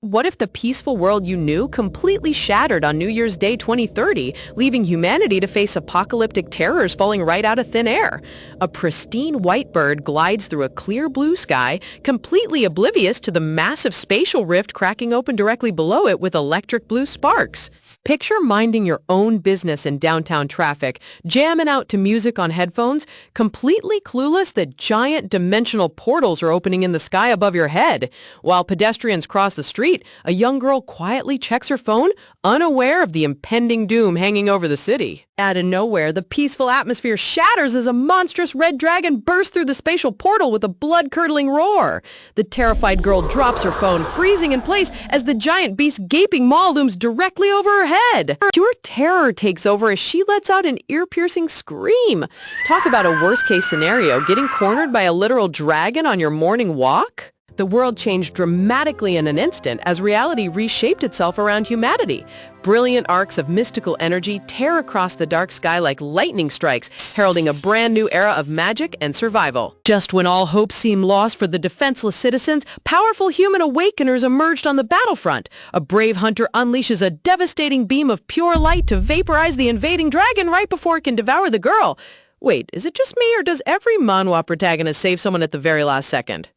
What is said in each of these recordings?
What if the peaceful world you knew completely shattered on New Year's Day 2030, leaving humanity to face apocalyptic terrors falling right out of thin air? A pristine white bird glides through a clear blue sky, completely oblivious to the massive spatial rift cracking open directly below it with electric blue sparks. Picture minding your own business in downtown traffic, jamming out to music on headphones, completely clueless that giant dimensional portals are opening in the sky above your head. While pedestrians cross the street, a young girl quietly checks her phone, unaware of the impending doom hanging over the city. Out of nowhere, the peaceful atmosphere shatters as a monstrous red dragon bursts through the spatial portal with a blood-curdling roar. The terrified girl drops her phone, freezing in place as the giant beast's gaping maw looms directly over her head. Pure terror takes over as she lets out an ear-piercing scream. Talk about a worst-case scenario, getting cornered by a literal dragon on your morning walk? The world changed dramatically in an instant as reality reshaped itself around humanity. Brilliant arcs of mystical energy tear across the dark sky like lightning strikes, heralding a brand new era of magic and survival. Just when all hope seemed lost for the defenseless citizens, powerful human awakeners emerged on the battlefront. A brave hunter unleashes a devastating beam of pure light to vaporize the invading dragon right before it can devour the girl. Wait, is it just me, or does every manhwa protagonist save someone at the very last second?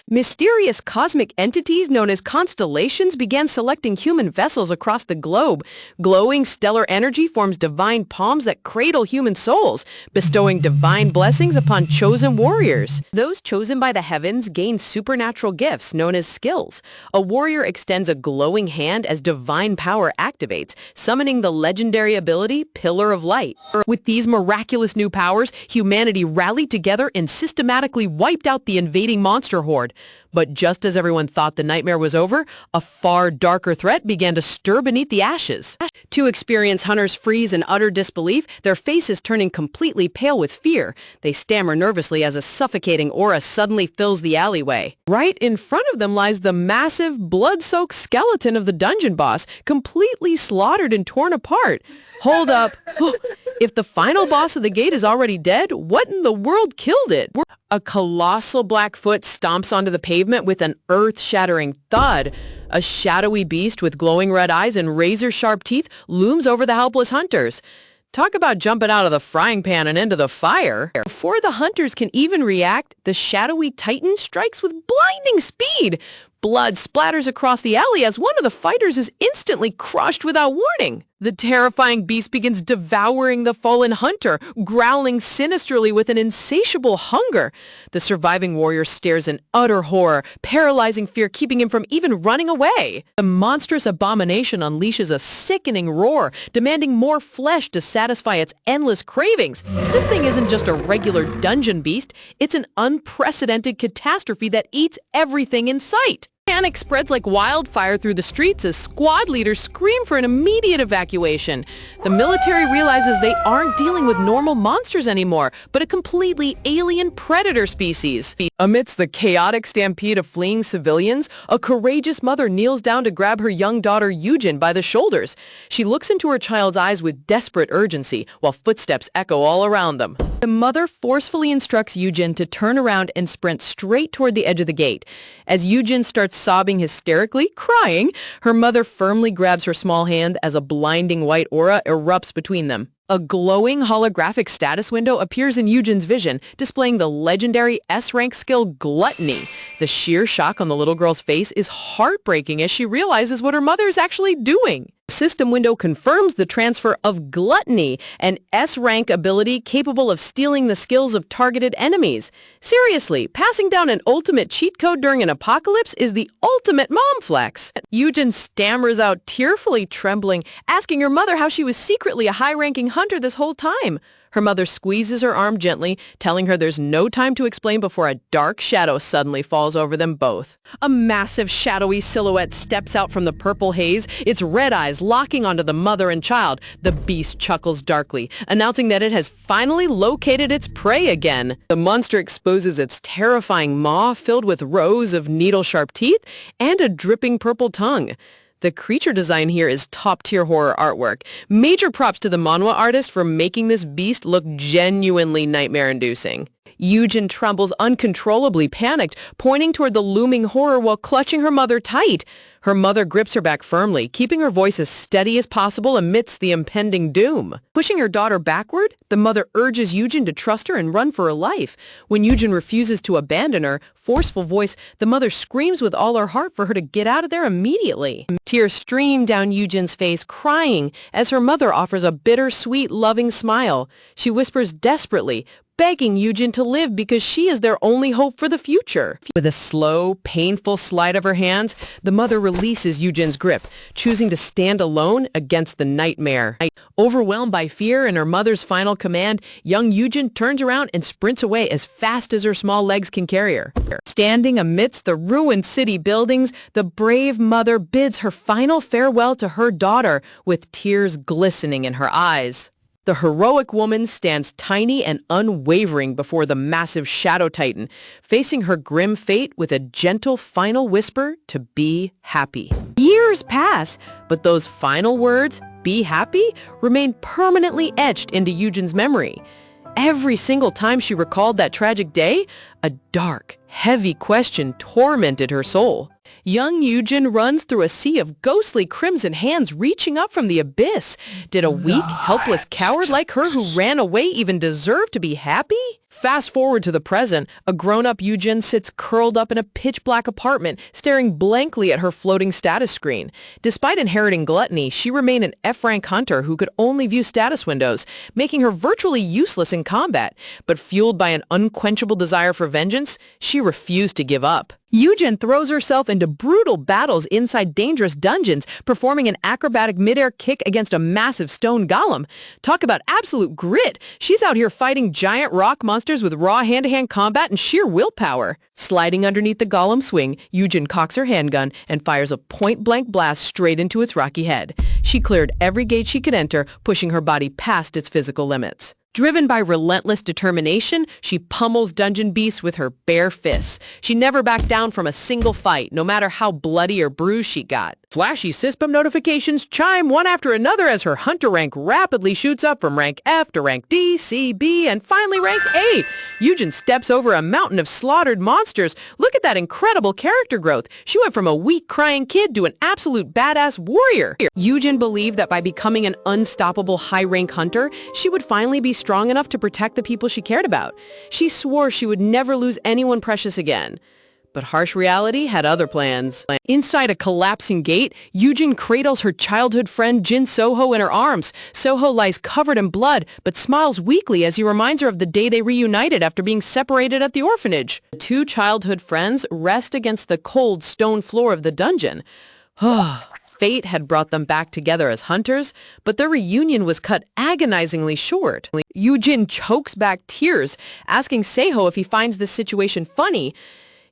Mysterious cosmic entities known as constellations began selecting human vessels across the globe. Glowing stellar energy forms divine palms that cradle human souls, bestowing divine blessings upon chosen warriors. Those chosen by the heavens gain supernatural gifts known as skills. A warrior extends a glowing hand as divine power activates, summoning the legendary ability Pillar of Light. With these miraculous new powers, humanity rallied together and systematically wiped out the invading monster horde. But just as everyone thought the nightmare was over, a far darker threat began to stir beneath the ashes. To experienced hunters freeze in utter disbelief, their faces turning completely pale with fear. They stammer nervously as a suffocating aura suddenly fills the alleyway. Right in front of them lies the massive, blood-soaked skeleton of the dungeon boss, completely slaughtered and torn apart. Hold up. If the final boss of the gate is already dead, what in the world killed it? A colossal black foot stomps onto the pavement with an earth-shattering thud. A shadowy beast with glowing red eyes and razor-sharp teeth looms over the helpless hunters. Talk about jumping out of the frying pan and into the fire. Before the hunters can even react, the shadowy titan strikes with blinding speed. Blood splatters across the alley as one of the fighters is instantly crushed without warning. The terrifying beast begins devouring the fallen hunter, growling sinisterly with an insatiable hunger. The surviving warrior stares in utter horror, paralyzing fear keeping him from even running away. The monstrous abomination unleashes a sickening roar, demanding more flesh to satisfy its endless cravings. This thing isn't just a regular dungeon beast, it's an unprecedented catastrophe that eats everything in sight. Panic spreads like wildfire through the streets as squad leaders scream for an immediate evacuation. The military realizes they aren't dealing with normal monsters anymore, but a completely alien predator species. Amidst the chaotic stampede of fleeing civilians, a courageous mother kneels down to grab her young daughter Yujin by the shoulders. She looks into her child's eyes with desperate urgency, while footsteps echo all around them. The mother forcefully instructs Yujin to turn around and sprint straight toward the edge of the gate. As Yujin starts sobbing hysterically, crying, her mother firmly grabs her small hand as a blinding white aura erupts between them. A glowing holographic status window appears in Yujin's vision, displaying the legendary S-rank skill Gluttony. The sheer shock on the little girl's face is heartbreaking as she realizes what her mother is actually doing. The system window confirms the transfer of Gluttony, an S-rank ability capable of stealing the skills of targeted enemies. Seriously, passing down an ultimate cheat code during an apocalypse is the ultimate mom flex. Yujin stammers out tearfully trembling, asking her mother how she was secretly a high-ranking hunter this whole time. Her mother squeezes her arm gently, telling her there's no time to explain before a dark shadow suddenly falls over them both. A massive shadowy silhouette steps out from the purple haze, its red eyes locking onto the mother and child. The beast chuckles darkly, announcing that it has finally located its prey again. The monster exposes its terrifying maw filled with rows of needle-sharp teeth and a dripping purple tongue. The creature design here is top-tier horror artwork. Major props to the manhwa artist for making this beast look genuinely nightmare-inducing. Yujin trembles uncontrollably panicked, pointing toward the looming horror while clutching her mother tight. Her mother grips her back firmly, keeping her voice as steady as possible amidst the impending doom. Pushing her daughter backward, the mother urges Yujin to trust her and run for her life. When Yujin refuses to abandon her, forceful voice, the mother screams with all her heart for her to get out of there immediately. Tears stream down Yujin's face, crying as her mother offers a bittersweet, loving smile. She whispers desperately, begging Yujin to live because she is their only hope for the future. With a slow, painful slide of her hands, the mother releases Yujin's grip, choosing to stand alone against the nightmare. Overwhelmed by fear and her mother's final command, young Yujin turns around and sprints away as fast as her small legs can carry her. Standing amidst the ruined city buildings, the brave mother bids her final farewell to her daughter with tears glistening in her eyes. The heroic woman stands tiny and unwavering before the massive Shadow Titan, facing her grim fate with a gentle final whisper to be happy. Years pass, but those final words, be happy, remain permanently etched into Yujin's memory. Every single time she recalled that tragic day, a dark, heavy question tormented her soul. Young Yujin runs through a sea of ghostly crimson hands reaching up from the abyss. Did a weak, helpless coward like her who ran away even deserve to be happy? Fast forward to the present, a grown-up Yujin sits curled up in a pitch-black apartment, staring blankly at her floating status screen. Despite inheriting gluttony, she remained an F-rank hunter who could only view status windows, making her virtually useless in combat. But fueled by an unquenchable desire for vengeance, she refused to give up. Yujin throws herself into brutal battles inside dangerous dungeons, performing an acrobatic midair kick against a massive stone golem. Talk about absolute grit. She's out here fighting giant rock monsters with raw hand-to-hand combat and sheer willpower. Sliding underneath the golem swing, Yujin cocks her handgun and fires a point-blank blast straight into its rocky head. She cleared every gate she could enter, pushing her body past its physical limits. Driven by relentless determination, she pummels dungeon beasts with her bare fists. She never backed down from a single fight, no matter how bloody or bruised she got. Flashy system notifications chime one after another as her hunter rank rapidly shoots up from rank F to rank D, C, B, and finally rank A. Yujin steps over a mountain of slaughtered monsters. Look at that incredible character growth. She went from a weak, crying kid to an absolute badass warrior. Yujin believed that by becoming an unstoppable high-rank hunter, she would finally be strong enough to protect the people she cared about. She swore she would never lose anyone precious again. But harsh reality had other plans. Inside a collapsing gate, Yujin cradles her childhood friend Jin Soho in her arms. Soho lies covered in blood, but smiles weakly as he reminds her of the day they reunited after being separated at the orphanage. The two childhood friends rest against the cold stone floor of the dungeon. Fate had brought them back together as hunters, but their reunion was cut agonizingly short. Yujin chokes back tears, asking Seiho if he finds this situation funny.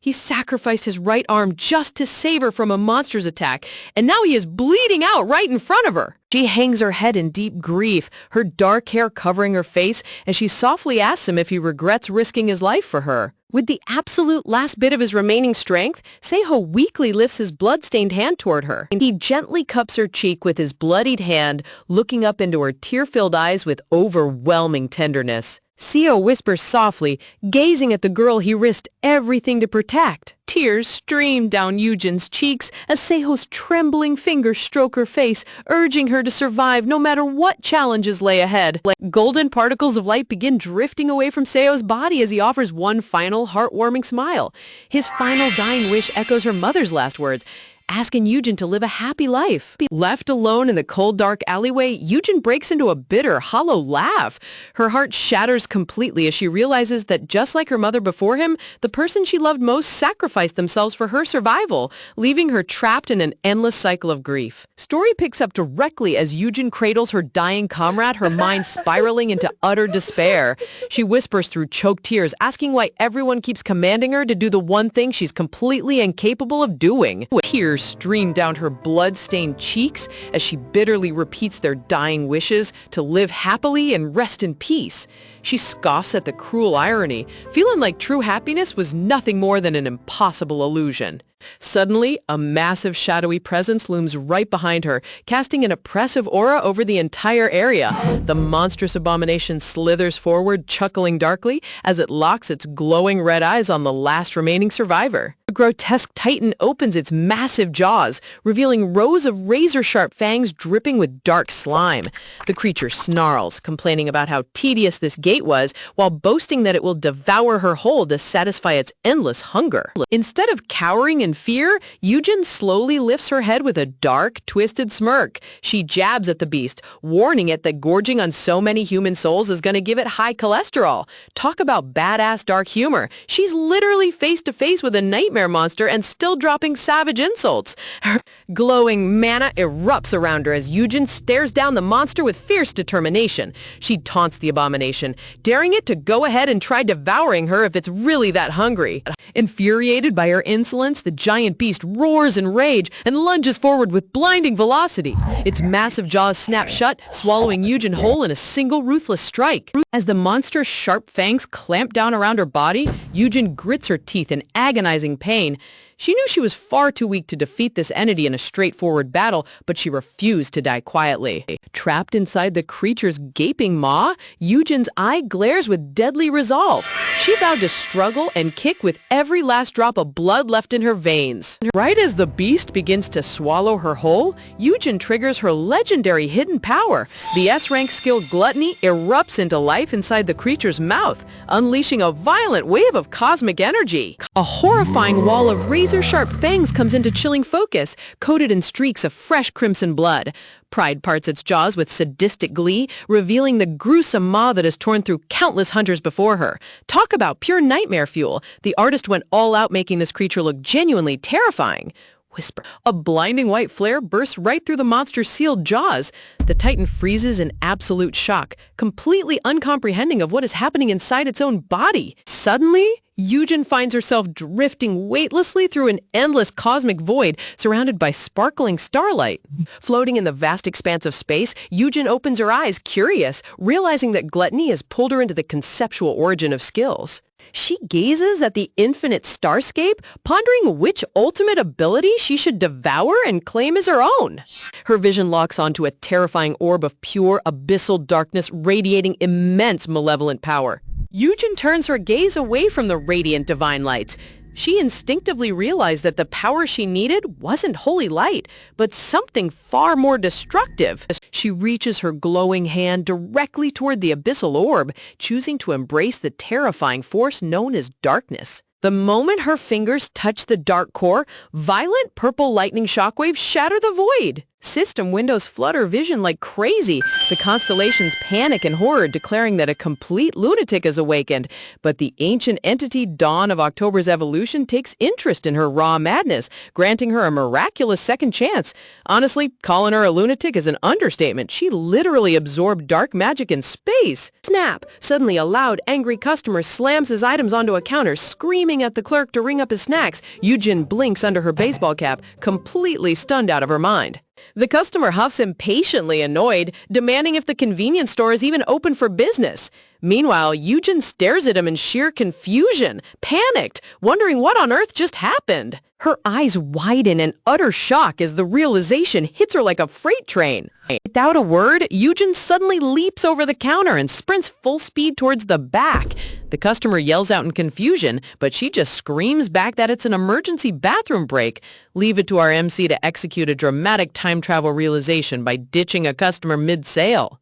He sacrificed his right arm just to save her from a monster's attack, and now he is bleeding out right in front of her. She hangs her head in deep grief, her dark hair covering her face, and she softly asks him if he regrets risking his life for her. With the absolute last bit of his remaining strength, Seiho weakly lifts his blood-stained hand toward her. He gently cups her cheek with his bloodied hand, looking up into her tear-filled eyes with overwhelming tenderness. Seo whispers softly, gazing at the girl he risked everything to protect. Tears stream down Yujin's cheeks as Seiho's trembling fingers stroke her face, urging her to survive no matter what challenges lay ahead. Golden particles of light begin drifting away from Seiho's body as he offers one final heartwarming smile. His final dying wish echoes her mother's last words, asking Yujin to live a happy life. Left alone in the cold, dark alleyway, Yujin breaks into a bitter, hollow laugh. Her heart shatters completely as she realizes that just like her mother before him, the person she loved most sacrificed themselves for her survival, leaving her trapped in an endless cycle of grief. Story picks up directly as Yujin cradles her dying comrade, her mind spiraling into utter despair. She whispers through choked tears, asking why everyone keeps commanding her to do the one thing she's completely incapable of doing. Tears stream down her blood-stained cheeks as she bitterly repeats their dying wishes to live happily and rest in peace. She scoffs at the cruel irony, feeling like true happiness was nothing more than an impossible illusion. Suddenly, a massive shadowy presence looms right behind her, casting an oppressive aura over the entire area. The monstrous abomination slithers forward, chuckling darkly as it locks its glowing red eyes on the last remaining survivor. The grotesque titan opens its massive jaws, revealing rows of razor-sharp fangs dripping with dark slime. The creature snarls, complaining about how tedious this gait was, while boasting that it will devour her whole to satisfy its endless hunger. Instead of cowering in fear, Yujin slowly lifts her head with a dark, twisted smirk. She jabs at the beast, warning it that gorging on so many human souls is going to give it high cholesterol. Talk about badass dark humor. She's literally face-to-face with a nightmare monster and still dropping savage insults. Her glowing mana erupts around her as Yujin stares down the monster with fierce determination. She taunts the abomination, daring it to go ahead and try devouring her if it's really that hungry. Infuriated by her insolence, the giant beast roars in rage and lunges forward with blinding velocity. Its massive jaws snap shut, swallowing Yujin whole in a single ruthless strike. As the monster's sharp fangs clamp down around her body, Yujin grits her teeth in agonizing pain. She knew she was far too weak to defeat this entity in a straightforward battle, but she refused to die quietly. Trapped inside the creature's gaping maw, Yujin's eye glares with deadly resolve. She vowed to struggle and kick with every last drop of blood left in her veins. Right as the beast begins to swallow her whole, Yujin triggers her legendary hidden power. The S-rank skill Gluttony erupts into life inside the creature's mouth, unleashing a violent wave of cosmic energy. A horrifying wall of razor-sharp fangs comes into chilling focus, coated in streaks of fresh crimson blood. Pride parts its jaws with sadistic glee, revealing the gruesome maw that has torn through countless hunters before her. Talk about pure nightmare fuel. The artist went all out, making this creature look genuinely terrifying. Whisper. A blinding white flare bursts right through the monster's sealed jaws. The titan freezes in absolute shock, completely uncomprehending of what is happening inside its own body. Suddenly, Yujin finds herself drifting weightlessly through an endless cosmic void surrounded by sparkling starlight. Floating in the vast expanse of space, Yujin opens her eyes, curious, realizing that gluttony has pulled her into the conceptual origin of skills. She gazes at the infinite starscape, pondering which ultimate ability she should devour and claim as her own. Her vision locks onto a terrifying orb of pure, abyssal darkness radiating immense malevolent power. Yujin turns her gaze away from the radiant divine lights. She instinctively realized that the power she needed wasn't holy light, but something far more destructive. She reaches her glowing hand directly toward the abyssal orb, choosing to embrace the terrifying force known as darkness. The moment her fingers touch the dark core, violent purple lightning shockwaves shatter the void. System windows flutter vision like crazy. The Constellations panic in horror, declaring that a complete lunatic has awakened. But the ancient entity Dawn of October's evolution takes interest in her raw madness, granting her a miraculous second chance. Honestly, calling her a lunatic is an understatement. She literally absorbed dark magic in space. Snap! Suddenly, a loud, angry customer slams his items onto a counter, screaming at the clerk to ring up his snacks. Yujin blinks under her baseball cap, completely stunned out of her mind. The customer huffs impatiently annoyed, demanding if the convenience store is even open for business. Meanwhile, Yujin stares at him in sheer confusion, panicked, wondering what on earth just happened. Her eyes widen in utter shock as the realization hits her like a freight train. Without a word, Yujin suddenly leaps over the counter and sprints full speed towards the back. The customer yells out in confusion, but she just screams back that it's an emergency bathroom break. Leave it to our MC to execute a dramatic time travel realization by ditching a customer mid-sale.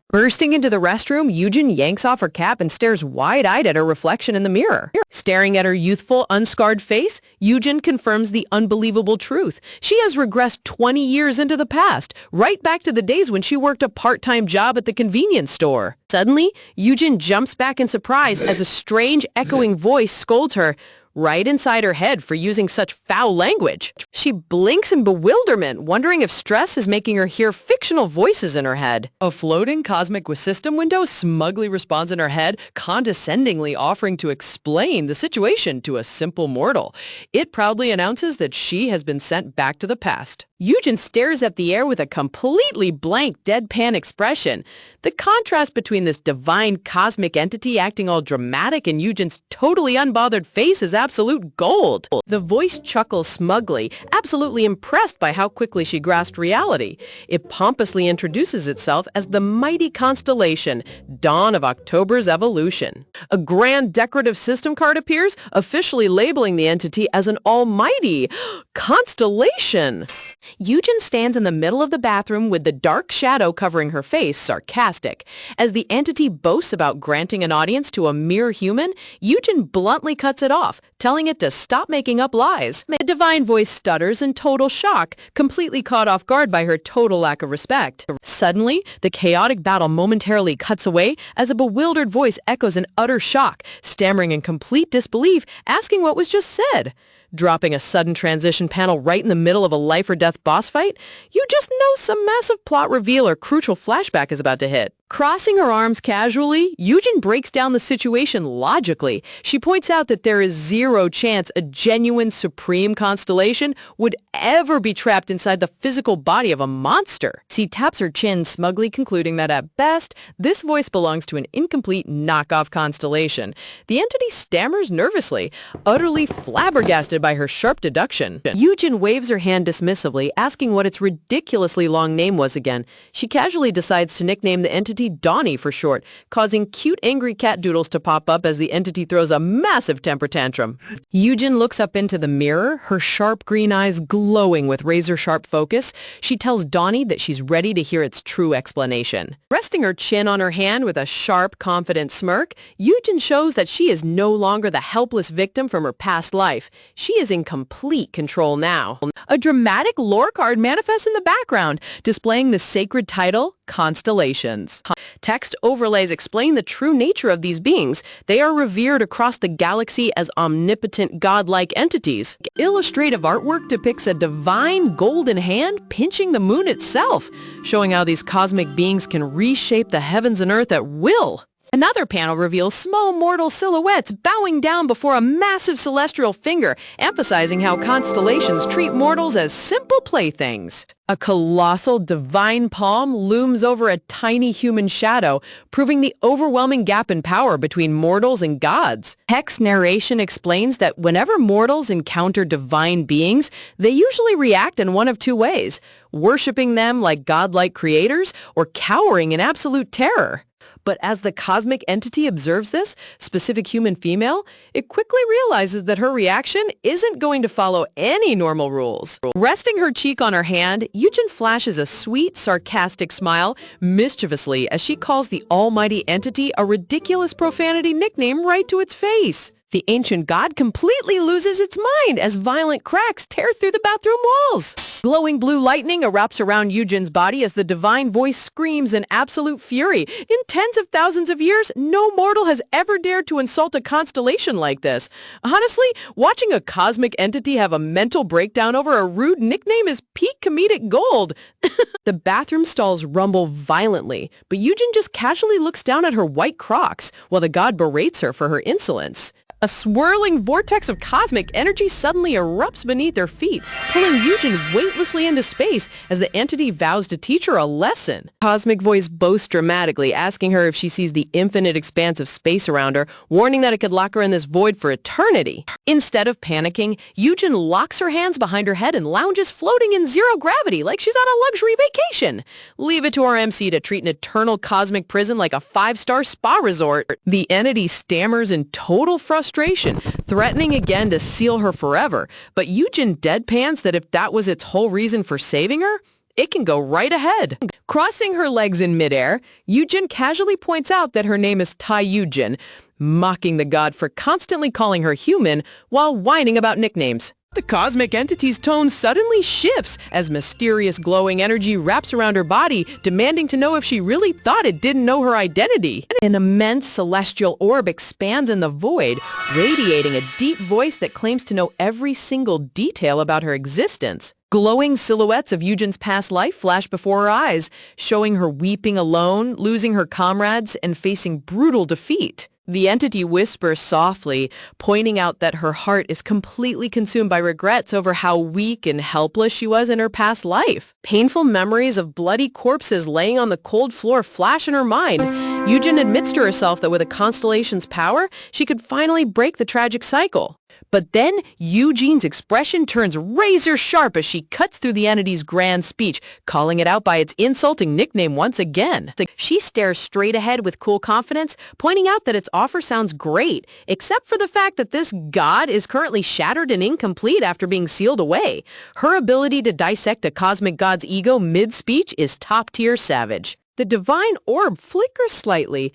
Bursting into the restroom, Yujin yanks off her cap and stares wide-eyed at her reflection in the mirror. Staring at her youthful, unscarred face, Yujin confirms the unbelievable truth. She has regressed 20 years into the past, right back to the days when she worked a part-time job at the convenience store. Suddenly, Yujin jumps back in surprise as a strange, echoing voice scolds her right inside her head for using such foul language. She blinks in bewilderment, wondering if stress is making her hear fictional voices in her head. A floating cosmic system window smugly responds in her head, condescendingly offering to explain the situation to a simple mortal. It proudly announces that she has been sent back to the past. Yujin stares at the air with a completely blank, deadpan expression. The contrast between this divine cosmic entity acting all dramatic and Yujin's totally unbothered face is absolute gold. The voice chuckles smugly, absolutely impressed by how quickly she grasped reality. It pompously introduces itself as the mighty Constellation, dawn of October's evolution. A grand decorative system card appears, officially labeling the entity as an almighty Constellation. Eugen stands in the middle of the bathroom with the dark shadow covering her face, sarcastic. As the entity boasts about granting an audience to a mere human, Eugen bluntly cuts it off, telling it to stop making up lies. The divine voice stutters in total shock, completely caught off guard by her total lack of respect. Suddenly, the chaotic battle momentarily cuts away as a bewildered voice echoes in utter shock, stammering in complete disbelief, asking what was just said. Dropping a sudden transition panel right in the middle of a life-or-death boss fight, you just know some massive plot reveal or crucial flashback is about to hit. Crossing her arms casually, Eugen breaks down the situation logically. She points out that there is zero chance a genuine supreme constellation would ever be trapped inside the physical body of a monster. She taps her chin, smugly concluding that at best, this voice belongs to an incomplete knockoff constellation. The entity stammers nervously, utterly flabbergasted by her sharp deduction. Eugen waves her hand dismissively, asking what its ridiculously long name was again. She casually decides to nickname the entity Donnie for short, causing cute angry cat doodles to pop up as the entity throws a massive temper tantrum. Eugen looks up into the mirror, her sharp green eyes glowing with razor-sharp focus. She tells Donnie that she's ready to hear its true explanation. Resting her chin on her hand with a sharp, confident smirk, Eugen shows that she is no longer the helpless victim from her past life. She is in complete control now. A dramatic lore card manifests in the background, displaying the sacred title, Constellations. Text overlays explain the true nature of these beings. They are revered across the galaxy as omnipotent godlike entities. Illustrative artwork depicts a divine golden hand pinching the moon itself, showing how these cosmic beings can reshape the heavens and earth at will. Another panel reveals small mortal silhouettes bowing down before a massive celestial finger, emphasizing how constellations treat mortals as simple playthings. A colossal divine palm looms over a tiny human shadow, proving the overwhelming gap in power between mortals and gods. Text narration explains that whenever mortals encounter divine beings, they usually react in one of two ways: worshipping them like godlike creators or cowering in absolute terror. But as the cosmic entity observes this specific human female, it quickly realizes that her reaction isn't going to follow any normal rules. Resting her cheek on her hand, Eugen flashes a sweet, sarcastic smile mischievously as she calls the almighty entity a ridiculous profanity nickname right to its face. The ancient god completely loses its mind as violent cracks tear through the bathroom walls. Glowing blue lightning erupts around Eugen's body as the divine voice screams in absolute fury. In tens of thousands of years, no mortal has ever dared to insult a constellation like this. Honestly, watching a cosmic entity have a mental breakdown over a rude nickname is peak comedic gold. The bathroom stalls rumble violently, but Eugen just casually looks down at her white Crocs while the god berates her for her insolence. A swirling vortex of cosmic energy suddenly erupts beneath her feet, pulling Eugen weightlessly into space as the entity vows to teach her a lesson. Cosmic voice boasts dramatically, asking her if she sees the infinite expanse of space around her, warning that it could lock her in this void for eternity. Instead of panicking, Eugen locks her hands behind her head and lounges floating in zero gravity like she's on a luxury vacation. Leave it to our MC to treat an eternal cosmic prison like a 5-star spa resort. The entity stammers in total frustration, threatening again to seal her forever, but Eugen deadpans that if that was its whole reason for saving her, it can go right ahead. Crossing her legs in midair, Eugen casually points out that her name is Tai Eugen, mocking the god for constantly calling her human while whining about nicknames. The cosmic entity's tone suddenly shifts as mysterious glowing energy wraps around her body, demanding to know if she really thought it didn't know her identity. An immense celestial orb expands in the void, radiating a deep voice that claims to know every single detail about her existence. Glowing silhouettes of Eugen's past life flash before her eyes, showing her weeping alone, losing her comrades, and facing brutal defeat. The entity whispers softly, pointing out that her heart is completely consumed by regrets over how weak and helpless she was in her past life. Painful memories of bloody corpses laying on the cold floor flash in her mind. Eugen admits to herself that with a constellation's power, she could finally break the tragic cycle. But then Eugene's expression turns razor sharp as she cuts through the entity's grand speech, calling it out by its insulting nickname once again. She stares straight ahead with cool confidence, pointing out that its offer sounds great, except for the fact that this god is currently shattered and incomplete after being sealed away. Her ability to dissect a cosmic god's ego mid-speech is top-tier savage. The divine orb flickers slightly,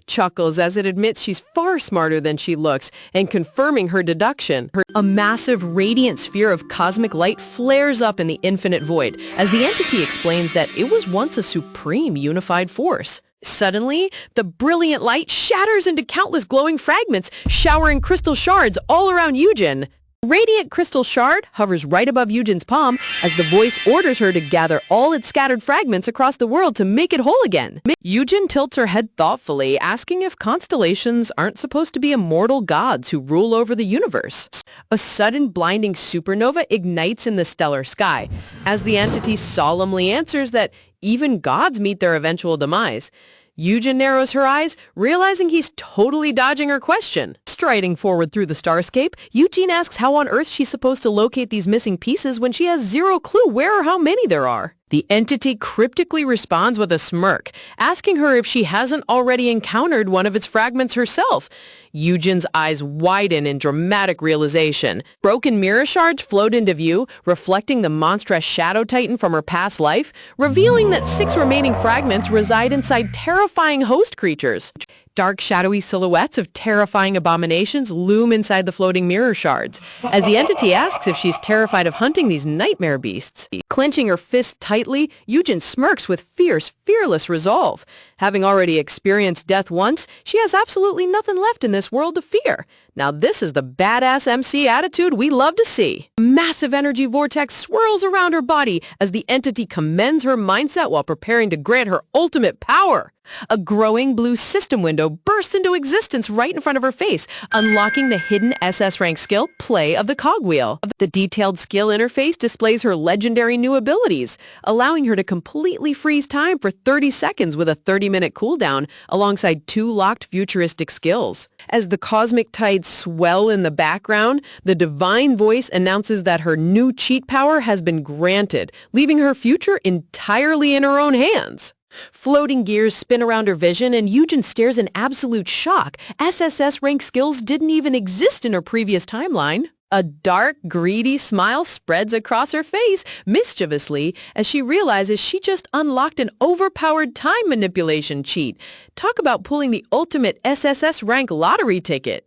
chuckles as it admits she's far smarter than she looks, and confirming her deduction. A massive radiant sphere of cosmic light flares up in the infinite void, as the entity explains that it was once a supreme unified force. Suddenly, the brilliant light shatters into countless glowing fragments, showering crystal shards all around Eugen. Radiant crystal shard hovers right above Eugen's palm as the voice orders her to gather all its scattered fragments across the world to make it whole again. Eugen tilts her head thoughtfully, asking if constellations aren't supposed to be immortal gods who rule over the universe. A sudden blinding supernova ignites in the stellar sky, as the entity solemnly answers that even gods meet their eventual demise. Eugen narrows her eyes, realizing he's totally dodging her question. Striding forward through the starscape, Eugen asks how on earth she's supposed to locate these missing pieces when she has zero clue where or how many there are. The entity cryptically responds with a smirk, asking her if she hasn't already encountered one of its fragments herself. Eugen's eyes widen in dramatic realization. Broken mirror shards float into view, reflecting the monstrous shadow titan from her past life, revealing that 6 remaining fragments reside inside terrifying host creatures. Dark, shadowy silhouettes of terrifying abominations loom inside the floating mirror shards, as the entity asks if she's terrified of hunting these nightmare beasts. Clenching her fist tightly, Eugen smirks with fierce, fearless resolve. Having already experienced death once, she has absolutely nothing left in this world to fear. Now this is the badass MC attitude we love to see. A massive energy vortex swirls around her body as the entity commends her mindset while preparing to grant her ultimate power. A growing blue system window bursts into existence right in front of her face, unlocking the hidden SS rank skill, Play of the Cogwheel. The detailed skill interface displays her legendary new abilities, allowing her to completely freeze time for 30 seconds with a 30-minute cooldown, alongside 2 locked futuristic skills. As the cosmic tides swell in the background, the divine voice announces that her new cheat power has been granted, leaving her future entirely in her own hands. Floating gears spin around her vision, and Eugen stares in absolute shock. SSS rank skills didn't even exist in her previous timeline. A dark, greedy smile spreads across her face mischievously as she realizes she just unlocked an overpowered time manipulation cheat. Talk about pulling the ultimate SSS rank lottery ticket.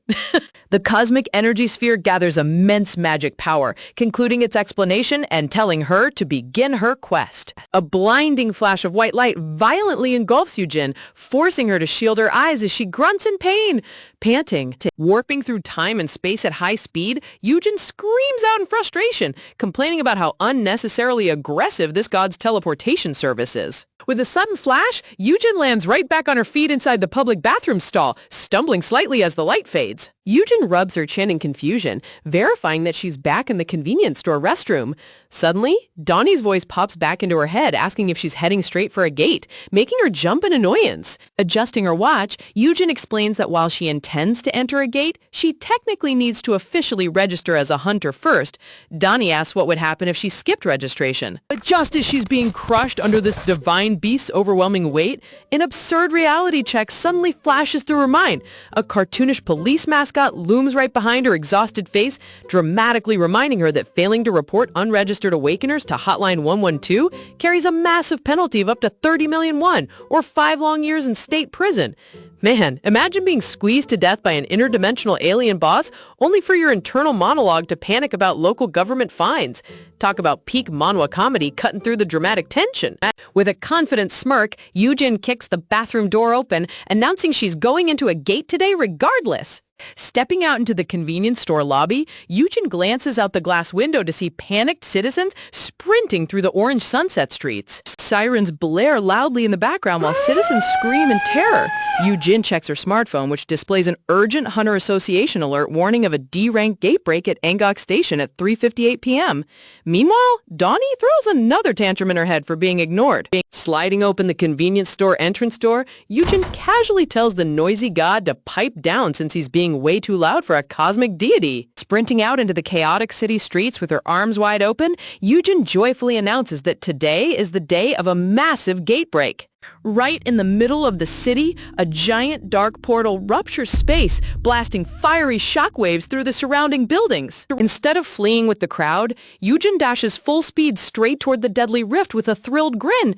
The cosmic energy sphere gathers immense magic power, concluding its explanation and telling her to begin her quest. A blinding flash of white light violently engulfs Eugen, forcing her to shield her eyes as she grunts in pain. Panting, warping through time and space at high speed, Eugen screams out in frustration, complaining about how unnecessarily aggressive this god's teleportation service is. With a sudden flash, Eugen lands right back on her feet inside the public bathroom stall, stumbling slightly as the light fades. Eugen rubs her chin in confusion, verifying that she's back in the convenience store restroom. Suddenly, Donnie's voice pops back into her head, asking if she's heading straight for a gate, making her jump in annoyance. Adjusting her watch, Eugen explains that while she intends to enter a gate, she technically needs to officially register as a hunter first. Donnie asks what would happen if she skipped registration. But just as she's being crushed under this divine beast's overwhelming weight, an absurd reality check suddenly flashes through her mind. A cartoonish police mascot looms right behind her exhausted face, dramatically reminding her that failing to report unregistered awakeners to Hotline 112 carries a massive penalty of up to 30 million won, or 5 long years in state prison. Man, imagine being squeezed to death by an interdimensional alien boss, only for your internal monologue to panic about local government fines. Talk about peak manhwa comedy cutting through the dramatic tension. With a confident smirk, Eugen kicks the bathroom door open, announcing she's going into a gate today regardless. Stepping out into the convenience store lobby, Eugen glances out the glass window to see panicked citizens sprinting through the orange sunset streets. Sirens blare loudly in the background while citizens scream in terror. Eugen checks her smartphone, which displays an urgent Hunter Association alert warning of a D-rank gate break at Angok Station at 3:58 p.m. Meanwhile, Donnie throws another tantrum in her head for being ignored. Sliding open the convenience store entrance door, Eugen casually tells the noisy god to pipe down since he's being being way too loud for a cosmic deity. Sprinting out into the chaotic city streets with her arms wide open, Yujin joyfully announces that today is the day of a massive gate break. Right in the middle of the city, a giant dark portal ruptures space, blasting fiery shockwaves through the surrounding buildings. Instead of fleeing with the crowd, Yujin dashes full speed straight toward the deadly rift with a thrilled grin.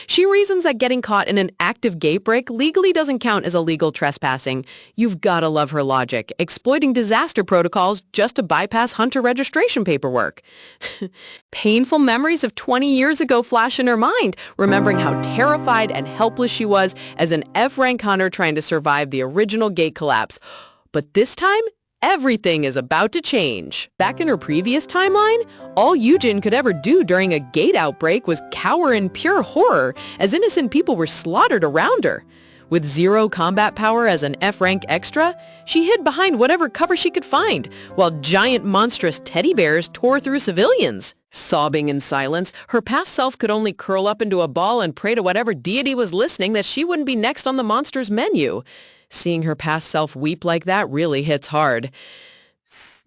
She reasons that getting caught in an active gate break legally doesn't count as illegal trespassing. You've gotta love her logic, exploiting disaster protocols just to bypass hunter registration paperwork. Painful memories of 20 years ago flash in her mind, remembering how terrified and helpless she was as an F-rank hunter trying to survive the original gate collapse. But this time, everything is about to change. Back in her previous timeline, all Yujin could ever do during a gate outbreak was cower in pure horror as innocent people were slaughtered around her. With zero combat power as an F-rank extra, she hid behind whatever cover she could find, while giant monstrous teddy bears tore through civilians. Sobbing in silence, her past self could only curl up into a ball and pray to whatever deity was listening that she wouldn't be next on the monster's menu. Seeing her past self weep like that really hits hard.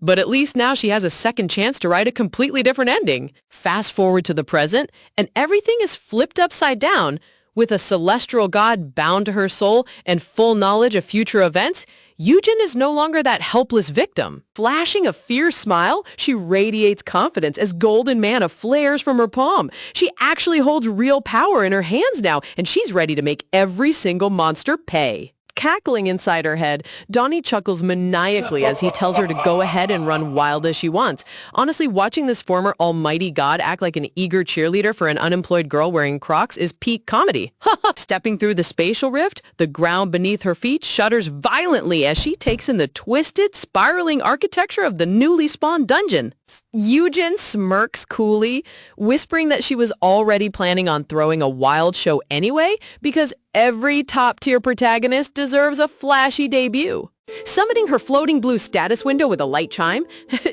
But at least now she has a second chance to write a completely different ending. Fast forward to the present, and everything is flipped upside down. With a celestial god bound to her soul and full knowledge of future events, Yujin is no longer that helpless victim. Flashing a fierce smile, she radiates confidence as golden mana flares from her palm. She actually holds real power in her hands now, and she's ready to make every single monster pay. Cackling inside her head, Donnie chuckles maniacally as he tells her to go ahead and run wild as she wants. Honestly, watching this former almighty god act like an eager cheerleader for an unemployed girl wearing Crocs is peak comedy. Stepping through the spatial rift, the ground beneath her feet shudders violently as she takes in the twisted, spiraling architecture of the newly spawned dungeon. Yujin smirks coolly, whispering that she was already planning on throwing a wild show anyway because every top-tier protagonist deserves a flashy debut. Summoning her floating blue status window with a light chime,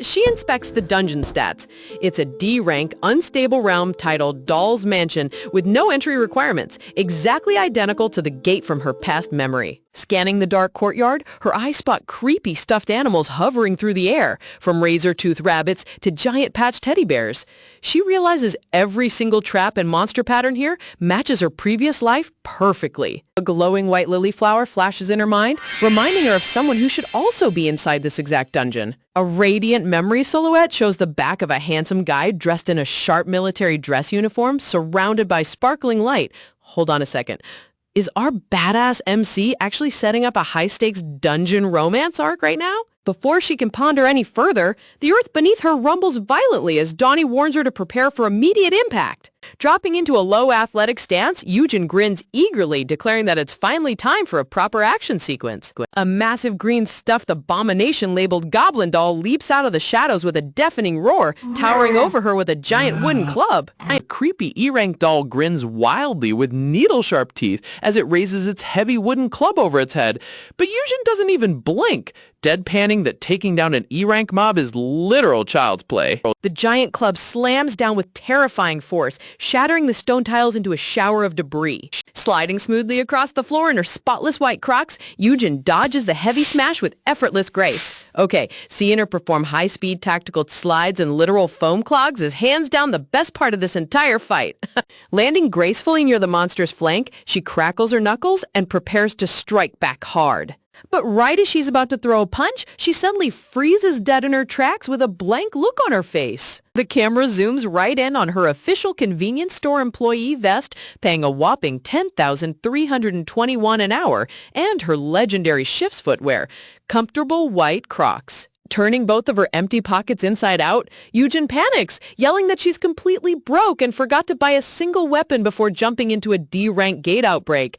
she inspects the dungeon stats. It's a D-rank, unstable realm titled Doll's Mansion with no entry requirements, exactly identical to the gate from her past memory. Scanning the dark courtyard, her eyes spot creepy stuffed animals hovering through the air, from razor-toothed rabbits to giant patch teddy bears. She realizes every single trap and monster pattern here matches her previous life perfectly. A glowing white lily flower flashes in her mind, reminding her of someone who should also be inside this exact dungeon. A radiant memory silhouette shows the back of a handsome guy dressed in a sharp military dress uniform surrounded by sparkling light. Hold on a second. Is our badass MC actually setting up a high-stakes dungeon romance arc right now? Before she can ponder any further, the earth beneath her rumbles violently as Donnie warns her to prepare for immediate impact. Dropping into a low athletic stance, Yujin grins eagerly, declaring that it's finally time for a proper action sequence. A massive green stuffed abomination labeled Goblin Doll leaps out of the shadows with a deafening roar, towering over her with a giant wooden club. A creepy E-rank doll grins wildly with needle-sharp teeth as it raises its heavy wooden club over its head, but Yujin doesn't even blink, deadpanning that taking down an E-rank mob is literal child's play. The giant club slams down with terrifying force, shattering the stone tiles into a shower of debris. Sliding smoothly across the floor in her spotless white Crocs, Yujin dodges the heavy smash with effortless grace. Okay, seeing her perform high-speed tactical slides and literal foam clogs is hands down the best part of this entire fight. Landing gracefully near the monster's flank, she crackles her knuckles and prepares to strike back hard. But right as she's about to throw a punch, she suddenly freezes dead in her tracks with a blank look on her face. The camera zooms right in on her official convenience store employee vest, paying a whopping $10,321 an hour, and her legendary shifts footwear, comfortable white Crocs. Turning both of her empty pockets inside out, Yujin panics, yelling that she's completely broke and forgot to buy a single weapon before jumping into a D-rank gate outbreak.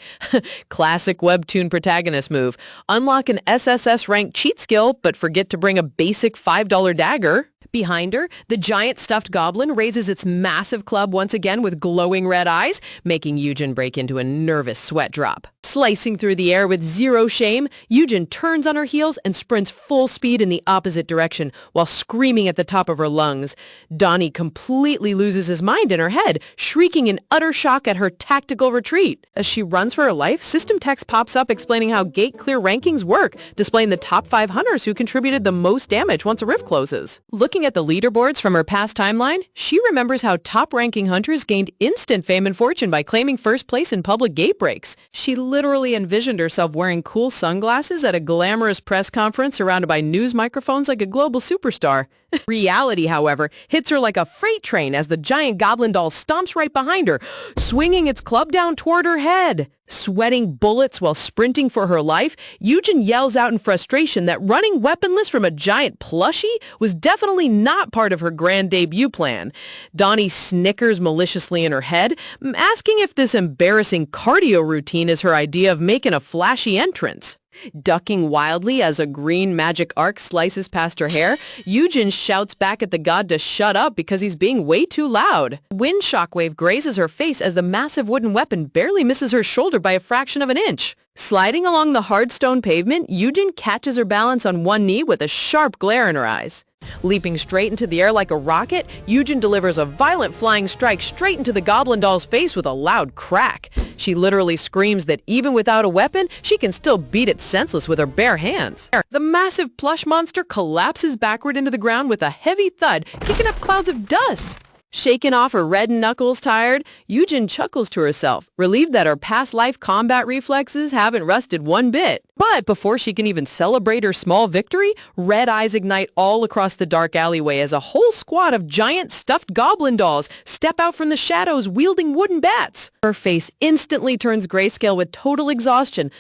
Classic webtoon protagonist move. Unlock an SSS rank cheat skill, but forget to bring a basic $5 dagger. Behind her, the giant stuffed goblin raises its massive club once again with glowing red eyes, making Eugen break into a nervous sweat drop. Slicing through the air with zero shame, Eugen turns on her heels and sprints full speed in the opposite direction while screaming at the top of her lungs. Donnie completely loses his mind in her head, shrieking in utter shock at her tactical retreat. As she runs for her life, system text pops up explaining how gate clear rankings work, displaying the top 5 hunters who contributed the most damage once a rift closes. Looking at the leaderboards from her past timeline, she remembers how top-ranking hunters gained instant fame and fortune by claiming first place in public gate breaks. She literally envisioned herself wearing cool sunglasses at a glamorous press conference surrounded by news microphones like a global superstar. Reality, however, hits her like a freight train as the giant goblin doll stomps right behind her, swinging its club down toward her head. Sweating bullets while sprinting for her life, Eugen yells out in frustration that running weaponless from a giant plushie was definitely not part of her grand debut plan. Donnie snickers maliciously in her head, asking if this embarrassing cardio routine is her idea of making a flashy entrance. Ducking wildly as a green magic arc slices past her hair, Eugen shouts back at the god to shut up because he's being way too loud. Wind shockwave grazes her face as the massive wooden weapon barely misses her shoulder by a fraction of an inch. Sliding along the hard stone pavement, Eugen catches her balance on one knee with a sharp glare in her eyes. Leaping straight into the air like a rocket, Eugen delivers a violent flying strike straight into the goblin doll's face with a loud crack. She literally screams that even without a weapon, she can still beat it senseless with her bare hands. The massive plush monster collapses backward into the ground with a heavy thud, kicking up clouds of dust. Shaking off her red knuckles tired, Eugen chuckles to herself, relieved that her past life combat reflexes haven't rusted one bit. But before she can even celebrate her small victory, red eyes ignite all across the dark alleyway as a whole squad of giant stuffed goblin dolls step out from the shadows wielding wooden bats. Her face instantly turns grayscale with total exhaustion,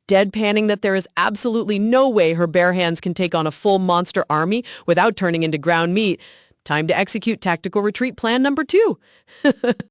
deadpanning that there is absolutely no way her bare hands can take on a full monster army without turning into ground meat. Time to execute tactical retreat plan number 2.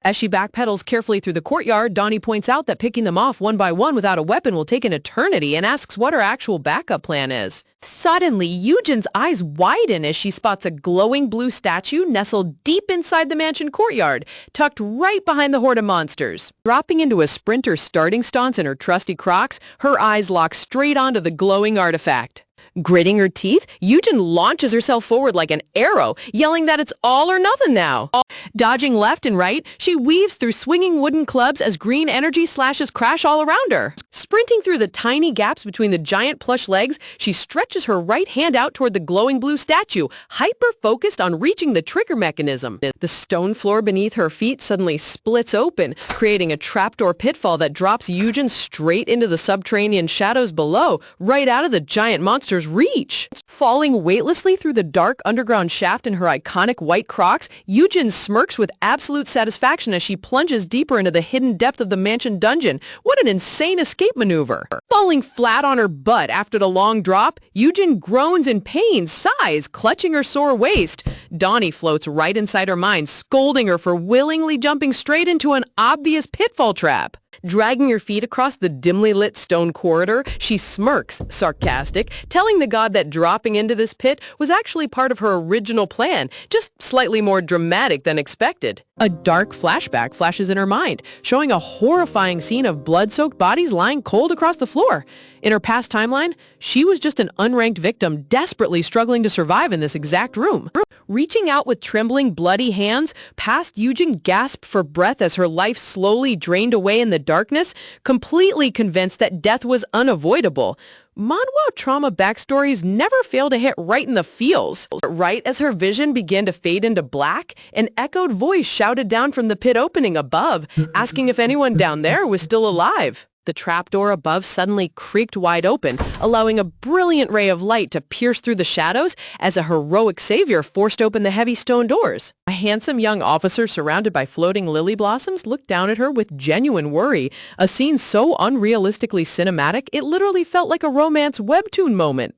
As she backpedals carefully through the courtyard, Donnie points out that picking them off one by one without a weapon will take an eternity and asks what her actual backup plan is. Suddenly, Eugen's eyes widen as she spots a glowing blue statue nestled deep inside the mansion courtyard, tucked right behind the horde of monsters. Dropping into a sprinter starting stance in her trusty Crocs, her eyes lock straight onto the glowing artifact. Gritting her teeth, Eugen launches herself forward like an arrow, yelling that it's all or nothing now. Dodging left and right, she weaves through swinging wooden clubs as green energy slashes crash all around her. Sprinting through the tiny gaps between the giant plush legs, she stretches her right hand out toward the glowing blue statue, hyper-focused on reaching the trigger mechanism. The stone floor beneath her feet suddenly splits open, creating a trapdoor pitfall that drops Eugen straight into the subterranean shadows below, right out of the giant monster's reach. Falling weightlessly through the dark underground shaft in her iconic white Crocs, Eugen smirks with absolute satisfaction as she plunges deeper into the hidden depth of the mansion dungeon. What an insane escape maneuver. Falling flat on her butt after the long drop, Eugen groans in pain, sighs, clutching her sore waist. Donnie floats right inside her mind, scolding her for willingly jumping straight into an obvious pitfall trap. Dragging her feet across the dimly lit stone corridor, she smirks, sarcastic, telling the god that dropping into this pit was actually part of her original plan, just slightly more dramatic than expected. A dark flashback flashes in her mind, showing a horrifying scene of blood-soaked bodies lying cold across the floor. In her past timeline, she was just an unranked victim desperately struggling to survive in this exact room. Reaching out with trembling, bloody hands, past Eugen gasped for breath as her life slowly drained away in the darkness, completely convinced that death was unavoidable. Manhwa trauma backstories never fail to hit right in the feels. Right as her vision began to fade into black, an echoed voice shouted down from the pit opening above, asking if anyone down there was still alive. The trapdoor above suddenly creaked wide open, allowing a brilliant ray of light to pierce through the shadows as a heroic savior forced open the heavy stone doors. A handsome young officer surrounded by floating lily blossoms looked down at her with genuine worry, a scene so unrealistically cinematic it literally felt like a romance webtoon moment.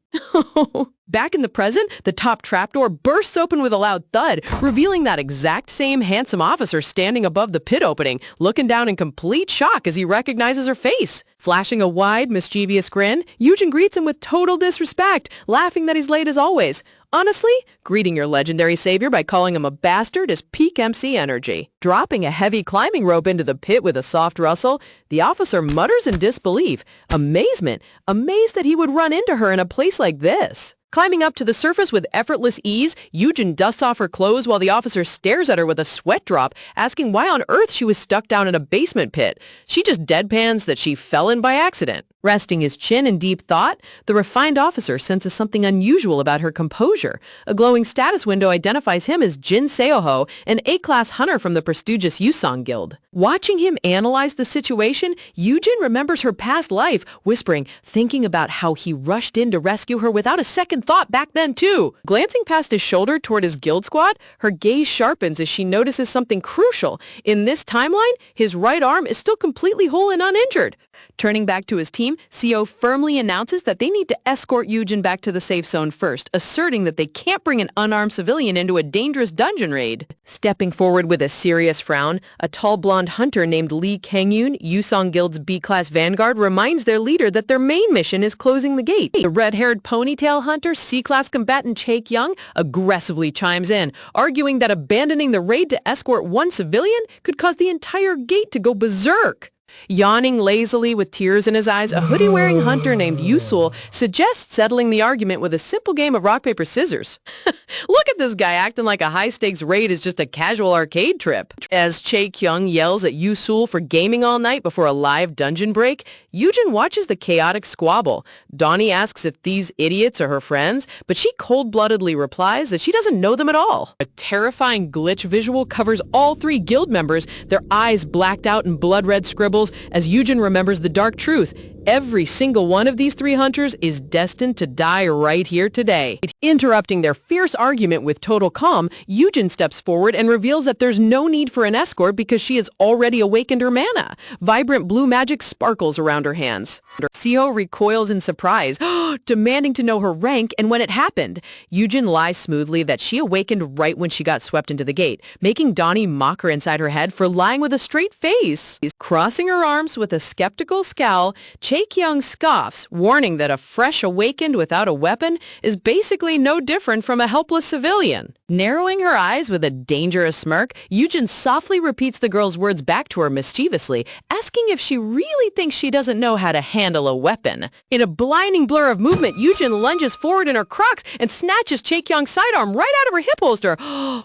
Back in the present, the top trapdoor bursts open with a loud thud, revealing that exact same handsome officer standing above the pit opening, looking down in complete shock as he recognizes her face. Flashing a wide, mischievous grin, Eugen greets him with total disrespect, laughing that he's late as always. Honestly, greeting your legendary savior by calling him a bastard is peak MC energy. Dropping a heavy climbing rope into the pit with a soft rustle, the officer mutters in disbelief, amazed that he would run into her in a place like this. Climbing up to the surface with effortless ease, Eugen dusts off her clothes while the officer stares at her with a sweat drop, asking why on earth she was stuck down in a basement pit. She just deadpans that she fell in by accident. Resting his chin in deep thought, the refined officer senses something unusual about her composure. A glowing status window identifies him as Jin Seoho, an A-class hunter from the prestigious Yusong Guild. Watching him analyze the situation, Eugen remembers her past life, whispering, thinking about how he rushed in to rescue her without a second thought back then too. Glancing past his shoulder toward his guild squad, her gaze sharpens as she notices something crucial. In this timeline, his right arm is still completely whole and uninjured. Turning back to his team, CO firmly announces that they need to escort Eugen back to the safe zone first, asserting that they can't bring an unarmed civilian into a dangerous dungeon raid. Stepping forward with a serious frown, a tall blonde hunter named Lee Kangyun, Yusong Guild's B-class vanguard, reminds their leader that their main mission is closing the gate. The red-haired ponytail hunter, C-class combatant Chae Kyung, aggressively chimes in, arguing that abandoning the raid to escort one civilian could cause the entire gate to go berserk. Yawning lazily with tears in his eyes, a hoodie-wearing hunter named Yusul suggests settling the argument with a simple game of rock, paper, scissors. Look at this guy acting like a high-stakes raid is just a casual arcade trip. As Chae Kyung yells at Yusul for gaming all night before a live dungeon break, Eugen watches the chaotic squabble. Donnie asks if these idiots are her friends, but she cold-bloodedly replies that she doesn't know them at all. A terrifying glitch visual covers all three guild members, their eyes blacked out in blood-red scribbles, as Eugen remembers the dark truth. Every single one of these three hunters is destined to die right here today. Interrupting their fierce argument with total calm, Eugen steps forward and reveals that there's no need for an escort because she has already awakened her mana. Vibrant blue magic sparkles around her hands. Seo recoils in surprise, demanding to know her rank and when it happened. Eugen lies smoothly that she awakened right when she got swept into the gate, making Donnie mock her inside her head for lying with a straight face. Crossing her arms with a skeptical scowl, Chae Kyung scoffs, warning that a fresh awakened without a weapon is basically no different from a helpless civilian. Narrowing her eyes with a dangerous smirk, Eugen softly repeats the girl's words back to her mischievously, asking if she really thinks she doesn't know how to handle a weapon. In a blinding blur of movement, Eugen lunges forward in her Crocs and snatches Chae Kyung's sidearm right out of her hip holster.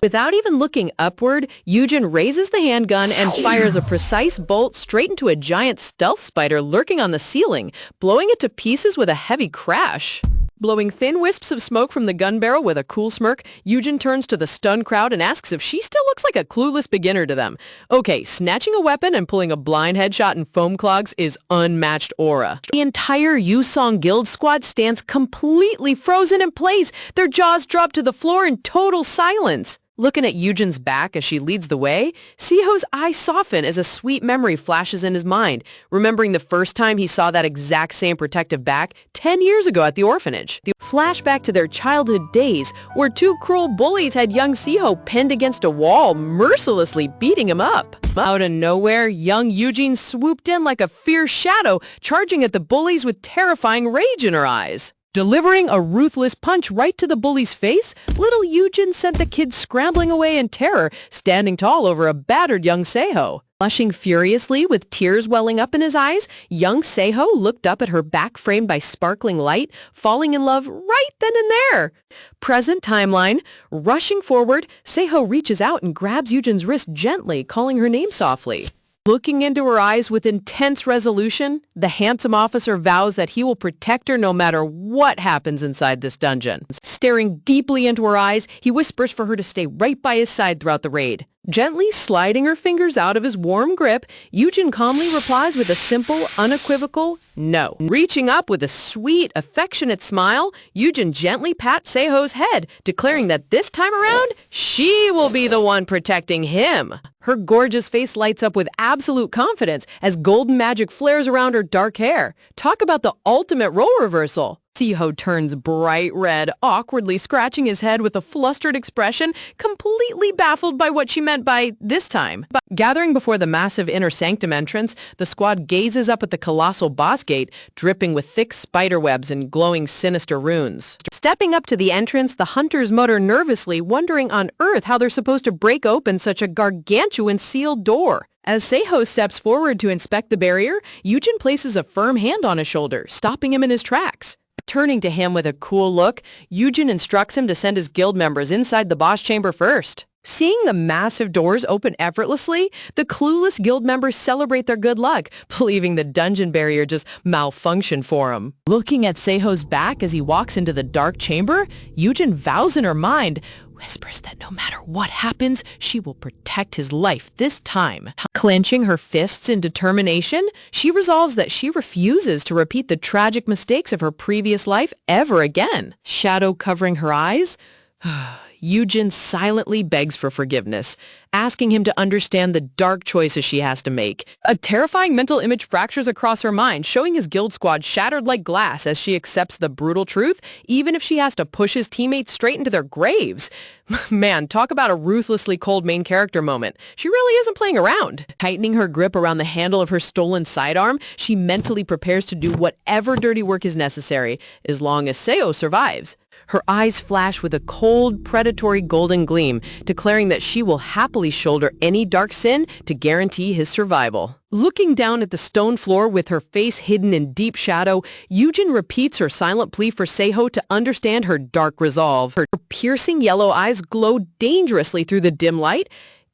Without even looking upward, Eugen raises the handgun and fires a precise bolt straight into a giant stealth spider lurking on the ceiling, blowing it to pieces with a heavy crash. Blowing thin wisps of smoke from the gun barrel with a cool smirk, Eugen turns to the stunned crowd and asks if she still looks like a clueless beginner to them. Okay, snatching a weapon and pulling a blind headshot in foam clogs is unmatched aura. The entire Yusong Guild squad stands completely frozen in place, their jaws drop to the floor in total silence. Looking at Eugen's back as she leads the way, Seo's eyes soften as a sweet memory flashes in his mind, remembering the first time he saw that exact same protective back 10 years ago at the orphanage. The flashback to their childhood days, where two cruel bullies had young Seo pinned against a wall, mercilessly beating him up. Out of nowhere, young Eugene swooped in like a fierce shadow, charging at the bullies with terrifying rage in her eyes. Delivering a ruthless punch right to the bully's face, little Eugen sent the kid scrambling away in terror, standing tall over a battered young Seo. Blushing furiously with tears welling up in his eyes, young Seo looked up at her back framed by sparkling light, falling in love right then and there. Present timeline, rushing forward, Seo reaches out and grabs Eugen's wrist gently, calling her name softly. Looking into her eyes with intense resolution, the handsome officer vows that he will protect her no matter what happens inside this dungeon. Staring deeply into her eyes, he whispers for her to stay right by his side throughout the raid. Gently sliding her fingers out of his warm grip, Eugen calmly replies with a simple, unequivocal no. Reaching up with a sweet, affectionate smile, Eugen gently pats Seo's head, declaring that this time around, she will be the one protecting him. Her gorgeous face lights up with absolute confidence as golden magic flares around her dark hair. Talk about the ultimate role reversal. Seo turns bright red, awkwardly scratching his head with a flustered expression, completely baffled by what she meant by this time. Gathering before the massive inner sanctum entrance, the squad gazes up at the colossal boss gate, dripping with thick spider webs and glowing sinister runes. Stepping up to the entrance, the hunters mutter nervously, wondering on Earth how they're supposed to break open such a gargantuan sealed door. As Seiho steps forward to inspect the barrier, Yujin places a firm hand on his shoulder, stopping him in his tracks. Turning to him with a cool look, Yujin instructs him to send his guild members inside the boss chamber first. Seeing the massive doors open effortlessly, the clueless guild members celebrate their good luck, believing the dungeon barrier just malfunctioned for him. Looking at Seiho's back as he walks into the dark chamber, Yujin vows in her mind, whispers that no matter what happens, she will protect his life this time. Clenching her fists in determination, she resolves that she refuses to repeat the tragic mistakes of her previous life ever again. Shadow covering her eyes, Yujin silently begs for forgiveness, asking him to understand the dark choices she has to make. A terrifying mental image fractures across her mind, showing his guild squad shattered like glass as she accepts the brutal truth, even if she has to push his teammates straight into their graves. Man, talk about a ruthlessly cold main character moment. She really isn't playing around. Tightening her grip around the handle of her stolen sidearm, she mentally prepares to do whatever dirty work is necessary, as long as Seo survives. Her eyes flash with a cold, predatory golden gleam, declaring that she will happily shoulder any dark sin to guarantee his survival. Looking down at the stone floor with her face hidden in deep shadow, Yujin repeats her silent plea for Seiho to understand her dark resolve. Her piercing yellow eyes glow dangerously through the dim light,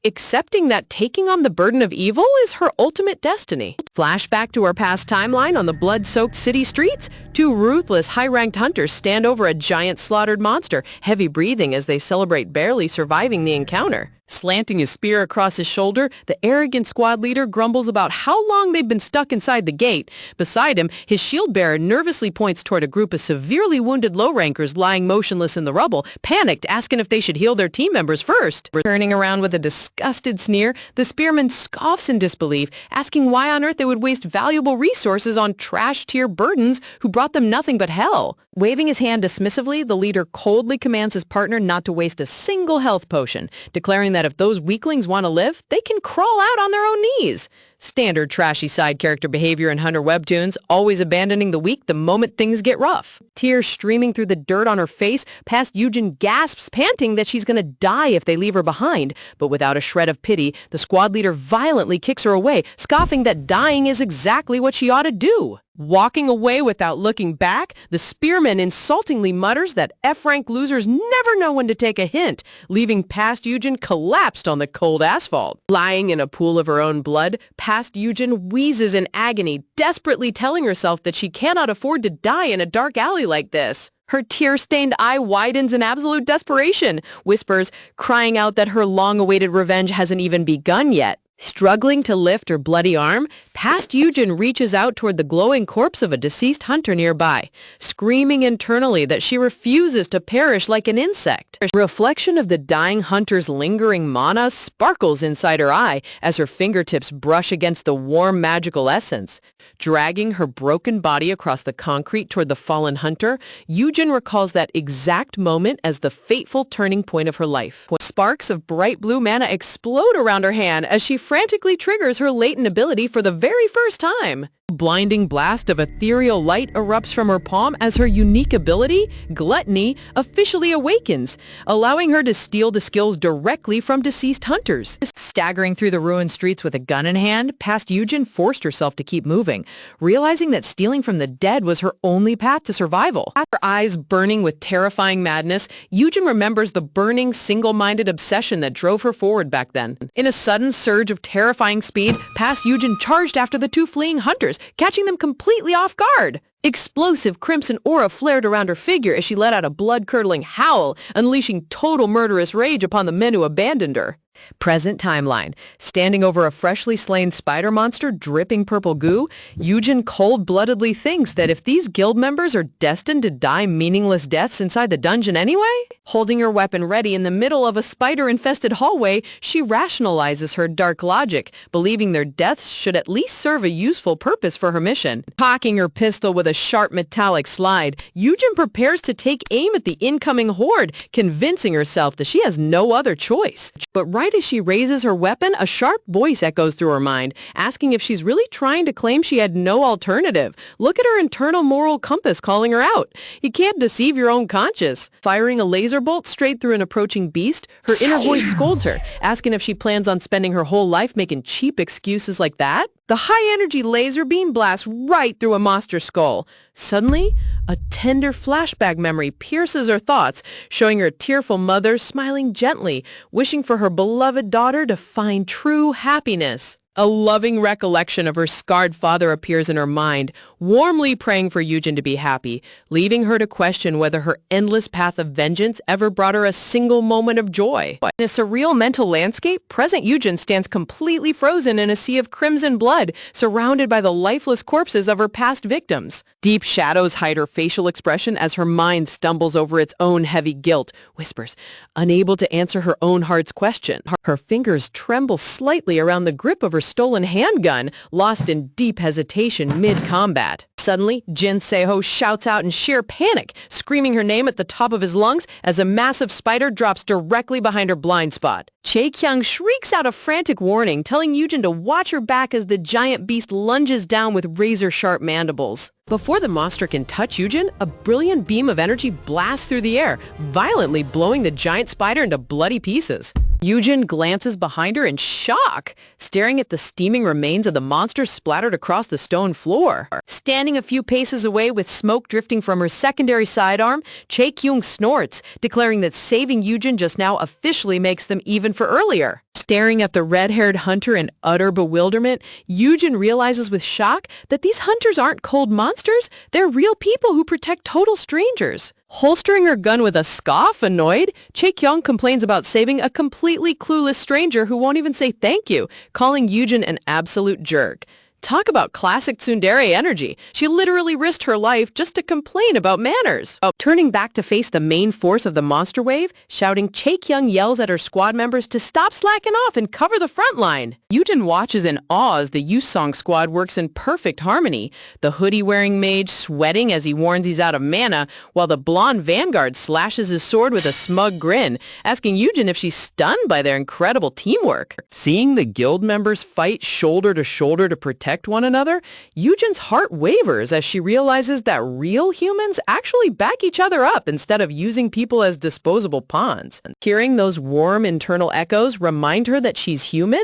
accepting that taking on the burden of evil is her ultimate destiny. Flashback to our past timeline on the blood-soaked city streets, two ruthless, high-ranked hunters stand over a giant slaughtered monster, heavy breathing as they celebrate barely surviving the encounter. Slanting his spear across his shoulder, the arrogant squad leader grumbles about how long they've been stuck inside the gate. Beside him, his shield bearer nervously points toward a group of severely wounded low-rankers lying motionless in the rubble, panicked, asking if they should heal their team members first. Turning around with a disgusted sneer, the spearman scoffs in disbelief, asking why on earth they would waste valuable resources on trash-tier burdens who brought them nothing but hell. Waving his hand dismissively, the leader coldly commands his partner not to waste a single health potion, declaring that if those weaklings want to live, they can crawl out on their own knees. Standard trashy side character behavior in Hunter webtoons, always abandoning the weak the moment things get rough. Tears streaming through the dirt on her face, past Yujin gasps, panting that she's gonna die if they leave her behind. But without a shred of pity, the squad leader violently kicks her away, scoffing that dying is exactly what she ought to do. Walking away without looking back, the spearman insultingly mutters that F-rank losers never know when to take a hint, leaving past Yujin collapsed on the cold asphalt. Lying in a pool of her own blood, past Yujin wheezes in agony, desperately telling herself that she cannot afford to die in a dark alley like this. Her tear-stained eye widens in absolute desperation, whispers, crying out that her long-awaited revenge hasn't even begun yet. Struggling to lift her bloody arm, past Yujin reaches out toward the glowing corpse of a deceased hunter nearby, screaming internally that she refuses to perish like an insect. A reflection of the dying hunter's lingering mana sparkles inside her eye as her fingertips brush against the warm magical essence. Dragging her broken body across the concrete toward the fallen hunter, Yujin recalls that exact moment as the fateful turning point of her life. Sparks of bright blue mana explode around her hand as she frantically triggers her latent ability for the very first time. A blinding blast of ethereal light erupts from her palm as her unique ability, Gluttony, officially awakens, allowing her to steal the skills directly from deceased hunters. Staggering through the ruined streets with a gun in hand, past Yujin forced herself to keep moving, realizing that stealing from the dead was her only path to survival. Her eyes burning with terrifying madness, Yujin remembers the burning, single-minded obsession that drove her forward back then. In a sudden surge of terrifying speed, past Yujin charged after the two fleeing hunters, catching them completely off guard. Explosive crimson aura flared around her figure as she let out a blood-curdling howl, unleashing total murderous rage upon the men who abandoned her. Present timeline. Standing over a freshly slain spider monster dripping purple goo, Yujin cold-bloodedly thinks that if these guild members are destined to die meaningless deaths inside the dungeon anyway, holding her weapon ready in the middle of a spider-infested hallway, she rationalizes her dark logic, believing their deaths should at least serve a useful purpose for her mission. Cocking her pistol with a sharp metallic slide, Yujin prepares to take aim at the incoming horde, convincing herself that she has no other choice. But right Right as she raises her weapon, a sharp voice echoes through her mind, asking if she's really trying to claim she had no alternative. Look at her internal moral compass calling her out. You can't deceive your own conscience. Firing a laser bolt straight through an approaching beast, her inner voice scolds her, asking if she plans on spending her whole life making cheap excuses like that. The high-energy laser beam blasts right through a monster's skull. Suddenly, a tender flashback memory pierces her thoughts, showing her tearful mother smiling gently, wishing for her beloved daughter to find true happiness. A loving recollection of her scarred father appears in her mind, warmly praying for Yujin to be happy, leaving her to question whether her endless path of vengeance ever brought her a single moment of joy. In a surreal mental landscape, present Yujin stands completely frozen in a sea of crimson blood, surrounded by the lifeless corpses of her past victims. Deep shadows hide her facial expression as her mind stumbles over its own heavy guilt, whispers, unable to answer her own heart's question. Her fingers tremble slightly around the grip of her stolen handgun, lost in deep hesitation mid-combat. Suddenly, Jin Seho shouts out in sheer panic, screaming her name at the top of his lungs as a massive spider drops directly behind her blind spot. Chae Kyung shrieks out a frantic warning, telling Yujin to watch her back as the giant beast lunges down with razor-sharp mandibles. Before the monster can touch Yujin, a brilliant beam of energy blasts through the air, violently blowing the giant spider into bloody pieces. Yujin glances behind her in shock, staring at the steaming remains of the monster splattered across the stone floor. Standing a few paces away with smoke drifting from her secondary sidearm, Chae Kyung snorts, declaring that saving Yujin just now officially makes them even for earlier. Staring at the red-haired hunter in utter bewilderment, Yujin realizes with shock that these hunters aren't cold monsters, they're real people who protect total strangers. Holstering her gun with a scoff, annoyed, Chae Kyung complains about saving a completely clueless stranger who won't even say thank you, calling Yujin an absolute jerk. Talk about classic tsundere energy. She literally risked her life just to complain about manners. Turning back to face the main force of the monster wave, shouting, Chae Kyung yells at her squad members to stop slacking off and cover the front line. Yujin watches in awe as the Yusong squad works in perfect harmony, the hoodie-wearing mage sweating as he warns he's out of mana, while the blonde vanguard slashes his sword with a smug grin, asking Yujin if she's stunned by their incredible teamwork. Seeing the guild members fight shoulder to shoulder to protect one another, Yujin's heart wavers as she realizes that real humans actually back each other up instead of using people as disposable pawns. Hearing those warm internal echoes remind her that she's human,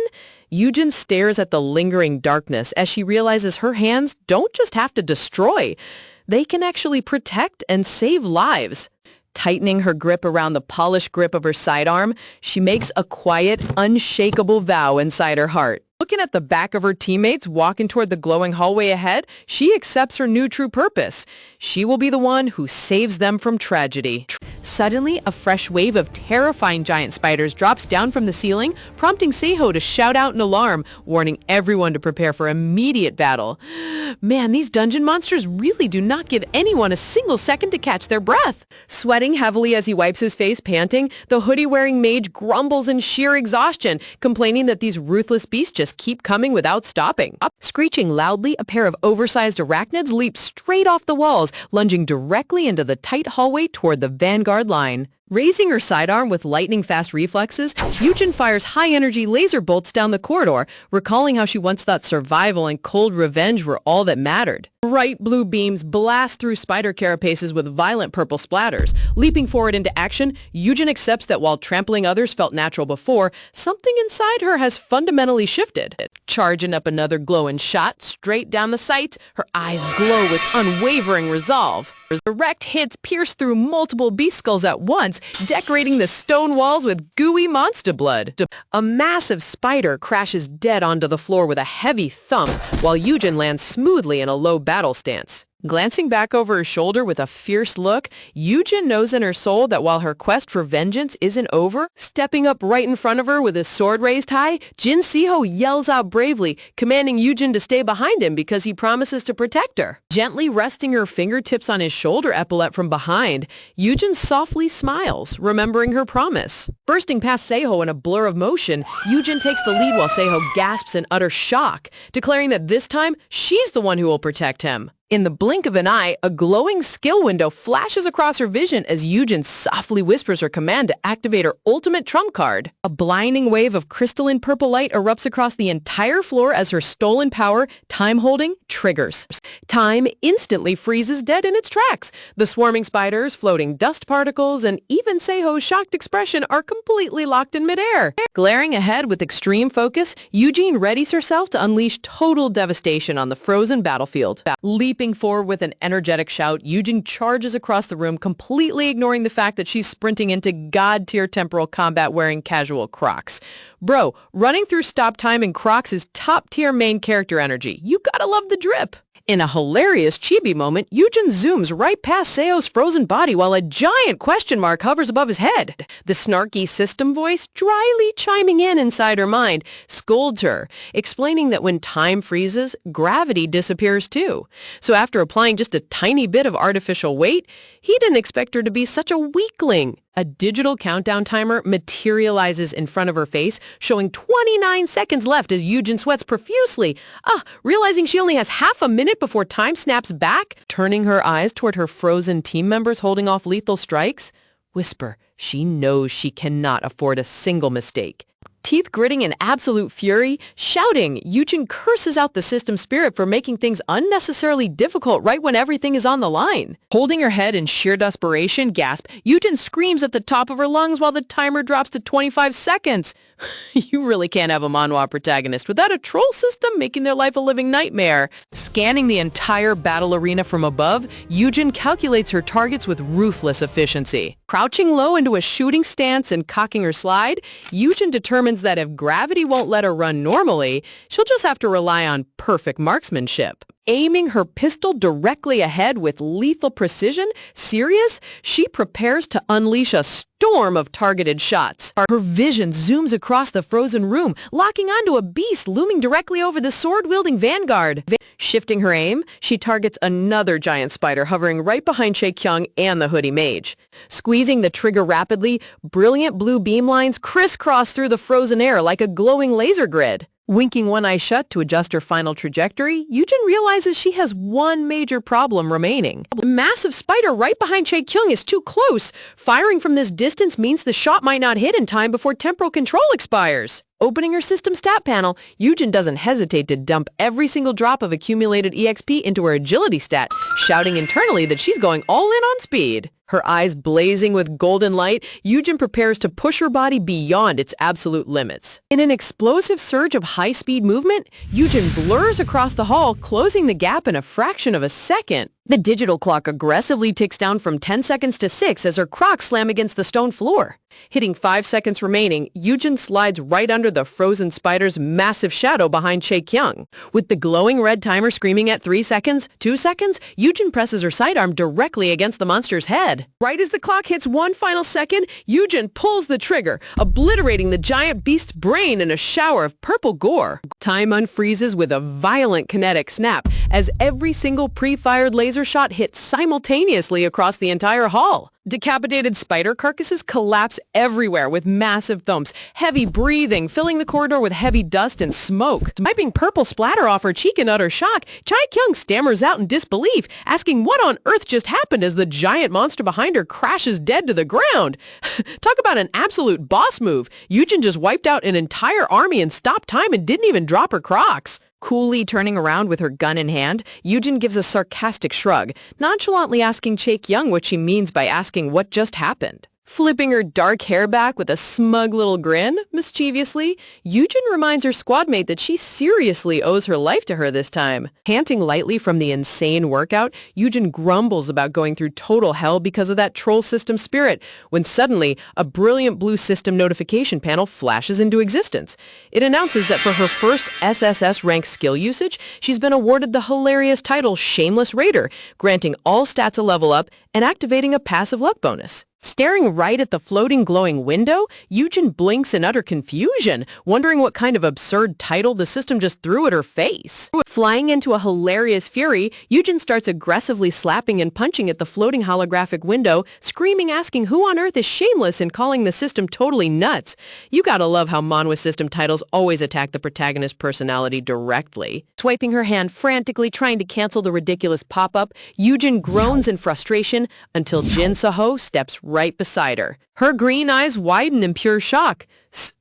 Yujin stares at the lingering darkness as she realizes her hands don't just have to destroy, they can actually protect and save lives. Tightening her grip around the polished grip of her sidearm, she makes a quiet, unshakable vow inside her heart. Looking at the back of her teammates walking toward the glowing hallway ahead, she accepts her new true purpose. She will be the one who saves them from tragedy. Suddenly, a fresh wave of terrifying giant spiders drops down from the ceiling, prompting Seho to shout out in alarm, warning everyone to prepare for immediate battle. Man, these dungeon monsters really do not give anyone a single second to catch their breath. Sweating heavily as he wipes his face, panting, the hoodie-wearing mage grumbles in sheer exhaustion, complaining that these ruthless beasts just keep coming without stopping. Screeching loudly, a pair of oversized arachnids leap straight off the walls, lunging directly into the tight hallway toward the vanguard line. Raising her sidearm with lightning-fast reflexes, Yujin fires high-energy laser bolts down the corridor, recalling how she once thought survival and cold revenge were all that mattered. Bright blue beams blast through spider carapaces with violent purple splatters. Leaping forward into action, Yujin accepts that while trampling others felt natural before, something inside her has fundamentally shifted. Charging up another glowing shot straight down the sights, her eyes glow with unwavering resolve. Direct hits pierce through multiple beast skulls at once, decorating the stone walls with gooey monster blood. A massive spider crashes dead onto the floor with a heavy thump, while Yujin lands smoothly in a low battle stance. Glancing back over her shoulder with a fierce look, Yujin knows in her soul that while her quest for vengeance isn't over, stepping up right in front of her with his sword raised high, Jin Seho yells out bravely, commanding Yujin to stay behind him because he promises to protect her. Gently resting her fingertips on his shoulder epaulette from behind, Yujin softly smiles, remembering her promise. Bursting past Seho in a blur of motion, Yujin takes the lead while Seho gasps in utter shock, declaring that this time she's the one who will protect him. In the blink of an eye, a glowing skill window flashes across her vision as Yujin softly whispers her command to activate her ultimate trump card. A blinding wave of crystalline purple light erupts across the entire floor as her stolen power, time-holding, triggers. Time instantly freezes dead in its tracks. The swarming spiders, floating dust particles, and even Seiho's shocked expression are completely locked in midair. Glaring ahead with extreme focus, Eugene readies herself to unleash total devastation on the frozen battlefield. Leaping forward with an energetic shout, Eugene charges across the room, completely ignoring the fact that she's sprinting into god-tier temporal combat wearing casual Crocs. Bro, running through stop time in Crocs is top-tier main character energy. You gotta love the drip. In a hilarious chibi moment, Yujin zooms right past Seo's frozen body while a giant question mark hovers above his head. The snarky system voice, dryly chiming in inside her mind, scolds her, explaining that when time freezes, gravity disappears too. So after applying just a tiny bit of artificial weight, he didn't expect her to be such a weakling. A digital countdown timer materializes in front of her face, showing 29 seconds left as Yujin sweats profusely. Realizing she only has half a minute before time snaps back, turning her eyes toward her frozen team members holding off lethal strikes. Whisper, she knows she cannot afford a single mistake. Teeth gritting in absolute fury, shouting, Yujin curses out the system spirit for making things unnecessarily difficult right when everything is on the line. Holding her head in sheer desperation, gasp, Yujin screams at the top of her lungs while the timer drops to 25 seconds. You really can't have a manhwa protagonist without a troll system making their life a living nightmare. Scanning the entire battle arena from above, Yujin calculates her targets with ruthless efficiency. Crouching low into a shooting stance and cocking her slide, Yujin determines that if gravity won't let her run normally, she'll just have to rely on perfect marksmanship. Aiming her pistol directly ahead with lethal precision, serious, she prepares to unleash a storm of targeted shots. Her vision zooms across the frozen room, locking onto a beast looming directly over the sword-wielding vanguard. Shifting her aim, she targets another giant spider hovering right behind Chae-kyung and the hoodie mage. Squeezing the trigger rapidly, brilliant blue beam lines crisscross through the frozen air like a glowing laser grid. Winking one eye shut to adjust her final trajectory, Yujin realizes she has one major problem remaining. The massive spider right behind Chae-kyung is too close. Firing from this distance means the shot might not hit in time before temporal control expires. Opening her system stat panel, Yujin doesn't hesitate to dump every single drop of accumulated EXP into her agility stat, shouting internally that she's going all in on speed. Her eyes blazing with golden light, Yujin prepares to push her body beyond its absolute limits. In an explosive surge of high-speed movement, Yujin blurs across the hall, closing the gap in a fraction of a second. The digital clock aggressively ticks down from 10 seconds to 6 as her Crocs slam against the stone floor. Hitting 5 seconds remaining, Yujin slides right under the frozen spider's massive shadow behind Chae-kyung. With the glowing red timer screaming at 3 seconds, 2 seconds, Yujin presses her sidearm directly against the monster's head. Right as the clock hits one final second, Yujin pulls the trigger, obliterating the giant beast's brain in a shower of purple gore. Time unfreezes with a violent kinetic snap as every single pre-fired laser shot hits simultaneously across the entire hall. Decapitated spider carcasses collapse everywhere with massive thumps, heavy breathing filling the corridor with heavy dust and smoke. Wiping purple splatter off her cheek in utter shock, Chae-kyung stammers out in disbelief, asking what on earth just happened as the giant monster behind her crashes dead to the ground. Talk about an absolute boss move. Yujin just wiped out an entire army in stop time and didn't even drop her Crocs. Coolly turning around with her gun in hand, Yujin gives a sarcastic shrug, nonchalantly asking Chae-kyung what she means by asking what just happened. Flipping her dark hair back with a smug little grin, mischievously, Yujin reminds her squadmate that she seriously owes her life to her this time. Panting lightly from the insane workout, Yujin grumbles about going through total hell because of that troll system spirit, when suddenly a brilliant blue system notification panel flashes into existence. It announces that for her first SSS rank skill usage, she's been awarded the hilarious title Shameless Raider, granting all stats a level up and activating a passive luck bonus. Staring right at the floating glowing window, Eugen blinks in utter confusion, wondering what kind of absurd title the system just threw at her face. Flying into a hilarious fury, Eugen starts aggressively slapping and punching at the floating holographic window, screaming, asking who on earth is shameless and calling the system totally nuts. You gotta love how manhwa system titles always attack the protagonist's personality directly. Swiping her hand frantically trying to cancel the ridiculous pop-up, Eugen groans in frustration until Jin Seho steps right beside her. Her green eyes widen in pure shock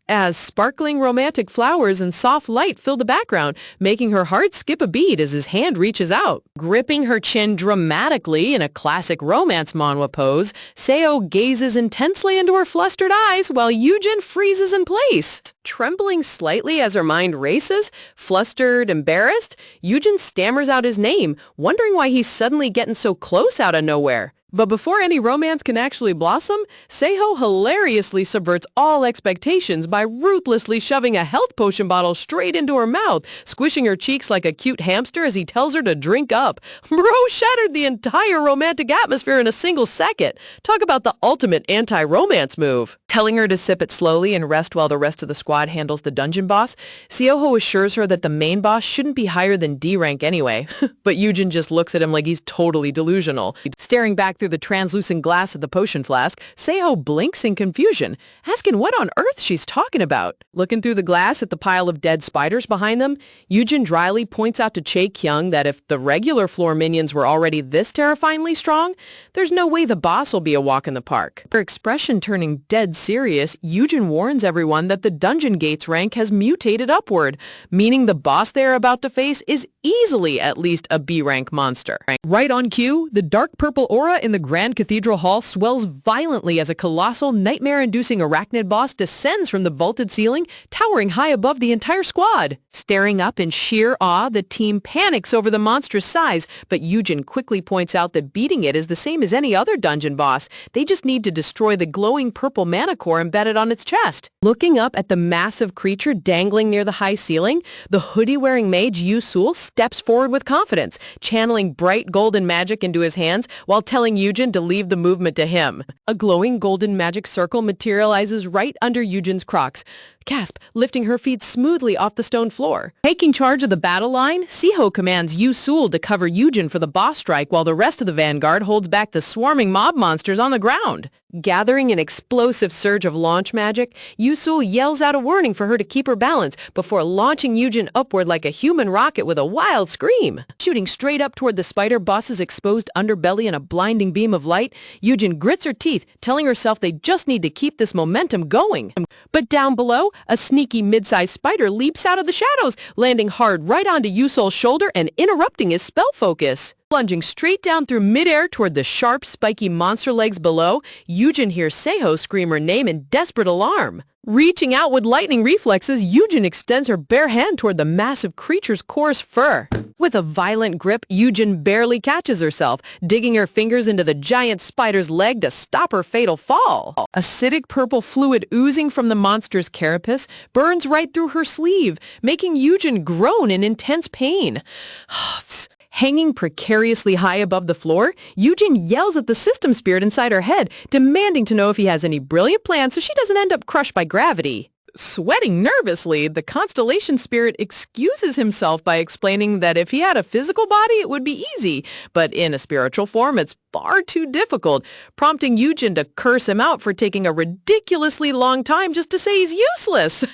as sparkling romantic flowers and soft light fill the background, making her heart skip a beat as his hand reaches out. Gripping her chin dramatically in a classic romance manhwa pose, Seo gazes intensely into her flustered eyes while Eugen freezes in place. Trembling slightly as her mind races, flustered, embarrassed, Eugen stammers out his name, wondering why he's suddenly getting so close out of nowhere. But before any romance can actually blossom, Seo hilariously subverts all expectations by ruthlessly shoving a health potion bottle straight into her mouth, squishing her cheeks like a cute hamster as he tells her to drink up. Bro shattered the entire romantic atmosphere in a single second. Talk about the ultimate anti-romance move. Telling her to sip it slowly and rest while the rest of the squad handles the dungeon boss, Seoho assures her that the main boss shouldn't be higher than D rank anyway. But Eugen just looks at him like he's totally delusional. Staring back through the translucent glass of the potion flask, Seo blinks in confusion, asking what on earth she's talking about. Looking through the glass at the pile of dead spiders behind them, Eugen dryly points out to Chae-kyung that if the regular floor minions were already this terrifyingly strong, there's no way the boss will be a walk in the park. Her expression turning dead serious, Eugen warns everyone that the dungeon gates rank has mutated upward, meaning the boss they are about to face is easily at least a B rank monster. Right on cue, the dark purple aura in the Grand Cathedral Hall swells violently as a colossal, nightmare-inducing arachnid boss descends from the vaulted ceiling, towering high above the entire squad. Staring up in sheer awe, the team panics over the monstrous size, but Eugen quickly points out that beating it is the same as any other dungeon boss. They just need to destroy the glowing purple mana core embedded on its chest. Looking up at the massive creature dangling near the high ceiling, the hoodie-wearing mage Yu-sul steps forward with confidence, channeling bright golden magic into his hands while telling Eugen to leave the movement to him. A glowing golden magic circle materializes right under Eugen's crocs, Gasp, lifting her feet smoothly off the stone floor. Taking charge of the battle line, Siho commands Yu-sul to cover Eugen for the boss strike while the rest of the vanguard holds back the swarming mob monsters on the ground. Gathering an explosive surge of launch magic, Yu-sul yells out a warning for her to keep her balance before launching Eugen upward like a human rocket with a wild scream. Shooting straight up toward the spider boss's exposed underbelly in a blinding beam of light, Eugen grits her teeth, telling herself they just need to keep this momentum going. But down below, a sneaky mid-sized spider leaps out of the shadows, landing hard right onto Yu-sul's shoulder and interrupting his spell focus. Plunging straight down through midair toward the sharp, spiky monster legs below, Eugen hears Seho scream her name in desperate alarm. Reaching out with lightning reflexes, Eugen extends her bare hand toward the massive creature's coarse fur. With a violent grip, Eugen barely catches herself, digging her fingers into the giant spider's leg to stop her fatal fall. Acidic purple fluid oozing from the monster's carapace burns right through her sleeve, making Eugen groan in intense pain. Huffs. Hanging precariously high above the floor, Eugen yells at the system spirit inside her head, demanding to know if he has any brilliant plans so she doesn't end up crushed by gravity. Sweating nervously, the Constellation spirit excuses himself by explaining that if he had a physical body, it would be easy, but in a spiritual form, it's far too difficult, prompting Eugen to curse him out for taking a ridiculously long time just to say he's useless.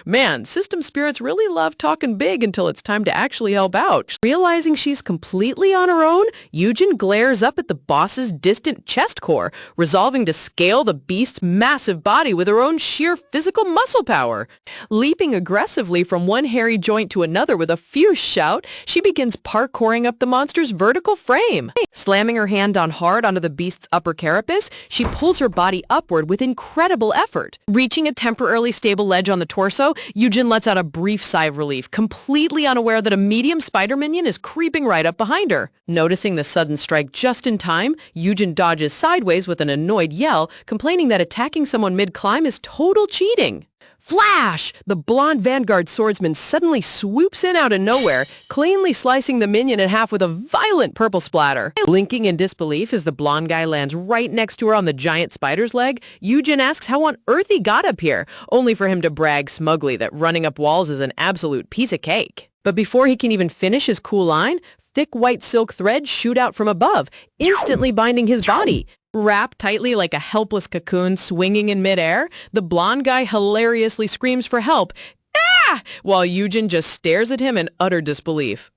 Man, system spirits really love talking big until it's time to actually help out. Realizing she's completely on her own, Eugen glares up at the boss's distant chest core, resolving to scale the beast's massive body with her own sheer physical muscle power. Leaping aggressively from one hairy joint to another with a fierce shout, she begins parkouring up the monster's vertical frame. Slamming her hand down hard onto the beast's upper carapace, she pulls her body upward with incredible effort. Reaching a temporarily stable ledge on the torso, Eugen lets out a brief sigh of relief, completely unaware that a medium spider minion is creeping right up behind her. Noticing the sudden strike just in time, Eugen dodges sideways with an annoyed yell, complaining that attacking someone mid-climb is total cheating. Flash! The blonde vanguard swordsman suddenly swoops in out of nowhere, cleanly slicing the minion in half with a violent purple splatter. Blinking in disbelief as the blonde guy lands right next to her on the giant spider's leg, Eugen asks how on earth he got up here, only for him to brag smugly that running up walls is an absolute piece of cake. But before he can even finish his cool line, thick white silk threads shoot out from above, instantly binding his body. Wrapped tightly like a helpless cocoon swinging in midair, the blonde guy hilariously screams for help, "Ah!" while Eugen just stares at him in utter disbelief.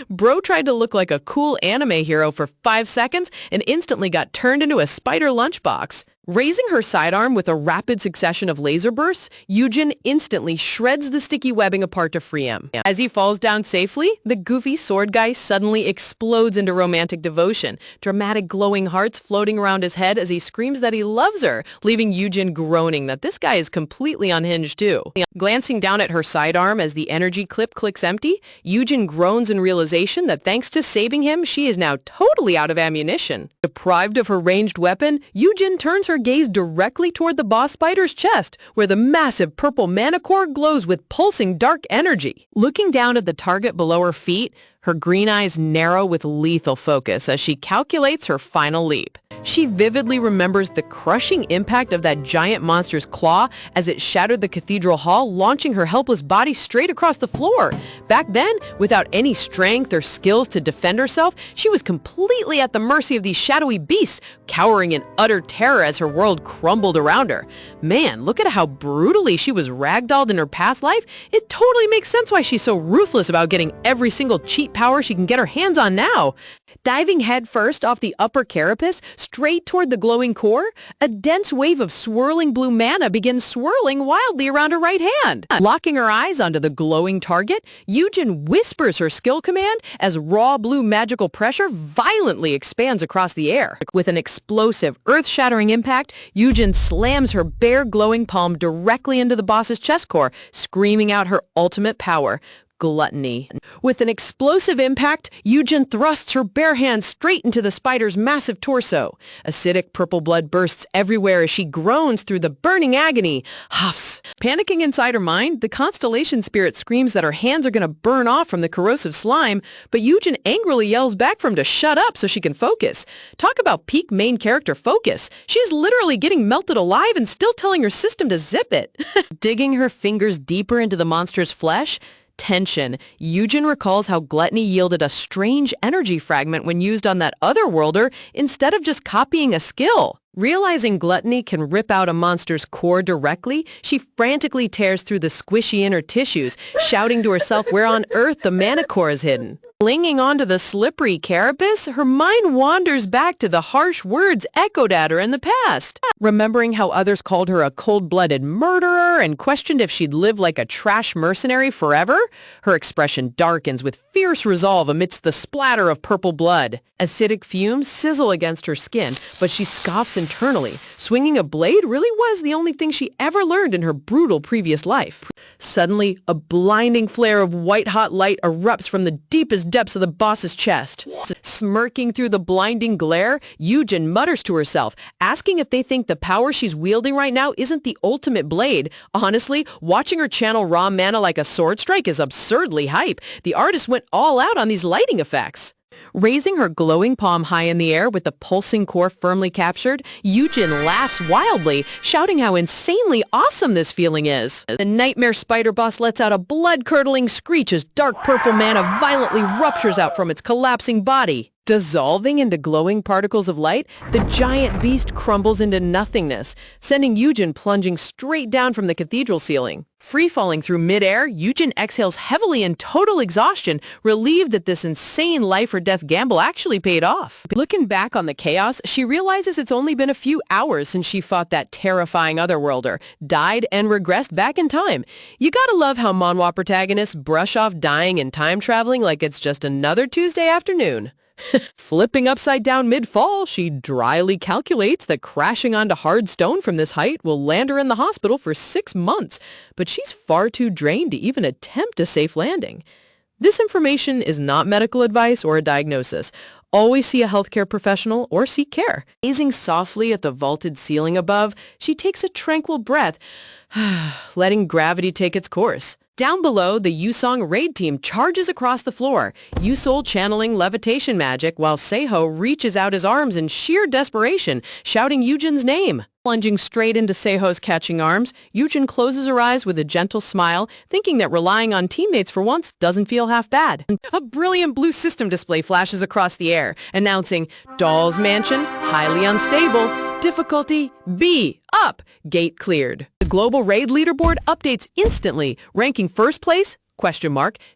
Bro tried to look like a cool anime hero for 5 seconds and instantly got turned into a spider lunchbox. Raising her sidearm with a rapid succession of laser bursts, Eugen instantly shreds the sticky webbing apart to free him. As he falls down safely, the goofy sword guy suddenly explodes into romantic devotion, dramatic glowing hearts floating around his head as he screams that he loves her, leaving Eugen groaning that this guy is completely unhinged too. Glancing down at her sidearm as the energy clip clicks empty, Eugen groans in realization that thanks to saving him, she is now totally out of ammunition. Deprived of her ranged weapon, Eugen turns her gaze directly toward the boss spider's chest, where the massive purple mana core glows with pulsing dark energy. Looking down at the target below her feet, her green eyes narrow with lethal focus as she calculates her final leap. She vividly remembers the crushing impact of that giant monster's claw as it shattered the cathedral hall, launching her helpless body straight across the floor. Back then, without any strength or skills to defend herself, she was completely at the mercy of these shadowy beasts, cowering in utter terror as her world crumbled around her. Man, look at how brutally she was ragdolled in her past life. It totally makes sense why she's so ruthless about getting every single cheat power she can get her hands on now. Diving headfirst off the upper carapace, straight toward the glowing core, a dense wave of swirling blue mana begins swirling wildly around her right hand. Locking her eyes onto the glowing target, Eugen whispers her skill command as raw blue magical pressure violently expands across the air. With an explosive, earth-shattering impact, Eugen slams her bare glowing palm directly into the boss's chest core, screaming out her ultimate power. Gluttony. With an explosive impact, Eugen thrusts her bare hand straight into the spider's massive torso. Acidic purple blood bursts everywhere as she groans through the burning agony. Huffs. Panicking inside her mind, the Constellation spirit screams that her hands are going to burn off from the corrosive slime, but Eugen angrily yells back for him to shut up so she can focus. Talk about peak main character focus. She's literally getting melted alive and still telling her system to zip it. Digging her fingers deeper into the monster's flesh, tension. Eugen recalls how gluttony yielded a strange energy fragment when used on that other worlder instead of just copying a skill. Realizing gluttony can rip out a monster's core directly, she frantically tears through the squishy inner tissues, shouting to herself where on earth the mana core is hidden. Clinging onto the slippery carapace, her mind wanders back to the harsh words echoed at her in the past. Remembering how others called her a cold-blooded murderer and questioned if she'd live like a trash mercenary forever, her expression darkens with fierce resolve amidst the splatter of purple blood. Acidic fumes sizzle against her skin, but she scoffs internally. Swinging a blade really was the only thing she ever learned in her brutal previous life. Suddenly, a blinding flare of white-hot light erupts from the deepest depths of the boss's chest. Smirking through the blinding glare, Eugen mutters to herself, asking if they think the power she's wielding right now isn't the ultimate blade. Honestly, watching her channel raw mana like a sword strike is absurdly hype. The artist went all out on these lighting effects. Raising her glowing palm high in the air with the pulsing core firmly captured, Eugen laughs wildly, shouting how insanely awesome this feeling is. The nightmare spider boss lets out a blood-curdling screech as dark purple mana violently ruptures out from its collapsing body. Dissolving into glowing particles of light, the giant beast crumbles into nothingness, sending Eugen plunging straight down from the cathedral ceiling. Free-falling through midair, Eugen exhales heavily in total exhaustion, relieved that this insane life-or-death gamble actually paid off. Looking back on the chaos, she realizes it's only been a few hours since she fought that terrifying otherworlder, died, and regressed back in time. You gotta love how manhwa protagonists brush off dying and time traveling like it's just another Tuesday afternoon. Flipping upside down mid-fall, she dryly calculates that crashing onto hard stone from this height will land her in the hospital for 6 months, but she's far too drained to even attempt a safe landing. This information is not medical advice or a diagnosis. Always see a healthcare professional or seek care. Gazing softly at the vaulted ceiling above, she takes a tranquil breath, letting gravity take its course. Down below, the Yusong raid team charges across the floor, Yusol channeling levitation magic while Seiho reaches out his arms in sheer desperation, shouting Yujin's name. Plunging straight into Seiho's catching arms, Yujin closes her eyes with a gentle smile, thinking that relying on teammates for once doesn't feel half bad. A brilliant blue system display flashes across the air, announcing, Doll's Mansion, highly unstable, difficulty B, up, gate cleared. The global raid leaderboard updates instantly, ranking first place, ?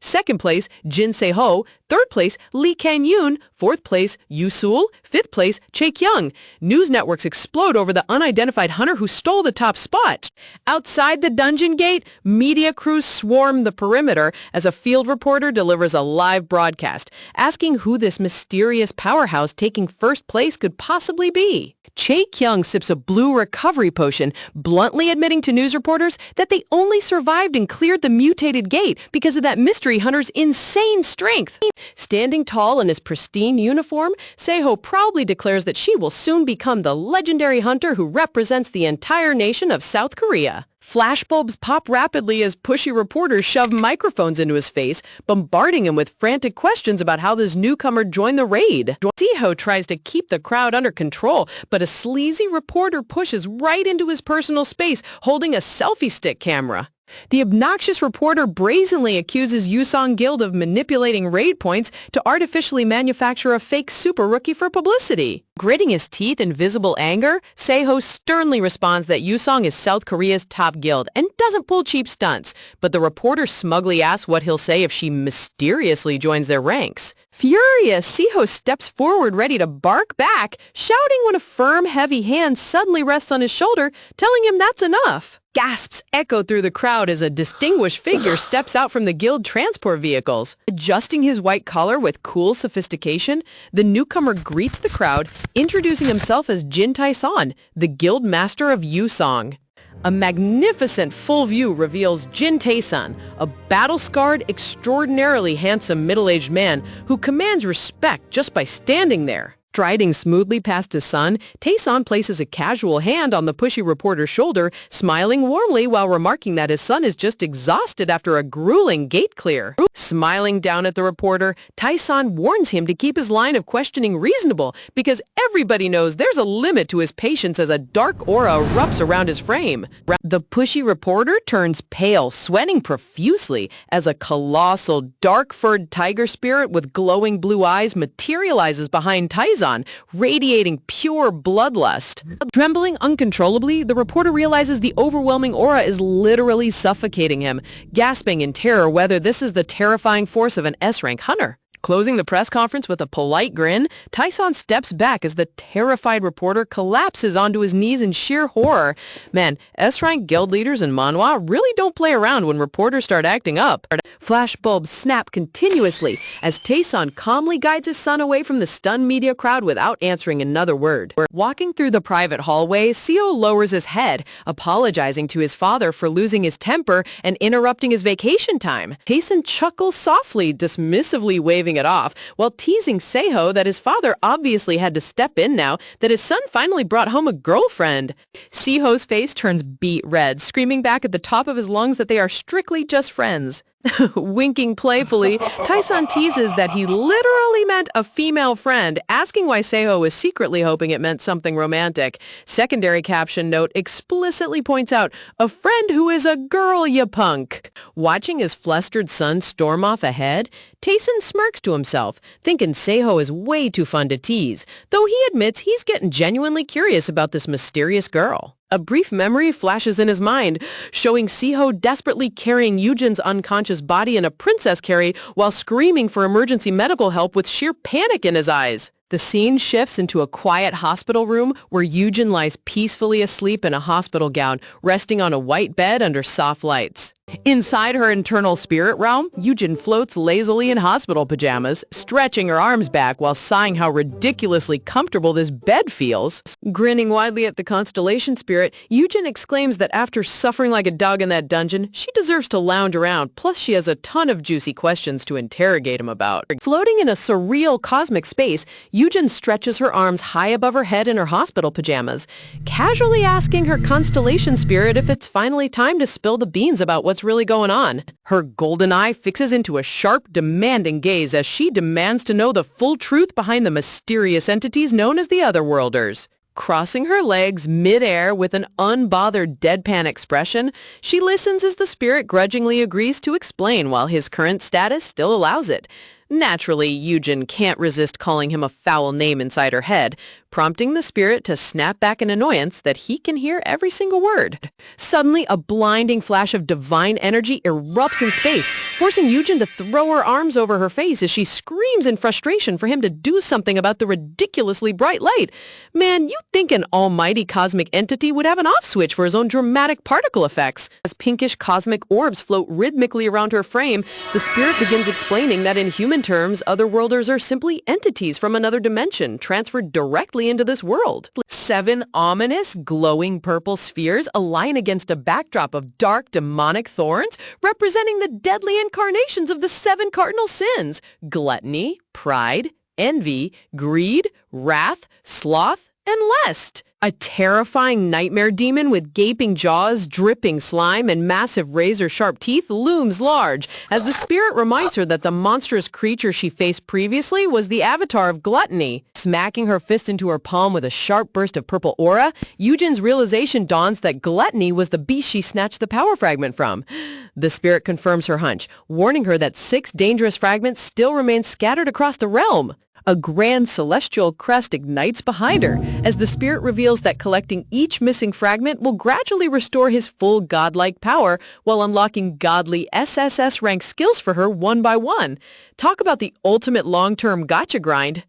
Second place, Jin Se-ho. Third place, Lee Kan-yoon. Fourth place, Yu-sul. Fifth place, Chae-kyung. News networks explode over the unidentified hunter who stole the top spot. Outside the dungeon gate, media crews swarm the perimeter as a field reporter delivers a live broadcast, asking who this mysterious powerhouse taking first place could possibly be. Chae-kyung sips a blue recovery potion, bluntly admitting to news reporters that they only survived and cleared the mutated gate because of that mystery hunter's insane strength. Standing tall in his pristine uniform, Seiho proudly declares that she will soon become the legendary hunter who represents the entire nation of South Korea. Flashbulbs pop rapidly as pushy reporters shove microphones into his face, bombarding him with frantic questions about how this newcomer joined the raid. Seiho tries to keep the crowd under control, but a sleazy reporter pushes right into his personal space, holding a selfie stick camera. The obnoxious reporter brazenly accuses Yusong Guild of manipulating raid points to artificially manufacture a fake super rookie for publicity. Gritting his teeth in visible anger, Seiho sternly responds that Yusong is South Korea's top guild and doesn't pull cheap stunts, but the reporter smugly asks what he'll say if she mysteriously joins their ranks. Furious, Seiho steps forward ready to bark back, shouting when a firm, heavy hand suddenly rests on his shoulder, telling him that's enough. Gasps echo through the crowd as a distinguished figure steps out from the guild transport vehicles. Adjusting his white collar with cool sophistication, the newcomer greets the crowd, introducing himself as Jin Tae-san, the guild master of Yusong. A magnificent full view reveals Jin Tae-san, a battle-scarred, extraordinarily handsome middle-aged man who commands respect just by standing there. Striding smoothly past his son, Tae-san places a casual hand on the pushy reporter's shoulder, smiling warmly while remarking that his son is just exhausted after a grueling gate clear. Smiling down at the reporter, Tae-san warns him to keep his line of questioning reasonable because everybody knows there's a limit to his patience as a dark aura erupts around his frame. The pushy reporter turns pale, sweating profusely as a colossal, dark-furred tiger spirit with glowing blue eyes materializes behind Tae-san, radiating pure bloodlust. Trembling uncontrollably, the reporter realizes the overwhelming aura is literally suffocating him, gasping in terror whether this is the terrifying force of an S-rank hunter. Closing the press conference with a polite grin, Tae-san steps back as the terrified reporter collapses onto his knees in sheer horror. Man, S-rank guild leaders in manhwa really don't play around when reporters start acting up. Flashbulbs snap continuously as Tae-san calmly guides his son away from the stunned media crowd without answering another word. Walking through the private hallway, Seo lowers his head, apologizing to his father for losing his temper and interrupting his vacation time. Tae-san chuckles softly, dismissively waving it off, while teasing Seiho that his father obviously had to step in now that his son finally brought home a girlfriend. Seiho's face turns beet red, screaming back at the top of his lungs that they are strictly just friends. Winking playfully, Tae-san teases that he literally meant a female friend, asking why Seiho was secretly hoping it meant something romantic. Secondary caption note explicitly points out, a friend who is a girl, ya punk. Watching his flustered son storm off ahead, Tae-san smirks to himself, thinking Seiho is way too fun to tease, though he admits he's getting genuinely curious about this mysterious girl. A brief memory flashes in his mind, showing Seiho desperately carrying Yujin's unconscious body in a princess carry while screaming for emergency medical help with sheer panic in his eyes. The scene shifts into a quiet hospital room where Eugen lies peacefully asleep in a hospital gown, resting on a white bed under soft lights. Inside her internal spirit realm, Eugen floats lazily in hospital pajamas, stretching her arms back while sighing how ridiculously comfortable this bed feels. Grinning widely at the Constellation spirit, Eugen exclaims that after suffering like a dog in that dungeon, she deserves to lounge around, plus she has a ton of juicy questions to interrogate him about. Floating in a surreal cosmic space, Eugen stretches her arms high above her head in her hospital pajamas, casually asking her Constellation spirit if it's finally time to spill the beans about what's really going on. Her golden eye fixes into a sharp, demanding gaze as she demands to know the full truth behind the mysterious entities known as the Otherworlders. Crossing her legs mid-air with an unbothered deadpan expression, she listens as the spirit grudgingly agrees to explain while his current status still allows it. Naturally, Eugen can't resist calling him a foul name inside her head, prompting the spirit to snap back in annoyance that he can hear every single word. Suddenly, a blinding flash of divine energy erupts in space, forcing Eugen to throw her arms over her face as she screams in frustration for him to do something about the ridiculously bright light. Man, you'd think an almighty cosmic entity would have an off switch for his own dramatic particle effects. As pinkish cosmic orbs float rhythmically around her frame, the spirit begins explaining that in human terms, Otherworlders are simply entities from another dimension transferred directly into this world. 7 ominous, glowing purple spheres align against a backdrop of dark, demonic thorns, representing the deadly incarnations of the 7 cardinal sins: gluttony, pride, envy, greed, wrath, sloth, and lust. A terrifying nightmare demon with gaping jaws, dripping slime, and massive razor-sharp teeth looms large, as the spirit reminds her that the monstrous creature she faced previously was the avatar of gluttony. Smacking her fist into her palm with a sharp burst of purple aura, Eugen's realization dawns that gluttony was the beast she snatched the power fragment from. The spirit confirms her hunch, warning her that 6 dangerous fragments still remain scattered across the realm. A grand celestial crest ignites behind her as the spirit reveals that collecting each missing fragment will gradually restore his full godlike power while unlocking godly SSS rank skills for her one by one. Talk about the ultimate long-term gotcha grind.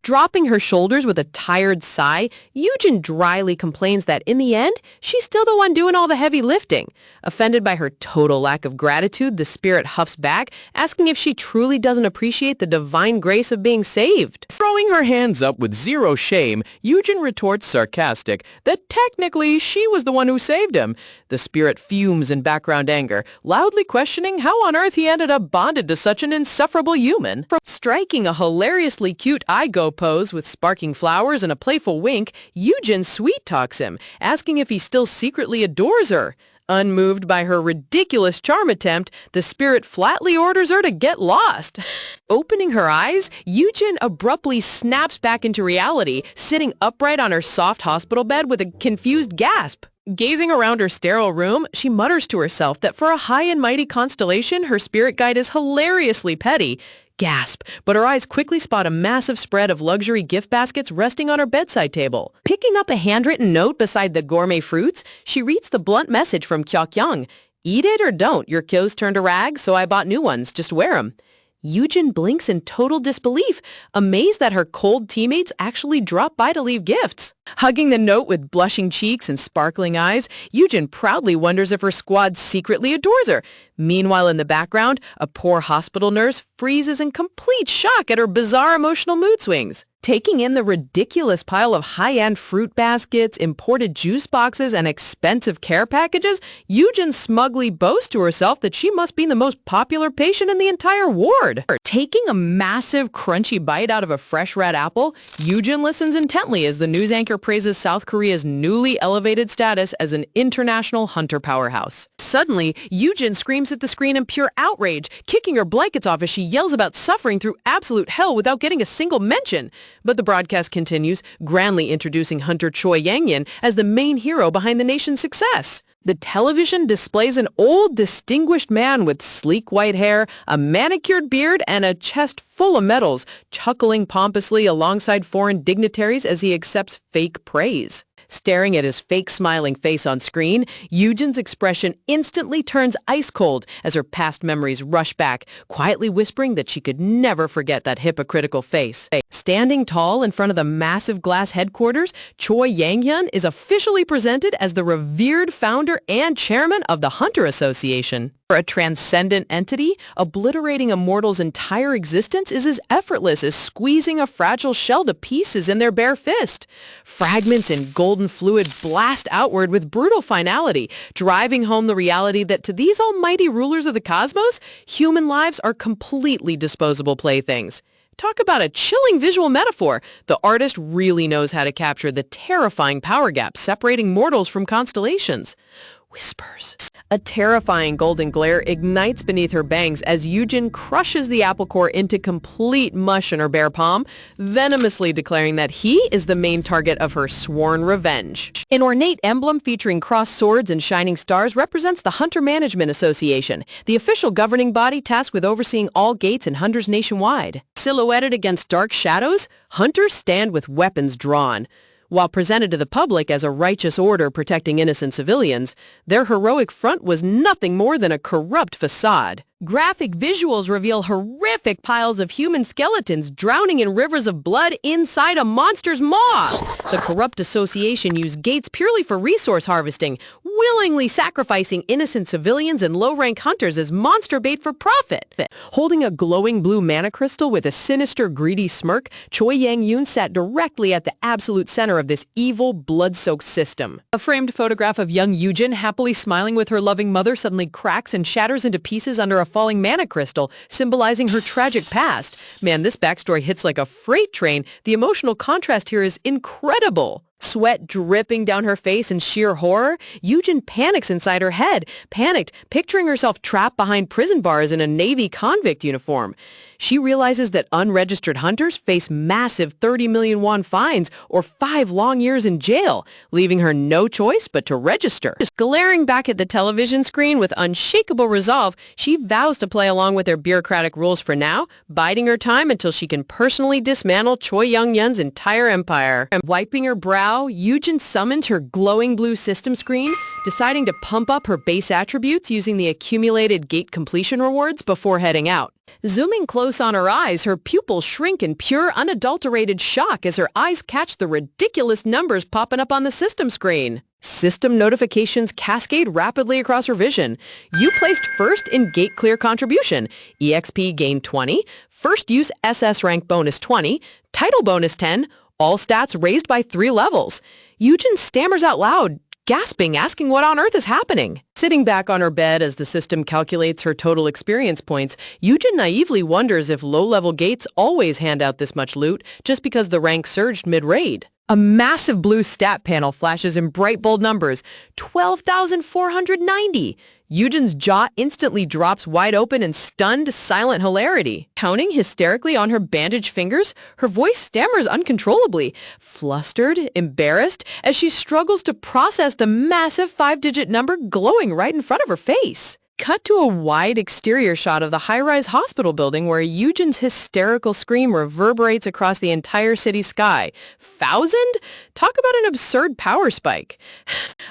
Dropping her shoulders with a tired sigh, Eugen dryly complains that in the end, she's still the one doing all the heavy lifting. Offended by her total lack of gratitude, the spirit huffs back, asking if she truly doesn't appreciate the divine grace of being saved. Throwing her hands up with zero shame, Eugen retorts sarcastic that technically she was the one who saved him. The spirit fumes in background anger, loudly questioning how on earth he ended up bonded to such an insufferable human. Striking a hilariously cute I-go pose with sparking flowers and a playful wink, Eugen sweet-talks him, asking if he still secretly adores her. Unmoved by her ridiculous charm attempt, the spirit flatly orders her to get lost. Opening her eyes, Eugen abruptly snaps back into reality, sitting upright on her soft hospital bed with a confused gasp. Gazing around her sterile room, she mutters to herself that for a high and mighty constellation, her spirit guide is hilariously petty. Gasp, but her eyes quickly spot a massive spread of luxury gift baskets resting on her bedside table. Picking up a handwritten note beside the gourmet fruits, she reads the blunt message from Kyokyung. Eat it or don't, your kyo's turned to rags, so I bought new ones, just wear 'em. Eugen blinks in total disbelief, amazed that her cold teammates actually drop by to leave gifts. Hugging the note with blushing cheeks and sparkling eyes, Eugen proudly wonders if her squad secretly adores her. Meanwhile, in the background, a poor hospital nurse freezes in complete shock at her bizarre emotional mood swings. Taking in the ridiculous pile of high-end fruit baskets, imported juice boxes, and expensive care packages, Eugen smugly boasts to herself that she must be the most popular patient in the entire ward. Taking a massive, crunchy bite out of a fresh red apple, Eugen listens intently as the news anchor praises South Korea's newly elevated status as an international hunter powerhouse. Suddenly, Eugen screams at the screen in pure outrage, kicking her blankets off as she yells about suffering through absolute hell without getting a single mention. But the broadcast continues, grandly introducing Hunter Choi Yang-yin as the main hero behind the nation's success. The television displays an old, distinguished man with sleek white hair, a manicured beard, and a chest full of medals, chuckling pompously alongside foreign dignitaries as he accepts fake praise. Staring at his fake smiling face on screen, Eugen's expression instantly turns ice cold as her past memories rush back, quietly whispering that she could never forget that hypocritical face. Standing tall in front of the massive glass headquarters, Choi Yang-hyun is officially presented as the revered founder and chairman of the Hunter Association. For a transcendent entity, obliterating a mortal's entire existence is as effortless as squeezing a fragile shell to pieces in their bare fist. Fragments in golden fluid blast outward with brutal finality, driving home the reality that to these almighty rulers of the cosmos, human lives are completely disposable playthings. Talk about a chilling visual metaphor. The artist really knows how to capture the terrifying power gap separating mortals from constellations. Whispers. A terrifying golden glare ignites beneath her bangs as Eugen crushes the apple core into complete mush in her bare palm, venomously declaring that he is the main target of her sworn revenge. An ornate emblem featuring crossed swords and shining stars represents the Hunter Management Association, the official governing body tasked with overseeing all gates and hunters nationwide. Silhouetted against dark shadows, hunters stand with weapons drawn. While presented to the public as a righteous order protecting innocent civilians, their heroic front was nothing more than a corrupt facade. Graphic visuals reveal horrific piles of human skeletons drowning in rivers of blood inside a monster's maw. The corrupt association used gates purely for resource harvesting, willingly sacrificing innocent civilians and low-rank hunters as monster bait for profit. Holding a glowing blue mana crystal with a sinister, greedy smirk, Choi Yang-hyun sat directly at the absolute center of this evil, blood-soaked system. A framed photograph of young Eugen happily smiling with her loving mother suddenly cracks and shatters into pieces under a falling mana crystal, symbolizing her tragic past. Man, this backstory hits like a freight train. The emotional contrast here is incredible. Sweat dripping down her face in sheer horror, Eugen panics inside her head, panicked, picturing herself trapped behind prison bars in a Navy convict uniform. She realizes that unregistered hunters face massive 30 million won fines or 5 long years in jail, leaving her no choice but to register. Glaring back at the television screen with unshakable resolve, she vows to play along with their bureaucratic rules for now, biding her time until she can personally dismantle Choi Yang-hyun's entire empire. And wiping her brow, Eugen summoned her glowing blue system screen, deciding to pump up her base attributes using the accumulated gate completion rewards before heading out. Zooming close on her eyes, her pupils shrink in pure, unadulterated shock as her eyes catch the ridiculous numbers popping up on the system screen. System notifications cascade rapidly across her vision. You placed first in gate clear contribution. EXP gain 20. First use SS rank bonus 20. Title bonus 10. All stats raised by 3 levels. Eugen stammers out loud, gasping, asking what on earth is happening. Sitting back on her bed as the system calculates her total experience points, Eugen naively wonders if low-level gates always hand out this much loot just because the rank surged mid-raid. A massive blue stat panel flashes in bright bold numbers, 12,490. Eugen's jaw instantly drops wide open in stunned, silent hilarity. Counting hysterically on her bandaged fingers, her voice stammers uncontrollably, flustered, embarrassed, as she struggles to process the massive 5-digit number glowing right in front of her face. Cut to a wide exterior shot of the high-rise hospital building where Eugen's hysterical scream reverberates across the entire city sky. 1,000? Talk about an absurd power spike.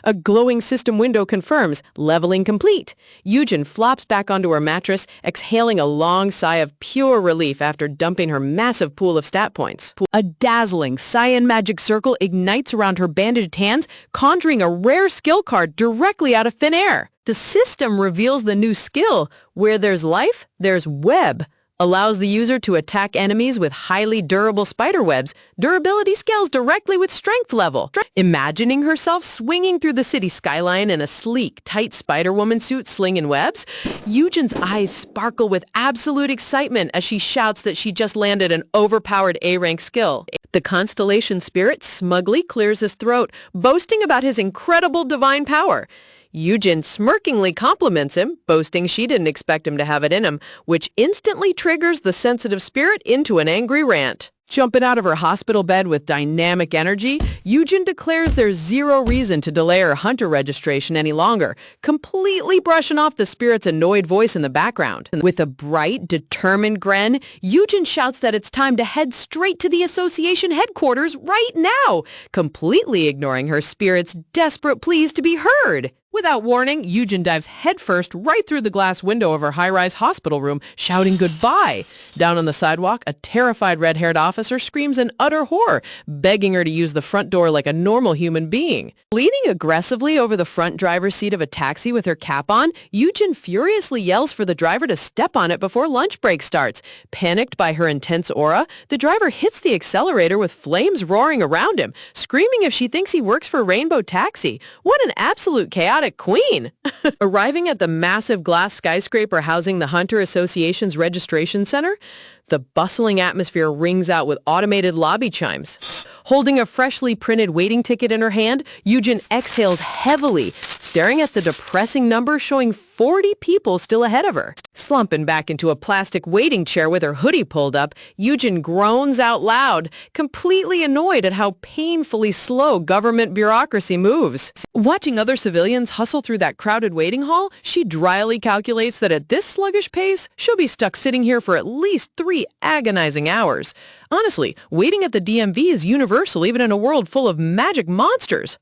A glowing system window confirms, leveling complete. Eugen flops back onto her mattress, exhaling a long sigh of pure relief after dumping her massive pool of stat points. A dazzling cyan magic circle ignites around her bandaged hands, conjuring a rare skill card directly out of thin air. The system reveals the new skill, where there's life, there's web. Allows the user to attack enemies with highly durable spider webs. Durability scales directly with strength level. Imagining herself swinging through the city skyline in a sleek, tight Spider-Woman suit slinging webs, Eugen's eyes sparkle with absolute excitement as she shouts that she just landed an overpowered A-rank skill. The Constellation spirit smugly clears his throat, boasting about his incredible divine power. Eugen smirkingly compliments him, boasting she didn't expect him to have it in him, which instantly triggers the sensitive spirit into an angry rant. Jumping out of her hospital bed with dynamic energy, Yujin declares there's zero reason to delay her hunter registration any longer, completely brushing off the spirit's annoyed voice in the background. With a bright, determined grin, Yujin shouts that it's time to head straight to the association headquarters right now, completely ignoring her spirit's desperate pleas to be heard. Without warning, Yujin dives headfirst right through the glass window of her high-rise hospital room, shouting goodbye. Down on the sidewalk, a terrified red-haired officer screams in utter horror, begging her to use the front door like a normal human being. Leaning aggressively over the front driver's seat of a taxi with her cap on, Yujin furiously yells for the driver to step on it before lunch break starts. Panicked by her intense aura, the driver hits the accelerator with flames roaring around him, screaming if she thinks he works for Rainbow Taxi. What an absolute chaotic queen! Arriving at the massive glass skyscraper housing the Hunter Association's registration center, the bustling atmosphere rings out with automated lobby chimes. Holding a freshly printed waiting ticket in her hand, Yujin exhales heavily, staring at the depressing number showing 40 people still ahead of her. Slumping back into a plastic waiting chair with her hoodie pulled up, Yujin groans out loud, completely annoyed at how painfully slow government bureaucracy moves. Watching other civilians hustle through that crowded waiting hall, she dryly calculates that at this sluggish pace, she'll be stuck sitting here for at least 3 agonizing hours. Honestly, waiting at the DMV is universal even in a world full of magic monsters.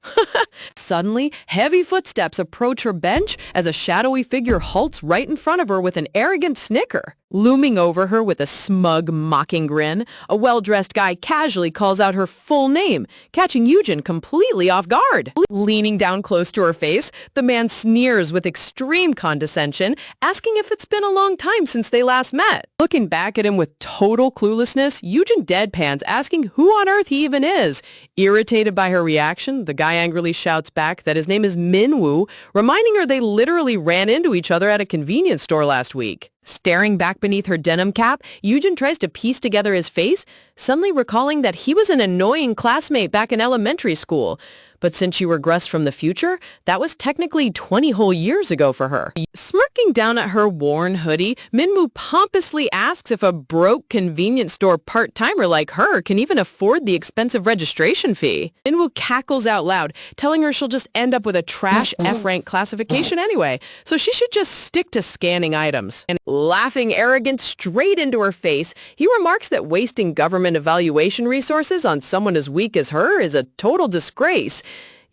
Suddenly, heavy footsteps approach her bench as a shadowy figure halts right in front of her with an arrogant snicker. Looming over her with a smug, mocking grin, a well-dressed guy casually calls out her full name, catching Yujin completely off guard. Leaning down close to her face, the man sneers with extreme condescension, asking if it's been a long time since they last met. Looking back at him with total cluelessness, Yujin deadpans, asking who on earth he even is. Irritated by her reaction, the guy angrily shouts back that his name is Minwoo, reminding her they literally ran into each other at a convenience store last week. Staring back beneath her denim cap, Yujin tries to piece together his face, suddenly recalling that he was an annoying classmate back in elementary school. But since she regressed from the future, that was technically 20 whole years ago for her. Smirking down at her worn hoodie, Minwoo pompously asks if a broke convenience store part-timer like her can even afford the expensive registration fee. Minwoo cackles out loud, telling her she'll just end up with a trash F-rank classification anyway, so she should just stick to scanning items. And laughing arrogance straight into her face, he remarks that wasting government evaluation resources on someone as weak as her is a total disgrace.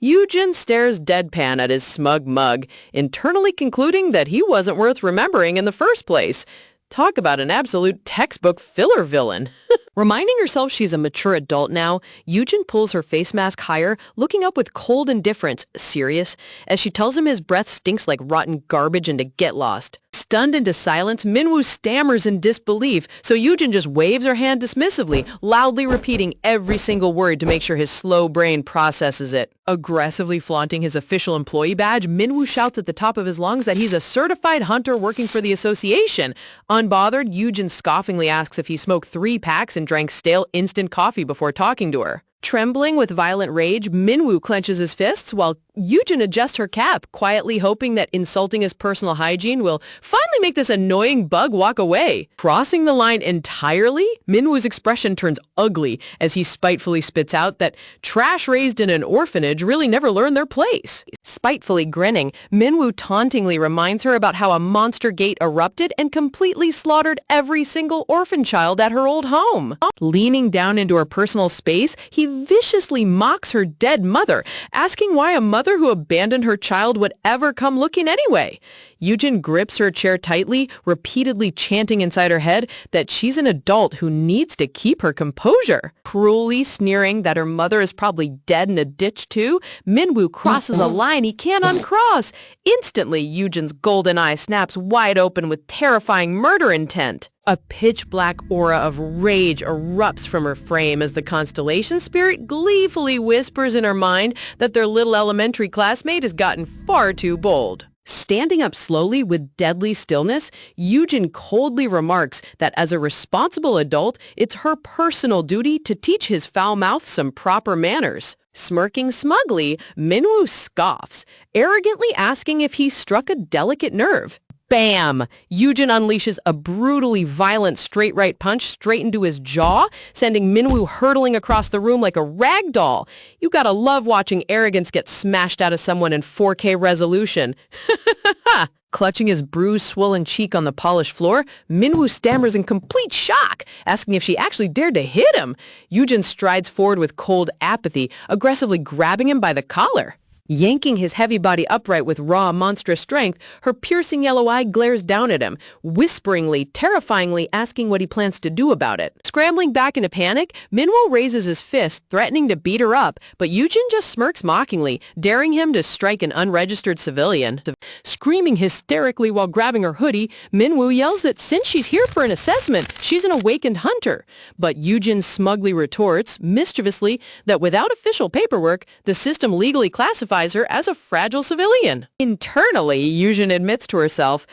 Yujin stares deadpan at his smug mug, internally concluding that he wasn't worth remembering in the first place. Talk about an absolute textbook filler villain. Reminding herself she's a mature adult now, Yujin pulls her face mask higher, looking up with cold indifference, serious, as she tells him his breath stinks like rotten garbage and to get lost. Stunned into silence, Minwoo stammers in disbelief, so Yujin just waves her hand dismissively, loudly repeating every single word to make sure his slow brain processes it. Aggressively flaunting his official employee badge, Minwoo shouts at the top of his lungs that he's a certified hunter working for the association. Unbothered, Yujin scoffingly asks if he smoked 3 packs and drank stale instant coffee before talking to her. Trembling with violent rage, Minwoo clenches his fists while Yujin adjusts her cap, quietly hoping that insulting his personal hygiene will finally make this annoying bug walk away. Crossing the line entirely, Minwoo's expression turns ugly as he spitefully spits out that trash raised in an orphanage really never learned their place. Spitefully grinning, Minwoo tauntingly reminds her about how a monster gate erupted and completely slaughtered every single orphan child at her old home. Leaning down into her personal space, he viciously mocks her dead mother, asking why a mother who abandoned her child would ever come looking anyway. Yujin grips her chair tightly, repeatedly chanting inside her head that she's an adult who needs to keep her composure. Cruelly sneering that her mother is probably dead in a ditch too, Minwoo crosses a line he can't uncross. Instantly, Yujin's golden eye snaps wide open with terrifying murder intent. A pitch-black aura of rage erupts from her frame as the Constellation spirit gleefully whispers in her mind that their little elementary classmate has gotten far too bold. Standing up slowly with deadly stillness, Yujin coldly remarks that as a responsible adult, it's her personal duty to teach his foul mouth some proper manners. Smirking smugly, Minwoo scoffs, arrogantly asking if he struck a delicate nerve. Bam! Yujin unleashes a brutally violent straight right punch straight into his jaw, sending Minwoo hurtling across the room like a rag doll. You gotta love watching arrogance get smashed out of someone in 4K resolution. Clutching his bruised, swollen cheek on the polished floor, Minwoo stammers in complete shock, asking if she actually dared to hit him. Yujin strides forward with cold apathy, aggressively grabbing him by the collar. Yanking his heavy body upright with raw, monstrous strength, her piercing yellow eye glares down at him, whisperingly, terrifyingly asking what he plans to do about it. Scrambling back into panic, Minwoo raises his fist, threatening to beat her up, but Yujin just smirks mockingly, daring him to strike an unregistered civilian. Screaming hysterically while grabbing her hoodie, Minwoo yells that since she's here for an assessment, she's an awakened hunter. But Yujin smugly retorts, mischievously, that without official paperwork, the system legally classifies her as a fragile civilian. Internally, Yujin admits to herself,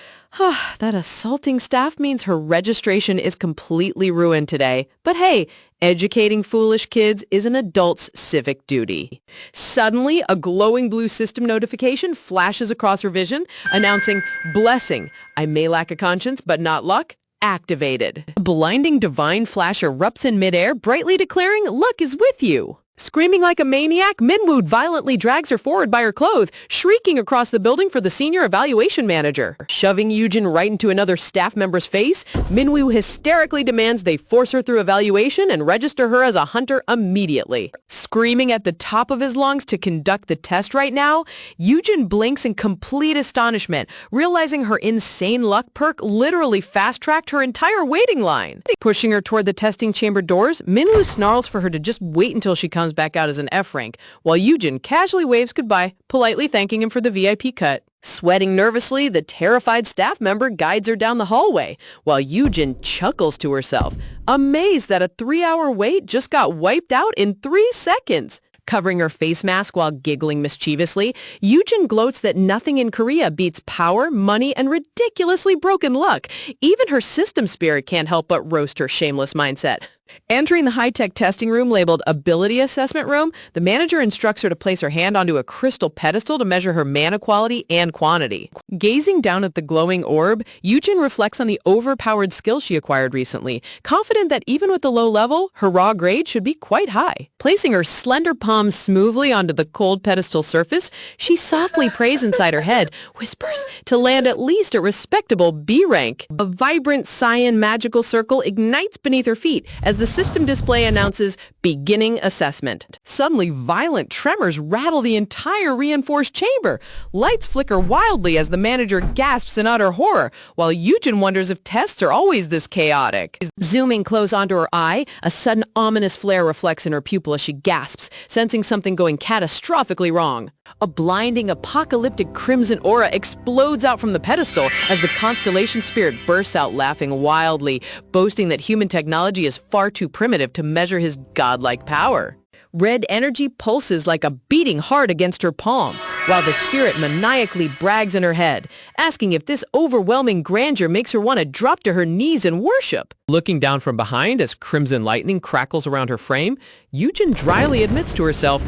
that assaulting staff means her registration is completely ruined today. But hey, educating foolish kids is an adult's civic duty. Suddenly, a glowing blue system notification flashes across her vision, announcing, "Blessing. I may lack a conscience, but not luck. Activated." A blinding divine flash erupts in midair, brightly declaring, "Luck is with you." Screaming like a maniac, Minwoo violently drags her forward by her clothes, shrieking across the building for the senior evaluation manager. Shoving Yujin right into another staff member's face, Minwoo hysterically demands they force her through evaluation and register her as a hunter immediately. Screaming at the top of his lungs to conduct the test right now, Yujin blinks in complete astonishment, realizing her insane luck perk literally fast-tracked her entire waiting line. Pushing her toward the testing chamber doors, Minwoo snarls for her to just wait until she comes back out as an F rank, while Yujin casually waves goodbye, politely thanking him for the VIP cut. Sweating nervously, the terrified staff member guides her down the hallway, while Yujin chuckles to herself, amazed that a 3-hour wait just got wiped out in 3 seconds. Covering her face mask while giggling mischievously, Yujin gloats that nothing in Korea beats power, money, and ridiculously broken luck. Even her system spirit can't help but roast her shameless mindset. Entering the high-tech testing room labeled Ability Assessment Room, the manager instructs her to place her hand onto a crystal pedestal to measure her mana quality and quantity. Gazing down at the glowing orb, Yujin reflects on the overpowered skill she acquired recently, confident that even with the low level, her raw grade should be quite high. Placing her slender palm smoothly onto the cold pedestal surface, she softly prays inside her head, whispers, to land at least a respectable B rank. A vibrant cyan magical circle ignites beneath her feet as the system display announces beginning assessment. Suddenly, violent tremors rattle the entire reinforced chamber. Lights flicker wildly as the manager gasps in utter horror, while Yujin wonders if tests are always this chaotic. Zooming close onto her eye, a sudden ominous flare reflects in her pupil as she gasps, sensing something going catastrophically wrong. A blinding, apocalyptic crimson aura explodes out from the pedestal as the Constellation spirit bursts out laughing wildly, boasting that human technology is far too primitive to measure his godlike power. Red energy pulses like a beating heart against her palm, while the spirit maniacally brags in her head, asking if this overwhelming grandeur makes her want to drop to her knees and worship. Looking down from behind as crimson lightning crackles around her frame, Yujin dryly admits to herself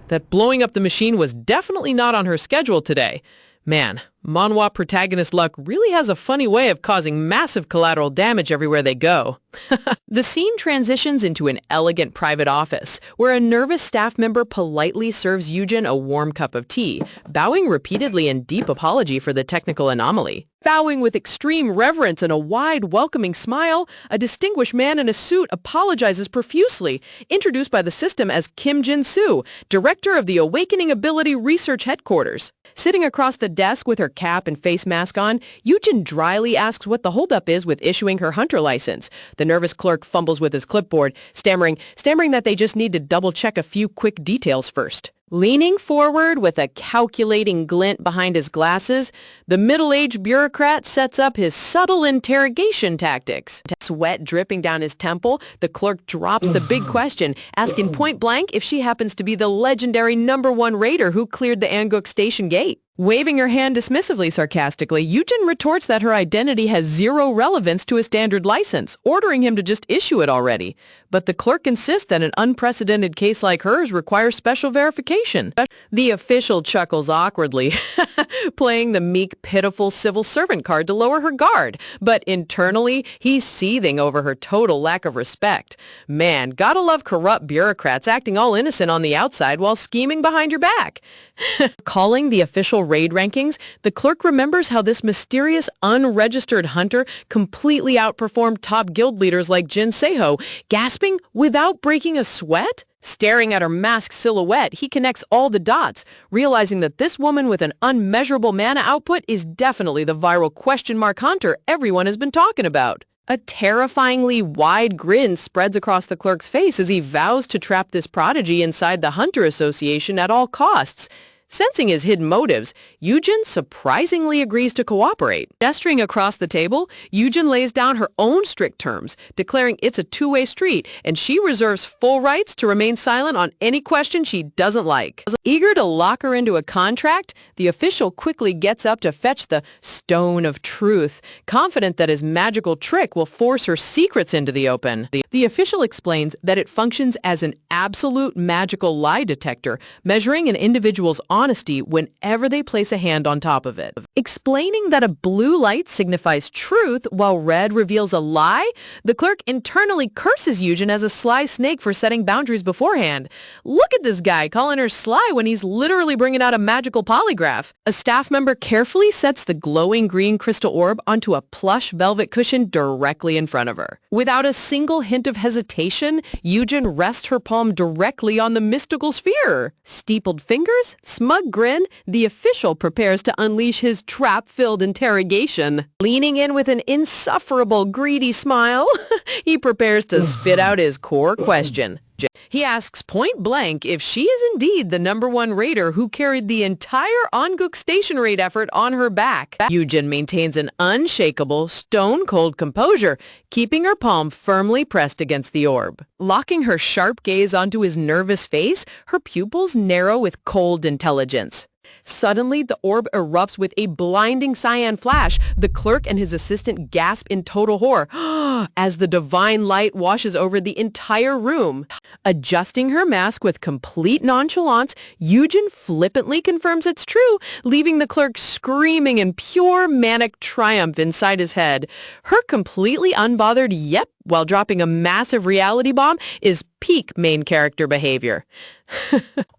that blowing up the machine was definitely not on her schedule today. Man, manhwa protagonist luck really has a funny way of causing massive collateral damage everywhere they go. The scene transitions into an elegant private office, where a nervous staff member politely serves Yujin a warm cup of tea, bowing repeatedly in deep apology for the technical anomaly. Bowing with extreme reverence and a wide, welcoming smile, a distinguished man in a suit apologizes profusely, introduced by the system as Kim Jin-soo, director of the Awakening Ability Research Headquarters. Sitting across the desk with her cap and face mask on, Yujin dryly asks what the holdup is with issuing her hunter license. The nervous clerk fumbles with his clipboard, stammering that they just need to double-check a few quick details first. Leaning forward with a calculating glint behind his glasses, the middle-aged bureaucrat sets up his subtle interrogation tactics. Sweat dripping down his temple, the clerk drops the big question, asking point-blank if she happens to be the legendary #1 raider who cleared the Anguk station gate. Waving her hand dismissively sarcastically, Yujin retorts that her identity has zero relevance to a standard license, ordering him to just issue it already. But the clerk insists that an unprecedented case like hers requires special verification. information. The official chuckles awkwardly, playing the meek, pitiful civil servant card to lower her guard, but internally, he's seething over her total lack of respect. Man, gotta love corrupt bureaucrats acting all innocent on the outside while scheming behind your back. Calling the official raid rankings, the clerk remembers how this mysterious, unregistered hunter completely outperformed top guild leaders like Jin Seho, gasping without breaking a sweat. Staring at her masked silhouette, he connects all the dots, realizing that this woman with an unmeasurable mana output is definitely the viral question mark hunter everyone has been talking about. A terrifyingly wide grin spreads across the clerk's face as he vows to trap this prodigy inside the Hunter Association at all costs. Sensing his hidden motives, Yujin surprisingly agrees to cooperate. Gesturing across the table, Yujin lays down her own strict terms, declaring it's a two-way street, and she reserves full rights to remain silent on any question she doesn't like. Eager to lock her into a contract, the official quickly gets up to fetch the Stone of Truth, confident that his magical trick will force her secrets into the open. The official explains that it functions as an absolute magical lie detector, measuring an individual's honesty whenever they place a hand on top of it. Explaining that a blue light signifies truth while red reveals a lie, the clerk internally curses Yujin as a sly snake for setting boundaries beforehand. Look at this guy calling her sly when he's literally bringing out a magical polygraph. A staff member carefully sets the glowing green crystal orb onto a plush velvet cushion directly in front of her. Without a single hint of hesitation, Yujin rests her palm directly on the mystical sphere. Steepled fingers, smug grin, the official prepares to unleash his trap-filled interrogation. Leaning in with an insufferable, greedy smile, he prepares to spit out his core question. He asks point blank if she is indeed the #1 raider who carried the entire Onguk station raid effort on her back. Yujin maintains an unshakable, stone-cold composure, keeping her palm firmly pressed against the orb. Locking her sharp gaze onto his nervous face, her pupils narrow with cold intelligence. Suddenly, the orb erupts with a blinding cyan flash. The clerk and his assistant gasp in total horror as the divine light washes over the entire room. Adjusting her mask with complete nonchalance, Yujin flippantly confirms it's true, leaving the clerk screaming in pure manic triumph inside his head. Her completely unbothered yep while dropping a massive reality bomb is peak main character behavior.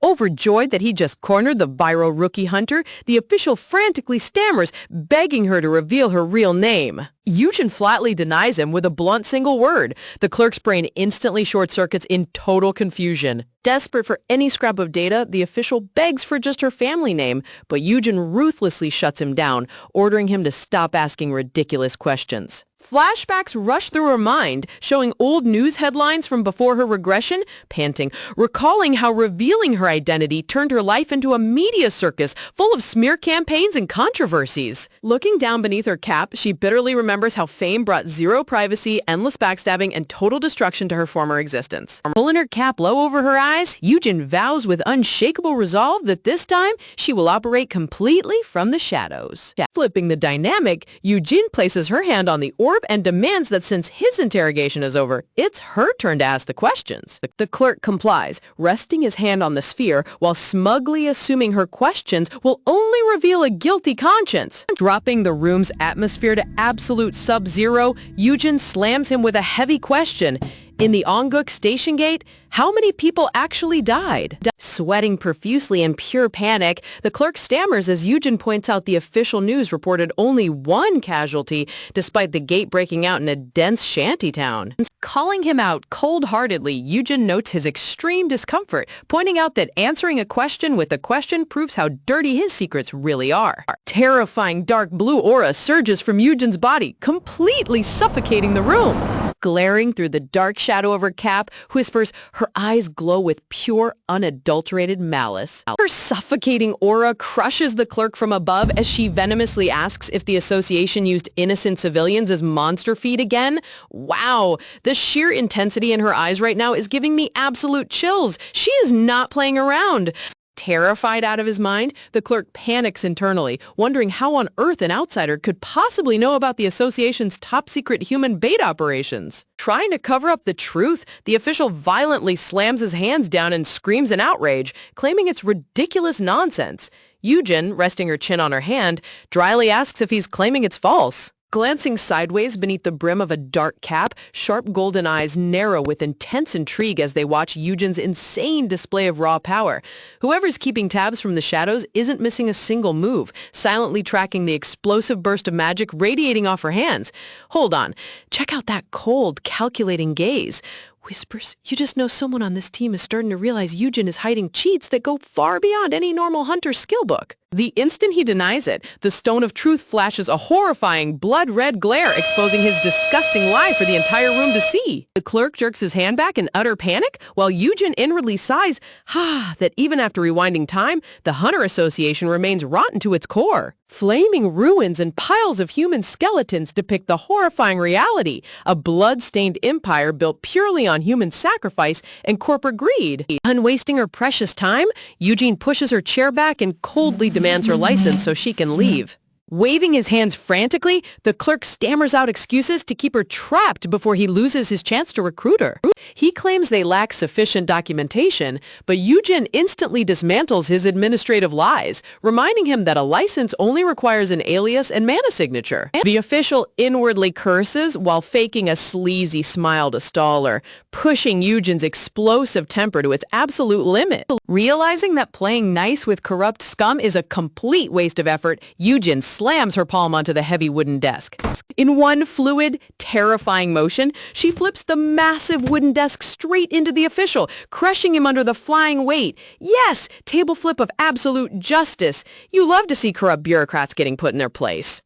Overjoyed that he just cornered the viral rookie hunter, the official frantically stammers, begging her to reveal her real name. Yujin flatly denies him with a blunt single word. The clerk's brain instantly short-circuits in total confusion. Desperate for any scrap of data, the official begs for just her family name, but Yujin ruthlessly shuts him down, ordering him to stop asking ridiculous questions. Flashbacks rush through her mind, showing old news headlines from before her regression, panting, recalling how revealing her identity turned her life into a media circus full of smear campaigns and controversies. Looking down beneath her cap, she bitterly remembers how fame brought zero privacy, endless backstabbing, and total destruction to her former existence. Pulling her cap low over her eyes, Yujin vows with unshakable resolve that this time she will operate completely from the shadows. Flipping the dynamic, Yujin places her hand on the orb and demands that since his interrogation is over, it's her turn to ask the questions. The clerk complies, resting his hand on the sphere while smugly assuming her questions will only reveal a guilty conscience. Dropping the room's atmosphere to absolute sub-zero, Yujin slams him with a heavy question. In the Onguk station gate, how many people actually died? Sweating profusely in pure panic, the clerk stammers as Yujin points out the official news reported only one casualty, despite the gate breaking out in a dense shantytown. Calling him out cold-heartedly, Yujin notes his extreme discomfort, pointing out that answering a question with a question proves how dirty his secrets really are. Terrifying dark blue aura surges from Yujin's body, completely suffocating the room. Glaring through the dark shadow of her cap, whispers, her eyes glow with pure, unadulterated malice. Her suffocating aura crushes the clerk from above as she venomously asks if the association used innocent civilians as monster feed again. Wow, the sheer intensity in her eyes right now is giving me absolute chills. She is not playing around. Terrified out of his mind, the clerk panics internally, wondering how on earth an outsider could possibly know about the association's top-secret human bait operations. Trying to cover up the truth, the official violently slams his hands down and screams in outrage, claiming it's ridiculous nonsense. Eugen, resting her chin on her hand, dryly asks if he's claiming it's false. Glancing sideways beneath the brim of a dark cap, sharp golden eyes narrow with intense intrigue as they watch Eugen's insane display of raw power. Whoever's keeping tabs from the shadows isn't missing a single move, silently tracking the explosive burst of magic radiating off her hands. Hold on, check out that cold, calculating gaze. Whispers, you just know someone on this team is starting to realize Eugen is hiding cheats that go far beyond any normal hunter's skill book. The instant he denies it, the stone of truth flashes a horrifying, blood-red glare, exposing his disgusting lie for the entire room to see. The clerk jerks his hand back in utter panic, while Eugen inwardly sighs, that even after rewinding time, the Hunter Association remains rotten to its core. Flaming ruins and piles of human skeletons depict the horrifying reality, a blood-stained empire built purely on human sacrifice and corporate greed. Unwasting her precious time, Eugene pushes her chair back and coldly demands her license so she can leave. Waving his hands frantically, the clerk stammers out excuses to keep her trapped before he loses his chance to recruit her. He claims they lack sufficient documentation, but Eugen instantly dismantles his administrative lies, reminding him that a license only requires an alias and mana signature. The official inwardly curses while faking a sleazy smile to stall her, pushing Eugen's explosive temper to its absolute limit. Realizing that playing nice with corrupt scum is a complete waste of effort, Eugen slams her palm onto the heavy wooden desk. In one fluid, terrifying motion, she flips the massive wooden desk straight into the official, crushing him under the flying weight. Yes, table flip of absolute justice. You love to see corrupt bureaucrats getting put in their place.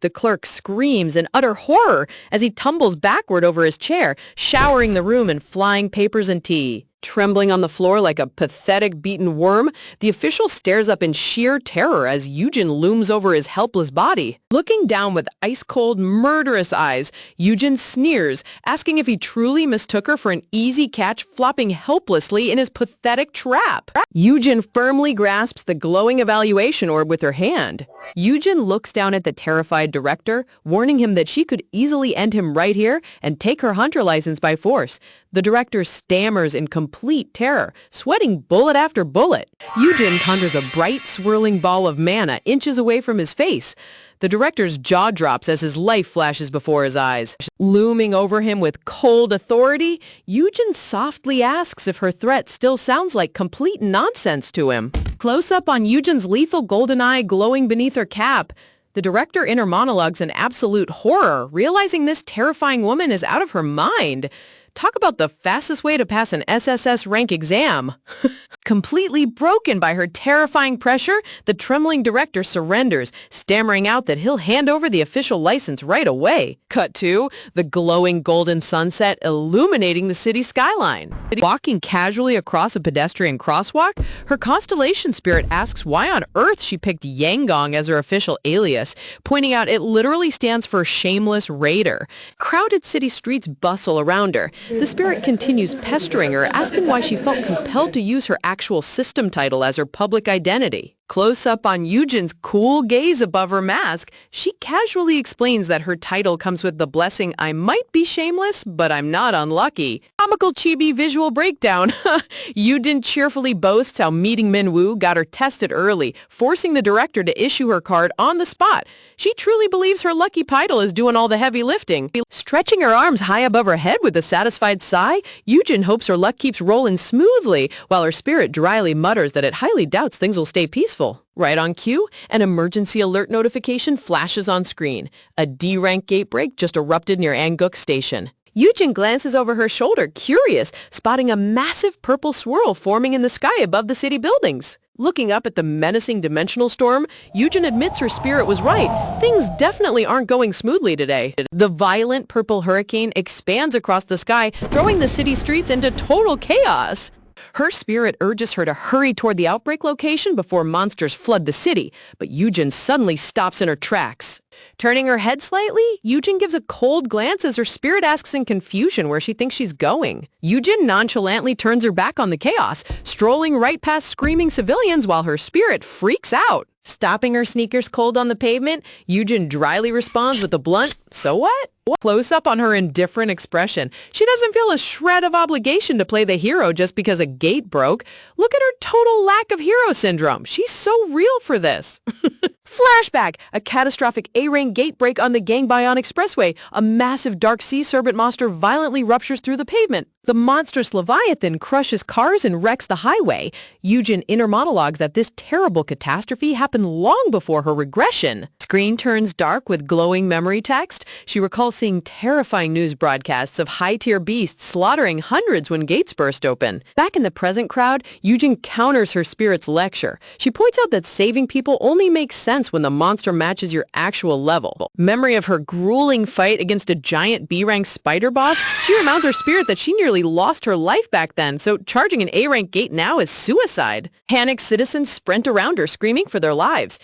The clerk screams in utter horror as he tumbles backward over his chair, showering the room in flying papers and tea. Trembling on the floor like a pathetic beaten worm, the official stares up in sheer terror as Eugen looms over his helpless body. Looking down with ice-cold, murderous eyes, Eugen sneers, asking if he truly mistook her for an easy catch flopping helplessly in his pathetic trap. Eugen firmly grasps the glowing evaluation orb with her hand. Eugen looks down at the terrified director, warning him that she could easily end him right here and take her hunter license by force. The director stammers in complete terror, sweating bullet after bullet. Eugen conjures a bright, swirling ball of mana inches away from his face. The director's jaw drops as his life flashes before his eyes. Looming over him with cold authority, Eugen softly asks if her threat still sounds like complete nonsense to him. Close up on Eugen's lethal golden eye glowing beneath her cap, the director inner monologues in absolute horror, realizing this terrifying woman is out of her mind. Talk about the fastest way to pass an SSS rank exam. Completely broken by her terrifying pressure, the trembling director surrenders, stammering out that he'll hand over the official license right away. Cut to the glowing golden sunset illuminating the city skyline. Walking casually across a pedestrian crosswalk, her Constellation spirit asks why on earth she picked Yanggong as her official alias, pointing out it literally stands for Shameless Raider. Crowded city streets bustle around her. The spirit continues pestering her, asking why she felt compelled to use her actual system title as her public identity. Close up on Eugen's cool gaze above her mask, she casually explains that her title comes with the blessing, I might be shameless, but I'm not unlucky. Comical chibi visual breakdown. Eugen cheerfully boasts how meeting Minwoo got her tested early, forcing the director to issue her card on the spot. She truly believes her lucky title is doing all the heavy lifting. Stretching her arms high above her head with a satisfied sigh, Eugen hopes her luck keeps rolling smoothly, while her spirit dryly mutters that it highly doubts things will stay peaceful. Right on cue, an emergency alert notification flashes on screen. A D-rank gate break just erupted near Anguk Station. Eugen glances over her shoulder, curious, spotting a massive purple swirl forming in the sky above the city buildings. Looking up at the menacing dimensional storm, Eugen admits her spirit was right. Things definitely aren't going smoothly today. The violent purple hurricane expands across the sky, throwing the city streets into total chaos. Her spirit urges her to hurry toward the outbreak location before monsters flood the city, but Yujin suddenly stops in her tracks. Turning her head slightly, Yujin gives a cold glance as her spirit asks in confusion where she thinks she's going. Yujin nonchalantly turns her back on the chaos, strolling right past screaming civilians while her spirit freaks out. Stopping her sneakers cold on the pavement, Yujin dryly responds with a blunt, "So what?" Close up on her indifferent expression. She doesn't feel a shred of obligation to play the hero just because a gate broke. Look at her total lack of hero syndrome. She's so real for this. Flashback! A catastrophic A-rank gate break on the Gangbyon Expressway. A massive dark sea serpent monster violently ruptures through the pavement. The monstrous Leviathan crushes cars and wrecks the highway. Yujin inner monologues that this terrible catastrophe happened long before her regression. Screen turns dark with glowing memory text. She recalls seeing terrifying news broadcasts of high-tier beasts slaughtering hundreds when gates burst open. Back in the present crowd, Yujin counters her spirit's lecture. She points out that saving people only makes sense when the monster matches your actual level. Memory of her grueling fight against a giant B-rank spider boss, she reminds her spirit that she nearly lost her life back then, so charging an A-rank gate now is suicide. Panicked citizens sprint around her, screaming for their lives.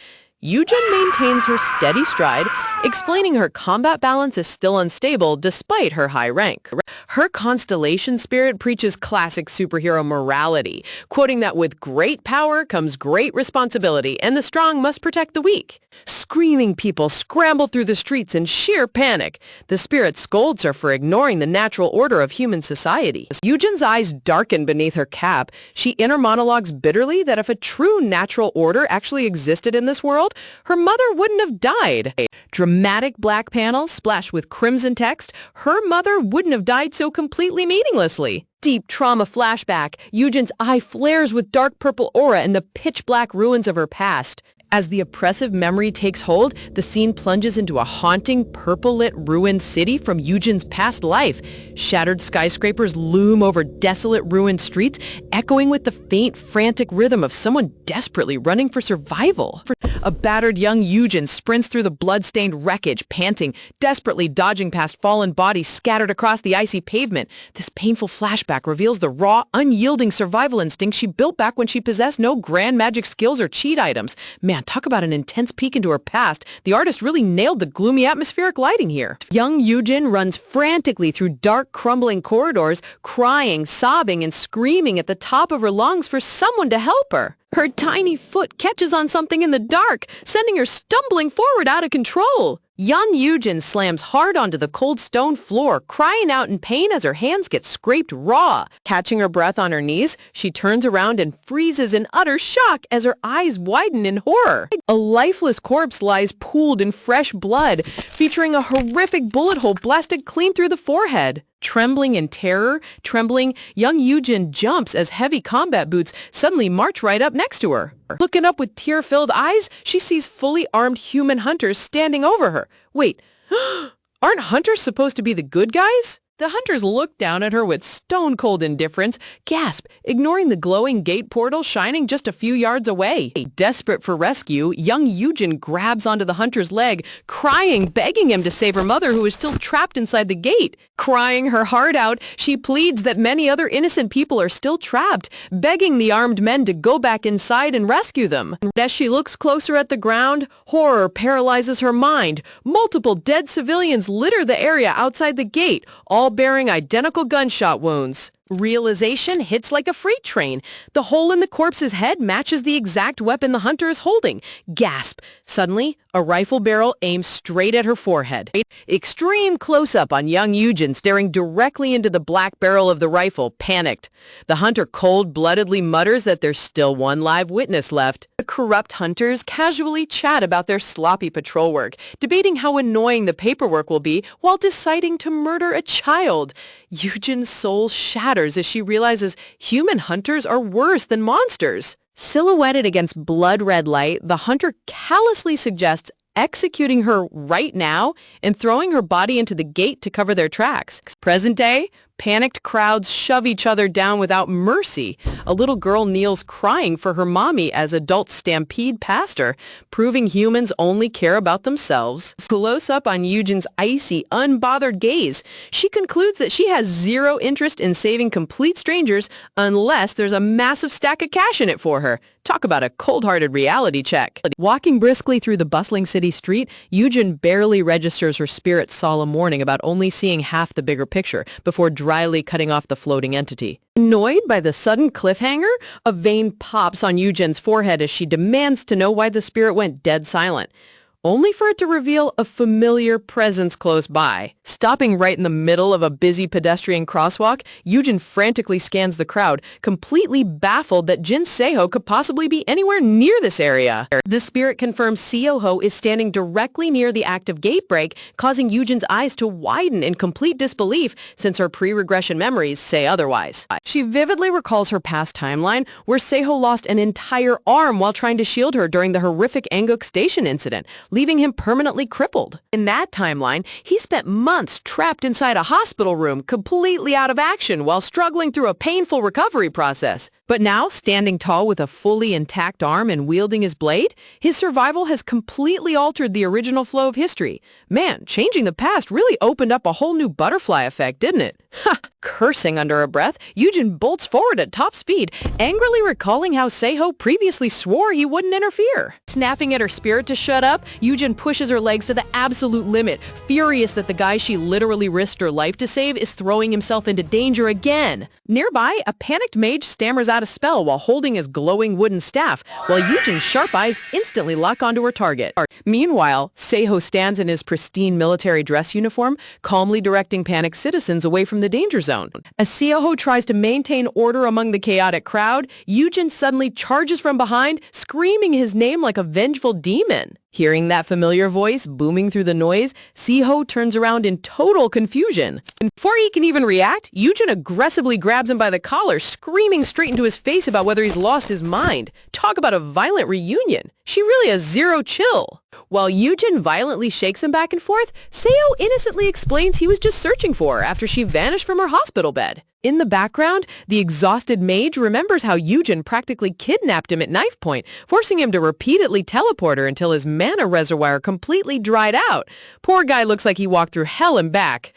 Yujin maintains her steady stride, explaining her combat balance is still unstable despite her high rank. Her Constellation spirit preaches classic superhero morality, quoting that with great power comes great responsibility and the strong must protect the weak. Screaming people scramble through the streets in sheer panic. The spirit scolds her for ignoring the natural order of human society. Yujin's eyes darken beneath her cap. She inner monologues bitterly that if a true natural order actually existed in this world, her mother wouldn't have died. Dramatic black panels splashed with crimson text. Her mother wouldn't have died so completely meaninglessly. Deep trauma flashback. Yujin's eye flares with dark purple aura and the pitch black ruins of her past. As the oppressive memory takes hold, the scene plunges into a haunting, purple-lit ruined city from Yujin's past life. Shattered skyscrapers loom over desolate, ruined streets, echoing with the faint, frantic rhythm of someone desperately running for survival. A battered young Yujin sprints through the blood-stained wreckage, panting, desperately dodging past fallen bodies scattered across the icy pavement. This painful flashback reveals the raw, unyielding survival instinct she built back when she possessed no grand magic skills or cheat items. Man, talk about an intense peek into her past. The artist really nailed the gloomy atmospheric lighting here. Young Yujin runs frantically through dark, crumbling corridors, crying, sobbing, and screaming at the top of her lungs for someone to help her. Her tiny foot catches on something in the dark, sending her stumbling forward out of control. Young Yujin slams hard onto the cold stone floor, crying out in pain as her hands get scraped raw. Catching her breath on her knees, she turns around and freezes in utter shock as her eyes widen in horror. A lifeless corpse lies pooled in fresh blood, featuring a horrific bullet hole blasted clean through the forehead. Trembling in terror, young Yujin jumps as heavy combat boots suddenly march right up next to her. Looking up with tear-filled eyes, she sees fully armed human hunters standing over her. Wait, aren't hunters supposed to be the good guys? The hunters look down at her with stone-cold indifference, gasp, ignoring the glowing gate portal shining just a few yards away. Desperate for rescue, young Yujin grabs onto the hunter's leg, crying, begging him to save her mother who is still trapped inside the gate. Crying her heart out, she pleads that many other innocent people are still trapped, begging the armed men to go back inside and rescue them. As she looks closer at the ground, horror paralyzes her mind. Multiple dead civilians litter the area outside the gate, all bearing identical gunshot wounds. Realization hits like a freight train. The hole in the corpse's head matches the exact weapon the hunter is holding. Gasp. Suddenly, a rifle barrel aims straight at her forehead. Extreme close-up on young Yujin staring directly into the black barrel of the rifle, panicked. The hunter cold-bloodedly mutters that there's still one live witness left. The corrupt hunters casually chat about their sloppy patrol work, debating how annoying the paperwork will be while deciding to murder a child. Yujin's soul shatters as she realizes human hunters are worse than monsters. Silhouetted against blood-red light, the hunter callously suggests executing her right now and throwing her body into the gate to cover their tracks. Present day, Panicked crowds shove each other down without mercy. A little girl kneels crying for her mommy as adults stampede past her, proving humans only care about themselves. Close up on Eugen's icy, unbothered gaze, she concludes that she has zero interest in saving complete strangers unless there's a massive stack of cash in it for her. Talk about a cold-hearted reality check. Walking briskly through the bustling city street, Eugen barely registers her spirit's solemn warning about only seeing half the bigger picture before dryly cutting off the floating entity. Annoyed by the sudden cliffhanger, a vein pops on Eugen's forehead as she demands to know why the spirit went dead silent, only for it to reveal a familiar presence close by. Stopping right in the middle of a busy pedestrian crosswalk, Eugen frantically scans the crowd, completely baffled that Jin Seo could possibly be anywhere near this area. The spirit confirms Seo-ho is standing directly near the active gate break, causing Eugen's eyes to widen in complete disbelief since her pre-regression memories say otherwise. She vividly recalls her past timeline, where Seo lost an entire arm while trying to shield her during the horrific Anguk Station incident, leaving him permanently crippled. In that timeline, he spent months trapped inside a hospital room, completely out of action while struggling through a painful recovery process. But now, standing tall with a fully intact arm and wielding his blade, his survival has completely altered the original flow of history. Man, changing the past really opened up a whole new butterfly effect, didn't it? Ha! Cursing under her breath, Eugen bolts forward at top speed, angrily recalling how Seo previously swore he wouldn't interfere. Snapping at her spirit to shut up, Eugen pushes her legs to the absolute limit, furious that the guy she literally risked her life to save is throwing himself into danger again. Nearby, a panicked mage stammers out a spell while holding his glowing wooden staff, while Eugen's sharp eyes instantly lock onto her target. Meanwhile, Seo stands in his pristine military dress uniform, calmly directing panicked citizens away from the danger zone. As Seo tries to maintain order among the chaotic crowd, Eugen suddenly charges from behind, screaming his name like a vengeful demon. Hearing that familiar voice booming through the noise, Seo turns around in total confusion. And before he can even react, Eugen aggressively grabs him by the collar, screaming straight into his face about whether he's lost his mind. Talk about a violent reunion. She really has zero chill. While Eugen violently shakes him back and forth, Seo innocently explains he was just searching for her after she vanished from her hospital bed. In the background, the exhausted mage remembers how Eugen practically kidnapped him at knife point, forcing him to repeatedly teleport her until his mana reservoir completely dried out. Poor guy looks like he walked through hell and back.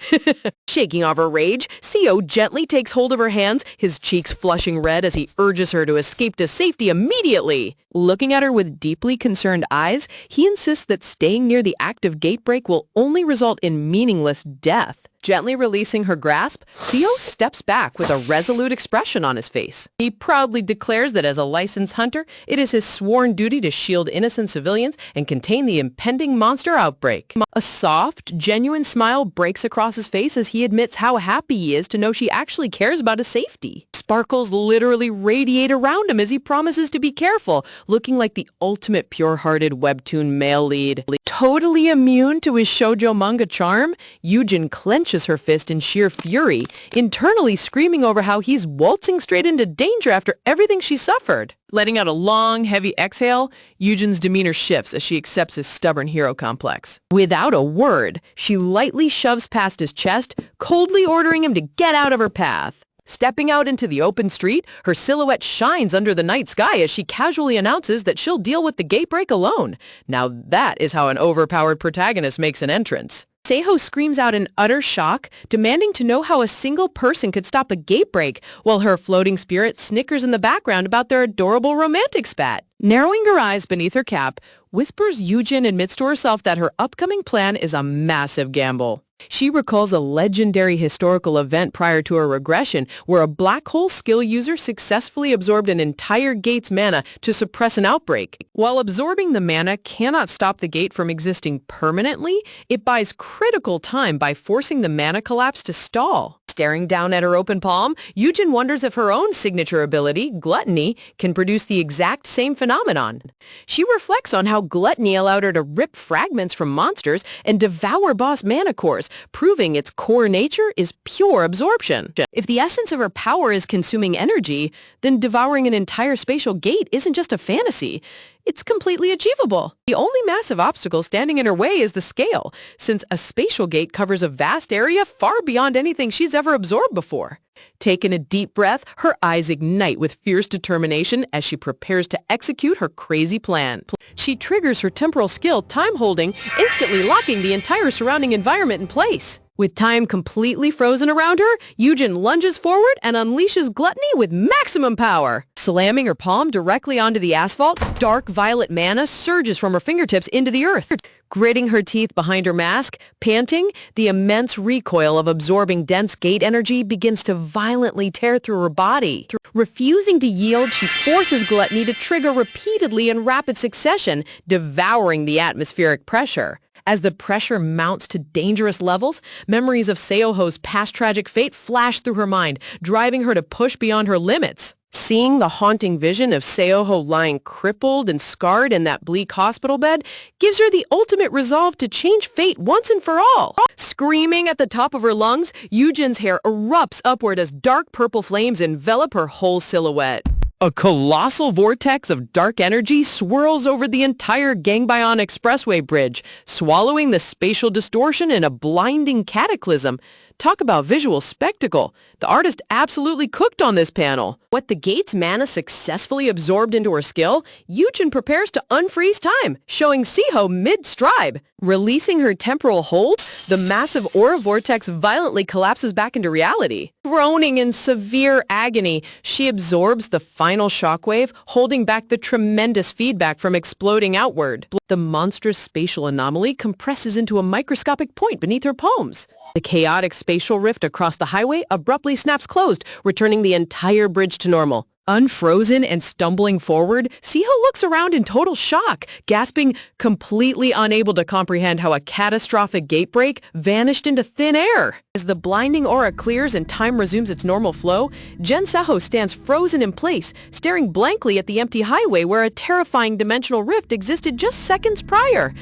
Shaking off her rage, Seo gently takes hold of her hands, his cheeks flushing red as he urges her to escape to safety immediately. Looking at her with deeply concerned eyes, he insists that staying near the active gate break will only result in meaningless death. Gently releasing her grasp, Seo steps back with a resolute expression on his face. He proudly declares that as a licensed hunter, it is his sworn duty to shield innocent civilians and contain the impending monster outbreak. A soft, genuine smile breaks across his face as he admits how happy he is to know she actually cares about his safety. Sparkles literally radiate around him as he promises to be careful, looking like the ultimate pure-hearted webtoon male lead. Totally immune to his shoujo manga charm, Eugen clenches her fist in sheer fury, internally screaming over how he's waltzing straight into danger after everything she suffered. Letting out a long, heavy exhale, Eugen's demeanor shifts as she accepts his stubborn hero complex. Without a word, she lightly shoves past his chest, coldly ordering him to get out of her path. Stepping out into the open street, her silhouette shines under the night sky as she casually announces that she'll deal with the gate break alone. Now that is how an overpowered protagonist makes an entrance. Seo screams out in utter shock, demanding to know how a single person could stop a gate break, while her floating spirit snickers in the background about their adorable romantic spat. Narrowing her eyes beneath her cap, whispers Eugen admits to herself that her upcoming plan is a massive gamble. She recalls a legendary historical event prior to her regression where a black hole skill user successfully absorbed an entire gate's mana to suppress an outbreak. While absorbing the mana cannot stop the gate from existing permanently, it buys critical time by forcing the mana collapse to stall. Staring down at her open palm, Eugen wonders if her own signature ability, Gluttony, can produce the exact same phenomenon. She reflects on how Gluttony allowed her to rip fragments from monsters and devour boss mana cores, proving its core nature is pure absorption. If the essence of her power is consuming energy, then devouring an entire spatial gate isn't just a fantasy. It's completely achievable. The only massive obstacle standing in her way is the scale, since a spatial gate covers a vast area far beyond anything she's ever absorbed before. Taking a deep breath, her eyes ignite with fierce determination as she prepares to execute her crazy plan. She triggers her temporal skill, time holding, instantly locking the entire surrounding environment in place. With time completely frozen around her, Yujin lunges forward and unleashes gluttony with maximum power. Slamming her palm directly onto the asphalt, dark violet mana surges from her fingertips into the earth. Gritting her teeth behind her mask, panting, the immense recoil of absorbing dense gate energy begins to violently tear through her body. Refusing to yield, she forces gluttony to trigger repeatedly in rapid succession, devouring the atmospheric pressure. As the pressure mounts to dangerous levels, memories of Seoho's past tragic fate flash through her mind, driving her to push beyond her limits. Seeing the haunting vision of Seoho lying crippled and scarred in that bleak hospital bed gives her the ultimate resolve to change fate once and for all. Screaming at the top of her lungs, Yujin's hair erupts upward as dark purple flames envelop her whole silhouette. A colossal vortex of dark energy swirls over the entire Gangbyon Expressway bridge, swallowing the spatial distortion in a blinding cataclysm. Talk about visual spectacle. The artist absolutely cooked on this panel. With the gate's mana successfully absorbed into her skill, Yujin prepares to unfreeze time, showing Seho mid-stride. Releasing her temporal hold, the massive aura vortex violently collapses back into reality. Groaning in severe agony, she absorbs the final shockwave, holding back the tremendous feedback from exploding outward. The monstrous spatial anomaly compresses into a microscopic point beneath her palms. The chaotic spatial rift across the highway abruptly snaps closed, returning the entire bridge to normal. Unfrozen and stumbling forward, Seho looks around in total shock, gasping, completely unable to comprehend how a catastrophic gate break vanished into thin air. As the blinding aura clears and time resumes its normal flow, Gen Seho stands frozen in place, staring blankly at the empty highway where a terrifying dimensional rift existed just seconds prior.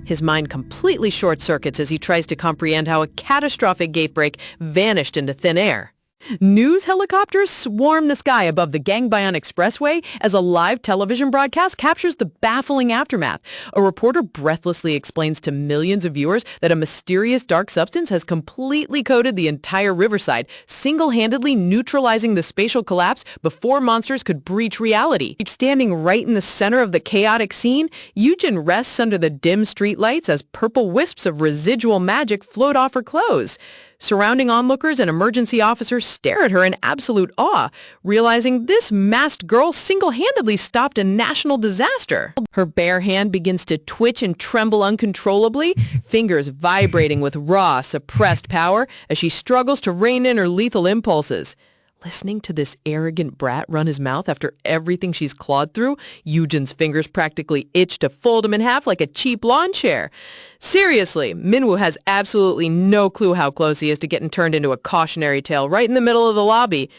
His mind completely short-circuits as he tries to comprehend how a catastrophic gate break vanished into thin air. News helicopters swarm the sky above the Gangbyon Expressway as a live television broadcast captures the baffling aftermath. A reporter breathlessly explains to millions of viewers that a mysterious dark substance has completely coated the entire riverside, single-handedly neutralizing the spatial collapse before monsters could breach reality. Standing right in the center of the chaotic scene, Yujin rests under the dim streetlights as purple wisps of residual magic float off her clothes. Surrounding onlookers and emergency officers stare at her in absolute awe, realizing this masked girl single-handedly stopped a national disaster. Her bare hand begins to twitch and tremble uncontrollably, fingers vibrating with raw, suppressed power as she struggles to rein in her lethal impulses. Listening to this arrogant brat run his mouth after everything she's clawed through, Yujin's fingers practically itch to fold him in half like a cheap lawn chair. Seriously, Minwoo has absolutely no clue how close he is to getting turned into a cautionary tale right in the middle of the lobby.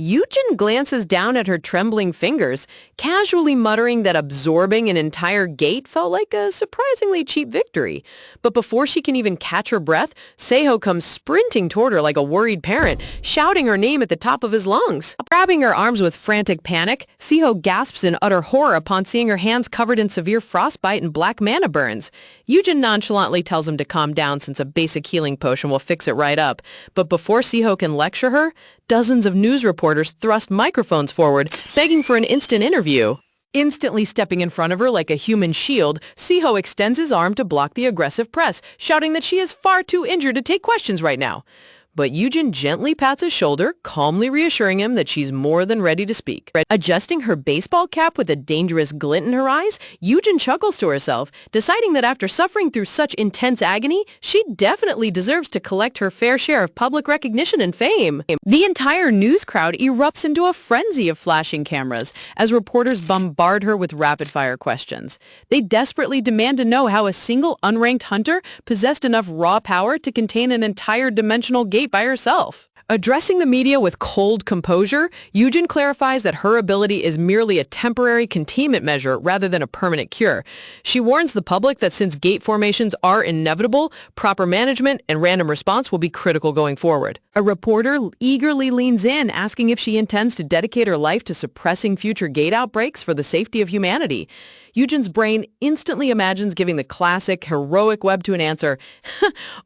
Yujin glances down at her trembling fingers, casually muttering that absorbing an entire gate felt like a surprisingly cheap victory. But before she can even catch her breath, Seho comes sprinting toward her like a worried parent, shouting her name at the top of his lungs. Grabbing her arms with frantic panic, Seho gasps in utter horror upon seeing her hands covered in severe frostbite and black mana burns. Yujin nonchalantly tells him to calm down since a basic healing potion will fix it right up. But before Seho can lecture her, dozens of news reporters thrust microphones forward, begging for an instant interview. Instantly stepping in front of her like a human shield, Seho extends his arm to block the aggressive press, shouting that she is far too injured to take questions right now. But Yujin gently pats his shoulder, calmly reassuring him that she's more than ready to speak. Adjusting her baseball cap with a dangerous glint in her eyes, Yujin chuckles to herself, deciding that after suffering through such intense agony, she definitely deserves to collect her fair share of public recognition and fame. The entire news crowd erupts into a frenzy of flashing cameras as reporters bombard her with rapid-fire questions. They desperately demand to know how a single unranked hunter possessed enough raw power to contain an entire dimensional gate by herself. Addressing the media with cold composure, Yujin clarifies that her ability is merely a temporary containment measure rather than a permanent cure. She warns the public that since gate formations are inevitable, proper management and random response will be critical going forward. A reporter eagerly leans in, asking if she intends to dedicate her life to suppressing future gate outbreaks for the safety of humanity. Eugen's brain instantly imagines giving the classic, heroic Webb to an answer,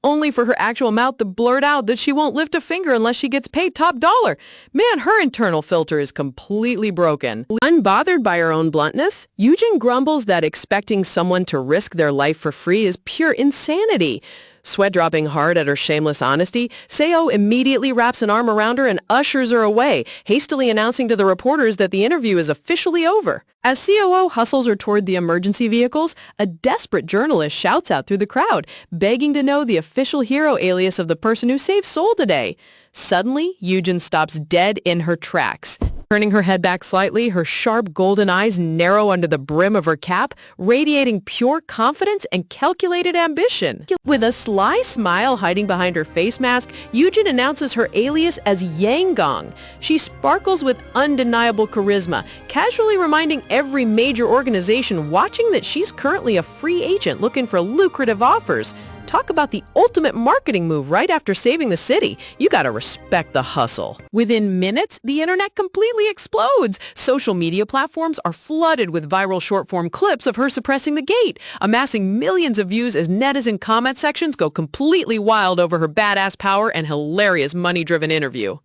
only for her actual mouth to blurt out that she won't lift a finger unless she gets paid top dollar. Man, her internal filter is completely broken. Unbothered by her own bluntness, Eugen grumbles that expecting someone to risk their life for free is pure insanity. Sweat dropping hard at her shameless honesty, Seo immediately wraps an arm around her and ushers her away, hastily announcing to the reporters that the interview is officially over. As COO hustles her toward the emergency vehicles, a desperate journalist shouts out through the crowd, begging to know the official hero alias of the person who saved Seoul today. Suddenly, Eugen stops dead in her tracks. Turning her head back slightly, her sharp golden eyes narrow under the brim of her cap, radiating pure confidence and calculated ambition. With a sly smile hiding behind her face mask, Eugen announces her alias as Yanggong. She sparkles with undeniable charisma, casually reminding every major organization watching that she's currently a free agent looking for lucrative offers. Talk about the ultimate marketing move right after saving the city. You gotta respect the hustle. Within minutes, the internet completely explodes. Social media platforms are flooded with viral short-form clips of her suppressing the gate, amassing millions of views as netizen comment sections go completely wild over her badass power and hilarious money-driven interview.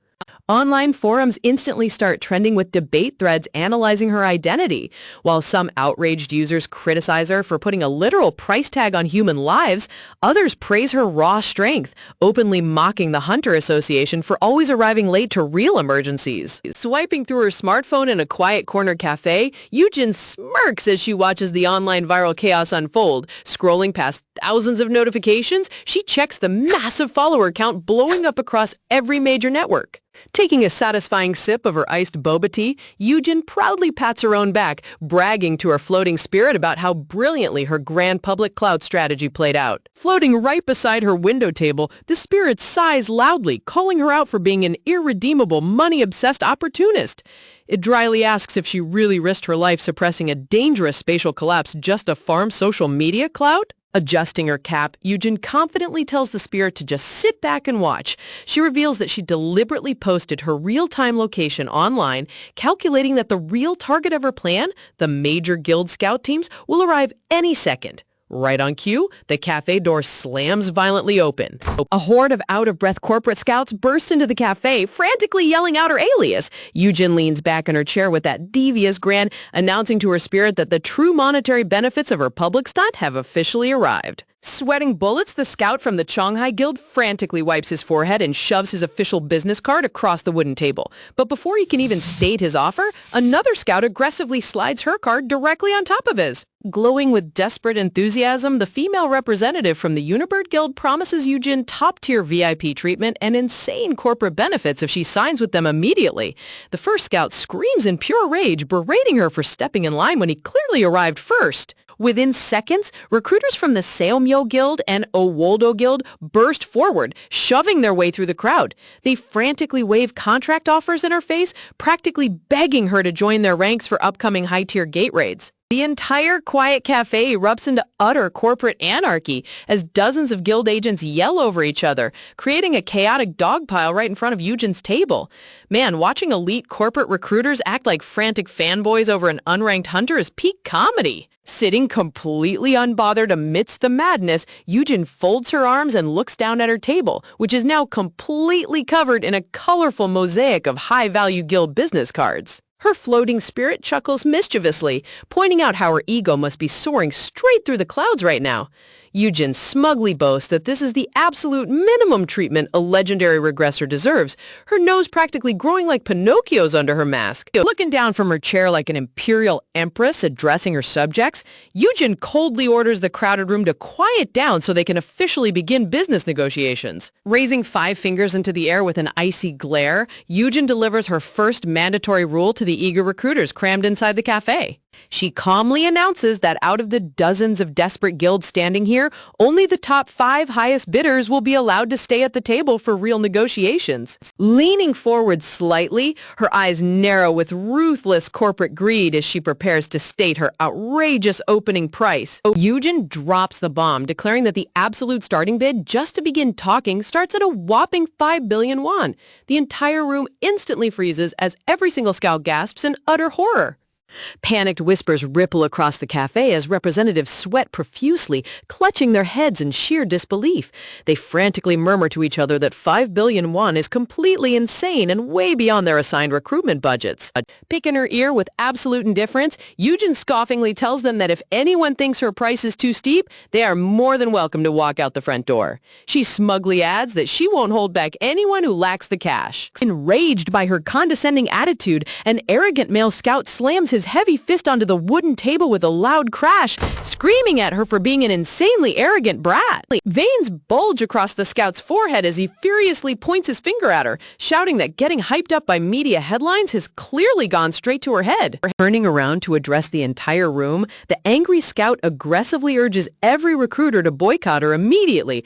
Online forums instantly start trending with debate threads analyzing her identity. While some outraged users criticize her for putting a literal price tag on human lives, others praise her raw strength, openly mocking the Hunter Association for always arriving late to real emergencies. Swiping through her smartphone in a quiet corner cafe, Eugen smirks as she watches the online viral chaos unfold. Scrolling past thousands of notifications, she checks the massive follower count blowing up across every major network. Taking a satisfying sip of her iced boba tea, Eugen proudly pats her own back, bragging to her floating spirit about how brilliantly her grand public cloud strategy played out. Floating right beside her window table, the spirit sighs loudly, calling her out for being an irredeemable, money-obsessed opportunist. It dryly asks if she really risked her life suppressing a dangerous spatial collapse just to farm social media clout. Adjusting her cap, Eugen confidently tells the spirit to just sit back and watch. She reveals that she deliberately posted her real-time location online, calculating that the real target of her plan, the major guild scout teams, will arrive any second. Right on cue, the cafe door slams violently open. A horde of out-of-breath corporate scouts burst into the cafe, frantically yelling out her alias. Eugen leans back in her chair with that devious grin, announcing to her spirit that the true monetary benefits of her public stunt have officially arrived. Sweating bullets, the scout from the Shanghai Guild frantically wipes his forehead and shoves his official business card across the wooden table. But before he can even state his offer, another scout aggressively slides her card directly on top of his. Glowing with desperate enthusiasm, the female representative from the Unibird Guild promises Eugen top-tier VIP treatment and insane corporate benefits if she signs with them immediately. The first scout screams in pure rage, berating her for stepping in line when he clearly arrived first. Within seconds, recruiters from the Seomyo Guild and Owoldo Guild burst forward, shoving their way through the crowd. They frantically wave contract offers in her face, practically begging her to join their ranks for upcoming high-tier gate raids. The entire quiet cafe erupts into utter corporate anarchy as dozens of guild agents yell over each other, creating a chaotic dogpile right in front of Eugen's table. Man, watching elite corporate recruiters act like frantic fanboys over an unranked hunter is peak comedy. Sitting completely unbothered amidst the madness, Eugen folds her arms and looks down at her table, which is now completely covered in a colorful mosaic of high-value guild business cards. Her floating spirit chuckles mischievously, pointing out how her ego must be soaring straight through the clouds right now. Eugen smugly boasts that this is the absolute minimum treatment a legendary regressor deserves, her nose practically growing like Pinocchio's under her mask. Looking down from her chair like an imperial empress addressing her subjects, Eugen coldly orders the crowded room to quiet down so they can officially begin business negotiations. Raising 5 fingers into the air with an icy glare, Eugen delivers her first mandatory rule to the eager recruiters crammed inside the cafe. She calmly announces that out of the dozens of desperate guilds standing here, only the top 5 highest bidders will be allowed to stay at the table for real negotiations. Leaning forward slightly, her eyes narrow with ruthless corporate greed as she prepares to state her outrageous opening price. Eugen drops the bomb, declaring that the absolute starting bid just to begin talking starts at a whopping 5 billion won. The entire room instantly freezes as every single scout gasps in utter horror. Panicked whispers ripple across the cafe as representatives sweat profusely, clutching their heads in sheer disbelief. They frantically murmur to each other that 5 billion won is completely insane and way beyond their assigned recruitment budgets. Pick in her ear with absolute indifference, Eugen scoffingly tells them that if anyone thinks her price is too steep, they are more than welcome to walk out the front door. She smugly adds that she won't hold back anyone who lacks the cash. Enraged by her condescending attitude, an arrogant male scout slams his heavy fist onto the wooden table with a loud crash, screaming at her for being an insanely arrogant brat. Veins bulge across the scout's forehead as he furiously points his finger at her, shouting that getting hyped up by media headlines has clearly gone straight to her head. Turning around to address the entire room, the angry scout aggressively urges every recruiter to boycott her immediately,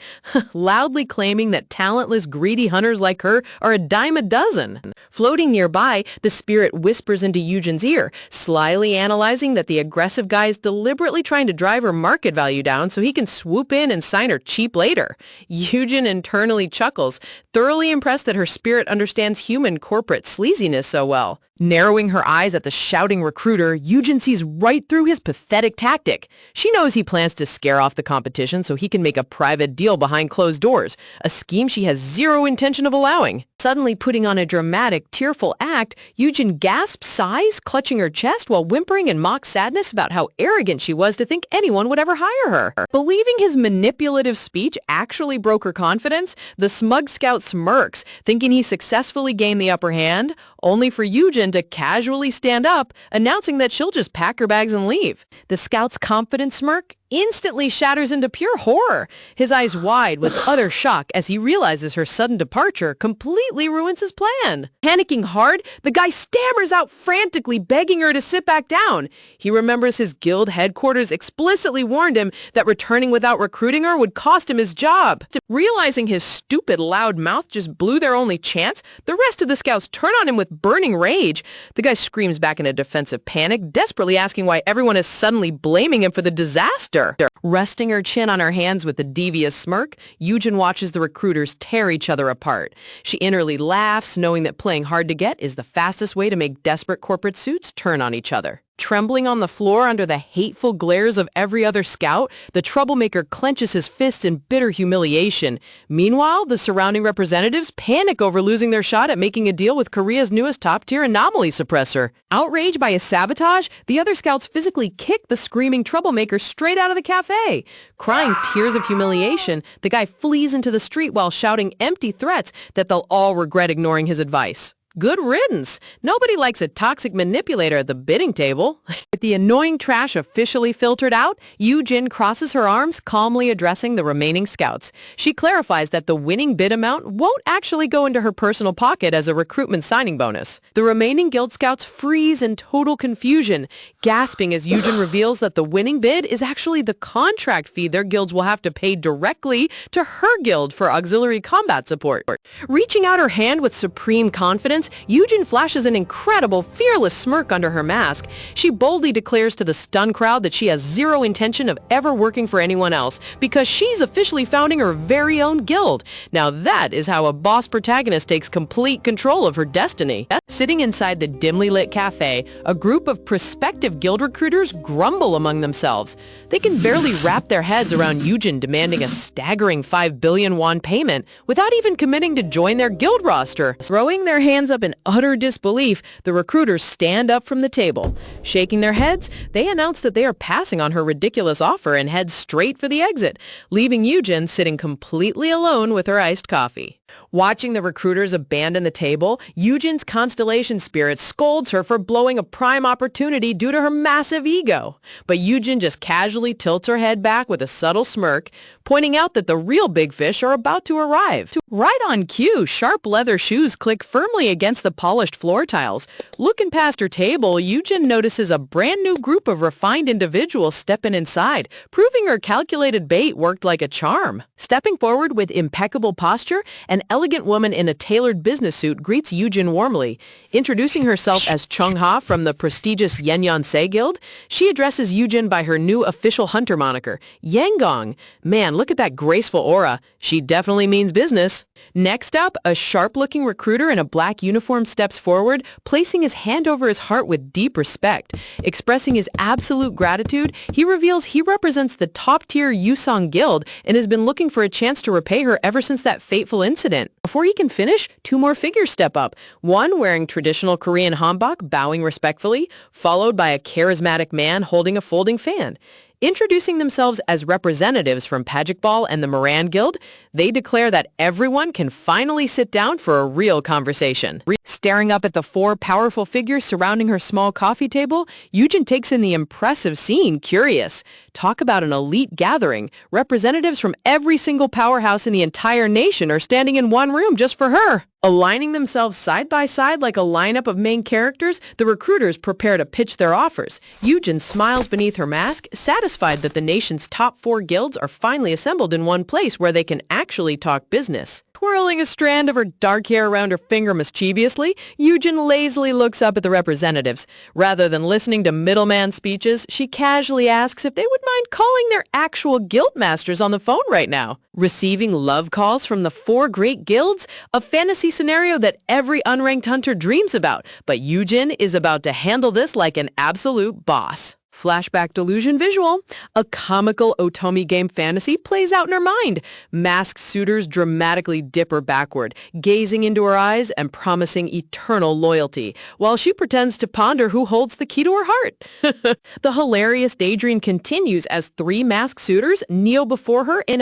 loudly claiming that talentless, greedy hunters like her are a dime a dozen. Floating nearby, the spirit whispers into Eugen's ear, slyly analyzing that the aggressive guy is deliberately trying to drive her market value down so he can swoop in and sign her cheap later. Eugen internally chuckles, thoroughly impressed that her spirit understands human corporate sleaziness so well. Narrowing her eyes at the shouting recruiter, Eugen sees right through his pathetic tactic. She knows he plans to scare off the competition so he can make a private deal behind closed doors, a scheme she has zero intention of allowing. Suddenly putting on a dramatic, tearful act, Eugen gasps, sighs, clutching her chest while whimpering in mock sadness about how arrogant she was to think anyone would ever hire her. Believing his manipulative speech actually broke her confidence, the smug scout smirks, thinking he successfully gained the upper hand, only for Eugen to casually stand up, announcing that she'll just pack her bags and leave. The scout's confident smirk instantly shatters into pure horror, his eyes wide with utter shock as he realizes her sudden departure completely ruins his plan. Panicking hard, the guy stammers out frantically, begging her to sit back down. He remembers his guild headquarters explicitly warned him that returning without recruiting her would cost him his job. Realizing his stupid, loud mouth just blew their only chance, the rest of the scouts turn on him with burning rage. The guy screams back in a defensive panic, desperately asking why everyone is suddenly blaming him for the disaster. Resting her chin on her hands with a devious smirk, Eugen watches the recruiters tear each other apart. She innerly laughs, knowing that playing hard to get is the fastest way to make desperate corporate suits turn on each other. Trembling on the floor under the hateful glares of every other scout, the troublemaker clenches his fist in bitter humiliation. Meanwhile, the surrounding representatives panic over losing their shot at making a deal with Korea's newest top-tier anomaly suppressor. Outraged by his sabotage, the other scouts physically kick the screaming troublemaker straight out of the cafe. Crying tears of humiliation, the guy flees into the street while shouting empty threats that they'll all regret ignoring his advice. Good riddance. Nobody likes a toxic manipulator at the bidding table. With the annoying trash officially filtered out, Eugen crosses her arms, calmly addressing the remaining scouts. She clarifies that the winning bid amount won't actually go into her personal pocket as a recruitment signing bonus. The remaining guild scouts freeze in total confusion, gasping as Eugen reveals that the winning bid is actually the contract fee their guilds will have to pay directly to her guild for auxiliary combat support. Reaching out her hand with supreme confidence, Eugen flashes an incredible, fearless smirk under her mask. She boldly declares to the stunned crowd that she has zero intention of ever working for anyone else because she's officially founding her very own guild. Now that is how a boss protagonist takes complete control of her destiny. Sitting inside the dimly lit cafe, a group of prospective guild recruiters grumble among themselves. They can barely wrap their heads around Eugen demanding a staggering 5 billion won payment without even committing to join their guild roster. Throwing their hands up in utter disbelief, the recruiters stand up from the table. Shaking their heads, they announce that they are passing on her ridiculous offer and head straight for the exit, leaving Eugen sitting completely alone with her iced coffee. Watching the recruiters abandon the table, Eugen's Constellation spirit scolds her for blowing a prime opportunity due to her massive ego. But Eugen just casually tilts her head back with a subtle smirk, pointing out that the real big fish are about to arrive. Right on cue, sharp leather shoes click firmly against the polished floor tiles. Looking past her table, Eugen notices a brand new group of refined individuals stepping inside, proving her calculated bait worked like a charm. Stepping forward with impeccable posture, an an elegant woman in a tailored business suit greets Yujin warmly. Introducing herself as Chung-ha from the prestigious Yenyeon-se Guild, she addresses Yujin by her new official hunter moniker, Yanggong. Man, look at that graceful aura. She definitely means business. Next up, a sharp-looking recruiter in a black uniform steps forward, placing his hand over his heart with deep respect. Expressing his absolute gratitude, he reveals he represents the top-tier Yusong Guild and has been looking for a chance to repay her ever since that fateful incident. Before he can finish, two more figures step up, one wearing traditional Korean hanbok, bowing respectfully, followed by a charismatic man holding a folding fan. Introducing themselves as representatives from Pajikbal and the Moran Guild, they declare that everyone can finally sit down for a real conversation. Staring up at the four powerful figures surrounding her small coffee table, Yujin takes in the impressive scene, curious. Talk about an elite gathering. Representatives from every single powerhouse in the entire nation are standing in one room just for her. Aligning themselves side by side like a lineup of main characters, the recruiters prepare to pitch their offers. Yujin smiles beneath her mask, satisfied that the nation's top four guilds are finally assembled in one place where they can actually talk business. Twirling a strand of her dark hair around her finger mischievously, Yujin lazily looks up at the representatives. Rather than listening to middleman speeches, she casually asks if they would mind calling their actual guild masters on the phone right now. Receiving love calls from the four great guilds, a fantasy scenario that every unranked hunter dreams about, but Yujin is about to handle this like an absolute boss. Flashback delusion visual. A comical Otomi game fantasy plays out in her mind. Masked suitors dramatically dip her backward, gazing into her eyes and promising eternal loyalty, while she pretends to ponder who holds the key to her heart. The hilarious daydream continues as three masked suitors kneel before her in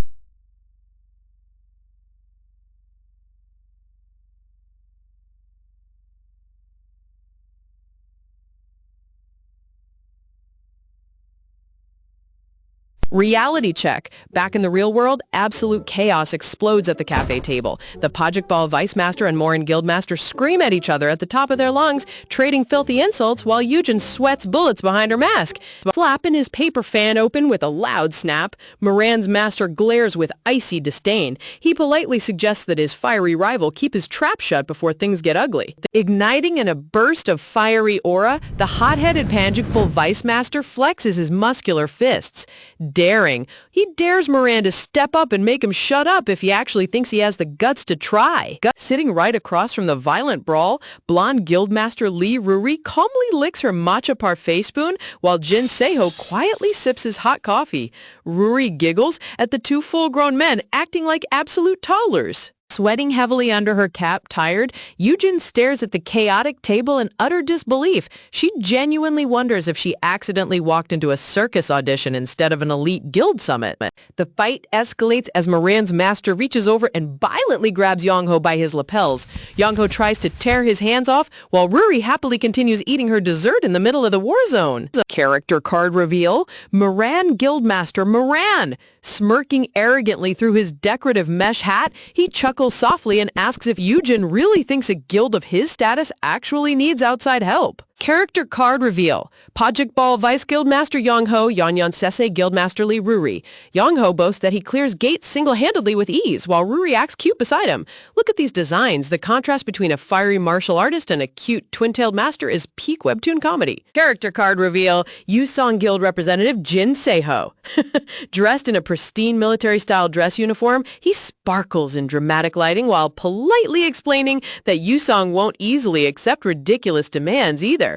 reality check. Back in the real world, absolute chaos explodes at the cafe table. The Pajikbal Vice Master and Morin Guildmaster scream at each other at the top of their lungs, trading filthy insults while Yujin sweats bullets behind her mask. Flapping his paper fan open with a loud snap, Moran's master glares with icy disdain. He politely suggests that his fiery rival keep his trap shut before things get ugly. Igniting in a burst of fiery aura, the hot-headed Pajikbal Vice Master flexes his muscular fists. Daring. He dares Moran to step up and make him shut up if he actually thinks he has the guts to try. Sitting right across from the violent brawl, blonde Guildmaster Lee Ruri calmly licks her matcha parfait spoon while Jin Seiho quietly sips his hot coffee. Ruri giggles at the two full-grown men acting like absolute toddlers. Sweating heavily under her cap, tired, Yujin stares at the chaotic table in utter disbelief. She genuinely wonders if she accidentally walked into a circus audition instead of an elite guild summit. The fight escalates as Moran's master reaches over and violently grabs Yongho by his lapels. Yongho tries to tear his hands off, while Ruri happily continues eating her dessert in the middle of the war zone. Character card reveal, Moran Guildmaster Moran. Smirking arrogantly through his decorative mesh hat, he chuckles softly and asks if Yujin really thinks a guild of his status actually needs outside help. Character card reveal. Pajikbal Vice Guildmaster Yongho, Yeonyeon-se Guildmaster Lee Ruri. Yongho boasts that he clears gates single-handedly with ease, while Ruri acts cute beside him. Look at these designs. The contrast between a fiery martial artist and a cute twin-tailed master is peak webtoon comedy. Character card reveal. Yusong Guild representative Jin Seiho. Dressed in a pristine military-style dress uniform, he sparkles in dramatic lighting while politely explaining that Yusong won't easily accept ridiculous demands either.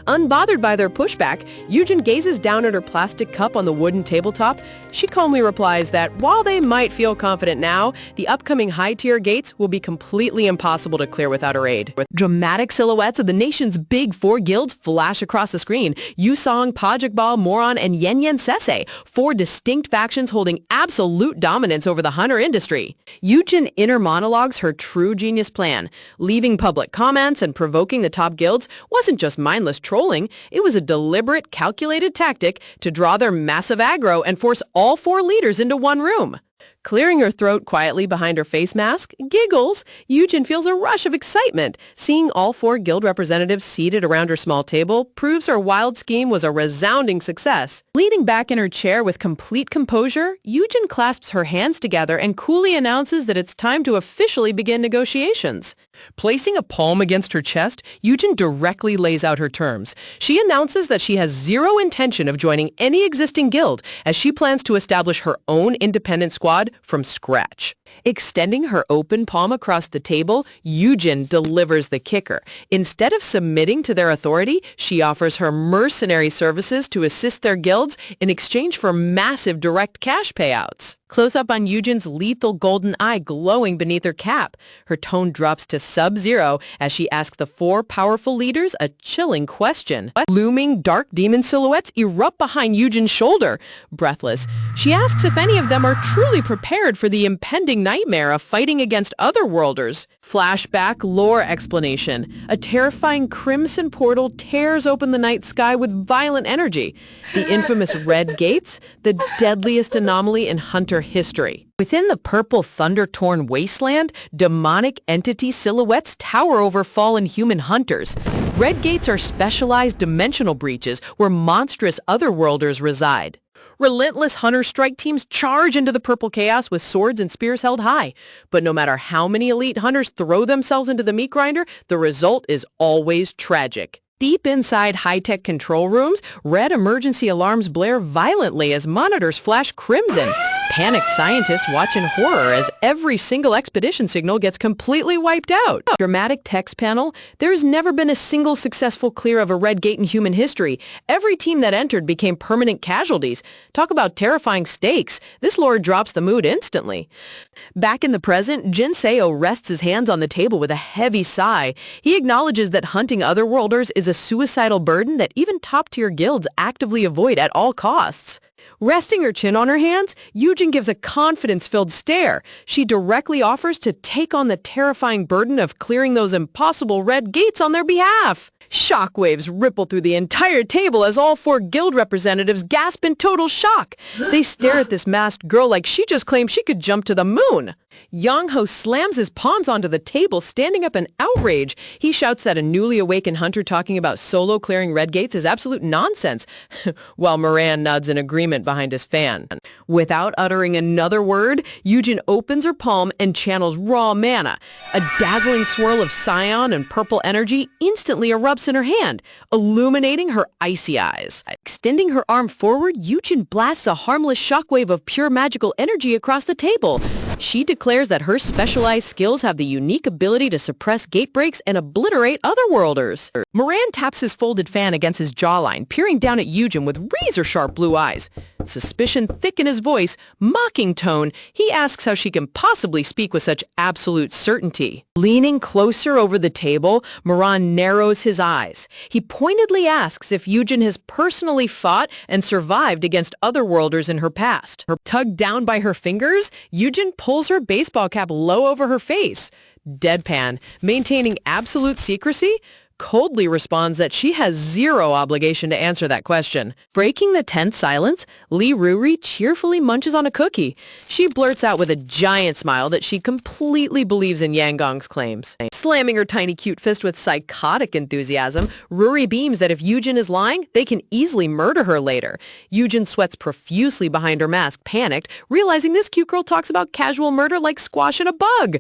Unbothered by their pushback, Yujin gazes down at her plastic cup on the wooden tabletop. She calmly replies that while they might feel confident now, the upcoming high-tier gates will be completely impossible to clear without her aid. Dramatic silhouettes of the nation's big four guilds flash across the screen. Yusong, Pajikbal, Moran, and Yenyeon-se, four distinct factions holding absolute dominance over the hunter industry. Yujin inner monologues her true genius plan. Leaving public comments and provoking the top guilds wasn't just mindless trolling, it was a deliberate, calculated tactic to draw their massive aggro and force all four leaders into one room. Clearing her throat quietly behind her face mask, giggles, Yujin feels a rush of excitement. Seeing all 4 guild representatives seated around her small table proves her wild scheme was a resounding success. Leaning back in her chair with complete composure, Yujin clasps her hands together and coolly announces that it's time to officially begin negotiations. Placing a palm against her chest, Yujin directly lays out her terms. She announces that she has zero intention of joining any existing guild, as she plans to establish her own independent squad from scratch. Extending her open palm across the table, Yujin delivers the kicker. Instead of submitting to their authority, she offers her mercenary services to assist their guilds in exchange for massive direct cash payouts. Close up on Yujin's lethal golden eye glowing beneath her cap. Her tone drops to sub-zero as she asks the 4 powerful leaders a chilling question. Looming dark demon silhouettes erupt behind Yujin's shoulder. Breathless, she asks if any of them are truly prepared for the impending nightmare of fighting against otherworlders. Flashback lore explanation. A terrifying crimson portal tears open the night sky with violent energy. The infamous Red Gates, the deadliest anomaly in Hunter history. Within the purple thunder-torn wasteland, demonic entity silhouettes tower over fallen human hunters. Red Gates are specialized dimensional breaches where monstrous otherworlders reside. Relentless hunter strike teams charge into the purple chaos with swords and spears held high. But no matter how many elite hunters throw themselves into the meat grinder, the result is always tragic. Deep inside high-tech control rooms, red emergency alarms blare violently as monitors flash crimson. Panicked scientists watch in horror as every single expedition signal gets completely wiped out. Dramatic text panel. There's never been a single successful clear of a red gate in human history. Every team that entered became permanent casualties. Talk about terrifying stakes. This lore drops the mood instantly. Back in the present, Jin Seo rests his hands on the table with a heavy sigh. He acknowledges that hunting otherworlders is a suicidal burden that even top-tier guilds actively avoid at all costs. Resting her chin on her hands, Yujin gives a confidence-filled stare. She directly offers to take on the terrifying burden of clearing those impossible red gates on their behalf. Shockwaves ripple through the entire table as all 4 guild representatives gasp in total shock. They stare at this masked girl like she just claimed she could jump to the moon. Yang Ho slams his palms onto the table, standing up in outrage. He shouts that a newly awakened hunter talking about solo clearing red gates is absolute nonsense, while Moran nods in agreement behind his fan. Without uttering another word, Yujin opens her palm and channels raw mana. A dazzling swirl of cyan and purple energy instantly erupts in her hand, illuminating her icy eyes. Extending her arm forward, Yujin blasts a harmless shockwave of pure magical energy across the table. She declares that her specialized skills have the unique ability to suppress gate breaks and obliterate otherworlders. Moran taps his folded fan against his jawline, peering down at Yujin with razor-sharp blue eyes. Suspicion thick in his voice, mocking tone, he asks how she can possibly speak with such absolute certainty. Leaning closer over the table, Moran narrows his eyes. He pointedly asks if Yujin has personally fought and survived against otherworlders in her past. Tugged down by her fingers, Yujin pulls her baseball cap low over her face. Deadpan, maintaining absolute secrecy, coldly responds that she has zero obligation to answer that question. Breaking the tense silence, Li Ruri cheerfully munches on a cookie. She blurts out with a giant smile that she completely believes in Yang Gong's claims. Slamming her tiny cute fist with psychotic enthusiasm, Ruri beams that if Yujin is lying, they can easily murder her later. Yujin sweats profusely behind her mask, panicked, realizing this cute girl talks about casual murder like squashing a bug.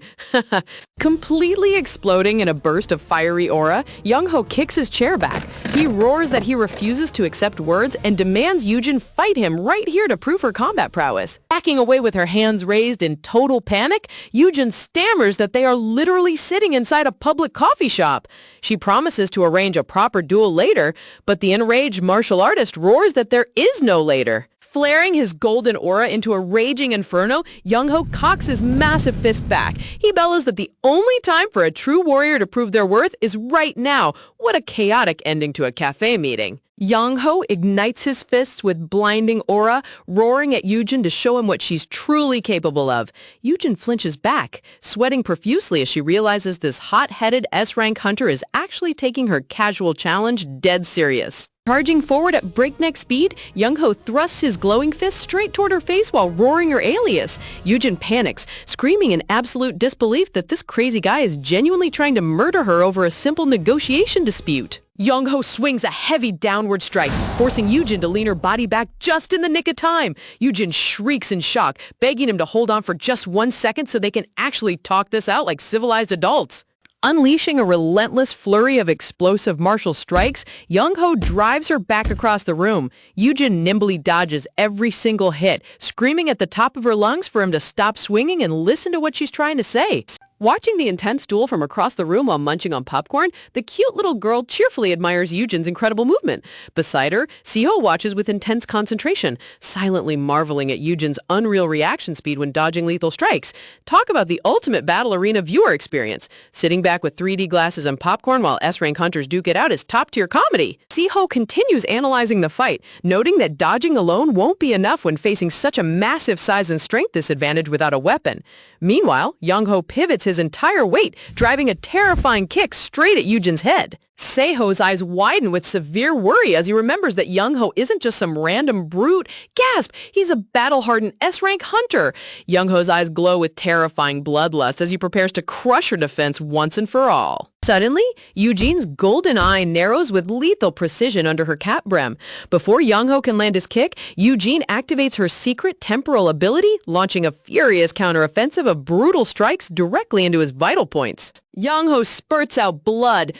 Completely exploding in a burst of fiery aura, Young Ho kicks his chair back. He roars that he refuses to accept words and demands Yujin fight him right here to prove her combat prowess. Backing away with her hands raised in total panic, Yujin stammers that they are literally sitting inside a public coffee shop. She promises to arrange a proper duel later, but the enraged martial artist roars that there is no later. Flaring his golden aura into a raging inferno, Young Ho cocks his massive fist back. He bellows that the only time for a true warrior to prove their worth is right now. What a chaotic ending to a cafe meeting. Young-ho ignites his fists with blinding aura, roaring at Yujin to show him what she's truly capable of. Yujin flinches back, sweating profusely as she realizes this hot-headed S-rank hunter is actually taking her casual challenge dead serious. Charging forward at breakneck speed, Young-ho thrusts his glowing fist straight toward her face while roaring her alias. Yujin panics, screaming in absolute disbelief that this crazy guy is genuinely trying to murder her over a simple negotiation dispute. Young-ho swings a heavy downward strike, forcing Yujin to lean her body back just in the nick of time. Yujin shrieks in shock, begging him to hold on for just 1 second so they can actually talk this out like civilized adults. Unleashing a relentless flurry of explosive martial strikes, Young-ho drives her back across the room. Yujin nimbly dodges every single hit, screaming at the top of her lungs for him to stop swinging and listen to what she's trying to say. Watching the intense duel from across the room while munching on popcorn, the cute little girl cheerfully admires Yujin's incredible movement. Beside her, Siho watches with intense concentration, silently marveling at Yujin's unreal reaction speed when dodging lethal strikes. Talk about the ultimate battle arena viewer experience. Sitting back with 3D glasses and popcorn while S-rank hunters duke it out is top-tier comedy. Siho continues analyzing the fight, noting that dodging alone won't be enough when facing such a massive size and strength disadvantage without a weapon. Meanwhile, Young-ho pivots his entire weight, driving a terrifying kick straight at Yujin's head. Seiho's eyes widen with severe worry as he remembers that Young-ho isn't just some random brute. Gasp! He's a battle-hardened S-rank hunter. Young-ho's eyes glow with terrifying bloodlust as he prepares to crush her defense once and for all. Suddenly, Yujin's golden eye narrows with lethal precision under her cap brim. Before Young-ho can land his kick, Yujin activates her secret temporal ability, launching a furious counteroffensive of brutal strikes directly into his vital points. Young-ho spurts out blood,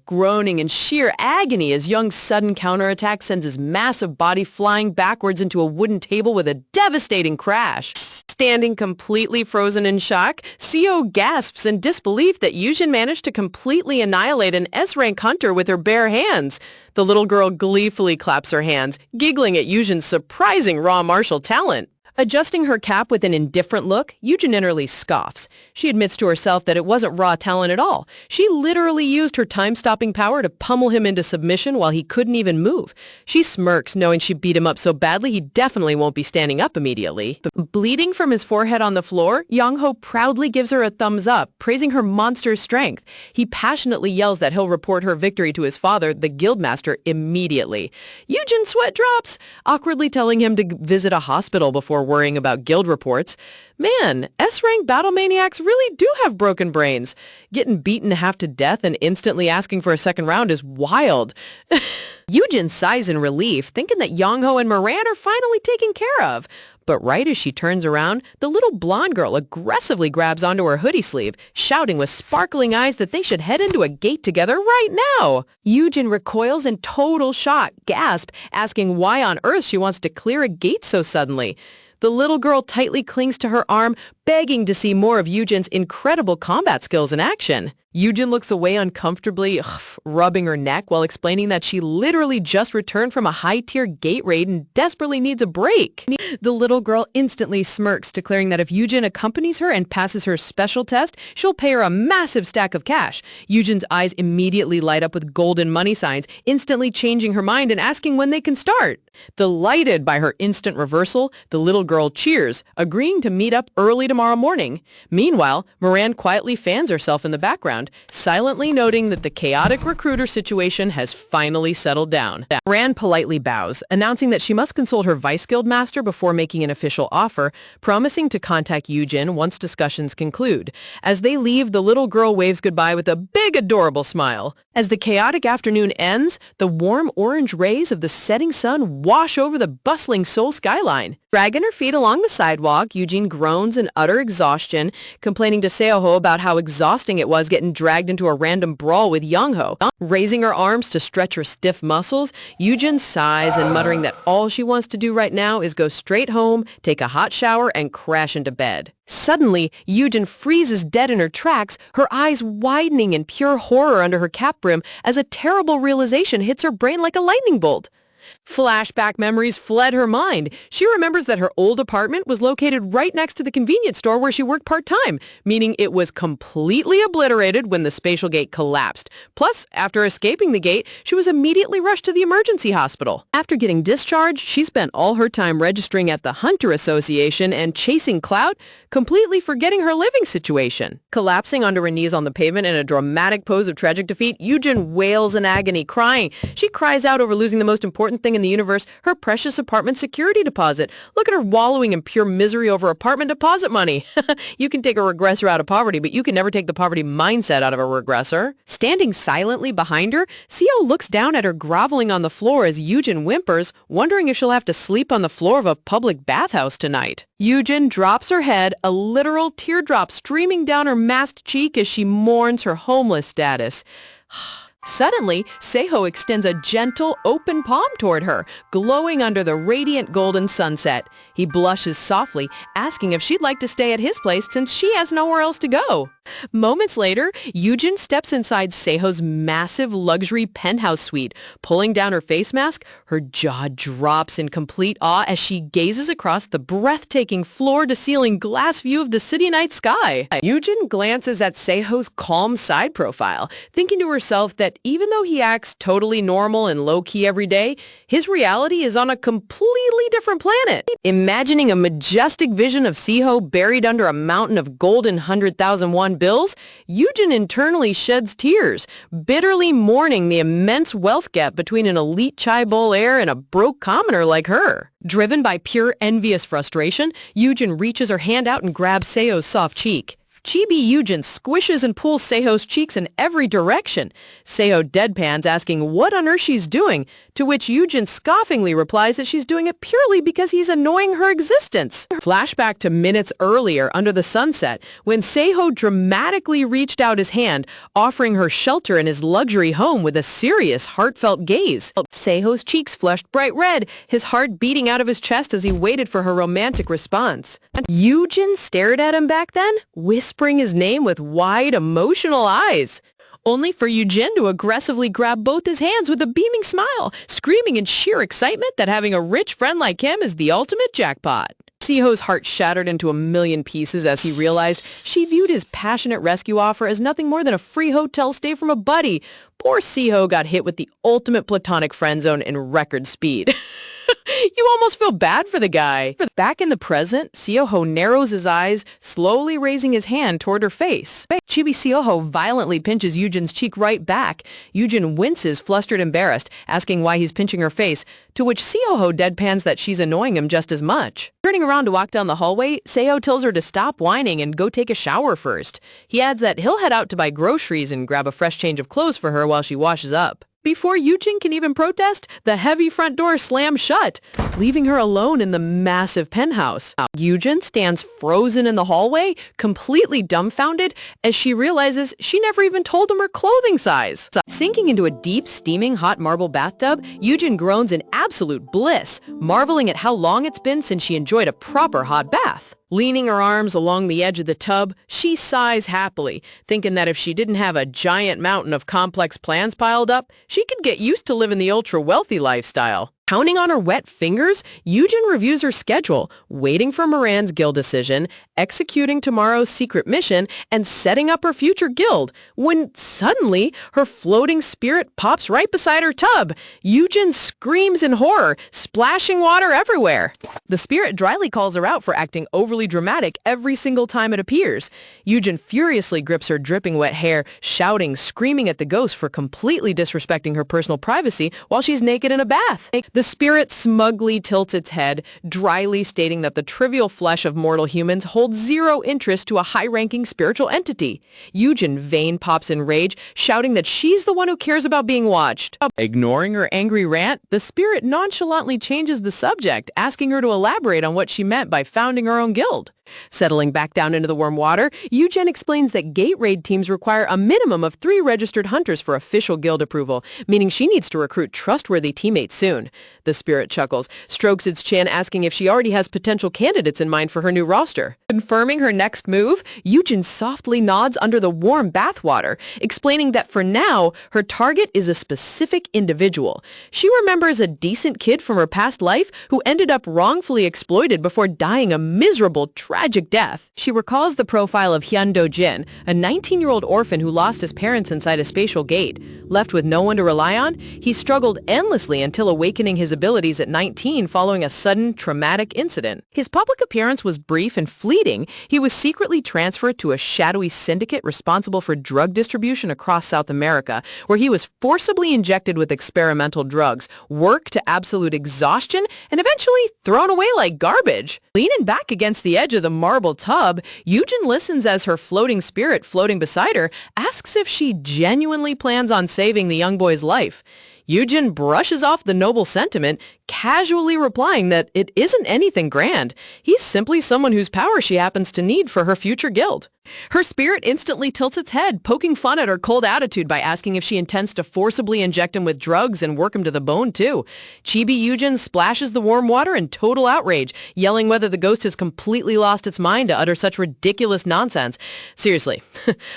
groaning in sheer agony as Young's sudden counterattack sends his massive body flying backwards into a wooden table with a devastating crash. Standing completely frozen in shock, Siho gasps in disbelief that Yujin managed to completely annihilate an S-rank hunter with her bare hands. The little girl gleefully claps her hands, giggling at Yujin's surprising raw martial talent. Adjusting her cap with an indifferent look, Yujin innerly scoffs. She admits to herself that it wasn't raw talent at all. She literally used her time-stopping power to pummel him into submission while he couldn't even move. She smirks, knowing she beat him up so badly he definitely won't be standing up immediately. Bleeding from his forehead on the floor, Young-ho proudly gives her a thumbs up, praising her monster's strength. He passionately yells that he'll report her victory to his father, the guildmaster, immediately. Yujin sweat drops, awkwardly telling him to visit a hospital before worrying about guild reports. Man, S-rank battle maniacs really do have broken brains. Getting beaten half to death and instantly asking for a second round is wild. Yujin sighs in relief, thinking that Young-ho and Moran are finally taken care of. But right as she turns around, the little blonde girl aggressively grabs onto her hoodie sleeve, shouting with sparkling eyes that they should head into a gate together right now. Yujin recoils in total shock, gasp, asking why on earth she wants to clear a gate so suddenly. The little girl tightly clings to her arm, begging to see more of Yujin's incredible combat skills in action. Yujin looks away uncomfortably, rubbing her neck while explaining that she literally just returned from a high-tier gate raid and desperately needs a break. The little girl instantly smirks, declaring that if Yujin accompanies her and passes her special test, she'll pay her a massive stack of cash. Yujin's eyes immediately light up with golden money signs, instantly changing her mind and asking when they can start. Delighted by her instant reversal, the little girl cheers, agreeing to meet up early tomorrow morning. Meanwhile, Moran quietly fans herself in the background, silently noting that the chaotic recruiter situation has finally settled down. Moran politely bows, announcing that she must consult her vice guild master before making an official offer, promising to contact Yujin once discussions conclude. As they leave, the little girl waves goodbye with a big adorable smile. As the chaotic afternoon ends, the warm orange rays of the setting sun wash over the bustling Seoul skyline. Dragging her feet along the sidewalk, Yujin groans in utter exhaustion, complaining to Seoho about how exhausting it was getting dragged into a random brawl with Young-ho. Raising her arms to stretch her stiff muscles, Yujin sighs and muttering that all she wants to do right now is go straight home, take a hot shower, and crash into bed. Suddenly, Yujin freezes dead in her tracks, her eyes widening in pure horror under her cap brim as a terrible realization hits her brain like a lightning bolt. Flashback memories fled her mind. She remembers that her old apartment was located right next to the convenience store where she worked part-time, meaning it was completely obliterated when the spatial gate collapsed. Plus, after escaping the gate, she was immediately rushed to the emergency hospital. After getting discharged, she spent all her time registering at the Hunter Association and chasing clout, completely forgetting her living situation. Collapsing onto her knees on the pavement in a dramatic pose of tragic defeat, Eugen wails in agony, crying. She cries out over losing the most important thing in the universe, her precious apartment security deposit. Look at her wallowing in pure misery over apartment deposit money. You can take a regressor out of poverty, but you can never take the poverty mindset out of a regressor. Standing silently behind her, Seo looks down at her groveling on the floor as Eugen whimpers, wondering if she'll have to sleep on the floor of a public bathhouse tonight. Eugen drops her head, a literal teardrop streaming down her masked cheek as she mourns her homeless status. Suddenly, Seo extends a gentle, open palm toward her, glowing under the radiant golden sunset. He blushes softly, asking if she'd like to stay at his place since she has nowhere else to go. Moments later, Eugen steps inside Seo's massive luxury penthouse suite. Pulling down her face mask, her jaw drops in complete awe as she gazes across the breathtaking floor-to-ceiling glass view of the city night sky. Eugen glances at Seo's calm side profile, thinking to herself that even though he acts totally normal and low-key every day, his reality is on a completely different planet. Imagining a majestic vision of Seo buried under a mountain of golden 100,000 won bills, Eugen internally sheds tears, bitterly mourning the immense wealth gap between an elite chaebol heir and a broke commoner like her. Driven by pure envious frustration, Eugen reaches her hand out and grabs Seo's soft cheek. Chibi Eugen squishes and pulls Seo's cheeks in every direction. Seo deadpans, asking what on earth she's doing, to which Eugen scoffingly replies that she's doing it purely because he's annoying her existence. Flashback to minutes earlier under the sunset, when Seo dramatically reached out his hand, offering her shelter in his luxury home with a serious, heartfelt gaze. Seo's cheeks flushed bright red, his heart beating out of his chest as he waited for her romantic response. Eugen stared at him back then, whispering his name with wide, emotional eyes, only for Eugen to aggressively grab both his hands with a beaming smile, screaming in sheer excitement that having a rich friend like him is the ultimate jackpot. Seo's heart shattered into a million pieces as he realized she viewed his passionate rescue offer as nothing more than a free hotel stay from a buddy. Poor Seo got hit with the ultimate platonic friend zone in record speed. You almost feel bad for the guy. Back in the present, Seoho narrows his eyes, slowly raising his hand toward her face. Chibi Seoho violently pinches Eugen's cheek right back. Eugen winces, flustered, embarrassed, asking why he's pinching her face, to which Seoho deadpans that she's annoying him just as much. Turning around to walk down the hallway, Seo tells her to stop whining and go take a shower first. He adds that he'll head out to buy groceries and grab a fresh change of clothes for her while she washes up. Before Eugen can even protest, the heavy front door slams shut, leaving her alone in the massive penthouse. Eugen stands frozen in the hallway, completely dumbfounded, as she realizes she never even told him her clothing size. Sinking into a deep, steaming hot marble bathtub, Eugen groans in absolute bliss, marveling at how long it's been since she enjoyed a proper hot bath. Leaning her arms along the edge of the tub, she sighs happily, thinking that if she didn't have a giant mountain of complex plans piled up, she could get used to living the ultra-wealthy lifestyle. Counting on her wet fingers, Eugen reviews her schedule, waiting for Moran's guild decision, executing tomorrow's secret mission, and setting up her future guild, when suddenly her floating spirit pops right beside her tub. Eugen screams in horror, splashing water everywhere. The spirit dryly calls her out for acting overly dramatic every single time it appears. Eugen furiously grips her dripping wet hair, shouting, screaming at the ghost for completely disrespecting her personal privacy while she's naked in a bath. The spirit smugly tilts its head, dryly stating that the trivial flesh of mortal humans holds zero interest to a high-ranking spiritual entity. Eugen vain pops in rage, shouting that she's the one who cares about being watched. Ignoring her angry rant, the spirit nonchalantly changes the subject, asking her to elaborate on what she meant by founding her own guild. Settling back down into the warm water, Eugen explains that gate raid teams require a minimum of 3 registered hunters for official guild approval, meaning she needs to recruit trustworthy teammates soon. The spirit chuckles, strokes its chin, asking if she already has potential candidates in mind for her new roster. Confirming her next move, Eugen softly nods under the warm bathwater, explaining that for now, her target is a specific individual. She remembers a decent kid from her past life who ended up wrongfully exploited before dying a miserable, tragic death. She recalls the profile of Hyun Do-jin, a 19-year-old orphan who lost his parents inside a spatial gate. Left with no one to rely on, he struggled endlessly until awakening his abilities at 19 following a sudden, traumatic incident. His public appearance was brief and fleeting. He was secretly transferred to a shadowy syndicate responsible for drug distribution across South America, where he was forcibly injected with experimental drugs, worked to absolute exhaustion, and eventually thrown away like garbage. Leaning back against the edge of the marble tub, Eugen listens as her floating spirit floating beside her asks if she genuinely plans on saving the young boy's life. Eugen brushes off the noble sentiment, casually replying that it isn't anything grand. He's simply someone whose power she happens to need for her future guild. Her spirit instantly tilts its head, poking fun at her cold attitude by asking if she intends to forcibly inject him with drugs and work him to the bone, too. Chibi Eugen splashes the warm water in total outrage, yelling whether the ghost has completely lost its mind to utter such ridiculous nonsense. Seriously,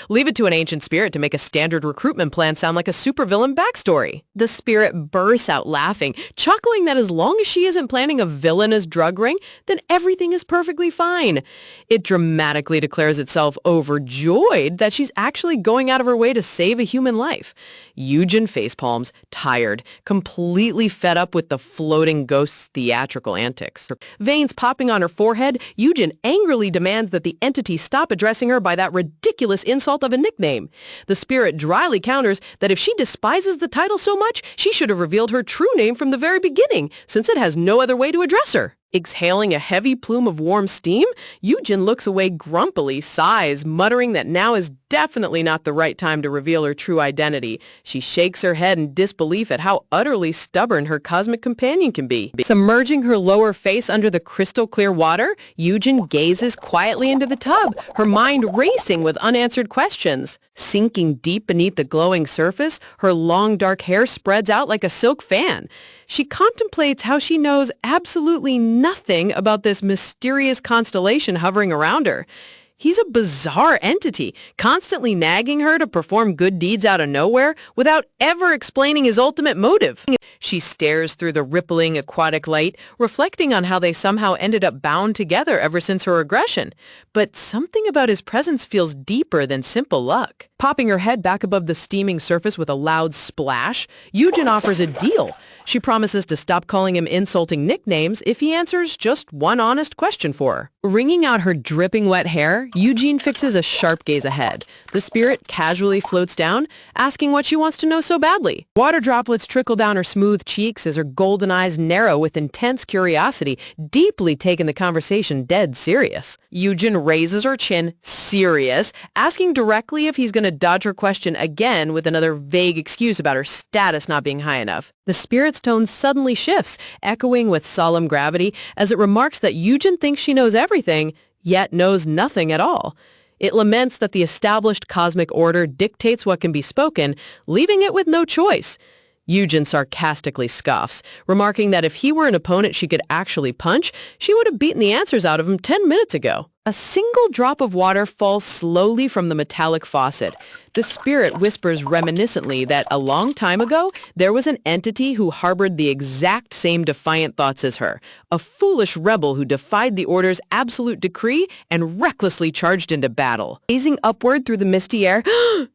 leave it to an ancient spirit to make a standard recruitment plan sound like a supervillain backstory. The spirit bursts out laughing, chuckling that as long as she isn't planning a villainous drug ring, then everything is perfectly fine. It dramatically declares itself overjoyed that she's actually going out of her way to save a human life. Eugen facepalms, tired, completely fed up with the floating ghost's theatrical antics. Veins popping on her forehead, Eugen angrily demands that the entity stop addressing her by that ridiculous insult of a nickname. The spirit dryly counters that if she despises the title so much, she should have revealed her true name from the very beginning, since it has no other way to address her. Exhaling a heavy plume of warm steam, Eugen looks away grumpily, sighs, muttering that now is definitely not the right time to reveal her true identity. She shakes her head in disbelief at how utterly stubborn her cosmic companion can be. Submerging her lower face under the crystal clear water, Eugen gazes quietly into the tub, her mind racing with unanswered questions. Sinking deep beneath the glowing surface, her long dark hair spreads out like a silk fan. She contemplates how she knows absolutely nothing about this mysterious constellation hovering around her. He's a bizarre entity, constantly nagging her to perform good deeds out of nowhere without ever explaining his ultimate motive. She stares through the rippling aquatic light, reflecting on how they somehow ended up bound together ever since her aggression. But something about his presence feels deeper than simple luck. Popping her head back above the steaming surface with a loud splash, Eugen offers a deal. She promises to stop calling him insulting nicknames if he answers just one honest question for her. Wringing out her dripping wet hair, Eugen fixes a sharp gaze ahead. The spirit casually floats down, asking what she wants to know so badly. Water droplets trickle down her smooth cheeks as her golden eyes narrow with intense curiosity, deeply taking the conversation dead serious. Eugen raises her chin, serious, asking directly if he's going to dodge her question again with another vague excuse about her status not being high enough. The spirit's tone suddenly shifts, echoing with solemn gravity as it remarks that Eugen thinks she knows everything, yet knows nothing at all. It laments that the established cosmic order dictates what can be spoken, leaving it with no choice. Eugen sarcastically scoffs, remarking that if he were an opponent she could actually punch, she would have beaten the answers out of him 10 minutes ago. A single drop of water falls slowly from the metallic faucet. The spirit whispers reminiscently that a long time ago, there was an entity who harbored the exact same defiant thoughts as her, a foolish rebel who defied the order's absolute decree and recklessly charged into battle. Gazing upward through the misty air,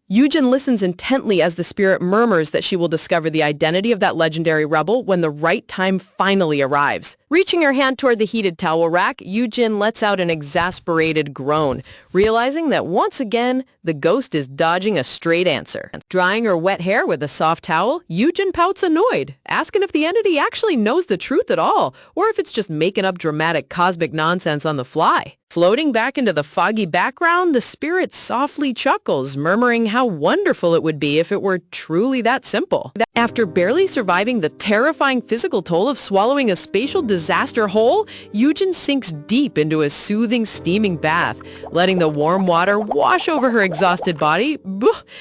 Eugen listens intently as the spirit murmurs that she will discover the identity of that legendary rebel when the right time finally arrives. Reaching her hand toward the heated towel rack, Eugen lets out an exasperated groan, realizing that once again, the ghost is dodging a straight answer. Drying her wet hair with a soft towel, Eugen pouts annoyed, asking if the entity actually knows the truth at all, or if it's just making up dramatic cosmic nonsense on the fly. Floating back into the foggy background, the spirit softly chuckles, murmuring how wonderful it would be if it were truly that simple. After barely surviving the terrifying physical toll of swallowing a spatial disaster whole, Eugen sinks deep into a soothing, steaming bath, letting the warm water wash over her exhausted body.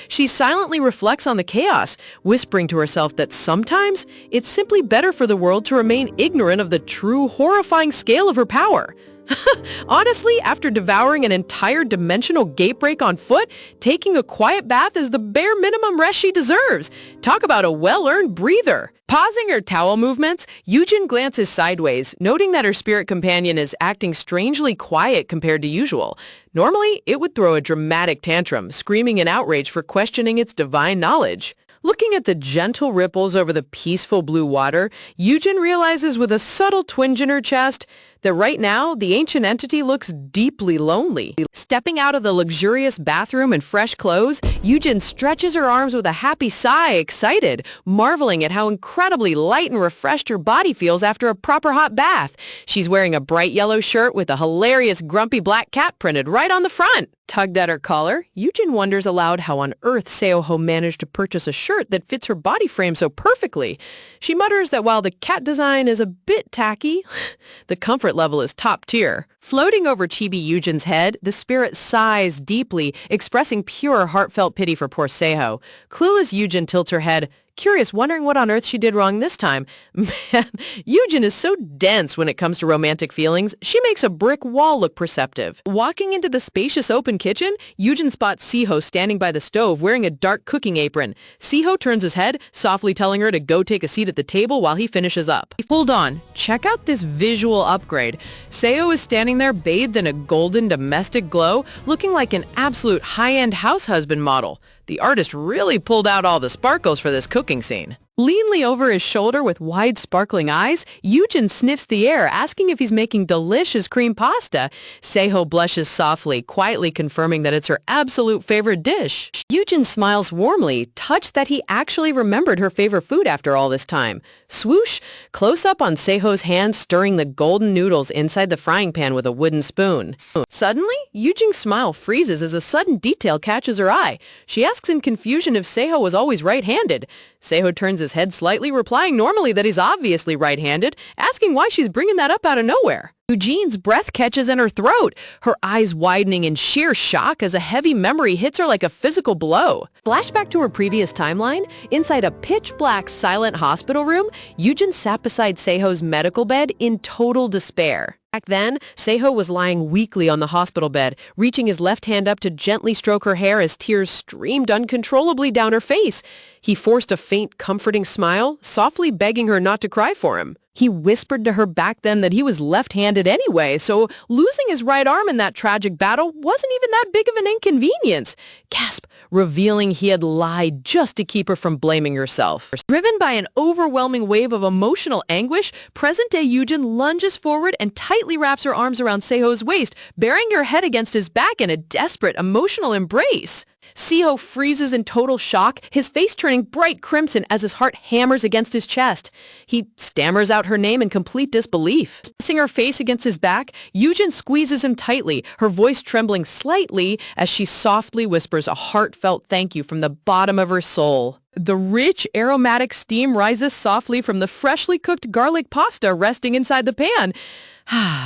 She silently reflects on the chaos, whispering to herself that sometimes it's simply better for the world to remain ignorant of the true, horrifying scale of her power. Honestly, after devouring an entire dimensional gatebreak on foot, taking a quiet bath is the bare minimum rest she deserves. Talk about a well-earned breather. Pausing her towel movements, Eugen glances sideways, noting that her spirit companion is acting strangely quiet compared to usual. Normally, it would throw a dramatic tantrum, screaming in outrage for questioning its divine knowledge. Looking at the gentle ripples over the peaceful blue water, Eugen realizes with a subtle twinge in her chest that right now, the ancient entity looks deeply lonely. Stepping out of the luxurious bathroom in fresh clothes, Eugen stretches her arms with a happy sigh, excited, marveling at how incredibly light and refreshed her body feels after a proper hot bath. She's wearing a bright yellow shirt with a hilarious grumpy black cat printed right on the front. Tugged at her collar, Eugen wonders aloud how on earth Seoho managed to purchase a shirt that fits her body frame so perfectly. She mutters that while the cat design is a bit tacky, the comfort level is top tier. Floating over Chibi Eugen's head, the spirit sighs deeply, expressing pure heartfelt pity for poor Seho. Clueless Eugen tilts her head, curious, wondering what on earth she did wrong this time. Man, Eugen is so dense when it comes to romantic feelings, she makes a brick wall look perceptive. Walking into the spacious open kitchen, Eugen spots Seho standing by the stove wearing a dark cooking apron. Seho turns his head, softly telling her to go take a seat at the table while he finishes up. Hold on, check out this visual upgrade. Seho is standing there bathed in a golden domestic glow, looking like an absolute high-end house husband model. The artist really pulled out all the sparkles for this cooking scene. Leanly over his shoulder with wide sparkling eyes, Eugen sniffs the air, asking if he's making delicious cream pasta. Seho blushes softly, quietly confirming that it's her absolute favorite dish. Eugen smiles warmly, touched that he actually remembered her favorite food after all this time. Swoosh! Close up on Seho's hand stirring the golden noodles inside the frying pan with a wooden spoon. Suddenly, Eugen's smile freezes as a sudden detail catches her eye. She asks in confusion if Seho was always right-handed. Seho turns his head slightly, replying normally that he's obviously right-handed, asking why she's bringing that up out of nowhere. Eugene's breath catches in her throat, her eyes widening in sheer shock as a heavy memory hits her like a physical blow. Flashback to her previous timeline, inside a pitch-black silent hospital room, Eugen sat beside Seho's medical bed in total despair. Back then, Seho was lying weakly on the hospital bed, reaching his left hand up to gently stroke her hair as tears streamed uncontrollably down her face. He forced a faint, comforting smile, softly begging her not to cry for him. He whispered to her back then that he was left-handed anyway, so losing his right arm in that tragic battle wasn't even that big of an inconvenience. Gasp, revealing he had lied just to keep her from blaming herself. Driven by an overwhelming wave of emotional anguish, present-day Eugen lunges forward and tightly wraps her arms around Seho's waist, burying her head against his back in a desperate, emotional embrace. Seho freezes in total shock, his face turning bright crimson as his heart hammers against his chest. He stammers out her name in complete disbelief. Pressing her face against his back, Eugen squeezes him tightly, her voice trembling slightly as she softly whispers a heartfelt thank you from the bottom of her soul. The rich, aromatic steam rises softly from the freshly cooked garlic pasta resting inside the pan,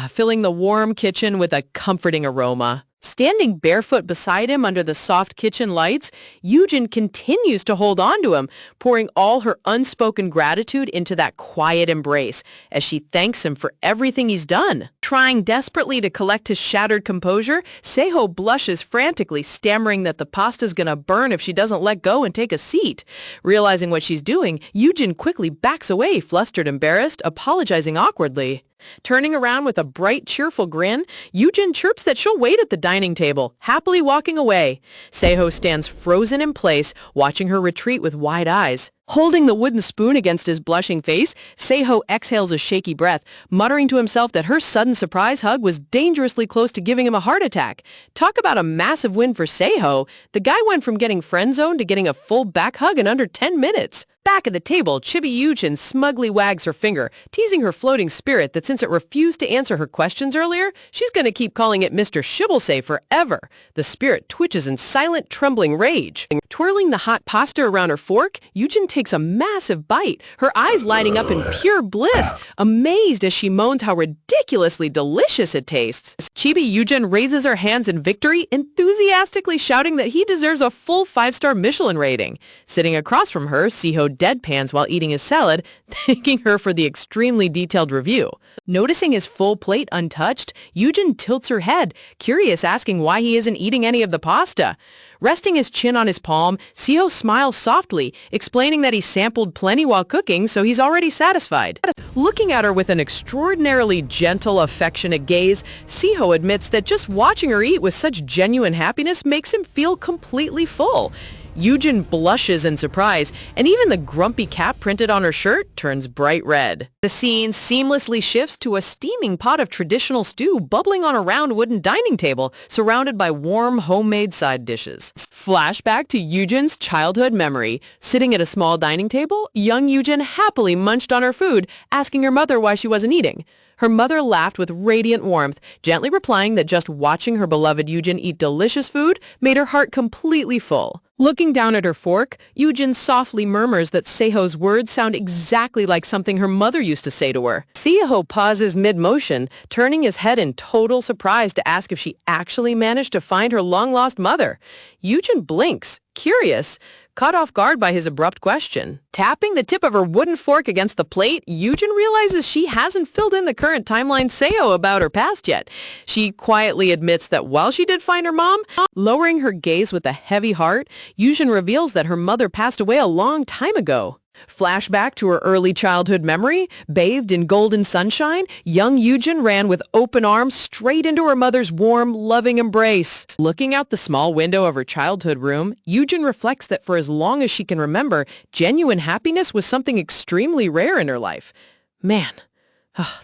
filling the warm kitchen with a comforting aroma. Standing barefoot beside him under the soft kitchen lights, Eugen continues to hold on to him, pouring all her unspoken gratitude into that quiet embrace as she thanks him for everything he's done. Trying desperately to collect his shattered composure, Seho blushes frantically, stammering that the pasta's gonna burn if she doesn't let go and take a seat. Realizing what she's doing, Eugen quickly backs away, flustered, embarrassed, apologizing awkwardly. Turning around with a bright, cheerful grin, Eugen chirps that she'll wait at the dining table, happily walking away. Seho stands frozen in place, watching her retreat with wide eyes. Holding the wooden spoon against his blushing face, Seho exhales a shaky breath, muttering to himself that her sudden surprise hug was dangerously close to giving him a heart attack. Talk about a massive win for Seho. The guy went from getting friend-zoned to getting a full back hug in under 10 minutes. Back at the table, Chibi Yujin smugly wags her finger, teasing her floating spirit that since it refused to answer her questions earlier, she's going to keep calling it Mr. Shibblesay forever. The spirit twitches in silent, trembling rage. Twirling the hot pasta around her fork, Yujin takes a massive bite, her eyes lighting up in pure bliss, amazed as she moans how ridiculously delicious it tastes. Chibi Yujin raises her hands in victory, enthusiastically shouting that he deserves a full 5-star Michelin rating. Sitting across from her, Siho deadpans while eating his salad, thanking her for the extremely detailed review. Noticing his full plate untouched, Yujin tilts her head, curious asking why he isn't eating any of the pasta. Resting his chin on his palm, Siho smiles softly, explaining that he sampled plenty while cooking, so he's already satisfied. Looking at her with an extraordinarily gentle, affectionate gaze, Siho admits that just watching her eat with such genuine happiness makes him feel completely full. Yujin blushes in surprise, and even the grumpy cap printed on her shirt turns bright red. The scene seamlessly shifts to a steaming pot of traditional stew bubbling on a round wooden dining table, surrounded by warm, homemade side dishes. Flashback to Yujin's childhood memory. Sitting at a small dining table, young Yujin happily munched on her food, asking her mother why she wasn't eating. Her mother laughed with radiant warmth, gently replying that just watching her beloved Yujin eat delicious food made her heart completely full. Looking down at her fork, Yujin softly murmurs that Seiho's words sound exactly like something her mother used to say to her. Seiho pauses mid-motion, turning his head in total surprise to ask if she actually managed to find her long-lost mother. Yujin blinks, curious, caught off guard by his abrupt question. Tapping the tip of her wooden fork against the plate, Yujin realizes she hasn't filled in the current timeline Seiho about her past yet. She quietly admits that while she did find her mom, lowering her gaze with a heavy heart, Yujin reveals that her mother passed away a long time ago. Flashback to her early childhood memory, bathed in golden sunshine, young Yujin ran with open arms straight into her mother's warm, loving embrace. Looking out the small window of her childhood room, Yujin reflects that for as long as she can remember, genuine happiness was something extremely rare in her life. Man,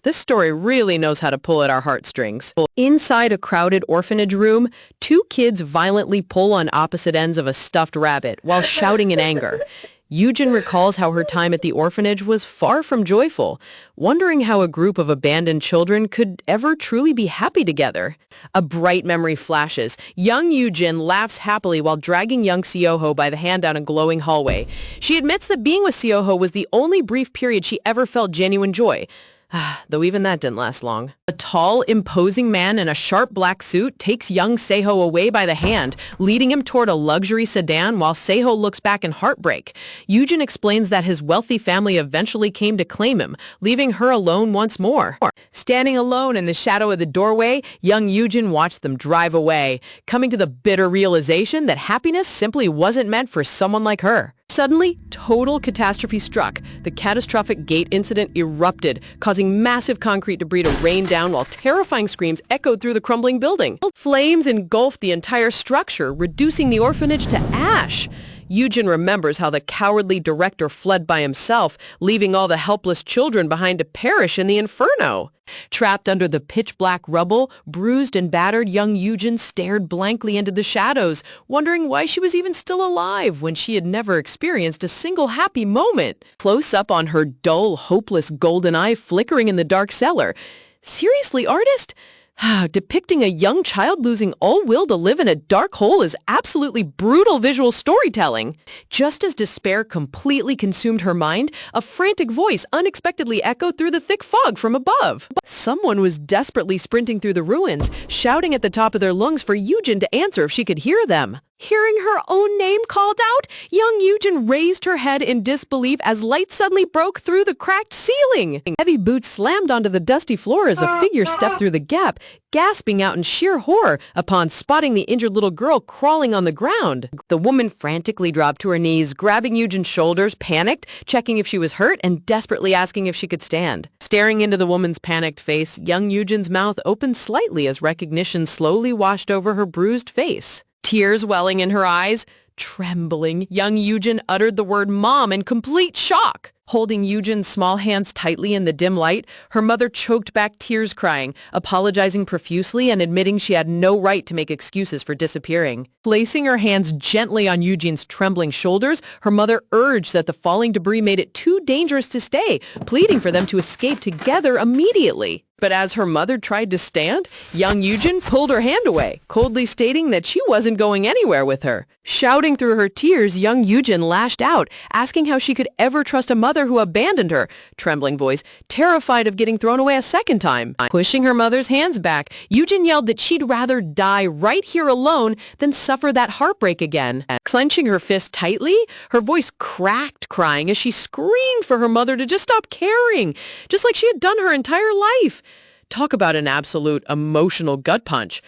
this story really knows how to pull at our heartstrings. Inside a crowded orphanage room, two kids violently pull on opposite ends of a stuffed rabbit while shouting in anger. Yujin recalls how her time at the orphanage was far from joyful, wondering how a group of abandoned children could ever truly be happy together. A bright memory flashes. Young Yujin laughs happily while dragging young Sioho by the hand down a glowing hallway. She admits that being with Sioho was the only brief period she ever felt genuine joy. Though even that didn't last long. A tall, imposing man in a sharp black suit takes young Seiho away by the hand, leading him toward a luxury sedan while Seiho looks back in heartbreak. Yujin explains that his wealthy family eventually came to claim him, leaving her alone once more. Standing alone in the shadow of the doorway, young Yujin watched them drive away, coming to the bitter realization that happiness simply wasn't meant for someone like her. Suddenly, total catastrophe struck. The catastrophic gate incident erupted, causing massive concrete debris to rain down while terrifying screams echoed through the crumbling building. Flames engulfed the entire structure, reducing the orphanage to ash. Yujin remembers how the cowardly director fled by himself, leaving all the helpless children behind to perish in the inferno. Trapped under the pitch-black rubble, bruised and battered, young Yujin stared blankly into the shadows, wondering why she was even still alive when she had never experienced a single happy moment. Close up on her dull, hopeless golden eye flickering in the dark cellar. Seriously, artist? Depicting a young child losing all will to live in a dark hole is absolutely brutal visual storytelling. Just as despair completely consumed her mind, a frantic voice unexpectedly echoed through the thick fog from above. Someone was desperately sprinting through the ruins, shouting at the top of their lungs for Yujin to answer if she could hear them. Hearing her own name called out, young Yujin raised her head in disbelief as light suddenly broke through the cracked ceiling. Heavy boots slammed onto the dusty floor as a figure stepped through the gap, gasping out in sheer horror upon spotting the injured little girl crawling on the ground. The woman frantically dropped to her knees, grabbing Yujin's shoulders, panicked, checking if she was hurt, and desperately asking if she could stand. Staring into the woman's panicked face, young Yujin's mouth opened slightly as recognition slowly washed over her bruised face. Tears welling in her eyes, trembling, young Yujin uttered the word mom in complete shock. Holding Eugen's small hands tightly in the dim light, her mother choked back tears crying, apologizing profusely and admitting she had no right to make excuses for disappearing. Placing her hands gently on Eugen's trembling shoulders, her mother urged that the falling debris made it too dangerous to stay, pleading for them to escape together immediately. But as her mother tried to stand, young Eugen pulled her hand away, coldly stating that she wasn't going anywhere with her. Shouting through her tears, young Eugen lashed out, asking how she could ever trust a mother who abandoned her, trembling voice, terrified of getting thrown away a second time. Pushing her mother's hands back, Eugen yelled that she'd rather die right here alone than suffer that heartbreak again. Clenching her fist tightly, her voice cracked, crying as she screamed for her mother to just stop caring, just like she had done her entire life. Talk about an absolute emotional gut punch.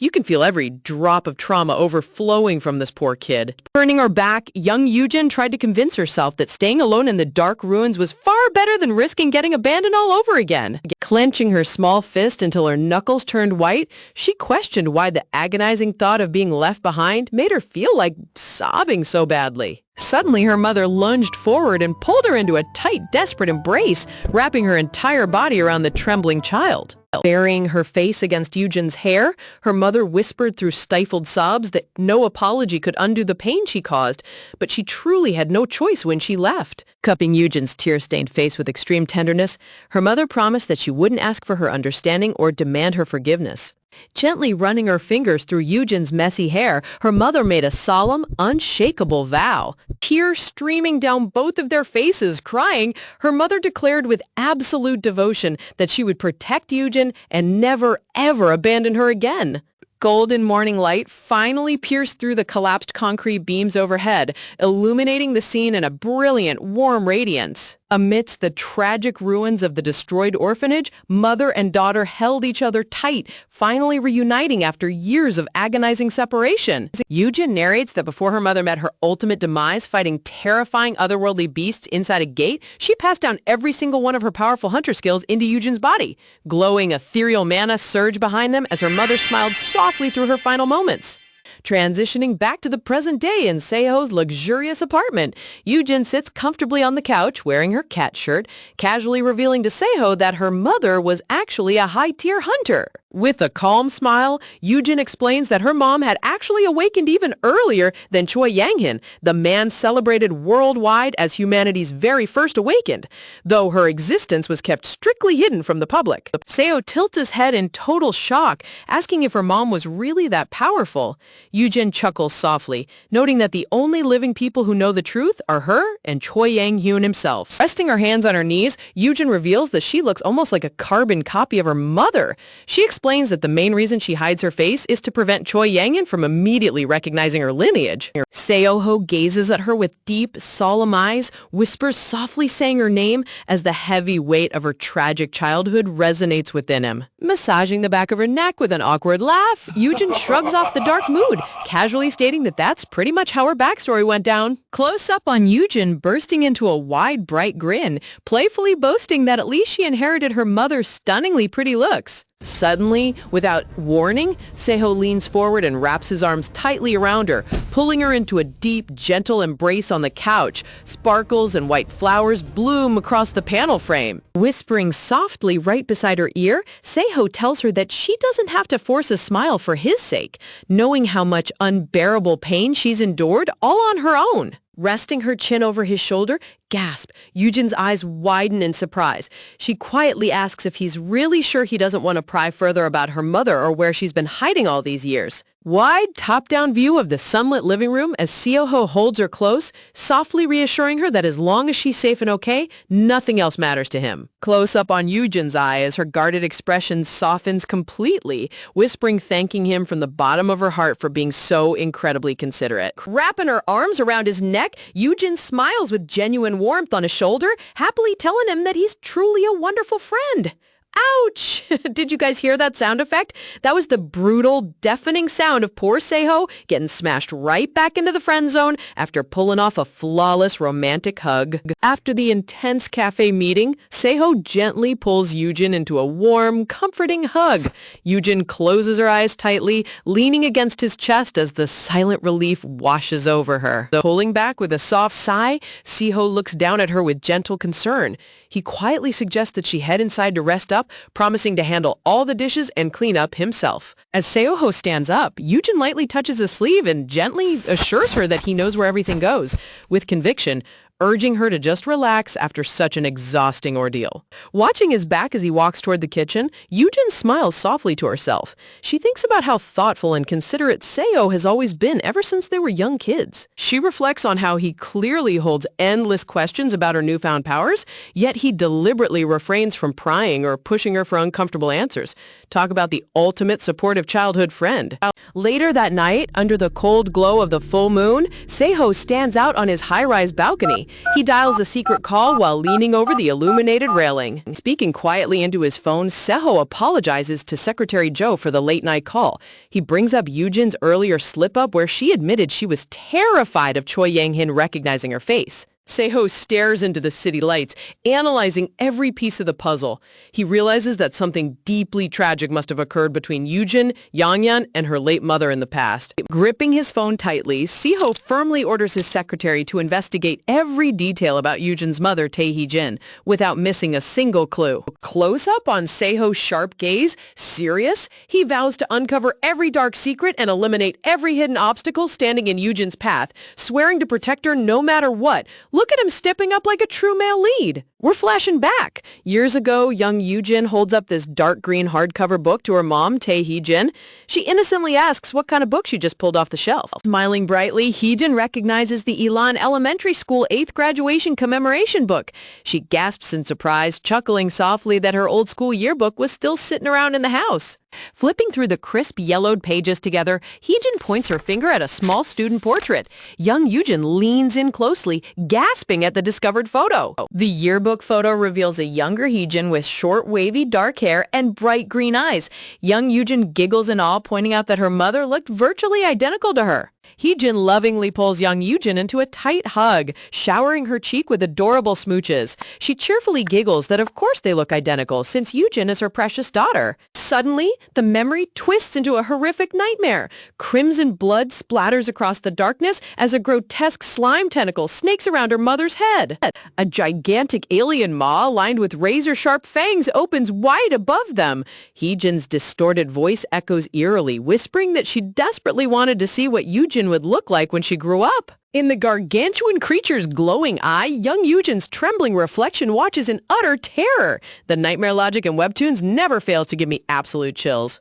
You can feel every drop of trauma overflowing from this poor kid. Turning her back, young Eugen tried to convince herself that staying alone in the dark ruins was far better than risking getting abandoned all over again. Clenching her small fist until her knuckles turned white, she questioned why the agonizing thought of being left behind made her feel like sobbing so badly. Suddenly, her mother lunged forward and pulled her into a tight, desperate embrace, wrapping her entire body around the trembling child. Burying her face against Eugen's hair, her mother whispered through stifled sobs that no apology could undo the pain she caused, but she truly had no choice when she left. Cupping Eugen's tear-stained face with extreme tenderness, her mother promised that she wouldn't ask for her understanding or demand her forgiveness. Gently running her fingers through Eugen's messy hair, her mother made a solemn, unshakable vow. Tears streaming down both of their faces, crying, her mother declared with absolute devotion that she would protect Eugen and never, ever abandon her again. Golden morning light finally pierced through the collapsed concrete beams overhead, illuminating the scene in a brilliant, warm radiance. Amidst the tragic ruins of the destroyed orphanage, mother and daughter held each other tight, finally reuniting after years of agonizing separation. Eugen narrates that before her mother met her ultimate demise fighting terrifying otherworldly beasts inside a gate, she passed down every single one of her powerful hunter skills into Eugen's body. Glowing ethereal mana surged behind them as her mother smiled softly through her final moments. Transitioning back to the present day in Seiho's luxurious apartment, Eugen sits comfortably on the couch wearing her cat shirt, casually revealing to Seiho that her mother was actually a high-tier hunter. With a calm smile, Eugen explains that her mom had actually awakened even earlier than Choi Yang-hin, the man celebrated worldwide as humanity's very first awakened, though her existence was kept strictly hidden from the public. Seo tilts his head in total shock, asking if her mom was really that powerful. Eugen chuckles softly, noting that the only living people who know the truth are her and Choi Yang-hyun himself. Resting her hands on her knees, Eugen reveals that she looks almost like a carbon copy of her mother. She explains that the main reason she hides her face is to prevent Choi Yang-in from immediately recognizing her lineage. Seo gazes at her with deep, solemn eyes, whispers softly saying her name as the heavy weight of her tragic childhood resonates within him. Massaging the back of her neck with an awkward laugh, Eugen shrugs off the dark mood, casually stating that that's pretty much how her backstory went down. Close up on Eugen bursting into a wide, bright grin, playfully boasting that at least she inherited her mother's stunningly pretty looks. Suddenly, without warning, Seiho leans forward and wraps his arms tightly around her, pulling her into a deep, gentle embrace on the couch. Sparkles and white flowers bloom across the panel frame. Whispering softly right beside her ear, Seiho tells her that she doesn't have to force a smile for his sake, knowing how much unbearable pain she's endured all on her own. Resting her chin over his shoulder, gasp, Eugen's eyes widen in surprise. She quietly asks if he's really sure he doesn't want to pry further about her mother or where she's been hiding all these years. Wide, top-down view of the sunlit living room as Seo holds her close, softly reassuring her that as long as she's safe and okay, nothing else matters to him. Close up on Eugen's eye as her guarded expression softens completely, whispering thanking him from the bottom of her heart for being so incredibly considerate. Wrapping her arms around his neck, Eugen smiles with genuine warmth on his shoulder, happily telling him that he's truly a wonderful friend. Ouch! Did you guys hear that sound effect? That was the brutal, deafening sound of poor Seiho getting smashed right back into the friend zone after pulling off a flawless romantic hug. After the intense cafe meeting, Seiho gently pulls Yujin into a warm, comforting hug. Yujin closes her eyes tightly, leaning against his chest as the silent relief washes over her. Pulling back with a soft sigh, Seiho looks down at her with gentle concern. He quietly suggests that she head inside to rest up, promising to handle all the dishes and clean up himself. As Seiho stands up, Yujin lightly touches his sleeve and gently assures her that he knows where everything goes, with conviction, urging her to just relax after such an exhausting ordeal. Watching his back as he walks toward the kitchen, Yujin smiles softly to herself. She thinks about how thoughtful and considerate Seiho has always been ever since they were young kids. She reflects on how he clearly holds endless questions about her newfound powers, yet he deliberately refrains from prying or pushing her for uncomfortable answers. Talk about the ultimate supportive childhood friend. Later that night, under the cold glow of the full moon, Seiho stands out on his high-rise balcony. He dials a secret call while leaning over the illuminated railing. Speaking quietly into his phone, Seiho apologizes to Secretary Joe for the late-night call. He brings up Yujin's earlier slip-up where she admitted she was terrified of Choi Yang-hin recognizing her face. Seiho stares into the city lights, analyzing every piece of the puzzle. He realizes that something deeply tragic must have occurred between Yujin, Yangyan, and her late mother in the past. Gripping his phone tightly, Seiho firmly orders his secretary to investigate every detail about Yujin's mother, Tae-hee-jin, without missing a single clue. Close up on Seiho's sharp gaze, serious, he vows to uncover every dark secret and eliminate every hidden obstacle standing in Yujin's path, swearing to protect her no matter what. Look at him stepping up like a true male lead. We're flashing back. Years ago, young Yujin holds up this dark green hardcover book to her mom, Tae-hee-jin. She innocently asks what kind of book she just pulled off the shelf. Smiling brightly, Hee-jin recognizes the Elan Elementary School 8th graduation commemoration book. She gasps in surprise, chuckling softly that her old school yearbook was still sitting around in the house. Flipping through the crisp yellowed pages together, Hee-jin points her finger at a small student portrait. Young Yujin leans in closely, gasping at the discovered photo. The yearbook photo reveals a younger Hee-jin with short, wavy, dark hair and bright green eyes. Young Yujin giggles in awe, pointing out that her mother looked virtually identical to her. Hee-jin lovingly pulls young Yujin into a tight hug, showering her cheek with adorable smooches. She cheerfully giggles that of course they look identical since Yujin is her precious daughter. Suddenly, the memory twists into a horrific nightmare. Crimson blood splatters across the darkness as a grotesque slime tentacle snakes around her mother's head. A gigantic alien maw lined with razor-sharp fangs opens wide above them. Hee-jin's distorted voice echoes eerily, whispering that she desperately wanted to see what Yujin would look like when she grew up. In the gargantuan creature's glowing eye, young Yujin's trembling reflection watches in utter terror. The nightmare logic in webtoons never fails to give me absolute chills.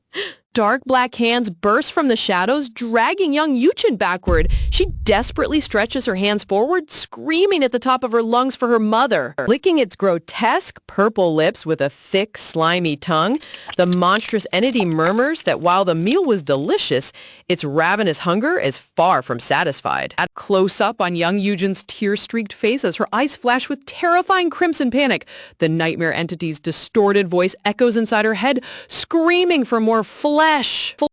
Dark black hands burst from the shadows, dragging young Yujin backward. She desperately stretches her hands forward, screaming at the top of her lungs for her mother. Licking its grotesque purple lips with a thick, slimy tongue, the monstrous entity murmurs that while the meal was delicious, its ravenous hunger is far from satisfied. At close-up on young Yujin's tear-streaked face as her eyes flash with terrifying crimson panic, the nightmare entity's distorted voice echoes inside her head, screaming for more flesh.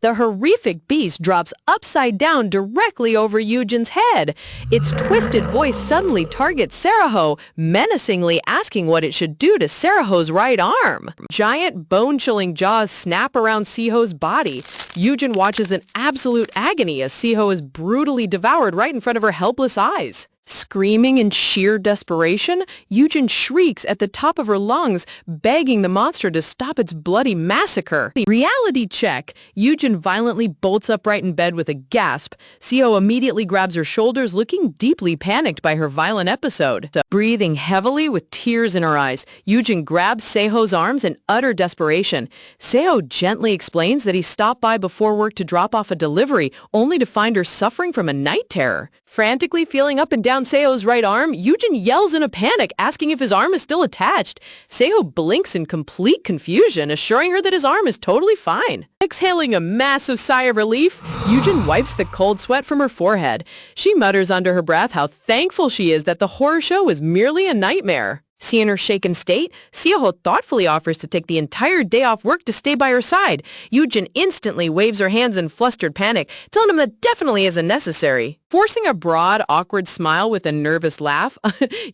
The horrific beast drops upside down directly over Yujin's head. Its twisted voice suddenly targets Seiho, menacingly asking what it should do to Seiho's right arm. Giant bone-chilling jaws snap around Seiho's body. Yujin watches in absolute agony as Seiho is brutally devoured right in front of her helpless eyes. Screaming in sheer desperation, Yujin shrieks at the top of her lungs, begging the monster to stop its bloody massacre. Reality check. Yujin violently bolts upright in bed with a gasp. Seiho immediately grabs her shoulders, looking deeply panicked by her violent episode. Breathing heavily with tears in her eyes, Yujin grabs Seiho's arms in utter desperation. Seiho gently explains that he stopped by before work to drop off a delivery, only to find her suffering from a night terror. Frantically feeling up and down Seiho's right arm, Yujin yells in a panic, asking if his arm is still attached. Seiho blinks in complete confusion, assuring her that his arm is totally fine. Exhaling a massive sigh of relief, Yujin wipes the cold sweat from her forehead. She mutters under her breath how thankful she is that the horror show was merely a nightmare. Seeing her shaken state, Seo thoughtfully offers to take the entire day off work to stay by her side. Yujin instantly waves her hands in flustered panic, telling him that definitely isn't necessary. Forcing a broad, awkward smile with a nervous laugh,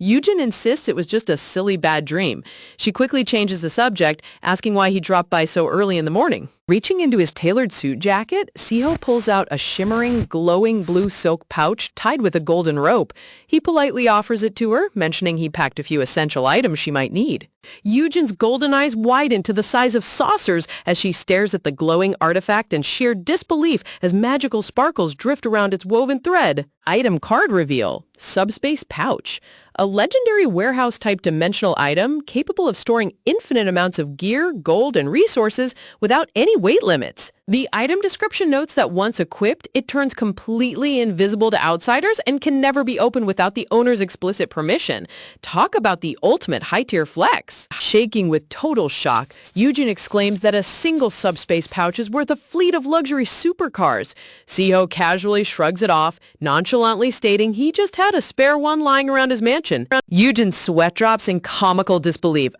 Yujin insists it was just a silly bad dream. She quickly changes the subject, asking why he dropped by so early in the morning. Reaching into his tailored suit jacket, Seo pulls out a shimmering, glowing blue silk pouch tied with a golden rope. He politely offers it to her, mentioning he packed a few essential items she might need. Yujin's golden eyes widen to the size of saucers as she stares at the glowing artifact in sheer disbelief as magical sparkles drift around its woven thread. Item card reveal. Subspace pouch. A legendary warehouse-type dimensional item capable of storing infinite amounts of gear, gold, and resources without any weight limits. The item description notes that once equipped, it turns completely invisible to outsiders and can never be opened without the owner's explicit permission. Talk about the ultimate high-tier flex. Shaking with total shock, Yujin exclaims that a single subspace pouch is worth a fleet of luxury supercars. Seo casually shrugs it off, nonchalantly stating he just had a spare one lying around his mansion. Yujin sweat drops in comical disbelief,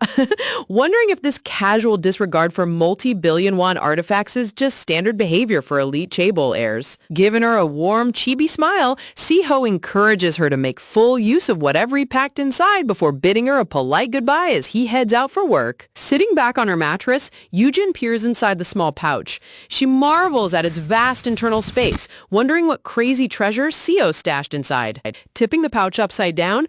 wondering if this casual disregard for multi-billion won artifacts is just standard behavior for elite chaebol heirs. Giving her a warm, chibi smile, Seo encourages her to make full use of whatever he packed inside before bidding her a polite goodbye as he heads out for work. Sitting back on her mattress, Yujin peers inside the small pouch. She marvels at its vast internal space, wondering what crazy treasure Seo stashed inside. Tipping the pouch upside down,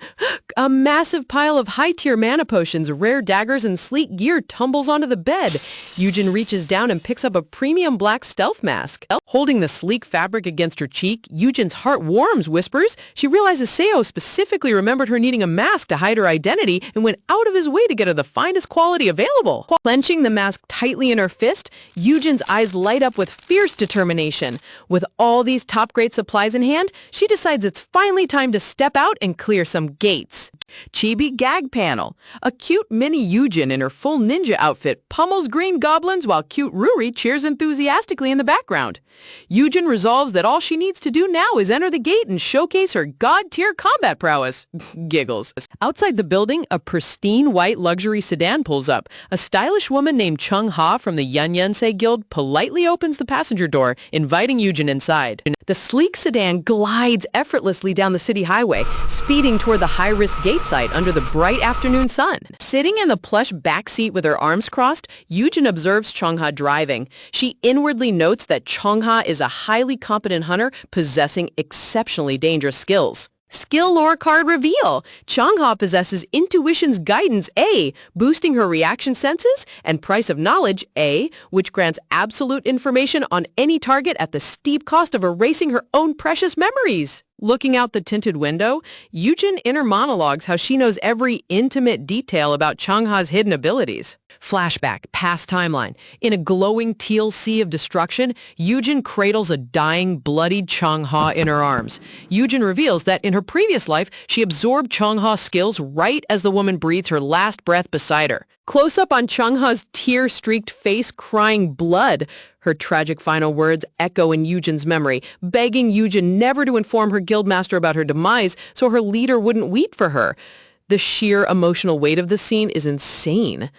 a massive pile of high-tier mana potions, rare daggers, and sleek gear tumbles onto the bed. Yujin reaches down and picks up a premium black stealth mask. Holding the sleek fabric against her cheek, Yujin's heart warms, whispers. She realizes Seo specifically remembered her needing a mask to hide her identity and went out of his way to get her the finest quality available. Clenching the mask tightly in her fist, Yujin's eyes light up with fierce determination. With all these top-grade supplies in hand, she decides it's finally time to step out and clear some gates. Chibi gag panel. A cute mini Yujin in her full ninja outfit pummels green goblins while cute Ruri cheers enthusiastically in the background. Yujin resolves that all she needs to do now is enter the gate and showcase her god-tier combat prowess. Giggles. Outside the building, a pristine white luxury sedan pulls up. A stylish woman named Chung Ha from the Yunyunsei Guild politely opens the passenger door, inviting Yujin inside. The sleek sedan glides effortlessly down the city highway, speeding toward the high-risk gate site under the bright afternoon sun. Sitting in the plush backseat with her arms crossed, Yujin observes Chung-ha driving. She inwardly notes that Chung-ha is a highly competent hunter possessing exceptionally dangerous skills. Skill lore card reveal. Chung-ha possesses Intuition's Guidance A, boosting her reaction senses, and Price of Knowledge A, which grants absolute information on any target at the steep cost of erasing her own precious memories. Looking out the tinted window, Yujin inner monologues how she knows every intimate detail about Chung-ha's hidden abilities. Flashback, past timeline. In a glowing teal sea of destruction, Yujin cradles a dying, bloodied Chung-ha in her arms. Yujin reveals that in her previous life, she absorbed Chung-ha's skills right as the woman breathed her last breath beside her. Close up on Chung-ha's tear-streaked face crying blood. Her tragic final words echo in Yujin's memory, begging Yujin never to inform her guildmaster about her demise so her leader wouldn't weep for her. The sheer emotional weight of the scene is insane.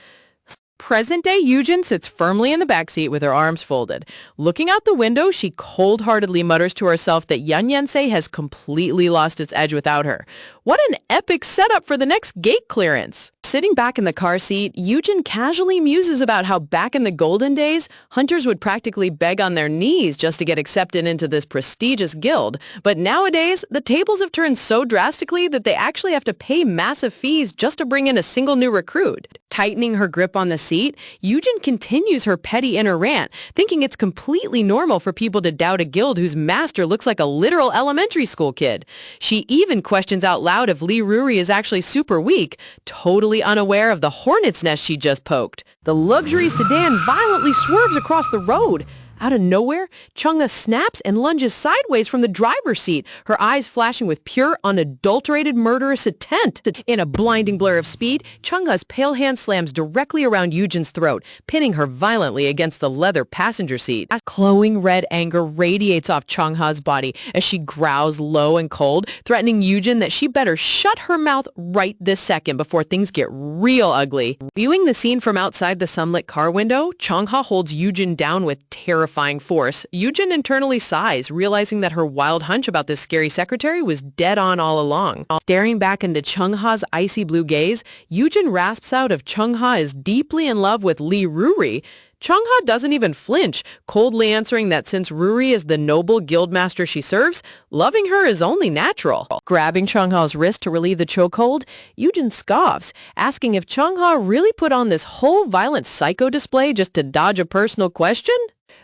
Present-day Yujin sits firmly in the backseat with her arms folded. Looking out the window, she cold-heartedly mutters to herself that Yunyunsei has completely lost its edge without her. What an epic setup for the next gate clearance! Sitting back in the car seat, Yujin casually muses about how back in the golden days, hunters would practically beg on their knees just to get accepted into this prestigious guild. But nowadays, the tables have turned so drastically that they actually have to pay massive fees just to bring in a single new recruit. Tightening her grip on the seat, Yujin continues her petty inner rant, thinking it's completely normal for people to doubt a guild whose master looks like a literal elementary school kid. She even questions out loud if Lee Ruri is actually super weak, totally unaware of the hornet's nest she just poked. The luxury sedan violently swerves across the road. Out of nowhere, Chung-ha snaps and lunges sideways from the driver's seat, her eyes flashing with pure, unadulterated murderous intent. In a blinding blur of speed, Chung-ha's pale hand slams directly around Yujin's throat, pinning her violently against the leather passenger seat. Glowing red anger radiates off Chung-ha's body as she growls low and cold, threatening Yujin that she better shut her mouth right this second before things get real ugly. Viewing the scene from outside the sunlit car window, Chung-ha holds Yujin down with terrifying force. Yujin internally sighs, realizing that her wild hunch about this scary secretary was dead on all along. Staring back into Chung-ha's icy blue gaze, Yujin rasps out if Chung-ha is deeply in love with Lee Ruri. Chung-ha doesn't even flinch, coldly answering that since Ruri is the noble guildmaster she serves, loving her is only natural. Grabbing Chung-ha's wrist to relieve the chokehold, Yujin scoffs, asking if Chung-ha really put on this whole violent psycho display just to dodge a personal question?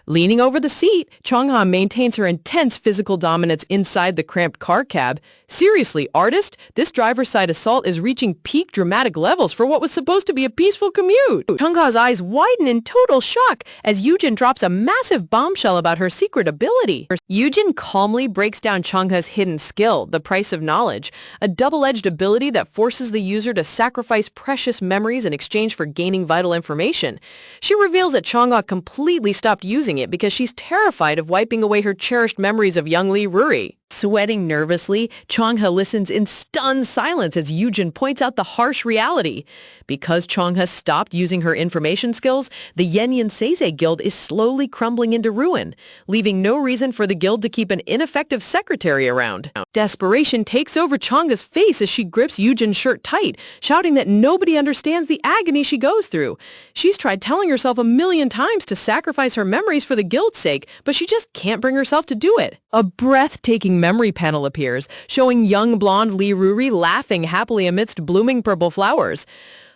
Leaning over the seat, Chung-ha maintains her intense physical dominance inside the cramped car cab. Seriously, artist, this driver's side assault is reaching peak dramatic levels for what was supposed to be a peaceful commute. Chung-ha's eyes widen in total shock as Yujin drops a massive bombshell about her secret ability. Yujin calmly breaks down Chung-ha's hidden skill, the price of knowledge, a double-edged ability that forces the user to sacrifice precious memories in exchange for gaining vital information. She reveals that Chung-ha completely stopped using it because she's terrified of wiping away her cherished memories of young Lee Ruri. Sweating nervously, Chung-ha listens in stunned silence as Yujin points out the harsh reality. Because Chung-ha stopped using her information skills, the Yenyan Seisei Guild is slowly crumbling into ruin, leaving no reason for the guild to keep an ineffective secretary around. Desperation takes over Chung-ha's face as she grips Yujin's shirt tight, shouting that nobody understands the agony she goes through. She's tried telling herself a million times to sacrifice her memories for the guild's sake, but she just can't bring herself to do it. A breathtaking memory panel appears, showing young blonde Lee Ruri laughing happily amidst blooming purple flowers.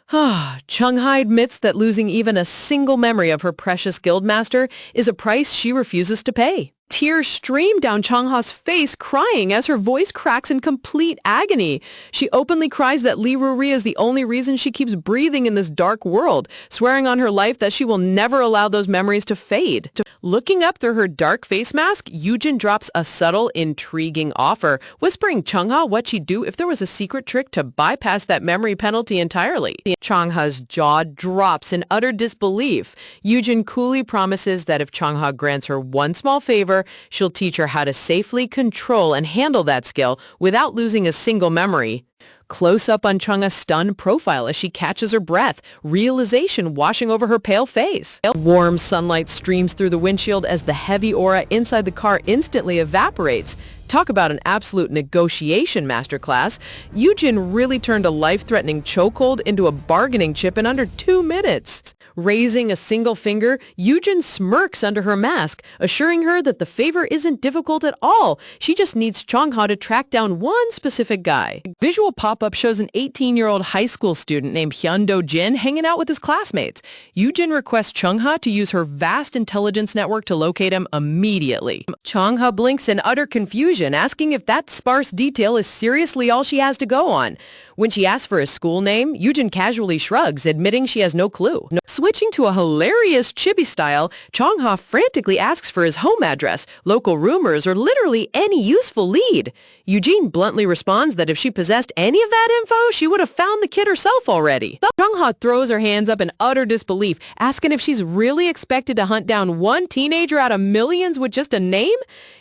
Chung-ha admits that losing even a single memory of her precious guildmaster is a price she refuses to pay. Tears stream down Chung-ha's face, crying as her voice cracks in complete agony. She openly cries that Lee Ruri is the only reason she keeps breathing in this dark world, swearing on her life that she will never allow those memories to fade. Looking up through her dark face mask, Yujin drops a subtle, intriguing offer, whispering Chung-ha what she'd do if there was a secret trick to bypass that memory penalty entirely. Chung-ha's jaw drops in utter disbelief. Yujin coolly promises that if Chung-ha grants her one small favor, she'll teach her how to safely control and handle that skill without losing a single memory. Close up on Chung-ha's stunned profile as she catches her breath, realization washing over her pale face. Warm sunlight streams through the windshield as the heavy aura inside the car instantly evaporates. Talk about an absolute negotiation masterclass. Yujin really turned a life-threatening chokehold into a bargaining chip in under 2 minutes. Raising a single finger, Yujin smirks under her mask, assuring her that the favor isn't difficult at all. She just needs Chung-ha to track down one specific guy. Visual pop-up shows an 18-year-old high school student named Hyun-do Jin hanging out with his classmates. Yujin requests Chung-ha to use her vast intelligence network to locate him immediately. Chung-ha blinks in utter confusion, asking if that sparse detail is seriously all she has to go on. When she asks for his school name, Yujin casually shrugs, admitting she has no clue. Switching to a hilarious chibi style, Chung-ha frantically asks for his home address, local rumors, or literally any useful lead. Yujin bluntly responds that if she possessed any of that info, she would have found the kid herself already. Chung-ha throws her hands up in utter disbelief, asking if she's really expected to hunt down one teenager out of millions with just a name?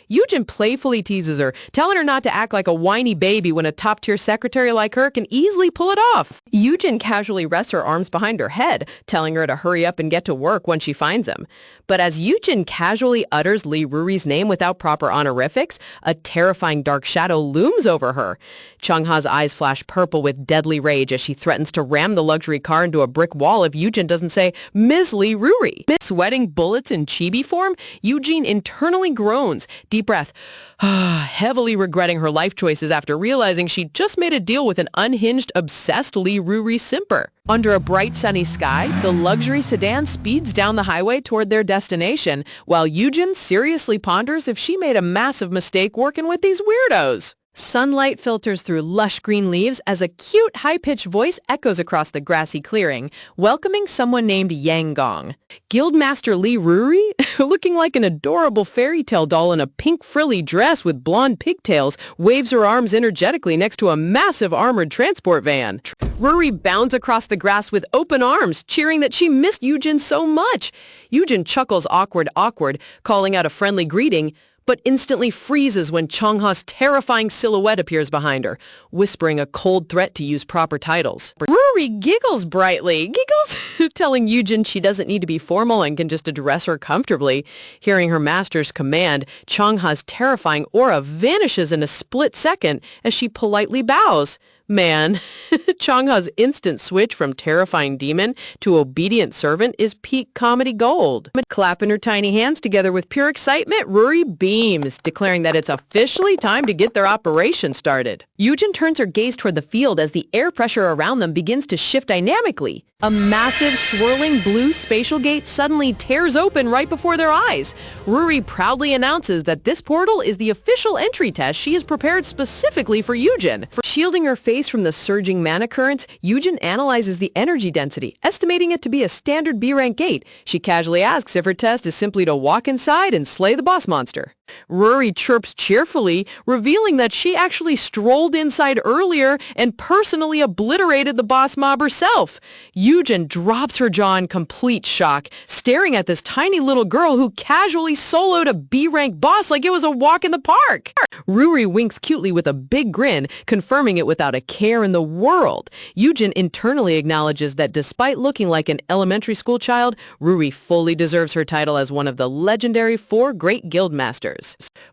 Yujin playfully teases her, telling her not to act like a whiny baby when a top-tier secretary like her can easily pull it off. Yujin casually rests her arms behind her head, telling her to hurry up and get to work when she finds him. But as Yujin casually utters Lee Ruri's name without proper honorifics, a terrifying dark shadow looms over her. Chung-ha's eyes flash purple with deadly rage as she threatens to ram the luxury car into a brick wall if Yujin doesn't say, "Ms. Lee Ruri." Sweating bullets in chibi form, Yujin internally groans, deep breath, heavily regretting her life choices after realizing she just made a deal with an unhinged, obsessed Lee Ruri simper. Under a bright sunny sky, the luxury sedan speeds down the highway toward their destination, while Yujin seriously ponders if she made a massive mistake working with these weirdos. Sunlight filters through lush green leaves as a cute, high-pitched voice echoes across the grassy clearing, welcoming someone named Yanggong. Guildmaster Li Ruri, looking like an adorable fairy tale doll in a pink frilly dress with blonde pigtails, waves her arms energetically next to a massive armored transport van. Ruri bounds across the grass with open arms, cheering that she missed Yujin so much. Yujin chuckles awkward, calling out a friendly greeting, but instantly freezes when Changha's terrifying silhouette appears behind her, whispering a cold threat to use proper titles. Ruri giggles brightly, telling Yujin she doesn't need to be formal and can just address her comfortably. Hearing her master's command, Changha's terrifying aura vanishes in a split second as she politely bows. Man, Changha's instant switch from terrifying demon to obedient servant is peak comedy gold. Clapping her tiny hands together with pure excitement, Ruri beams, declaring that it's officially time to get their operation started. Yujin turns her gaze toward the field as the air pressure around them begins to shift dynamically. A massive, swirling blue spatial gate suddenly tears open right before their eyes. Ruri proudly announces that this portal is the official entry test she has prepared specifically for Yujin. Shielding her face from the surging mana currents, Yujin analyzes the energy density, estimating it to be a standard B-rank gate. She casually asks if her test is simply to walk inside and slay the boss monster. Ruri chirps cheerfully, revealing that she actually strolled inside earlier and personally obliterated the boss mob herself. Yujin drops her jaw in complete shock, staring at this tiny little girl who casually soloed a B-rank boss like it was a walk in the park. Ruri winks cutely with a big grin, confirming it without a care in the world. Yujin internally acknowledges that despite looking like an elementary school child, Ruri fully deserves her title as one of the legendary 4 great guild masters.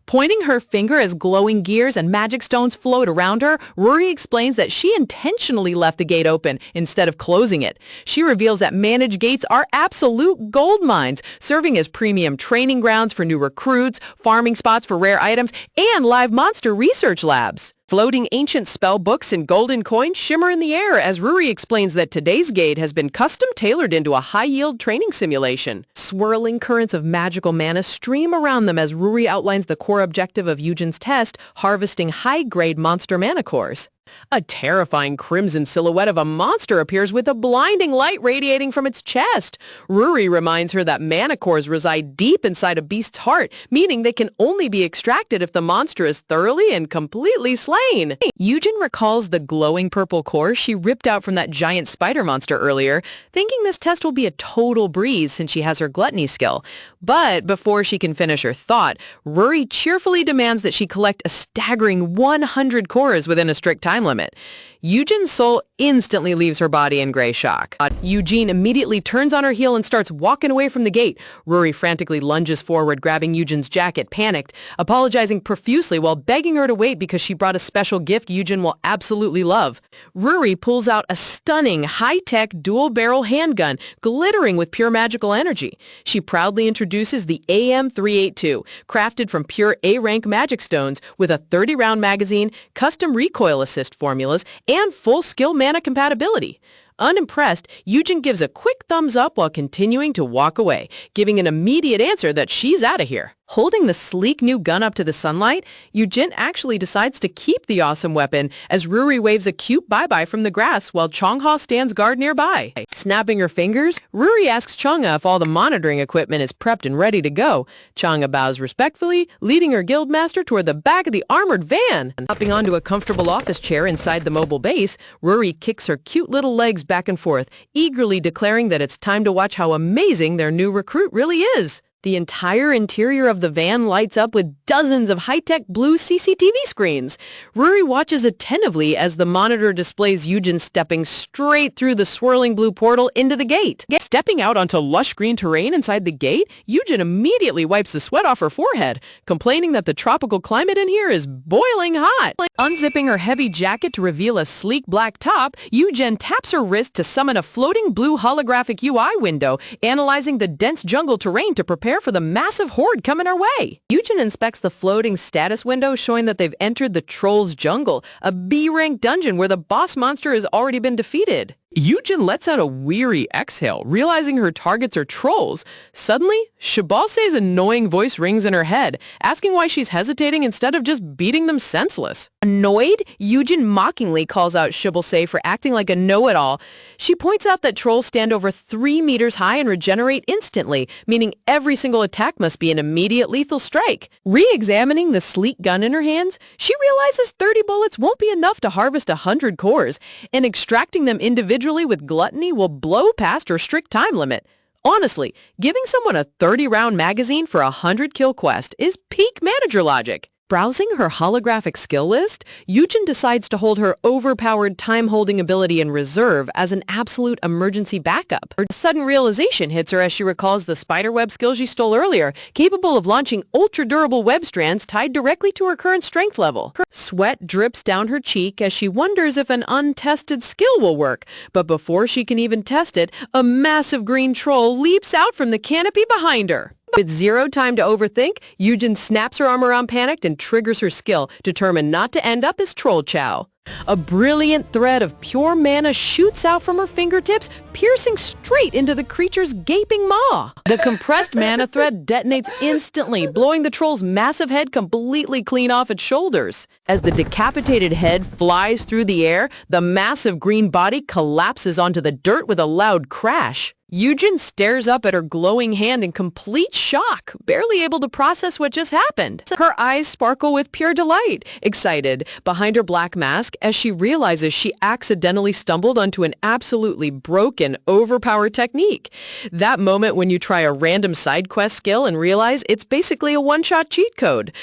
Pointing her finger as glowing gears and magic stones float around her, Ruri explains that she intentionally left the gate open instead of closing it. She reveals that managed gates are absolute gold mines, serving as premium training grounds for new recruits, farming spots for rare items, and live monster research labs. Floating ancient spell books and golden coins shimmer in the air as Ruri explains that today's gate has been custom-tailored into a high-yield training simulation. Swirling currents of magical mana stream around them as Ruri outlines the core objective of Yujin's test, harvesting high-grade monster mana cores. A terrifying crimson silhouette of a monster appears with a blinding light radiating from its chest. Ruri reminds her that mana cores reside deep inside a beast's heart, meaning they can only be extracted if the monster is thoroughly and completely slain. Yujin recalls the glowing purple core she ripped out from that giant spider monster earlier, thinking this test will be a total breeze since she has her gluttony skill. But before she can finish her thought, Ruri cheerfully demands that she collect a staggering 100 cores within a strict time limit. Yujin's soul instantly leaves her body in gray shock. Eugene immediately turns on her heel and starts walking away from the gate. Ruri frantically lunges forward, grabbing Eugene's jacket, panicked, apologizing profusely while begging her to wait because she brought a special gift Eugene will absolutely love. Ruri pulls out a stunning, high-tech, dual-barrel handgun, glittering with pure magical energy. She proudly introduces the AM-382, crafted from pure A-rank magic stones with a 30-round magazine, custom recoil assist formulas, and full skill mana compatibility. Unimpressed, Eugene gives a quick thumbs up while continuing to walk away, giving an immediate answer that she's out of here. Holding the sleek new gun up to the sunlight, Eugene actually decides to keep the awesome weapon as Ruri waves a cute bye-bye from the grass while Changha stands guard nearby. Snapping her fingers, Ruri asks Changha if all the monitoring equipment is prepped and ready to go. Changha bows respectfully, leading her guildmaster toward the back of the armored van. Hopping onto a comfortable office chair inside the mobile base, Ruri kicks her cute little legs back and forth, eagerly declaring that it's time to watch how amazing their new recruit really is. The entire interior of the van lights up with dozens of high-tech blue CCTV screens. Ruri watches attentively as the monitor displays Eugene stepping straight through the swirling blue portal into the gate. Stepping out onto lush green terrain inside the gate, Eugene immediately wipes the sweat off her forehead, complaining that the tropical climate in here is boiling hot. Unzipping her heavy jacket to reveal a sleek black top, Eugene taps her wrist to summon a floating blue holographic UI window, analyzing the dense jungle terrain to prepare for the massive horde coming our way. Eugene inspects the floating status window, showing that they've entered the Trolls Jungle, a B-rank dungeon where the boss monster has already been defeated. Yujin lets out a weary exhale, realizing her targets are trolls. Suddenly, Shibalse's annoying voice rings in her head, asking why she's hesitating instead of just beating them senseless. Annoyed, Yujin mockingly calls out Shibalse for acting like a know-it-all. She points out that trolls stand over 3 meters high and regenerate instantly, meaning every single attack must be an immediate lethal strike. Re-examining the sleek gun in her hands, she realizes 30 bullets won't be enough to harvest 100 cores, and extracting them individually with gluttony will blow past her strict time limit. Honestly, giving someone a 30-round magazine for a 100-kill quest is peak manager logic. Browsing her holographic skill list, Yujin decides to hold her overpowered time-holding ability in reserve as an absolute emergency backup. Her sudden realization hits her as she recalls the spiderweb skill she stole earlier, capable of launching ultra-durable web strands tied directly to her current strength level. Sweat drips down her cheek as she wonders if an untested skill will work, but before she can even test it, a massive green troll leaps out from the canopy behind her. With zero time to overthink, Yujin snaps her arm around Panicked and triggers her skill, determined not to end up as Troll Chow. A brilliant thread of pure mana shoots out from her fingertips, piercing straight into the creature's gaping maw. The compressed mana thread detonates instantly, blowing the troll's massive head completely clean off its shoulders. As the decapitated head flies through the air, the massive green body collapses onto the dirt with a loud crash. Yujin stares up at her glowing hand in complete shock, barely able to process what just happened. Her eyes sparkle with pure delight, excited behind her black mask as she realizes she accidentally stumbled onto an absolutely broken, overpowered technique. That moment when you try a random side quest skill and realize it's basically a one-shot cheat code.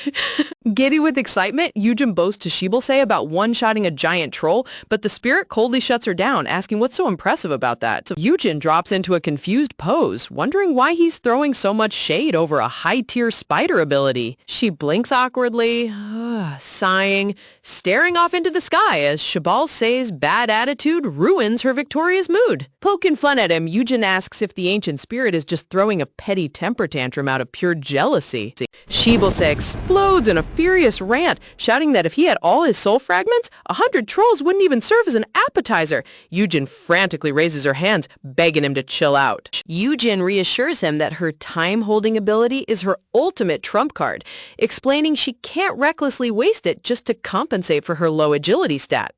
Giddy with excitement, Yujin boasts to Shibalse about one-shotting a giant troll, but the spirit coldly shuts her down, asking what's so impressive about that. So Yujin drops into a confused pose, wondering why he's throwing so much shade over a high-tier spider ability. She blinks awkwardly, sighing, staring off into the sky as Shibalse's bad attitude ruins her victorious mood. Poking fun at him, Yujin asks if the ancient spirit is just throwing a petty temper tantrum out of pure jealousy. Shibalse explodes in a furious rant, shouting that if he had all his soul fragments, 100 trolls wouldn't even serve as an appetizer. Yujin frantically raises her hands, begging him to chill out. Yujin reassures him that her time-holding ability is her ultimate trump card, explaining she can't recklessly waste it just to compensate for her low agility stat.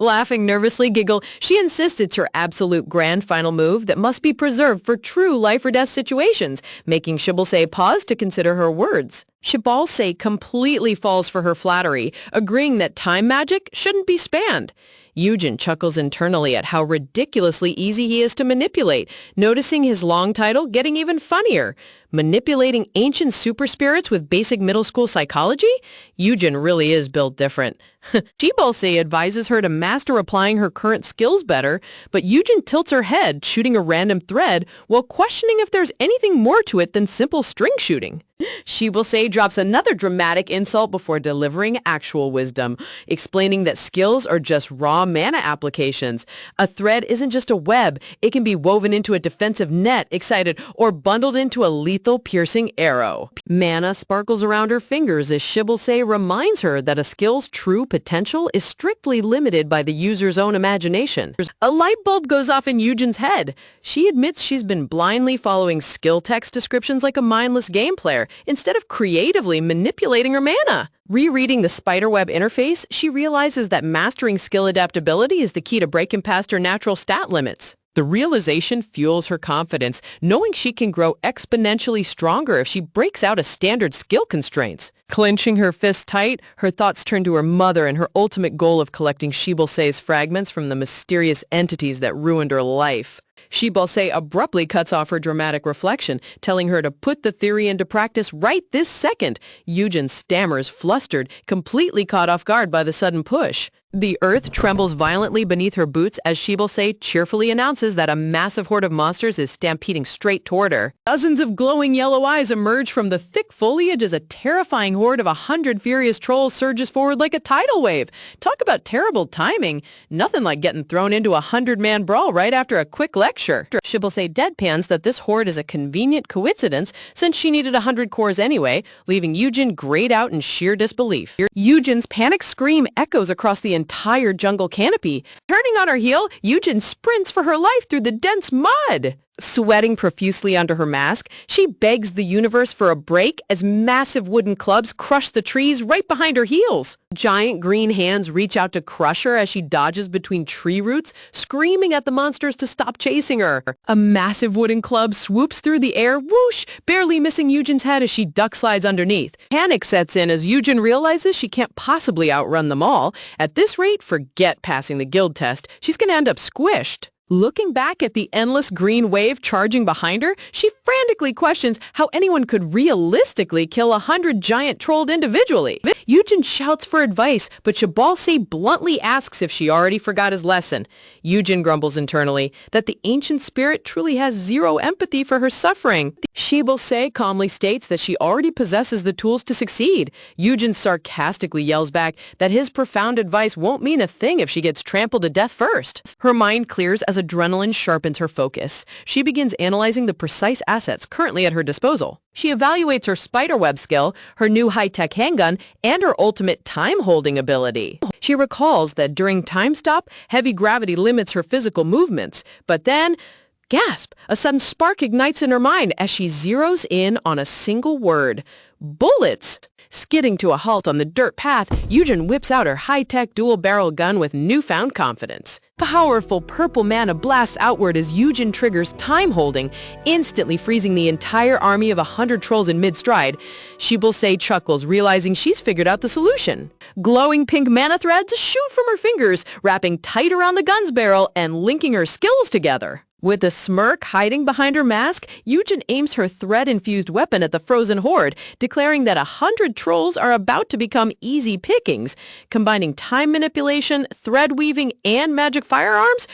Laughing nervously giggle, she insists it's her absolute grand final move that must be preserved for true life-or-death situations, making Shibalse pause to consider her words. Shibalse completely falls for her flattery, agreeing that time magic shouldn't be spammed. Yujin chuckles internally at how ridiculously easy he is to manipulate, noticing his long title getting even funnier. Manipulating ancient super spirits with basic middle school psychology? Yujin really is built different. Shibalse advises her to master applying her current skills better, but Yujin tilts her head, shooting a random thread, while questioning if there's anything more to it than simple string shooting. Shibalse drops another dramatic insult before delivering actual wisdom, explaining that skills are just raw mana applications. A thread isn't just a web, it can be woven into a defensive net, excited, or bundled into a lethal piercing arrow. Mana sparkles around her fingers as Shibalse reminds her that a skill's true potential is strictly limited by the user's own imagination. A light bulb goes off in Yujin's head. She admits she's been blindly following skill text descriptions like a mindless game player, instead of creatively manipulating her mana. Rereading the spiderweb interface, she realizes that mastering skill adaptability is the key to breaking past her natural stat limits. The realization fuels her confidence, knowing she can grow exponentially stronger if she breaks out of standard skill constraints. Clenching her fists tight, her thoughts turn to her mother and her ultimate goal of collecting Shibalse's fragments from the mysterious entities that ruined her life. Shibalse abruptly cuts off her dramatic reflection, telling her to put the theory into practice right this second. Yujin stammers, flustered, completely caught off guard by the sudden push. The earth trembles violently beneath her boots as Shibalse cheerfully announces that a massive horde of monsters is stampeding straight toward her. Dozens of glowing yellow eyes emerge from the thick foliage as a terrifying horde of 100 furious trolls surges forward like a tidal wave. Talk about terrible timing. Nothing like getting thrown into a 100-man brawl right after a quick lecture. lecture. Shibose deadpans that this horde is a convenient coincidence since she needed 100 cores anyway, leaving Yujin grayed out in sheer disbelief. Yujin's panic scream echoes across the entire jungle canopy. Turning on her heel, Yujin sprints for her life through the dense mud. Sweating profusely under her mask, she begs the universe for a break as massive wooden clubs crush the trees right behind her heels. Giant green hands reach out to crush her as she dodges between tree roots, screaming at the monsters to stop chasing her. A massive wooden club swoops through the air, whoosh, barely missing Yujin's head as she duck slides underneath. Panic sets in as Yujin realizes she can't possibly outrun them all. At this rate, forget passing the guild test. She's gonna end up squished. Looking back at the endless green wave charging behind her, she frantically questions how anyone could realistically kill 100 giant trolls individually. Yujin shouts for advice, but Shibose bluntly asks if she already forgot his lesson. Yujin grumbles internally that the ancient spirit truly has zero empathy for her suffering. Shibose calmly states that she already possesses the tools to succeed. Yujin sarcastically yells back that his profound advice won't mean a thing if she gets trampled to death first. Her mind clears as adrenaline sharpens her focus. She begins analyzing the precise assets currently at her disposal. She evaluates her spiderweb skill, her new high-tech handgun, and her ultimate time-holding ability. She recalls that during time stop, heavy gravity limits her physical movements, but then, gasp, a sudden spark ignites in her mind as she zeroes in on a single word: bullets. Skidding to a halt on the dirt path, Yujin whips out her high-tech dual-barrel gun with newfound confidence. Powerful purple mana blasts outward as Yujin triggers time-holding, instantly freezing the entire army of 100 trolls in mid-stride. Shibose chuckles, realizing she's figured out the solution. Glowing pink mana threads shoot from her fingers, wrapping tight around the gun's barrel and linking her skills together. With a smirk hiding behind her mask, Yujin aims her thread-infused weapon at the frozen horde, declaring that 100 trolls are about to become easy pickings. Combining time manipulation, thread weaving, and magic firearms?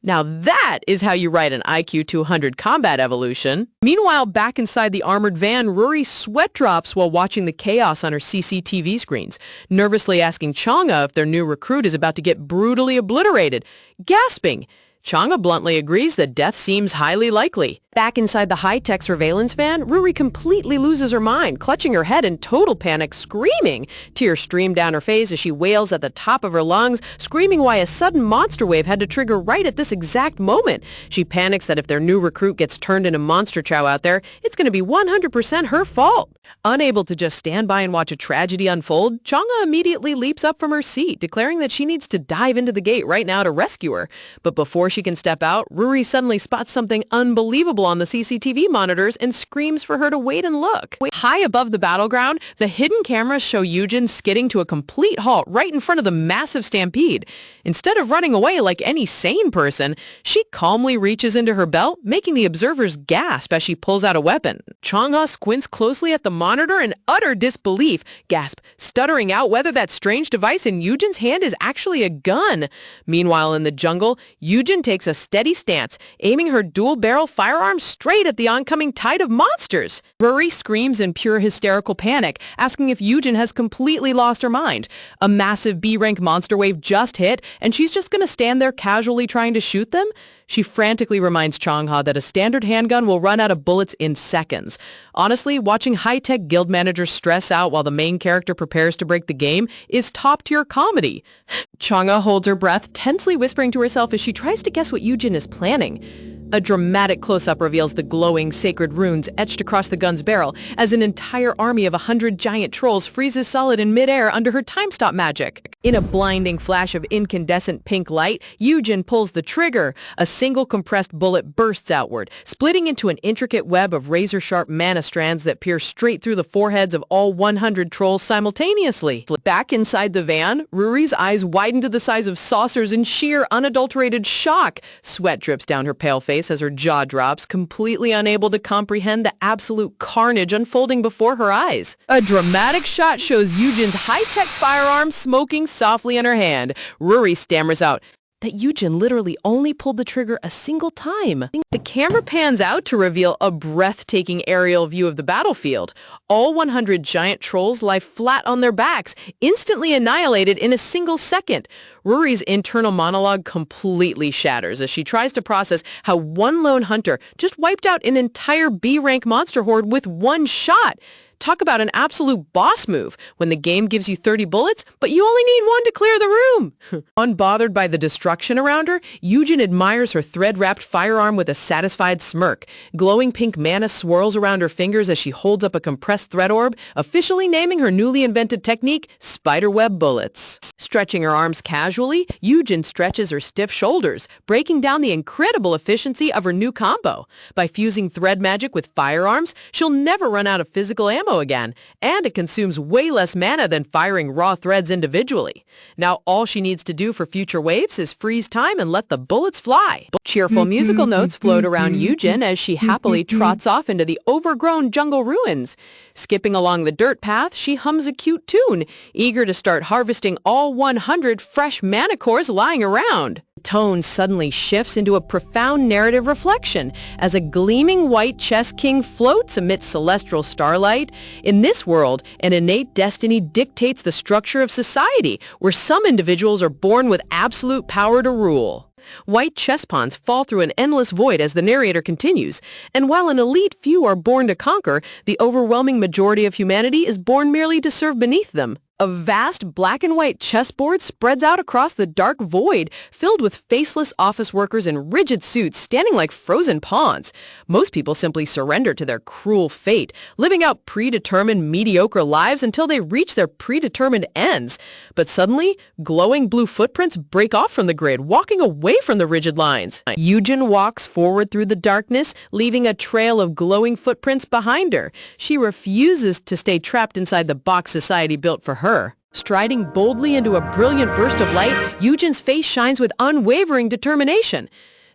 Now that is how you write an IQ 200 combat evolution. Meanwhile, back inside the armored van, Ruri sweat drops while watching the chaos on her CCTV screens, nervously asking Chang'e if their new recruit is about to get brutally obliterated. Gasping, Chang'e bluntly agrees that death seems highly likely. Back inside the high-tech surveillance van, Ruri completely loses her mind, clutching her head in total panic, screaming. Tears stream down her face as she wails at the top of her lungs, screaming why a sudden monster wave had to trigger right at this exact moment. She panics that if their new recruit gets turned into monster chow out there, it's going to be 100% her fault. Unable to just stand by and watch a tragedy unfold, Chang'e immediately leaps up from her seat, declaring that she needs to dive into the gate right now to rescue her. But before she can step out, Ruri suddenly spots something unbelievable on the CCTV monitors and screams for her to wait and look. High above the battleground, the hidden cameras show Yujin skidding to a complete halt right in front of the massive stampede. Instead of running away like any sane person, she calmly reaches into her belt, making the observers gasp as she pulls out a weapon. Chang'e squints closely at the monitor in utter disbelief, gasp, stuttering out whether that strange device in Yujin's hand is actually a gun. Meanwhile, in the jungle, Yujin takes a steady stance, aiming her dual-barrel firearm straight at the oncoming tide of monsters. Ruri screams in pure hysterical panic, asking if Yujin has completely lost her mind. A massive B-rank monster wave just hit, and she's just gonna stand there casually trying to shoot them? She frantically reminds Chang'e that a standard handgun will run out of bullets in seconds. Honestly, watching high-tech guild managers stress out while the main character prepares to break the game is top-tier comedy. Chang'e holds her breath, tensely whispering to herself as she tries to guess what Yujin is planning. A dramatic close-up reveals the glowing, sacred runes etched across the gun's barrel as an entire army of 100 giant trolls freezes solid in midair under her time-stop magic. In a blinding flash of incandescent pink light, Yujin pulls the trigger. A single compressed bullet bursts outward, splitting into an intricate web of razor-sharp mana strands that pierce straight through the foreheads of all 100 trolls simultaneously. Back inside the van, Ruri's eyes widen to the size of saucers in sheer, unadulterated shock. Sweat drips down her pale face as her jaw drops, completely unable to comprehend the absolute carnage unfolding before her eyes. A dramatic shot shows Yujin's high-tech firearm smoking softly in her hand. Ruri stammers out, that Yujin literally only pulled the trigger a single time. The camera pans out to reveal a breathtaking aerial view of the battlefield. All 100 giant trolls lie flat on their backs, instantly annihilated in a single second. Ruri's internal monologue completely shatters as she tries to process how one lone hunter just wiped out an entire B-rank monster horde with one shot. Talk about an absolute boss move when the game gives you 30 bullets, but you only need one to clear the room. Unbothered by the destruction around her, Yujin admires her thread-wrapped firearm with a satisfied smirk. Glowing pink mana swirls around her fingers as she holds up a compressed thread orb, officially naming her newly invented technique, spiderweb bullets. Stretching her arms casually, Yujin stretches her stiff shoulders, breaking down the incredible efficiency of her new combo. By fusing thread magic with firearms, she'll never run out of physical ammo again, and it consumes way less mana than firing raw threads individually. Now all she needs to do for future waves is freeze time and let the bullets fly. Cheerful musical notes float around Yujin as she happily trots off into the overgrown jungle ruins. Skipping along the dirt path, she hums a cute tune, eager to start harvesting all 100 fresh mana cores lying around. The tone suddenly shifts into a profound narrative reflection as a gleaming white chess king floats amidst celestial starlight. In this world, an innate destiny dictates the structure of society, where some individuals are born with absolute power to rule. White chess pawns fall through an endless void as the narrator continues, and while an elite few are born to conquer, the overwhelming majority of humanity is born merely to serve beneath them. A vast black and white chessboard spreads out across the dark void, filled with faceless office workers in rigid suits standing like frozen pawns. Most people simply surrender to their cruel fate, living out predetermined mediocre lives until they reach their predetermined ends. But suddenly, glowing blue footprints break off from the grid, walking away from the rigid lines. Yujin walks forward through the darkness, leaving a trail of glowing footprints behind her. She refuses to stay trapped inside the box society built for her. Striding boldly into a brilliant burst of light, Yujin's face shines with unwavering determination.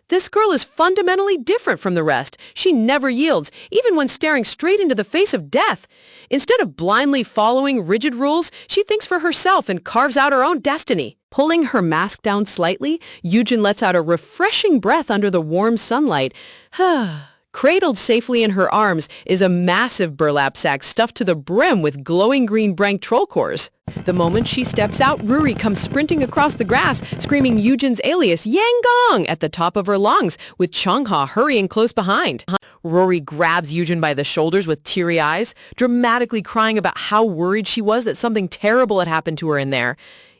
This girl is fundamentally different from the rest. She never yields, even when staring straight into the face of death. Instead of blindly following rigid rules, she thinks for herself and carves out her own destiny. Pulling her mask down slightly, Yujin lets out a refreshing breath under the warm sunlight. Cradled safely in her arms is a massive burlap sack stuffed to the brim with glowing green brank troll cores. The moment she steps out, Ruri comes sprinting across the grass, screaming Yujin's alias, Yanggong, at the top of her lungs, with Changha hurrying close behind. Ruri grabs Yujin by the shoulders with teary eyes, dramatically crying about how worried she was that something terrible had happened to her in there.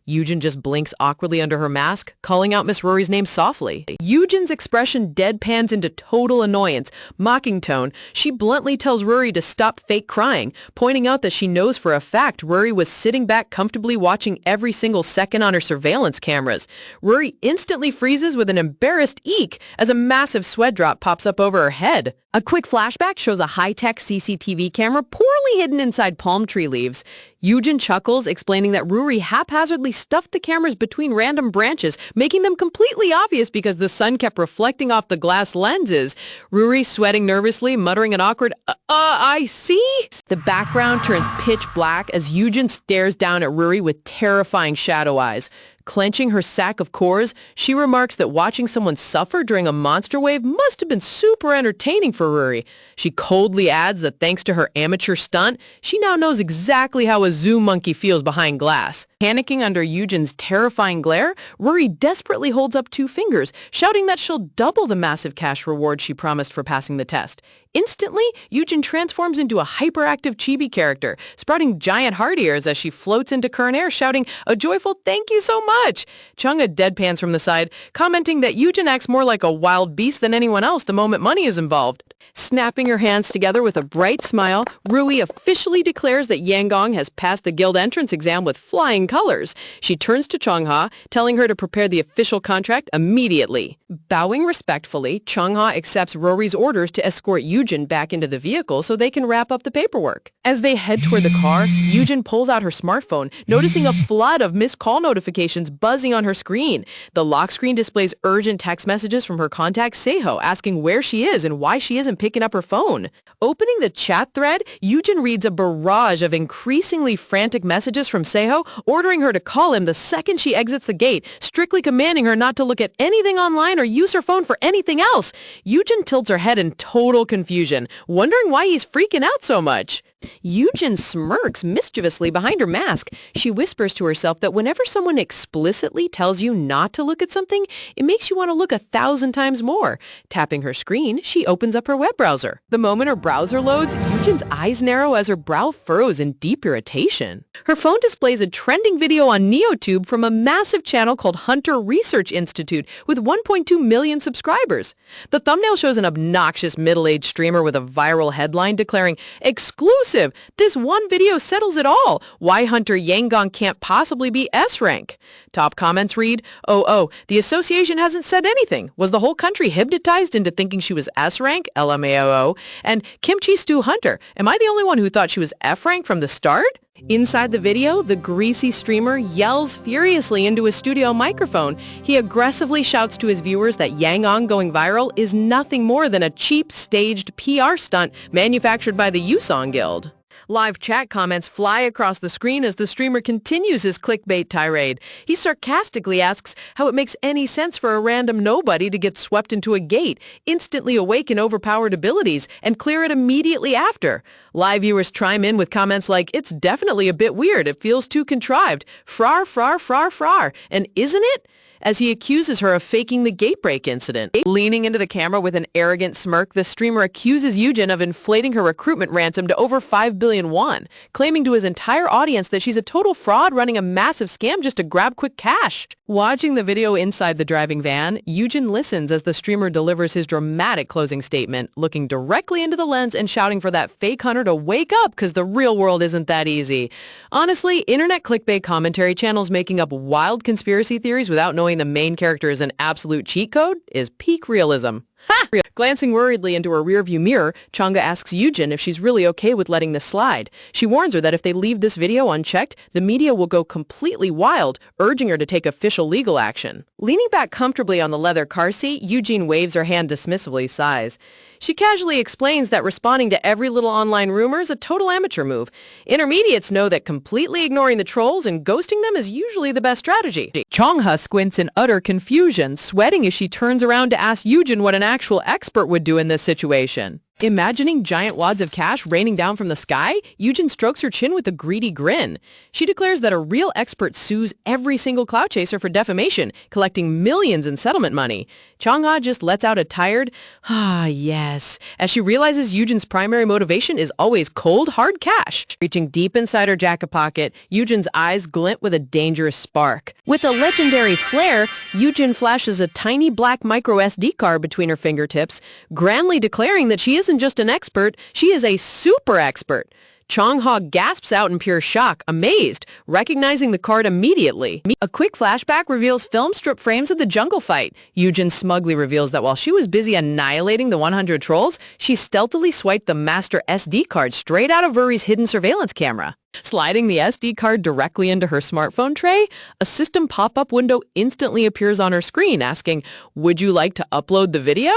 Yujin just blinks awkwardly under her mask, calling out Miss Ruri's name softly. Yujin's expression deadpans into total annoyance. Mocking tone, she bluntly tells Ruri to stop fake crying, pointing out that she knows for a fact Ruri was sitting back comfortably watching every single second on her surveillance cameras. Ruri instantly freezes with an embarrassed eek as a massive sweat drop pops up over her head. A quick flashback shows a high-tech CCTV camera poorly hidden inside palm tree leaves. Yujin chuckles, explaining that Ruri haphazardly stuffed the cameras between random branches, making them completely obvious because the sun kept reflecting off the glass lenses. Ruri sweating nervously, muttering an awkward, I see? The background turns pitch black as Yujin stares down at Ruri with terrifying shadow eyes. Clenching her sack of cores, she remarks that watching someone suffer during a monster wave must have been super entertaining for Ruri. She coldly adds that thanks to her amateur stunt, she now knows exactly how a zoo monkey feels behind glass. Panicking under Yujin's terrifying glare, Ruri desperately holds up 2 fingers, shouting that she'll double the massive cash reward she promised for passing the test. Instantly, Yujin transforms into a hyperactive chibi character, sprouting giant heart ears as she floats into current air, shouting a joyful "thank you so much." Changha deadpans from the side, commenting that Yujin acts more like a wild beast than anyone else the moment money is involved. Snapping her hands together with a bright smile, Ruri officially declares that Yanggong has passed the guild entrance exam with flying colors. She turns to Changha, telling her to prepare the official contract immediately. Bowing respectfully, Changha accepts Ruri's orders to escort Yujin back into the vehicle so they can wrap up the paperwork. As they head toward the car, Yujin pulls out her smartphone, noticing a flood of missed call notifications buzzing on her screen. The lock screen displays urgent text messages from her contact Seiho, asking where she is and why she isn't isn't picking up her phone. Opening the chat thread, Yujin reads a barrage of increasingly frantic messages from Seho, ordering her to call him the second she exits the gate, strictly commanding her not to look at anything online or use her phone for anything else. Yujin tilts her head in total confusion, wondering why he's freaking out so much. Yujin smirks mischievously behind her mask. She whispers to herself that whenever someone explicitly tells you not to look at something, it makes you want to look 1,000 times more. Tapping her screen, she opens up her web browser. The moment her browser loads, Yujin's eyes narrow as her brow furrows in deep irritation. Her phone displays a trending video on NeoTube from a massive channel called Hunter Research Institute with 1.2 million subscribers. The thumbnail shows an obnoxious middle-aged streamer with a viral headline declaring, "Exclusive! This one video settles it all. Why Hunter Yangon can't possibly be S-rank." Top comments read, "Oh, the association hasn't said anything. Was the whole country hypnotized into thinking she was S-rank? LMAO. And Kimchi Stew Hunter, am I the only one who thought she was F-rank from the start?" Inside the video, the greasy streamer yells furiously into his studio microphone. He aggressively shouts to his viewers that Yangon going viral is nothing more than a cheap, staged PR stunt manufactured by the Yusong Guild. Live chat comments fly across the screen as the streamer continues his clickbait tirade. He sarcastically asks how it makes any sense for a random nobody to get swept into a gate, instantly awaken overpowered abilities, and clear it immediately after. Live viewers chime in with comments like, "It's definitely a bit weird. It feels too contrived. Frar, frar, frar, frar. And isn't it?" As he accuses her of faking the gate break incident. Leaning into the camera with an arrogant smirk, the streamer accuses Yujin of inflating her recruitment ransom to over 5 billion won, claiming to his entire audience that she's a total fraud running a massive scam just to grab quick cash. Watching the video inside the driving van, Yujin listens as the streamer delivers his dramatic closing statement, looking directly into the lens and shouting for that fake hunter to wake up because the real world isn't that easy. Honestly, internet clickbait commentary channels making up wild conspiracy theories without knowing the main character is an absolute cheat code is peak realism. Ha! Glancing worriedly into her rearview mirror, Chang'e asks Yujin if she's really okay with letting this slide. She warns her that if they leave this video unchecked, the media will go completely wild, urging her to take official legal action. Leaning back comfortably on the leather car seat, Yujin waves her hand dismissively, sighs. She casually explains that responding to every little online rumor is a total amateur move. Intermediates know that completely ignoring the trolls and ghosting them is usually the best strategy. Chang'e squints in utter confusion, sweating as she turns around to ask Yujin what an actual expert would do in this situation. Imagining giant wads of cash raining down from the sky, Yujin strokes her chin with a greedy grin. She declares that a real expert sues every single clout chaser for defamation, collecting millions in settlement money. Chang'e just lets out a tired, "Ah, yes," as she realizes Yujin's primary motivation is always cold, hard cash. Reaching deep inside her jacket pocket, Yujin's eyes glint with a dangerous spark. With a legendary flair, Yujin flashes a tiny black micro SD card between her fingertips, grandly declaring that she isn't just an expert, she is a super expert. Chang'e gasps out in pure shock, amazed, recognizing the card immediately. A quick flashback reveals film strip frames of the jungle fight. Yujin smugly reveals that while she was busy annihilating the 100 trolls, she stealthily swiped the master SD card straight out of Uri's hidden surveillance camera. Sliding the SD card directly into her smartphone tray, a system pop-up window instantly appears on her screen asking, "Would you like to upload the video?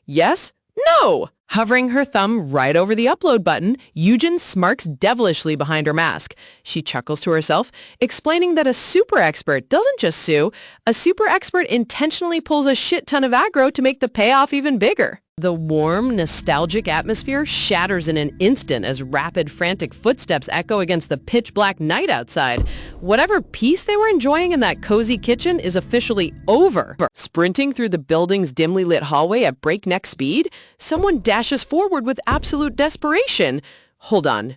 Yes? No!" Hovering her thumb right over the upload button, Yujin smirks devilishly behind her mask. She chuckles to herself, explaining that a super expert doesn't just sue. A super expert intentionally pulls a shit ton of aggro to make the payoff even bigger. The warm, nostalgic atmosphere shatters in an instant as rapid, frantic footsteps echo against the pitch-black night outside. Whatever peace they were enjoying in that cozy kitchen is officially over. Sprinting through the building's dimly lit hallway at breakneck speed, someone dashes forward with absolute desperation. Hold on.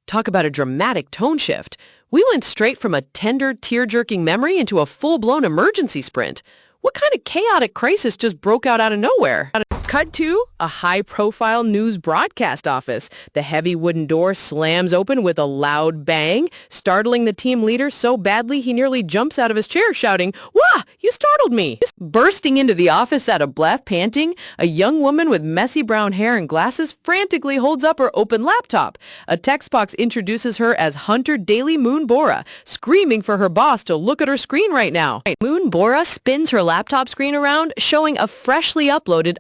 Talk about a dramatic tone shift. We went straight from a tender, tear-jerking memory into a full-blown emergency sprint. What kind of chaotic crisis just broke out of nowhere? Cut to a high-profile news broadcast office. The heavy wooden door slams open with a loud bang, startling the team leader so badly he nearly jumps out of his chair shouting, "Wah! You startled me!" Bursting into the office out of breath, panting, a young woman with messy brown hair and glasses frantically holds up her open laptop. A text box introduces her as Hunter Daily Moon Bora, screaming for her boss to look at her screen right now. Moon Bora spins her laptop screen around, showing a freshly uploaded,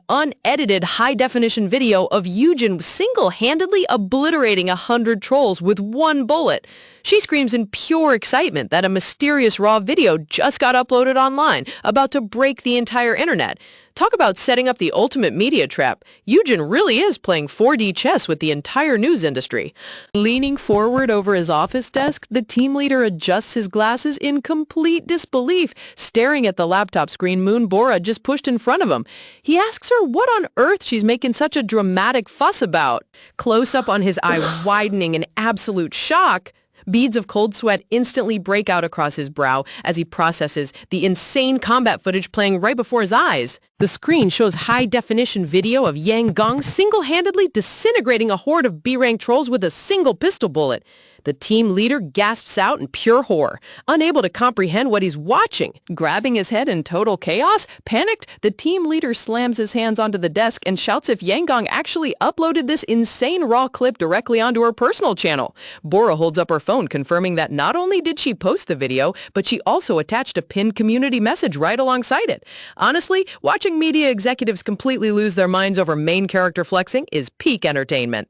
edited high-definition video of Yujin single-handedly obliterating 100 trolls with one bullet. She screams in pure excitement that a mysterious raw video just got uploaded online, about to break the entire internet. Talk about setting up the ultimate media trap. Yujin really is playing 4D chess with the entire news industry. Leaning forward over his office desk, the team leader adjusts his glasses in complete disbelief, staring at the laptop screen Moon Bora just pushed in front of him. He asks her what on earth she's making such a dramatic fuss about. Close up on his eye widening in absolute shock, beads of cold sweat instantly break out across his brow as he processes the insane combat footage playing right before his eyes. The screen shows high-definition video of Yang Gong single-handedly disintegrating a horde of B-rank trolls with a single pistol bullet. The team leader gasps out in pure horror, unable to comprehend what he's watching. Grabbing his head in total chaos, panicked, the team leader slams his hands onto the desk and shouts if Yang Gong actually uploaded this insane raw clip directly onto her personal channel. Bora holds up her phone, confirming that not only did she post the video, but she also attached a pinned community message right alongside it. Honestly, watching media executives completely lose their minds over main character flexing is peak entertainment.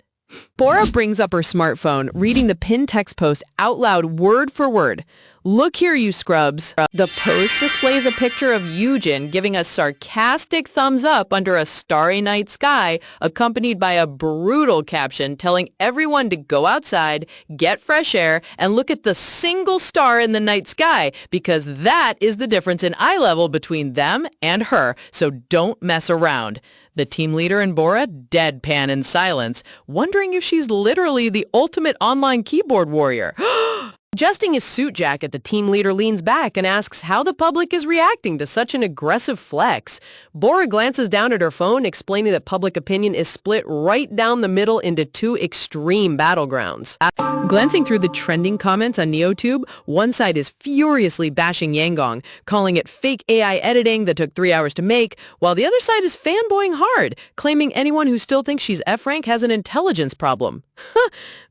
Bora brings up her smartphone, reading the pinned text post out loud word for word. "Look here, you scrubs." The post displays a picture of Yujin giving a sarcastic thumbs up under a starry night sky, accompanied by a brutal caption telling everyone to go outside, get fresh air, and look at the single star in the night sky, because that is the difference in eye level between them and her, so don't mess around. The team leader and Bora deadpan in silence, wondering if she's literally the ultimate online keyboard warrior. Adjusting his suit jacket, the team leader leans back and asks how the public is reacting to such an aggressive flex. Bora glances down at her phone, explaining that public opinion is split right down the middle into two extreme battlegrounds. Glancing through the trending comments on NeoTube, one side is furiously bashing Yang Gong, calling it fake AI editing that took 3 hours to make, while the other side is fanboying hard, claiming anyone who still thinks she's F-rank has an intelligence problem.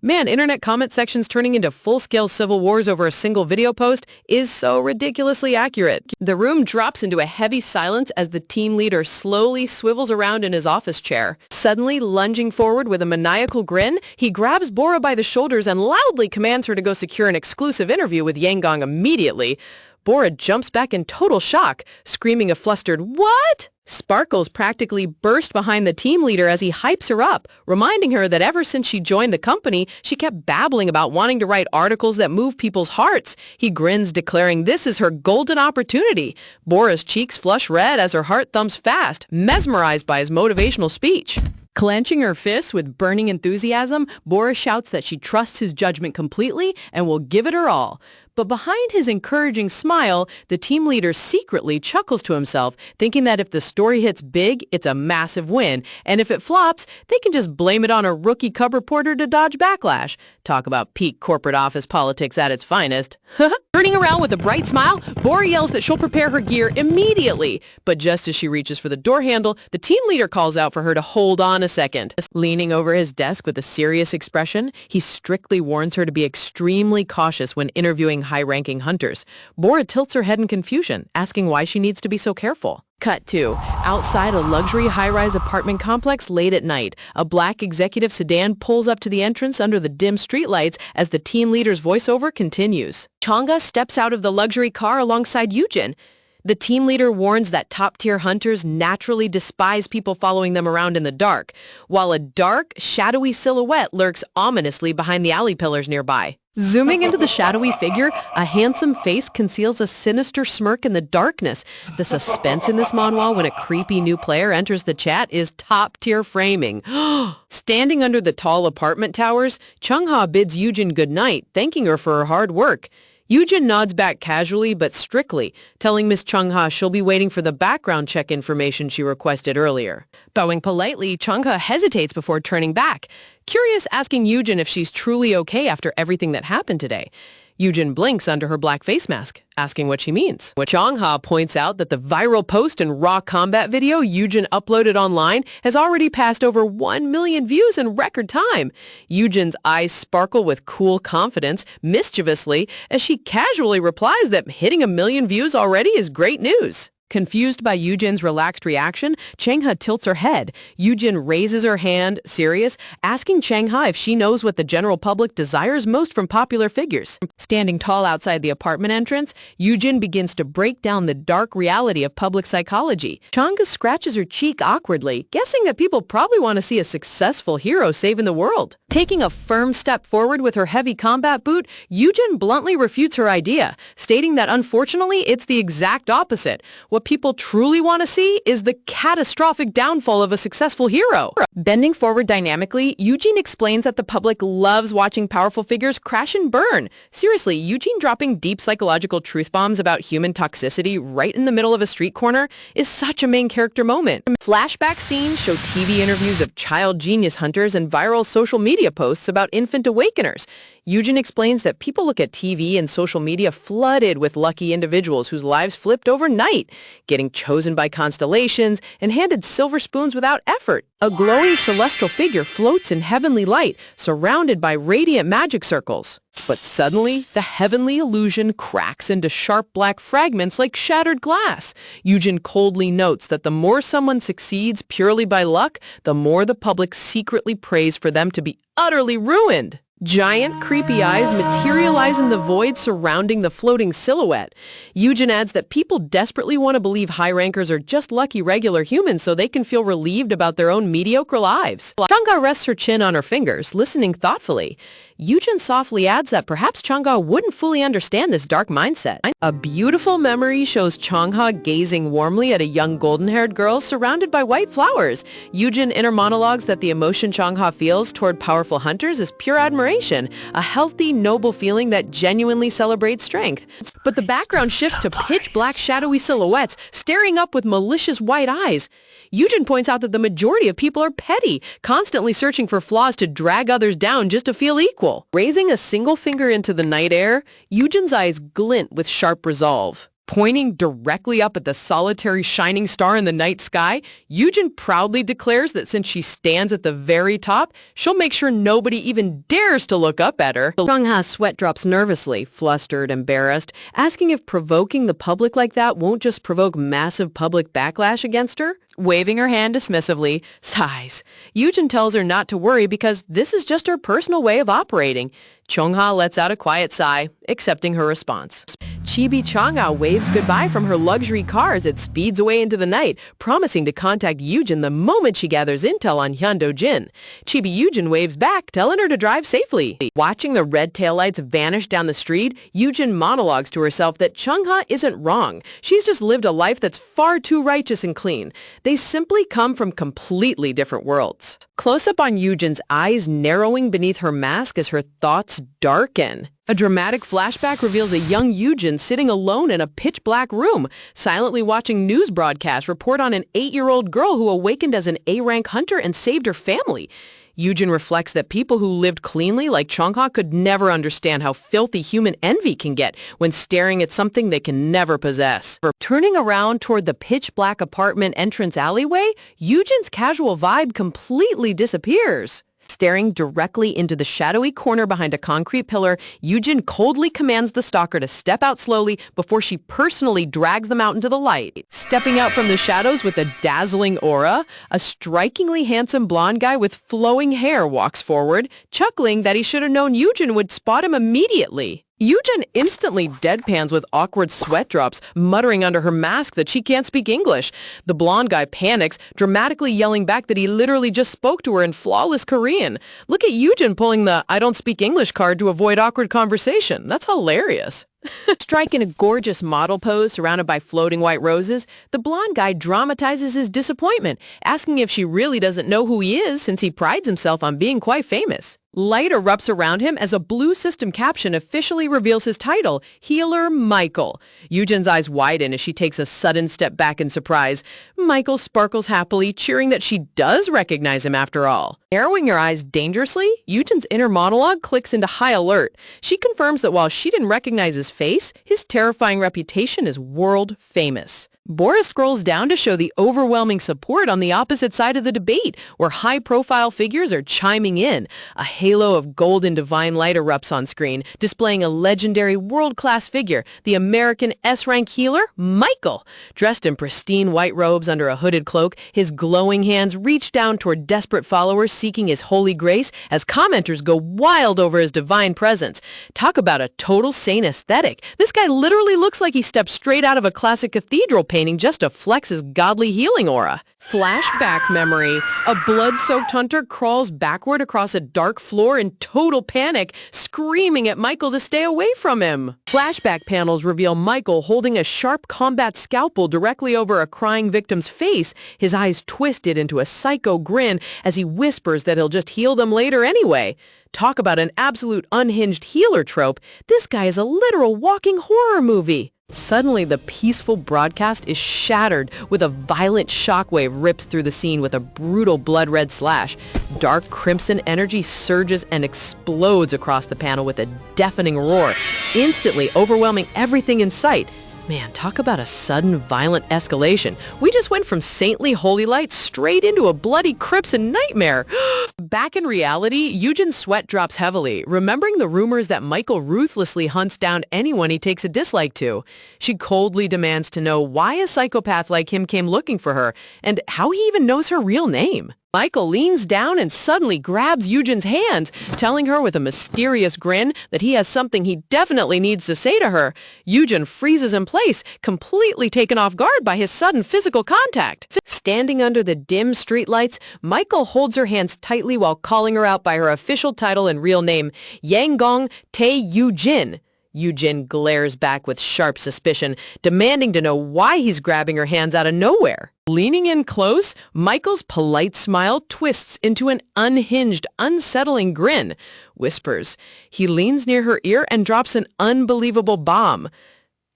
Man, internet comment sections turning into full-scale civil wars over a single video post is so ridiculously accurate. The room drops into a heavy silence as the team leader slowly swivels around in his office chair. Suddenly lunging forward with a maniacal grin, he grabs Bora by the shoulders and loudly commands her to go secure an exclusive interview with Yang Gong immediately. Bora jumps back in total shock, screaming a flustered, "What?" Sparkles practically burst behind the team leader as he hypes her up, reminding her that ever since she joined the company, she kept babbling about wanting to write articles that move people's hearts. He grins, declaring this is her golden opportunity. Bora's cheeks flush red as her heart thumps fast, mesmerized by his motivational speech. Clenching her fists with burning enthusiasm, Bora shouts that she trusts his judgment completely and will give it her all. But behind his encouraging smile, the team leader secretly chuckles to himself, thinking that if the story hits big, it's a massive win, and if it flops, they can just blame it on a rookie cub reporter to dodge backlash. Talk about peak corporate office politics at its finest. Turning around with a bright smile, Bora yells that she'll prepare her gear immediately. But just as she reaches for the door handle, the team leader calls out for her to hold on a second. Leaning over his desk with a serious expression, he strictly warns her to be extremely cautious when interviewing high-ranking hunters. Bora tilts her head in confusion, asking why she needs to be so careful. Cut to outside a luxury high-rise apartment complex late at night. A black executive sedan pulls up to the entrance under the dim streetlights as the team leader's voiceover continues. Changha steps out of the luxury car alongside Yujin. The team leader warns that top-tier hunters naturally despise people following them around in the dark, while a dark, shadowy silhouette lurks ominously behind the alley pillars nearby. Zooming into the shadowy figure, a handsome face conceals a sinister smirk in the darkness. The suspense in this manhwa when a creepy new player enters the chat is top-tier framing. Standing under the tall apartment towers, Changha bids Yujin goodnight, thanking her for her hard work. Yujin nods back casually but strictly, telling Miss Changha she'll be waiting for the background check information she requested earlier. Bowing politely, Changha hesitates before turning back, curious asking Yujin if she's truly okay after everything that happened today. Yujin blinks under her black face mask, asking what she means. Changha points out that the viral post and raw combat video Yujin uploaded online has already passed over 1 million views in record time. Yujin's eyes sparkle with cool confidence, mischievously, as she casually replies that hitting 1 million views already is great news. Confused by Yoojin's relaxed reaction, Changha tilts her head. Yoojin raises her hand, serious, asking Changha if she knows what the general public desires most from popular figures. Standing tall outside the apartment entrance, Yoojin begins to break down the dark reality of public psychology. Changha scratches her cheek awkwardly, guessing that people probably want to see a successful hero saving the world. Taking a firm step forward with her heavy combat boot, Yoojin bluntly refutes her idea, stating that unfortunately it's the exact opposite. What people truly want to see is the catastrophic downfall of a successful hero. Bending forward dynamically, Yoojin explains that the public loves watching powerful figures crash and burn. Seriously, Yoojin dropping deep psychological truth bombs about human toxicity right in the middle of a street corner is such a main character moment. Flashback scenes show TV interviews of child genius hunters and viral social media posts about infant awakeners. Yoojin explains that people look at TV and social media flooded with lucky individuals whose lives flipped overnight, getting chosen by constellations and handed silver spoons without effort. A glowing celestial figure floats in heavenly light, surrounded by radiant magic circles. But suddenly, the heavenly illusion cracks into sharp black fragments like shattered glass. Yoojin coldly notes that the more someone succeeds purely by luck, the more the public secretly prays for them to be utterly ruined. Giant, creepy eyes materialize in the void surrounding the floating silhouette. Yoojin adds that people desperately want to believe high-rankers are just lucky regular humans so they can feel relieved about their own mediocre lives. Changha rests her chin on her fingers, listening thoughtfully. Yoojin softly adds that perhaps Changha wouldn't fully understand this dark mindset. A beautiful memory shows Changha gazing warmly at a young golden-haired girl surrounded by white flowers. Yoojin inner monologues that the emotion Changha feels toward powerful hunters is pure admiration, a healthy, noble feeling that genuinely celebrates strength. But the background shifts to pitch-black shadowy silhouettes staring up with malicious white eyes. Yoojin points out that the majority of people are petty, constantly searching for flaws to drag others down just to feel equal. Raising a single finger into the night air, Yoojin's eyes glint with sharp resolve. Pointing directly up at the solitary shining star in the night sky, Yoojin proudly declares that since she stands at the very top, she'll make sure nobody even dares to look up at her. Changha's sweat drops nervously, flustered, embarrassed, asking if provoking the public like that won't just provoke massive public backlash against her. Waving her hand dismissively, sighs. Yoojin tells her not to worry because this is just her personal way of operating. Changha lets out a quiet sigh, accepting her response. Chibi Changha waves goodbye from her luxury car as it speeds away into the night, promising to contact Yoojin the moment she gathers intel on Hyundo Jin. Chibi Yoojin waves back, telling her to drive safely. Watching the red taillights vanish down the street, Yoojin monologues to herself that Changha isn't wrong. She's just lived a life that's far too righteous and clean. They simply come from completely different worlds. Close up on Yoojin's eyes narrowing beneath her mask as her thoughts darken. A dramatic flashback reveals a young Yoojin sitting alone in a pitch-black room, silently watching news broadcasts report on an 8-year-old girl who awakened as an A-rank hunter and saved her family. Yoojin reflects that people who lived cleanly like Changha could never understand how filthy human envy can get when staring at something they can never possess. Turning around toward the pitch-black apartment entrance alleyway, Yoojin's casual vibe completely disappears. Staring directly into the shadowy corner behind a concrete pillar, Yoojin coldly commands the stalker to step out slowly before she personally drags them out into the light. Stepping out from the shadows with a dazzling aura, a strikingly handsome blonde guy with flowing hair walks forward, chuckling that he should have known Yoojin would spot him immediately. Yoojin instantly deadpans with awkward sweat drops, muttering under her mask that she can't speak English. The blonde guy panics, dramatically yelling back that he literally just spoke to her in flawless Korean. Look at Yoojin pulling the "I don't speak English" card to avoid awkward conversation. That's hilarious. Striking a gorgeous model pose surrounded by floating white roses, the blonde guy dramatizes his disappointment, asking if she really doesn't know who he is since he prides himself on being quite famous. Light erupts around him as a blue system caption officially reveals his title, Healer Michael. Yoojin's eyes widen as she takes a sudden step back in surprise. Michael sparkles happily, cheering that she does recognize him after all. Narrowing her eyes dangerously, Yoojin's inner monologue clicks into high alert. She confirms that while she didn't recognize his face, his terrifying reputation is world famous. Boris scrolls down to show the overwhelming support on the opposite side of the debate, where high-profile figures are chiming in. A halo of golden divine light erupts on screen, displaying a legendary world-class figure, the American S-rank healer, Michael. Dressed in pristine white robes under a hooded cloak, his glowing hands reach down toward desperate followers seeking his holy grace as commenters go wild over his divine presence. Talk about a total saint aesthetic. This guy literally looks like he stepped straight out of a classic cathedral painting just to flex his godly healing aura. Flashback memory. A blood-soaked hunter crawls backward across a dark floor in total panic, screaming at Michael to stay away from him. Flashback panels reveal Michael holding a sharp combat scalpel directly over a crying victim's face, his eyes twisted into a psycho grin as he whispers that he'll just heal them later anyway. Talk about an absolute unhinged healer trope. This guy is a literal walking horror movie. Suddenly, the peaceful broadcast is shattered with a violent shockwave rips through the scene with a brutal blood-red slash. Dark crimson energy surges and explodes across the panel with a deafening roar, instantly overwhelming everything in sight. Man, talk about a sudden, violent escalation. We just went from saintly holy light straight into a bloody crimson nightmare. Back in reality, Eugen's sweat drops heavily, remembering the rumors that Michael ruthlessly hunts down anyone he takes a dislike to. She coldly demands to know why a psychopath like him came looking for her, and how he even knows her real name. Michael leans down and suddenly grabs Eugen's hand, telling her with a mysterious grin that he has something he definitely needs to say to her. Eugen freezes in place, completely taken off guard by his sudden physical contact. Standing under the dim streetlights, Michael holds her hands tightly while calling her out by her official title and real name, Yanggong Tae Eugene. Eugen glares back with sharp suspicion, demanding to know why he's grabbing her hands out of nowhere. Leaning in close, Michael's polite smile twists into an unhinged, unsettling grin. Whispers. He leans near her ear and drops an unbelievable bomb.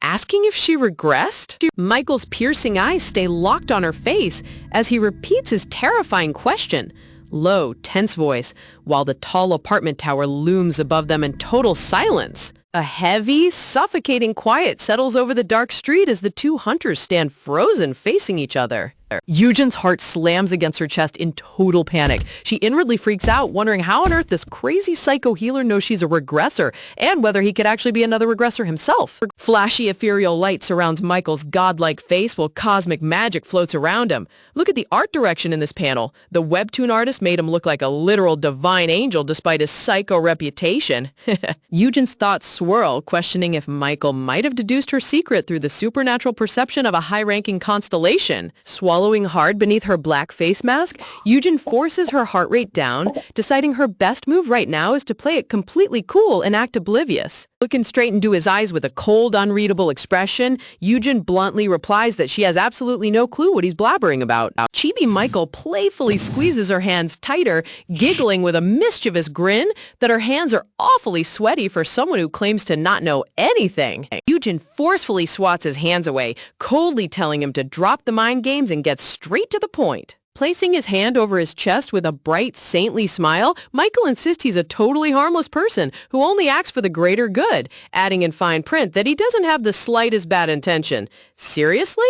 Asking if she regressed? Michael's piercing eyes stay locked on her face as he repeats his terrifying question. Low, tense voice, while the tall apartment tower looms above them in total silence. A heavy, suffocating quiet settles over the dark street as the two hunters stand frozen facing each other. Eugen's heart slams against her chest in total panic. She inwardly freaks out, wondering how on earth this crazy psycho healer knows she's a regressor, and whether he could actually be another regressor himself. Flashy ethereal light surrounds Michael's godlike face while cosmic magic floats around him. Look at the art direction in this panel. The webtoon artist made him look like a literal divine angel despite his psycho reputation. Eugen's thoughts swirl, questioning if Michael might have deduced her secret through the supernatural perception of a high-ranking constellation. Swallowing hard beneath her black face mask, Eugen forces her heart rate down, deciding her best move right now is to play it completely cool and act oblivious. Looking straight into his eyes with a cold, unreadable expression, Eugen bluntly replies that she has absolutely no clue what he's blabbering about. Chibi Michael playfully squeezes her hands tighter, giggling with a mischievous grin that her hands are awfully sweaty for someone who claims to not know anything. Eugen forcefully swats his hands away, coldly telling him to drop the mind games and get straight to the point. Placing his hand over his chest with a bright, saintly smile, Michael insists he's a totally harmless person who only acts for the greater good, adding in fine print that he doesn't have the slightest bad intention. Seriously?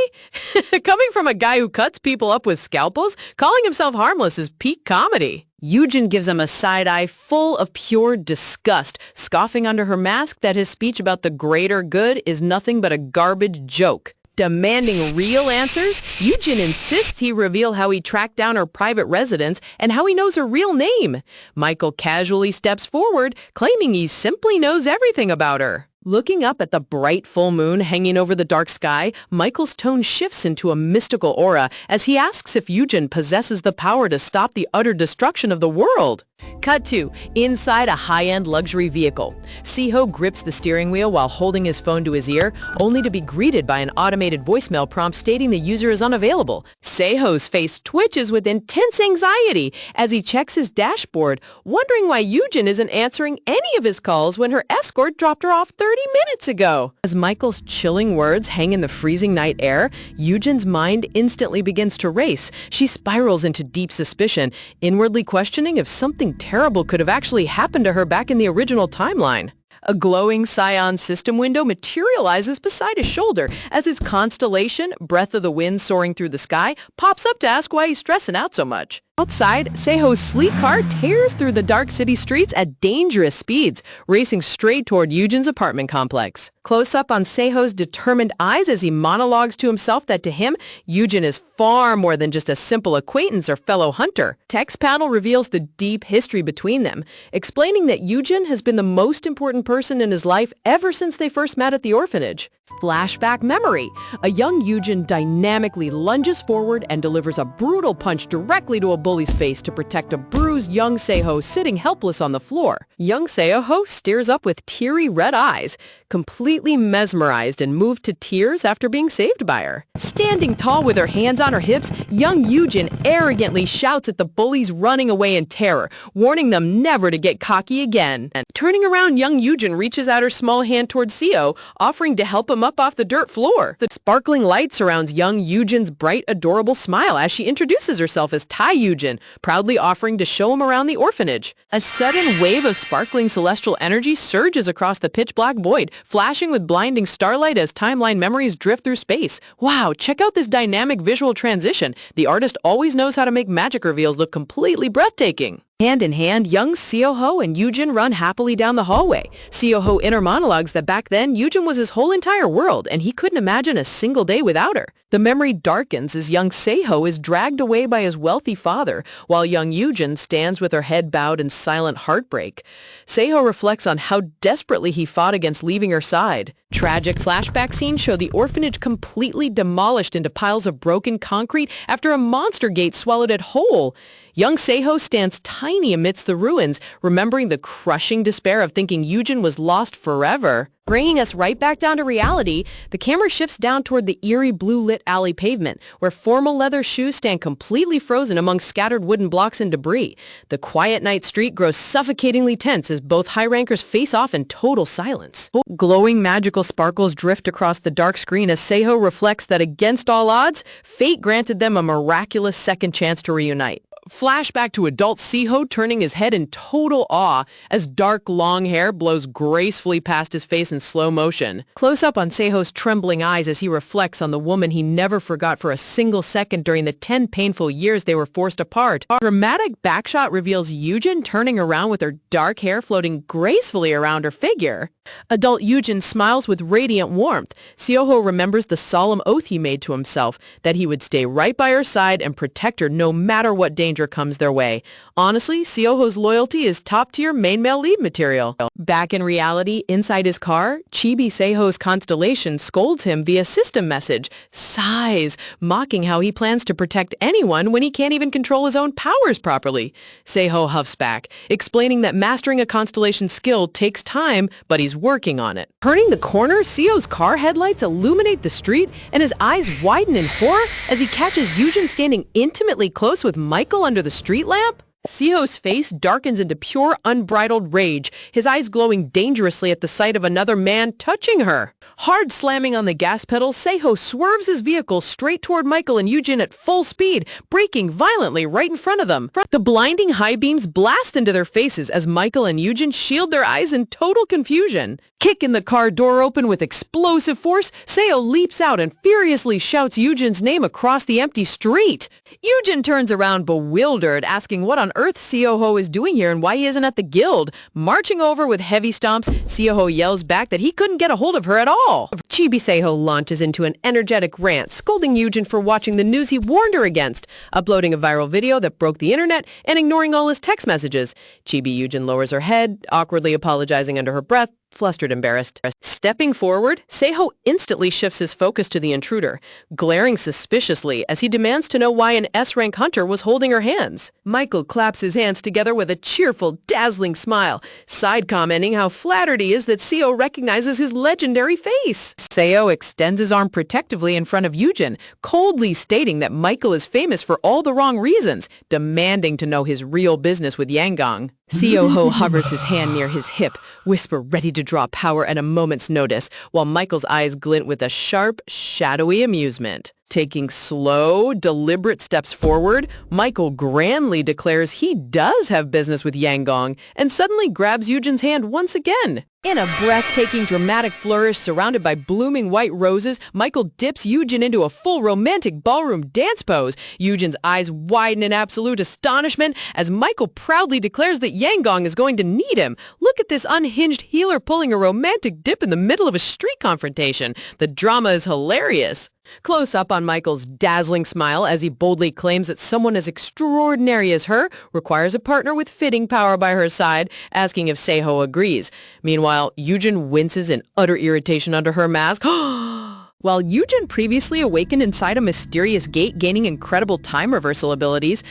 Coming from a guy who cuts people up with scalpels, calling himself harmless is peak comedy. Eugen gives him a side-eye full of pure disgust, scoffing under her mask that his speech about the greater good is nothing but a garbage joke. Demanding real answers, Eugen insists he reveal how he tracked down her private residence and how he knows her real name. Michael casually steps forward, claiming he simply knows everything about her. Looking up at the bright full moon hanging over the dark sky, Michael's tone shifts into a mystical aura as he asks if Eugen possesses the power to stop the utter destruction of the world. Cut to inside a high-end luxury vehicle. Siho grips the steering wheel while holding his phone to his ear, only to be greeted by an automated voicemail prompt stating the user is unavailable. Seiho's face twitches with intense anxiety as he checks his dashboard, wondering why Eugen isn't answering any of his calls when her escort dropped her off 30 minutes ago. As Michael's chilling words hang in the freezing night air, Eugen's mind instantly begins to race. She spirals into deep suspicion, inwardly questioning if something terrible could have actually happened to her back in the original timeline. A glowing Scion system window materializes beside his shoulder as his constellation, Breath of the Wind soaring through the sky, pops up to ask why he's stressing out so much. Outside, Seho's sleek car tears through the dark city streets at dangerous speeds, racing straight toward Eugen's apartment complex. Close up on Seho's determined eyes as he monologues to himself that to him, Eugen is far more than just a simple acquaintance or fellow hunter. Text panel reveals the deep history between them, explaining that Eugen has been the most important person in his life ever since they first met at the orphanage. Flashback memory. A young Eugen dynamically lunges forward and delivers a brutal punch directly to a bully's face to protect a bruised young Seho sitting helpless on the floor. Young Seho stares up with teary red eyes, completely mesmerized and moved to tears after being saved by her. Standing tall with her hands on her hips, young Eugen arrogantly shouts at the bullies running away in terror, warning them never to get cocky again. And turning around, young Eugen reaches out her small hand towards Seo, offering to help him up off the dirt floor. The sparkling light surrounds young Eugen's bright, adorable smile as she introduces herself as Tai Eugen, proudly offering to show him around the orphanage. A sudden wave of sparkling celestial energy surges across the pitch-black void, flashing with blinding starlight as timeline memories drift through space. Wow, check out this dynamic visual transition. The artist always knows how to make magic reveals look completely breathtaking. Hand in hand, young Seoho and Eugen run happily down the hallway. Seoho inner monologues that back then, Eugen was his whole entire world, and he couldn't imagine a single day without her. The memory darkens as young Seho is dragged away by his wealthy father, while young Eugen stands with her head bowed in silent heartbreak. Seho reflects on how desperately he fought against leaving her side. Tragic flashback scenes show the orphanage completely demolished into piles of broken concrete after a monster gate swallowed it whole. Young Seho stands tiny amidst the ruins, remembering the crushing despair of thinking Eugen was lost forever. Bringing us right back down to reality, the camera shifts down toward the eerie blue-lit alley pavement, where formal leather shoes stand completely frozen among scattered wooden blocks and debris. The quiet night street grows suffocatingly tense as both high rankers face off in total silence. Glowing magical sparkles drift across the dark screen as Seho reflects that against all odds, fate granted them a miraculous second chance to reunite. Flashback to adult Seho turning his head in total awe as dark long hair blows gracefully past his face in slow motion. Close up on Seho's trembling eyes as he reflects on the woman he never forgot for a single second during the 10 painful years they were forced apart. A dramatic backshot reveals Eugen turning around with her dark hair floating gracefully around her figure. Adult Eugen smiles with radiant warmth. Seoho remembers the solemn oath he made to himself, that he would stay right by her side and protect her no matter what danger comes their way. Honestly, Seoho's loyalty is top-tier main male lead material. Back in reality, inside his car, Chibi Seho's Constellation scolds him via system message, sighs, mocking how he plans to protect anyone when he can't even control his own powers properly. Seho huffs back, explaining that mastering a Constellation skill takes time, but he's working on it. Turning the corner, Seo's car headlights illuminate the street, and his eyes widen in horror as he catches Eugen standing intimately close with Michael under the street lamp. Seho's face darkens into pure, unbridled rage, his eyes glowing dangerously at the sight of another man touching her. Hard slamming on the gas pedal, Seho swerves his vehicle straight toward Michael and Eugen at full speed, braking violently right in front of them. The blinding high beams blast into their faces as Michael and Eugen shield their eyes in total confusion. Kicking the car door open with explosive force, Seho leaps out and furiously shouts Eugen's name across the empty street. Eugen turns around bewildered, asking what on earth Seoho is doing here and why he isn't at the guild. Marching over with heavy stomps, Seoho yells back that he couldn't get a hold of her at all. Chibi Seho launches into an energetic rant, scolding Eugen for watching the news he warned her against, uploading a viral video that broke the internet, and ignoring all his text messages. Chibi Eugen lowers her head, awkwardly apologizing under her breath, flustered, embarrassed. Stepping forward, Seho instantly shifts his focus to the intruder, glaring suspiciously as he demands to know why an S-rank hunter was holding her hands. Michael claps his hands together with a cheerful, dazzling smile, side commenting how flattered he is that Seho recognizes his legendary face. Seho extends his arm protectively in front of Eugen, coldly stating that Michael is famous for all the wrong reasons, demanding to know his real business with Yanggong. Seoho hovers his hand near his hip, whisper ready to draw power at a moment's notice, while Michael's eyes glint with a sharp, shadowy amusement. Taking slow, deliberate steps forward, Michael grandly declares he does have business with Yanggong and suddenly grabs Eugen's hand once again. In a breathtaking, dramatic flourish surrounded by blooming white roses, Michael dips Eugen into a full romantic ballroom dance pose. Eugen's eyes widen in absolute astonishment as Michael proudly declares that Yanggong is going to need him. Look at this unhinged healer pulling a romantic dip in the middle of a street confrontation. The drama is hilarious. Close up on Michael's dazzling smile as he boldly claims that someone as extraordinary as her requires a partner with fitting power by her side, asking if Seiho agrees. Meanwhile, Eugen winces in utter irritation under her mask. While Eugen previously awakened inside a mysterious gate gaining incredible time reversal abilities,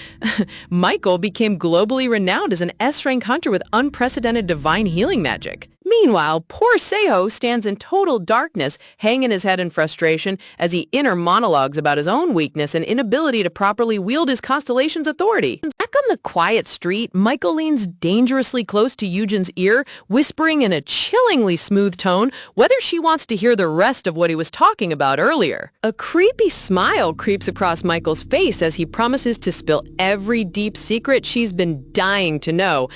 Michael became globally renowned as an S-rank hunter with unprecedented divine healing magic. Meanwhile, poor Seiho stands in total darkness, hanging his head in frustration as he inner monologues about his own weakness and inability to properly wield his Constellations' authority. Back on the quiet street, Michael leans dangerously close to Eugen's ear, whispering in a chillingly smooth tone whether she wants to hear the rest of what he was talking about earlier. A creepy smile creeps across Michael's face as he promises to spill every deep secret she's been dying to know,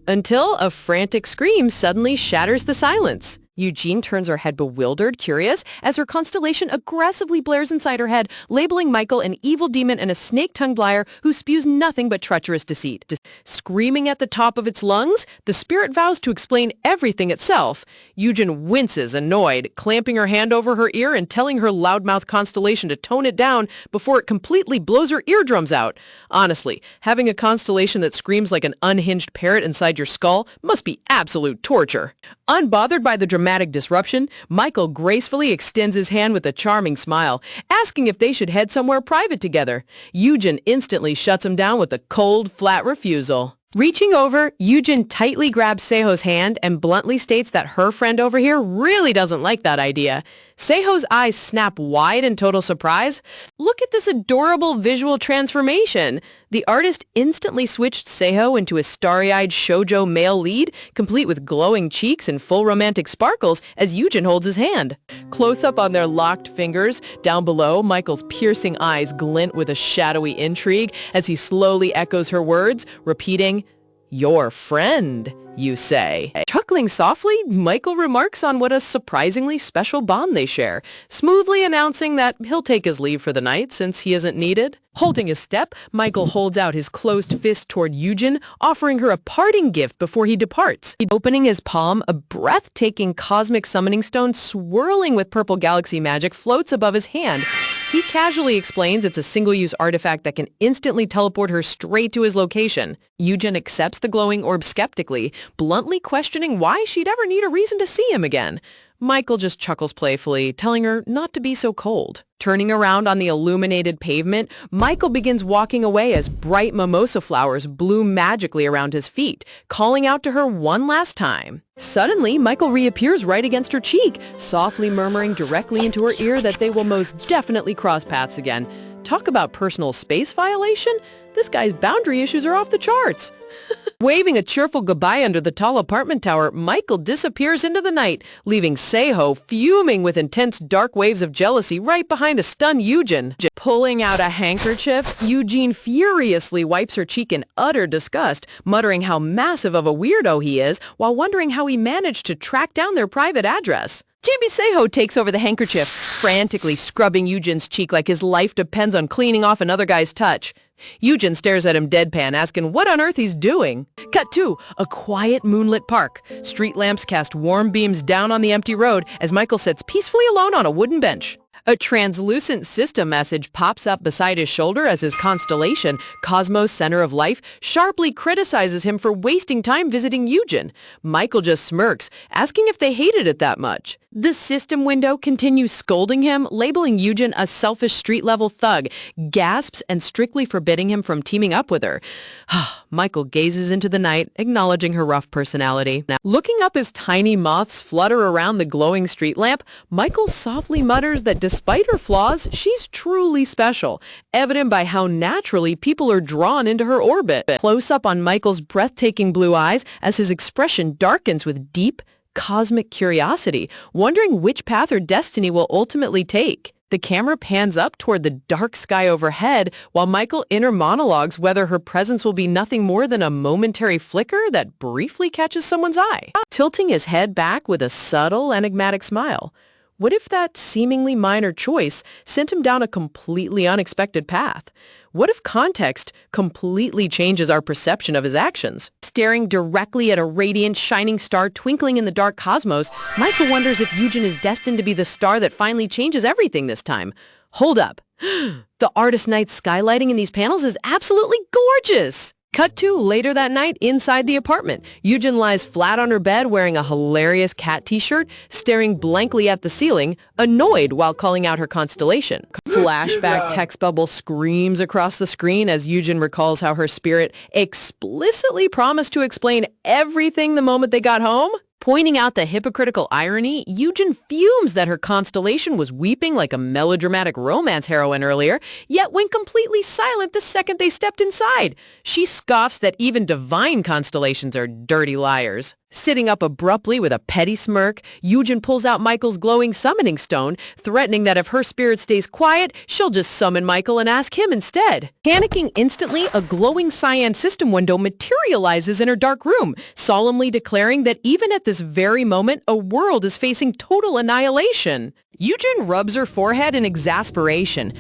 until a frantic scream suddenly shatters the silence. Eugene turns her head bewildered, curious, as her constellation aggressively blares inside her head, labeling Michael an evil demon and a snake-tongued liar who spews nothing but treacherous deceit. Screaming at the top of its lungs, the spirit vows to explain everything itself. Eugene winces, annoyed, clamping her hand over her ear and telling her loudmouth constellation to tone it down before it completely blows her eardrums out. Honestly, having a constellation that screams like an unhinged parrot inside your skull must be absolute torture. Unbothered by the dramatic disruption, Michael gracefully extends his hand with a charming smile, asking if they should head somewhere private together. Eugen instantly shuts him down with a cold, flat refusal. Reaching over, Eugen tightly grabs Seiho's hand and bluntly states that her friend over here really doesn't like that idea. Seiho's eyes snap wide in total surprise. Look at this adorable visual transformation. The artist instantly switched Seiho into a starry-eyed shoujo male lead, complete with glowing cheeks and full romantic sparkles as Eugen holds his hand. Close up on their locked fingers, down below, Michael's piercing eyes glint with a shadowy intrigue as he slowly echoes her words, repeating, "Your friend, you say." Chuckling softly, Michael remarks on what a surprisingly special bond they share, smoothly announcing that he'll take his leave for the night since he isn't needed. Holding his step, Michael holds out his closed fist toward Eugen, offering her a parting gift before he departs. Opening his palm, a breathtaking cosmic summoning stone swirling with purple galaxy magic floats above his hand. He casually explains it's a single-use artifact that can instantly teleport her straight to his location. Eugen accepts the glowing orb skeptically, bluntly questioning why she'd ever need a reason to see him again. Michael just chuckles playfully, telling her not to be so cold. Turning around on the illuminated pavement, Michael begins walking away as bright mimosa flowers bloom magically around his feet, calling out to her one last time. Suddenly, Michael reappears right against her cheek, softly murmuring directly into her ear that they will most definitely cross paths again. Talk about personal space violation? This guy's boundary issues are off the charts. Waving a cheerful goodbye under the tall apartment tower, Michael disappears into the night, leaving Seiho fuming with intense dark waves of jealousy right behind a stunned Eugen. Pulling out a handkerchief, Eugene furiously wipes her cheek in utter disgust, muttering how massive of a weirdo he is, while wondering how he managed to track down their private address. Chibi Seiho takes over the handkerchief, frantically scrubbing Eugen's cheek like his life depends on cleaning off another guy's touch. Eugen stares at him deadpan, asking what on earth he's doing. Cut to a quiet moonlit park. Street lamps cast warm beams down on the empty road as Michael sits peacefully alone on a wooden bench. A translucent system message pops up beside his shoulder as his constellation, Cosmos Center of Life, sharply criticizes him for wasting time visiting Eugen. Michael just smirks, asking if they hated it that much. The system window continues scolding him, labeling Eugen a selfish street-level thug, gasps and strictly forbidding him from teaming up with her. Michael gazes into the night, acknowledging her rough personality. Now, looking up as tiny moths flutter around the glowing street lamp, Michael softly mutters that despite her flaws, she's truly special, evident by how naturally people are drawn into her orbit. Close up on Michael's breathtaking blue eyes as his expression darkens with deep, cosmic curiosity, wondering which path her destiny will ultimately take. The camera pans up toward the dark sky overhead while Michael inner monologues whether her presence will be nothing more than a momentary flicker that briefly catches someone's eye, tilting his head back with a subtle, enigmatic smile. What if that seemingly minor choice sent him down a completely unexpected path? What if context completely changes our perception of his actions? Staring directly at a radiant, shining star twinkling in the dark cosmos, Michael wonders if Eugen is destined to be the star that finally changes everything this time. Hold up. The artist night skylighting in these panels is absolutely gorgeous! Cut to later that night inside the apartment. Eugen lies flat on her bed wearing a hilarious cat t-shirt, staring blankly at the ceiling, annoyed while calling out her constellation. Flashback text bubble screams across the screen as Eugen recalls how her spirit explicitly promised to explain everything the moment they got home. Pointing out the hypocritical irony, Eugen fumes that her constellation was weeping like a melodramatic romance heroine earlier, yet went completely silent the second they stepped inside. She scoffs that even divine constellations are dirty liars. Sitting up abruptly with a petty smirk, Eugen pulls out Michael's glowing summoning stone, threatening that if her spirit stays quiet, she'll just summon Michael and ask him instead. Panicking instantly, a glowing cyan system window materializes in her dark room, solemnly declaring that even at this very moment, a world is facing total annihilation. Eugen rubs her forehead in exasperation,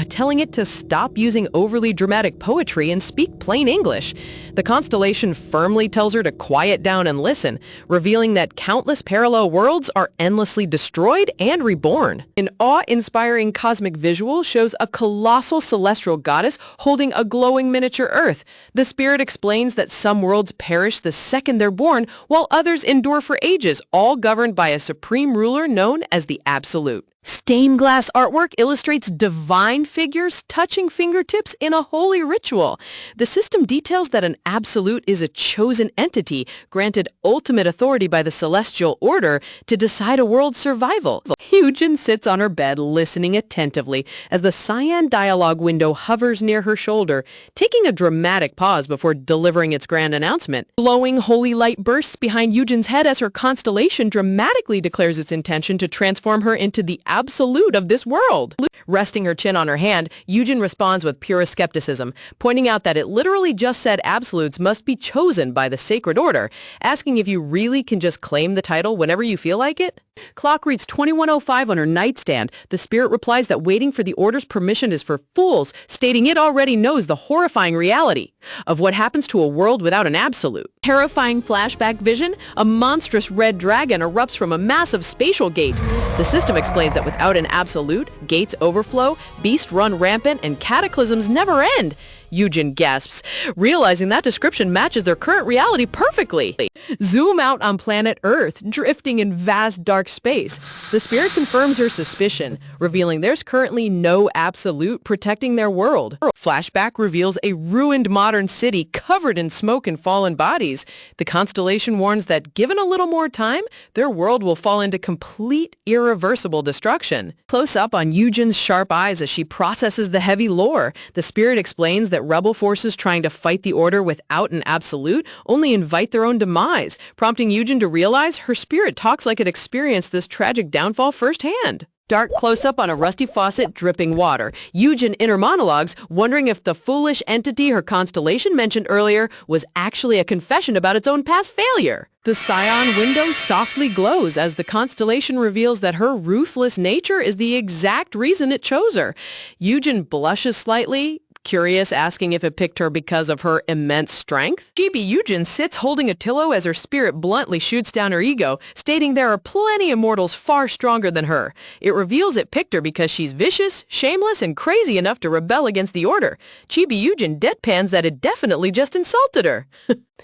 telling it to stop using overly dramatic poetry and speak plain English. The constellation firmly tells her to quiet down and listen, revealing that countless parallel worlds are endlessly destroyed and reborn. An awe-inspiring cosmic visual shows a colossal celestial goddess holding a glowing miniature Earth. The spirit explains that some worlds perish the second they're born, while others endure for ages, all governed by a supreme ruler known as the Absolute. Stained glass artwork illustrates divine figures touching fingertips in a holy ritual. The system details that an absolute is a chosen entity granted ultimate authority by the celestial order to decide a world's survival. Eugen sits on her bed listening attentively as the cyan dialogue window hovers near her shoulder, taking a dramatic pause before delivering its grand announcement. Glowing holy light bursts behind Eugen's head as her constellation dramatically declares its intention to transform her into the absolute of this world. Resting her chin on her hand, Eugen responds with pure skepticism, pointing out that it literally just said absolutes must be chosen by the sacred order, asking if you really can just claim the title whenever you feel like it. Clock reads 21:05 on her nightstand. The spirit replies that waiting for the order's permission is for fools, stating it already knows the horrifying reality of what happens to a world without an absolute. Terrifying flashback vision, a monstrous red dragon erupts from a massive spatial gate. The system explains that without an absolute, gates overflow, beasts run rampant, and cataclysms never end. Eugen gasps, realizing that description matches their current reality perfectly. Zoom out on planet Earth, drifting in vast dark space. The spirit confirms her suspicion, revealing there's currently no absolute protecting their world. Flashback reveals a ruined modern city covered in smoke and fallen bodies. The constellation warns that given a little more time, their world will fall into complete, irreversible destruction. Close up on Eugen's sharp eyes as she processes the heavy lore, the spirit explains that rebel forces trying to fight the order without an absolute only invite their own demise, prompting Eugen to realize her spirit talks like it experienced this tragic downfall firsthand. Dark close-up on a rusty faucet dripping water. Eugen inner monologues, wondering if the foolish entity her constellation mentioned earlier was actually a confession about its own past failure. The cyan window softly glows as the constellation reveals that her ruthless nature is the exact reason it chose her. Eugen blushes slightly, curious, asking if it picked her because of her immense strength. Chibi Eugen sits holding a pillow as her spirit bluntly shoots down her ego, stating there are plenty of mortals far stronger than her. It reveals it picked her because she's vicious, shameless, and crazy enough to rebel against the order. Chibi Eugen deadpans that it definitely just insulted her.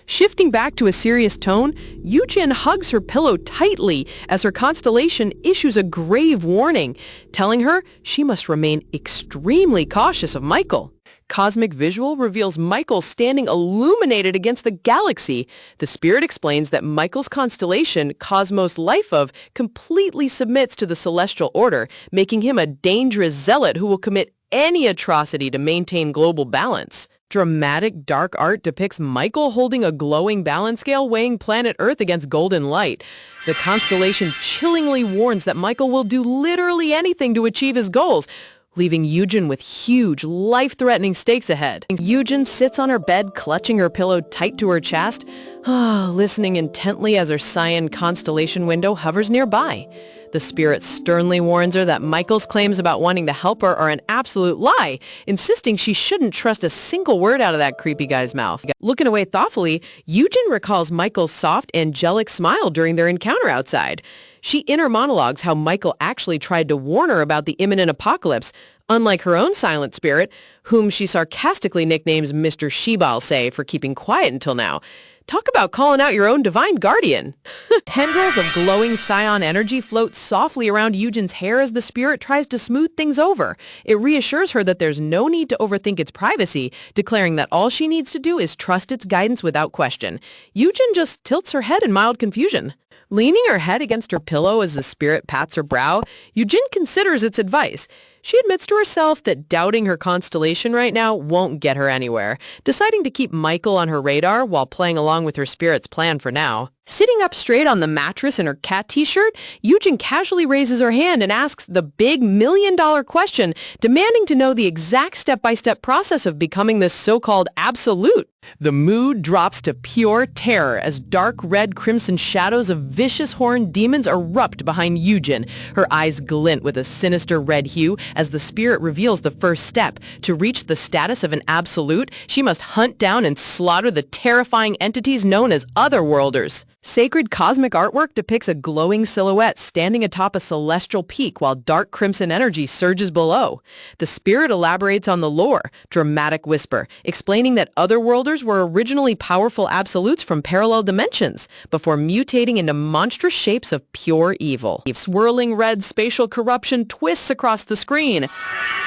Shifting back to a serious tone, Eugen hugs her pillow tightly as her constellation issues a grave warning, telling her she must remain extremely cautious of Michael. Cosmic visual reveals Michael standing illuminated against the galaxy. The spirit explains that Michael's constellation, Cosmos Life of, completely submits to the celestial order, making him a dangerous zealot who will commit any atrocity to maintain global balance. Dramatic dark art depicts Michael holding a glowing balance scale weighing planet Earth against golden light. The constellation chillingly warns that Michael will do literally anything to achieve his goals, leaving Eugen with huge, life-threatening stakes ahead. Eugen sits on her bed, clutching her pillow tight to her chest, listening intently as her cyan constellation window hovers nearby. The spirit sternly warns her that Michael's claims about wanting to help her are an absolute lie, insisting she shouldn't trust a single word out of that creepy guy's mouth. Looking away thoughtfully, Eugen recalls Michael's soft, angelic smile during their encounter outside. She inner monologues how Michael actually tried to warn her about the imminent apocalypse, unlike her own silent spirit, whom she sarcastically nicknames Mr. Shebal-say for keeping quiet until now. Talk about calling out your own divine guardian. Tendrils of glowing scion energy float softly around Eugen's hair as the spirit tries to smooth things over. It reassures her that there's no need to overthink its privacy, declaring that all she needs to do is trust its guidance without question. Eugen just tilts her head in mild confusion. Leaning her head against her pillow as the spirit pats her brow, Eugen considers its advice. She admits to herself that doubting her constellation right now won't get her anywhere, deciding to keep Michael on her radar while playing along with her spirit's plan for now. Sitting up straight on the mattress in her cat t-shirt, Eugen casually raises her hand and asks the big million-dollar question, demanding to know the exact step-by-step process of becoming this so-called absolute. The mood drops to pure terror as dark red-crimson shadows of vicious horned demons erupt behind Eugen. Her eyes glint with a sinister red hue as the spirit reveals the first step. To reach the status of an absolute, she must hunt down and slaughter the terrifying entities known as Otherworlders. Sacred cosmic artwork depicts a glowing silhouette standing atop a celestial peak while dark crimson energy surges below. The spirit elaborates on the lore, dramatic whisper, explaining that Otherworlders were originally powerful absolutes from parallel dimensions, before mutating into monstrous shapes of pure evil. Swirling red spatial corruption twists across the screen.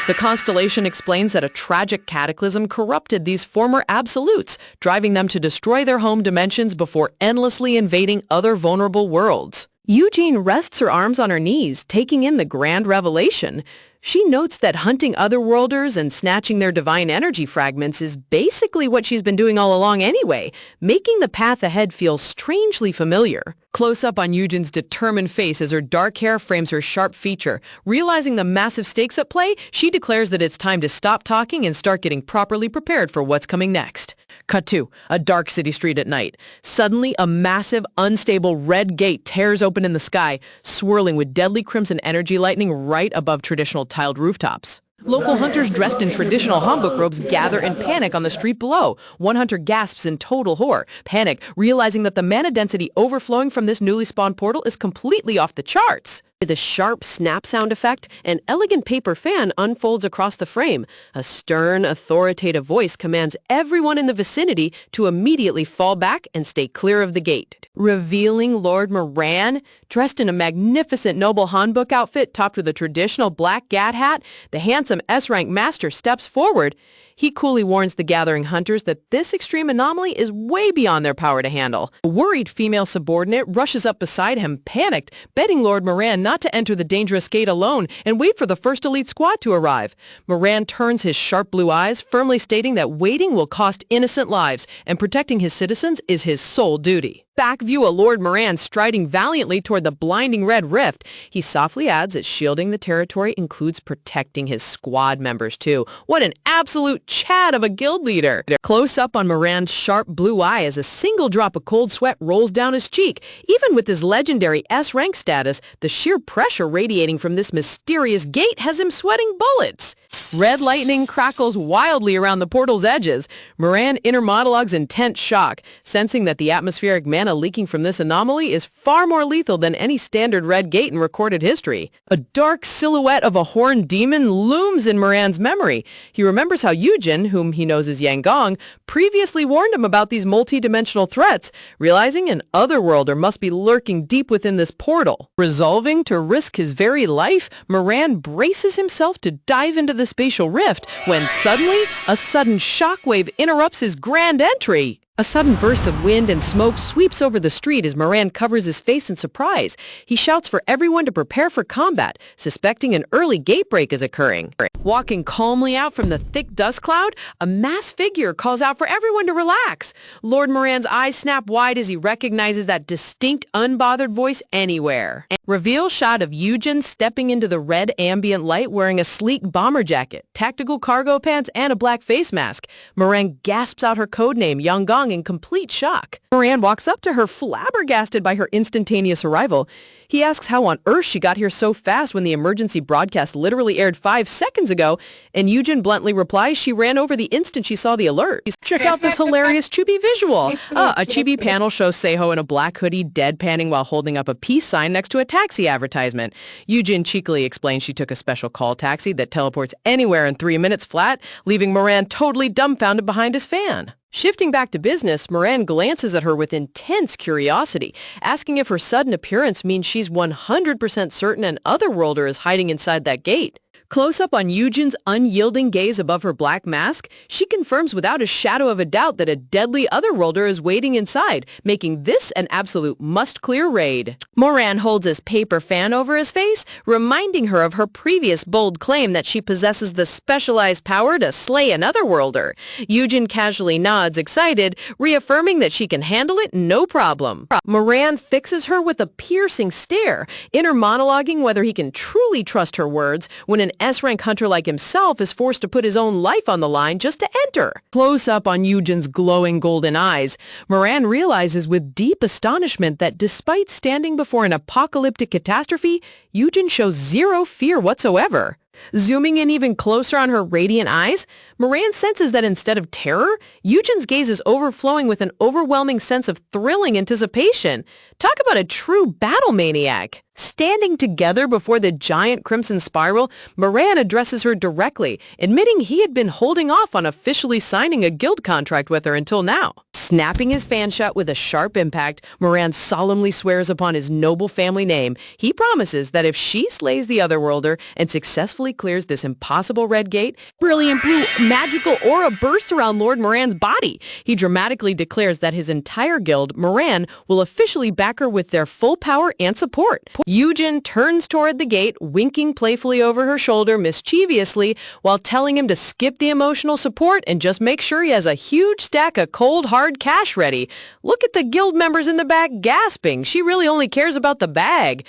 The constellation explains that a tragic cataclysm corrupted these former absolutes, driving them to destroy their home dimensions before endlessly invading other vulnerable worlds. Eugene rests her arms on her knees, taking in the grand revelation. She notes that hunting Otherworlders and snatching their divine energy fragments is basically what she's been doing all along anyway, making the path ahead feel strangely familiar. Close up on Eugen's determined face as her dark hair frames her sharp feature. Realizing the massive stakes at play, she declares that it's time to stop talking and start getting properly prepared for what's coming next. Cut to a dark city street at night. Suddenly, a massive, unstable red gate tears open in the sky, swirling with deadly crimson energy lightning right above traditional tiled rooftops. Local hunters dressed in traditional hanbok robes gather in panic on the street below. One hunter gasps in total horror, panic, realizing that the mana density overflowing from this newly spawned portal is completely off the charts. With a sharp snap sound effect, an elegant paper fan unfolds across the frame. A stern, authoritative voice commands everyone in the vicinity to immediately fall back and stay clear of the gate. Revealing Lord Moran, dressed in a magnificent noble hanbok outfit topped with a traditional black gat hat, the handsome S-rank master steps forward. He coolly warns the gathering hunters that this extreme anomaly is way beyond their power to handle. A worried female subordinate rushes up beside him, panicked, begging Lord Moran not to enter the dangerous gate alone and wait for the first elite squad to arrive. Moran turns his sharp blue eyes, firmly stating that waiting will cost innocent lives and protecting his citizens is his sole duty. Back view a Lord Moran striding valiantly toward the blinding red rift. He softly adds that shielding the territory includes protecting his squad members too. What an absolute Chad of a guild leader. Close up on Moran's sharp blue eye as a single drop of cold sweat rolls down his cheek. Even with his legendary S-rank status, the sheer pressure radiating from this mysterious gate has him sweating bullets. Red lightning crackles wildly around the portal's edges. Moran inner monologues in tense shock, sensing that the atmospheric mana leaking from this anomaly is far more lethal than any standard red gate in recorded history. A dark silhouette of a horned demon looms in Moran's memory. He remembers how Eugen, whom he knows as Yanggong, previously warned him about these multi-dimensional threats, realizing an Otherworlder must be lurking deep within this portal. Resolving to risk his very life, Moran braces himself to dive into the spatial rift when suddenly a sudden shockwave interrupts his grand entry. A sudden burst of wind and smoke sweeps over the street as Moran covers his face in surprise. He shouts for everyone to prepare for combat, suspecting an early gate break is occurring. Walking calmly out from the thick dust cloud, a masked figure calls out for everyone to relax. Lord Moran's eyes snap wide as he recognizes that distinct, unbothered voice anywhere. Reveal shot of Eugen stepping into the red ambient light wearing a sleek bomber jacket, tactical cargo pants, and a black face mask. Moran gasps out her codename, Yanggong, in complete shock. Moran walks up to her, flabbergasted by her instantaneous arrival. He asks how on earth she got here so fast when the emergency broadcast literally aired 5 seconds ago, and Eugen bluntly replies she ran over the instant she saw the alert. Check out this hilarious chibi visual. A chibi panel shows Seiho in a black hoodie deadpanning while holding up a peace sign next to a taxi advertisement. Eugen cheekily explains she took a special call taxi that teleports anywhere in 3 minutes flat, leaving Moran totally dumbfounded behind his fan. Shifting back to business, Moran glances at her with intense curiosity, asking if her sudden appearance means she's 100% certain an otherworlder is hiding inside that gate. Close up on Eugen's unyielding gaze above her black mask, she confirms without a shadow of a doubt that a deadly otherworlder is waiting inside, making this an absolute must-clear raid. Moran holds his paper fan over his face, reminding her of her previous bold claim that she possesses the specialized power to slay an otherworlder. Eugen casually nods, excited, reaffirming that she can handle it no problem. Moran fixes her with a piercing stare, inner monologuing whether he can truly trust her words when an S-rank hunter like himself is forced to put his own life on the line just to enter. Close up on Eugen's glowing golden eyes, Moran realizes with deep astonishment that despite standing before an apocalyptic catastrophe, Eugen shows zero fear whatsoever. Zooming in even closer on her radiant eyes, Moran senses that instead of terror, Eugen's gaze is overflowing with an overwhelming sense of thrilling anticipation. Talk about a true battle maniac. Standing together before the giant crimson spiral, Moran addresses her directly, admitting he had been holding off on officially signing a guild contract with her until now. Snapping his fan shut with a sharp impact, Moran solemnly swears upon his noble family name. He promises that if she slays the otherworlder and successfully clears this impossible red gate, brilliant blue magical aura bursts around Lord Moran's body. He dramatically declares that his entire guild, Moran, will officially back her with their full power and support. Eugen turns toward the gate, winking playfully over her shoulder mischievously while telling him to skip the emotional support and just make sure he has a huge stack of cold, hard cash ready. Look at the guild members in the back gasping. She really only cares about the bag.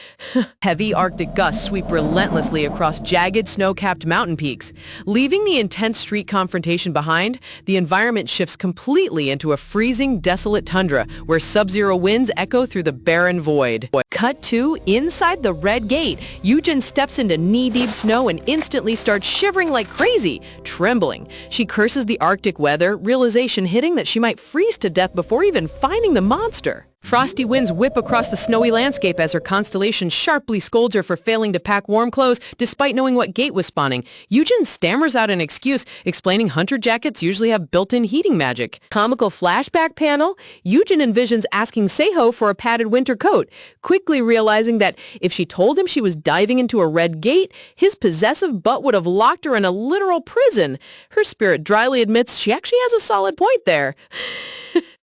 Heavy Arctic gusts sweep relentlessly across jagged, snow-capped mountain peaks. Leaving the intense street confrontation behind, the environment shifts completely into a freezing, desolate tundra where sub-zero winds echo through the barren void. Cut to inside the red gate. Eugen steps into knee-deep snow and instantly starts shivering like crazy, trembling. She curses the Arctic weather, realization hitting that she might freeze to death before even finding the monster. Frosty winds whip across the snowy landscape as her constellation sharply scolds her for failing to pack warm clothes despite knowing what gate was spawning. Eugen stammers out an excuse, explaining hunter jackets usually have built-in heating magic. Comical flashback panel, Eugen envisions asking Seiho for a padded winter coat, quickly realizing that if she told him she was diving into a red gate, his possessive butt would have locked her in a literal prison. Her spirit dryly admits she actually has a solid point there.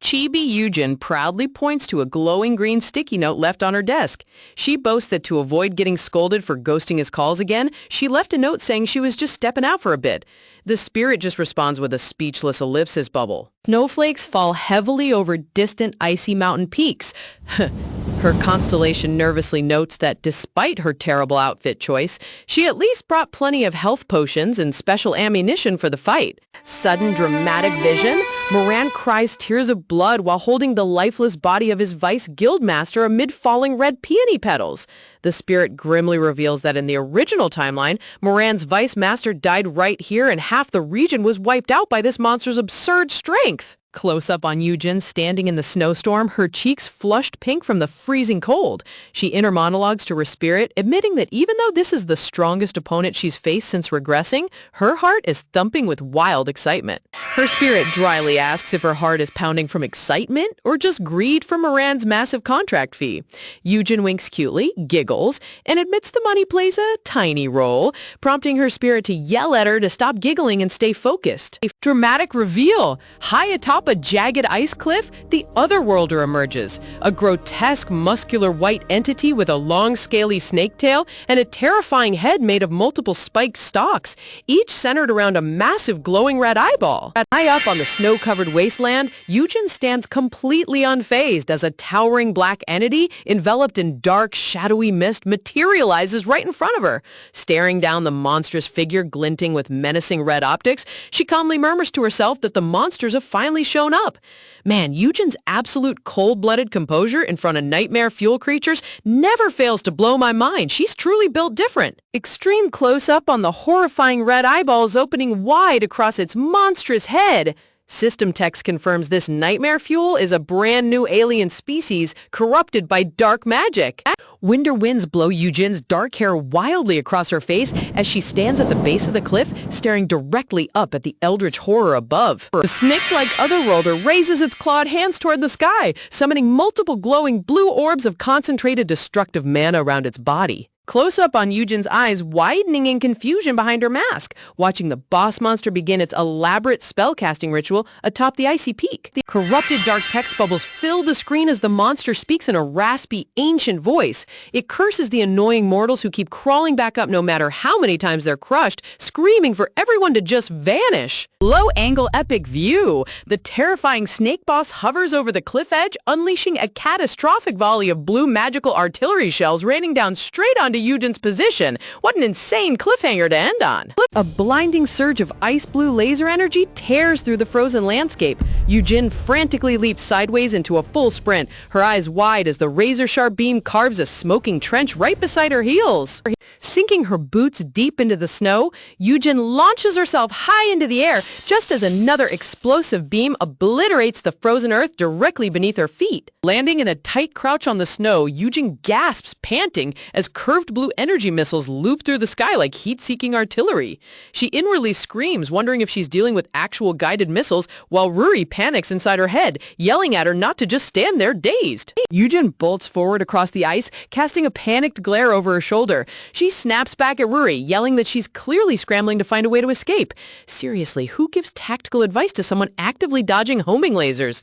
Chibi Eugen proudly points to a glowing green sticky note left on her desk. She boasts that to avoid getting scolded for ghosting his calls again, she left a note saying she was just stepping out for a bit. The spirit just responds with a speechless ellipsis bubble. Snowflakes fall heavily over distant icy mountain peaks. Her constellation nervously notes that despite her terrible outfit choice, she at least brought plenty of health potions and special ammunition for the fight. Sudden dramatic vision, Moran cries tears of blood while holding the lifeless body of his vice guildmaster amid falling red peony petals. The spirit grimly reveals that in the original timeline, Moran's vice master died right here and half the region was wiped out by this monster's absurd strength. Close up on Eugen standing in the snowstorm, her cheeks flushed pink from the freezing cold. She inner monologues to her spirit, admitting that even though this is the strongest opponent she's faced since regressing, her heart is thumping with wild excitement. Her spirit dryly asks if her heart is pounding from excitement or just greed for Moran's massive contract fee. Eugen winks cutely, giggles, and admits the money plays a tiny role, prompting her spirit to yell at her to stop giggling and stay focused. A dramatic reveal! High atop Atop a jagged ice cliff, the Otherworlder emerges, a grotesque muscular white entity with a long scaly snake tail and a terrifying head made of multiple spiked stalks, each centered around a massive glowing red eyeball. High up on the snow-covered wasteland, Yujin stands completely unfazed as a towering black entity enveloped in dark, shadowy mist materializes right in front of her. Staring down the monstrous figure glinting with menacing red optics, she calmly murmurs to herself that the monsters have finally shown up. Man, Yujin's absolute cold-blooded composure in front of nightmare fuel creatures never fails to blow my mind. She's truly built different. Extreme close-up on the horrifying red eyeballs opening wide across its monstrous head. System text confirms this nightmare fuel is a brand new alien species corrupted by dark magic. Winter winds blow Yujin's dark hair wildly across her face as she stands at the base of the cliff, staring directly up at the eldritch horror above. The snake-like Otherworlder raises its clawed hands toward the sky, summoning multiple glowing blue orbs of concentrated destructive mana around its body. Close up on Yujin's eyes widening in confusion behind her mask, watching the boss monster begin its elaborate spellcasting ritual atop the icy peak. The corrupted dark text bubbles fill the screen as the monster speaks in a raspy, ancient voice. It curses the annoying mortals who keep crawling back up no matter how many times they're crushed, screaming for everyone to just vanish. Low-angle epic view. The terrifying snake boss hovers over the cliff edge, unleashing a catastrophic volley of blue magical artillery shells raining down straight onto Yujin's position. What an insane cliffhanger to end on. A blinding surge of ice blue laser energy tears through the frozen landscape. Yujin frantically leaps sideways into a full sprint, her eyes wide as the razor-sharp beam carves a smoking trench right beside her heels. Sinking her boots deep into the snow, Yujin launches herself high into the air just as another explosive beam obliterates the frozen earth directly beneath her feet. Landing in a tight crouch on the snow, Yujin gasps, panting, as curved blue energy missiles loop through the sky like heat-seeking artillery. She inwardly screams, wondering if she's dealing with actual guided missiles, while Ruri panics inside her head, yelling at her not to just stand there dazed. Yujin bolts forward across the ice, casting a panicked glare over her shoulder. She snaps back at Ruri, yelling that she's clearly scrambling to find a way to escape. Seriously, who gives tactical advice to someone actively dodging homing lasers?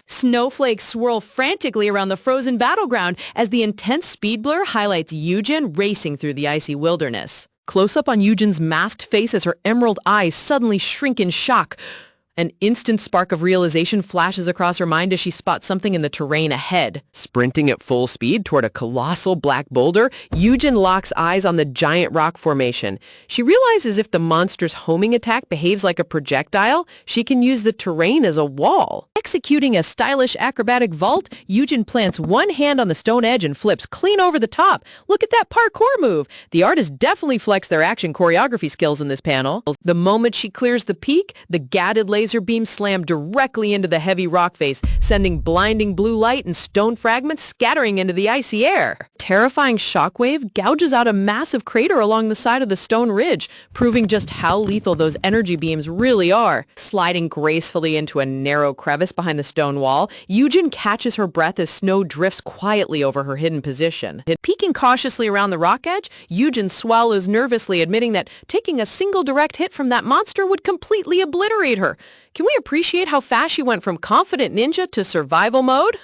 Snowflakes swirl frantically around the frozen battleground as the intense speed blur highlights Yujin racing through the icy wilderness. Close up on Yujin's masked face as her emerald eyes suddenly shrink in shock. An instant spark of realization flashes across her mind as she spots something in the terrain ahead. Sprinting at full speed toward a colossal black boulder, Yujin locks eyes on the giant rock formation. She realizes if the monster's homing attack behaves like a projectile, she can use the terrain as a wall. Executing a stylish acrobatic vault, Yujin plants one hand on the stone edge and flips clean over the top. Look at that parkour move! The artist definitely flexed their action choreography skills in this panel. The moment she clears the peak, the gadded laser beam slammed directly into the heavy rock face, sending blinding blue light and stone fragments scattering into the icy air. Terrifying shockwave gouges out a massive crater along the side of the stone ridge, proving just how lethal those energy beams really are. Sliding gracefully into a narrow crevice behind the stone wall, Yujin catches her breath as snow drifts quietly over her hidden position. Peeking cautiously around the rock edge, Yujin swallows nervously, admitting that taking a single direct hit from that monster would completely obliterate her. Can we appreciate how fast she went from confident ninja to survival mode?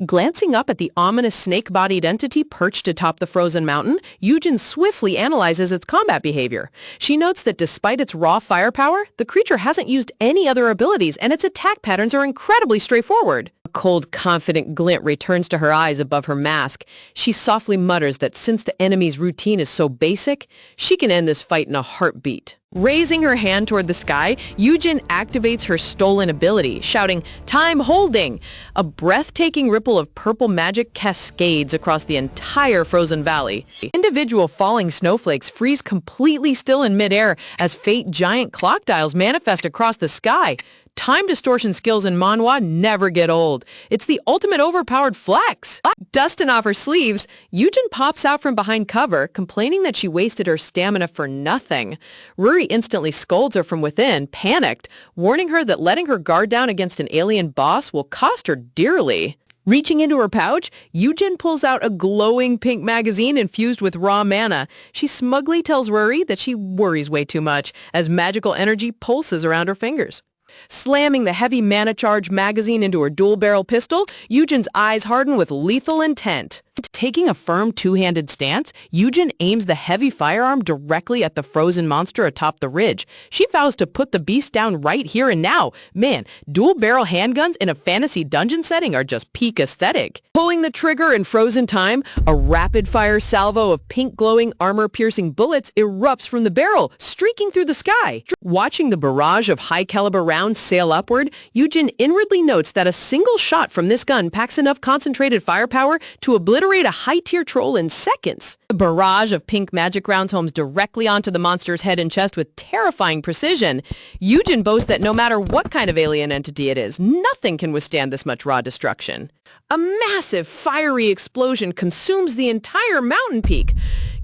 Glancing up at the ominous snake-bodied entity perched atop the frozen mountain, Yujin swiftly analyzes its combat behavior. She notes that despite its raw firepower, the creature hasn't used any other abilities and its attack patterns are incredibly straightforward. A cold, confident glint returns to her eyes above her mask. She softly mutters that since the enemy's routine is so basic, she can end this fight in a heartbeat. Raising her hand toward the sky, Yujin activates her stolen ability, shouting, "Time holding!" A breathtaking ripple of purple magic cascades across the entire frozen valley. Individual falling snowflakes freeze completely still in midair as faint giant clock dials manifest across the sky. Time distortion skills in manhwa never get old. It's the ultimate overpowered flex. Dusting off her sleeves, Yujin pops out from behind cover, complaining that she wasted her stamina for nothing. Ruri instantly scolds her from within, panicked, warning her that letting her guard down against an alien boss will cost her dearly. Reaching into her pouch, Yujin pulls out a glowing pink magazine infused with raw mana. She smugly tells Ruri that she worries way too much, as magical energy pulses around her fingers. Slamming the heavy mana-charged magazine into her dual-barrel pistol, Eugen's eyes harden with lethal intent. Taking a firm two-handed stance, Eugen aims the heavy firearm directly at the frozen monster atop the ridge. She vows to put the beast down right here and now. Man, dual-barrel handguns in a fantasy dungeon setting are just peak aesthetic. Pulling the trigger in frozen time, a rapid-fire salvo of pink-glowing, armor-piercing bullets erupts from the barrel, streaking through the sky. Watching the barrage of high-caliber rounds sail upward, Eugen inwardly notes that a single shot from this gun packs enough concentrated firepower to obliterate a high-tier troll in seconds. A barrage of pink magic rounds homes directly onto the monster's head and chest with terrifying precision. Eugen boasts that no matter what kind of alien entity it is, nothing can withstand this much raw destruction. A massive, fiery explosion consumes the entire mountain peak,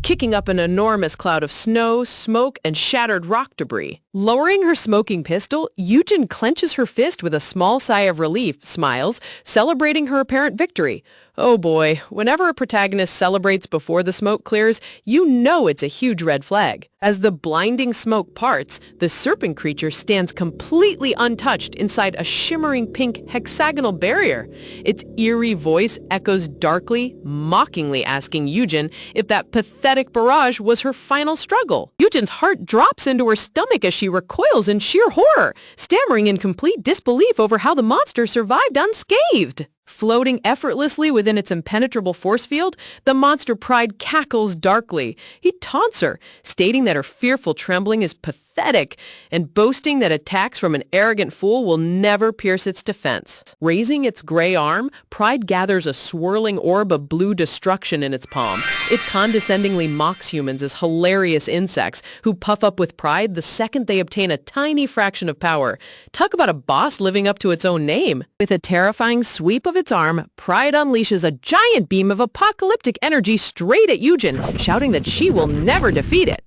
kicking up an enormous cloud of snow, smoke, and shattered rock debris. Lowering her smoking pistol, Eugen clenches her fist with a small sigh of relief, smiles, celebrating her apparent victory. Oh boy, whenever a protagonist celebrates before the smoke clears, you know it's a huge red flag. As the blinding smoke parts, the serpent creature stands completely untouched inside a shimmering pink hexagonal barrier. Its eerie voice echoes darkly, mockingly asking Eugen if that pathetic barrage was her final struggle. Eugen's heart drops into her stomach as she recoils in sheer horror, stammering in complete disbelief over how the monster survived unscathed. Floating effortlessly within its impenetrable force field, the monster pride cackles darkly. He taunts her, stating that her fearful trembling is pathetic, and boasting that attacks from an arrogant fool will never pierce its defense. Raising its gray arm, Pride gathers a swirling orb of blue destruction in its palm. It condescendingly mocks humans as hilarious insects who puff up with pride the second they obtain a tiny fraction of power. Talk about a boss living up to its own name. With a terrifying sweep of its arm, Pride unleashes a giant beam of apocalyptic energy straight at Eugen, shouting that she will never defeat it.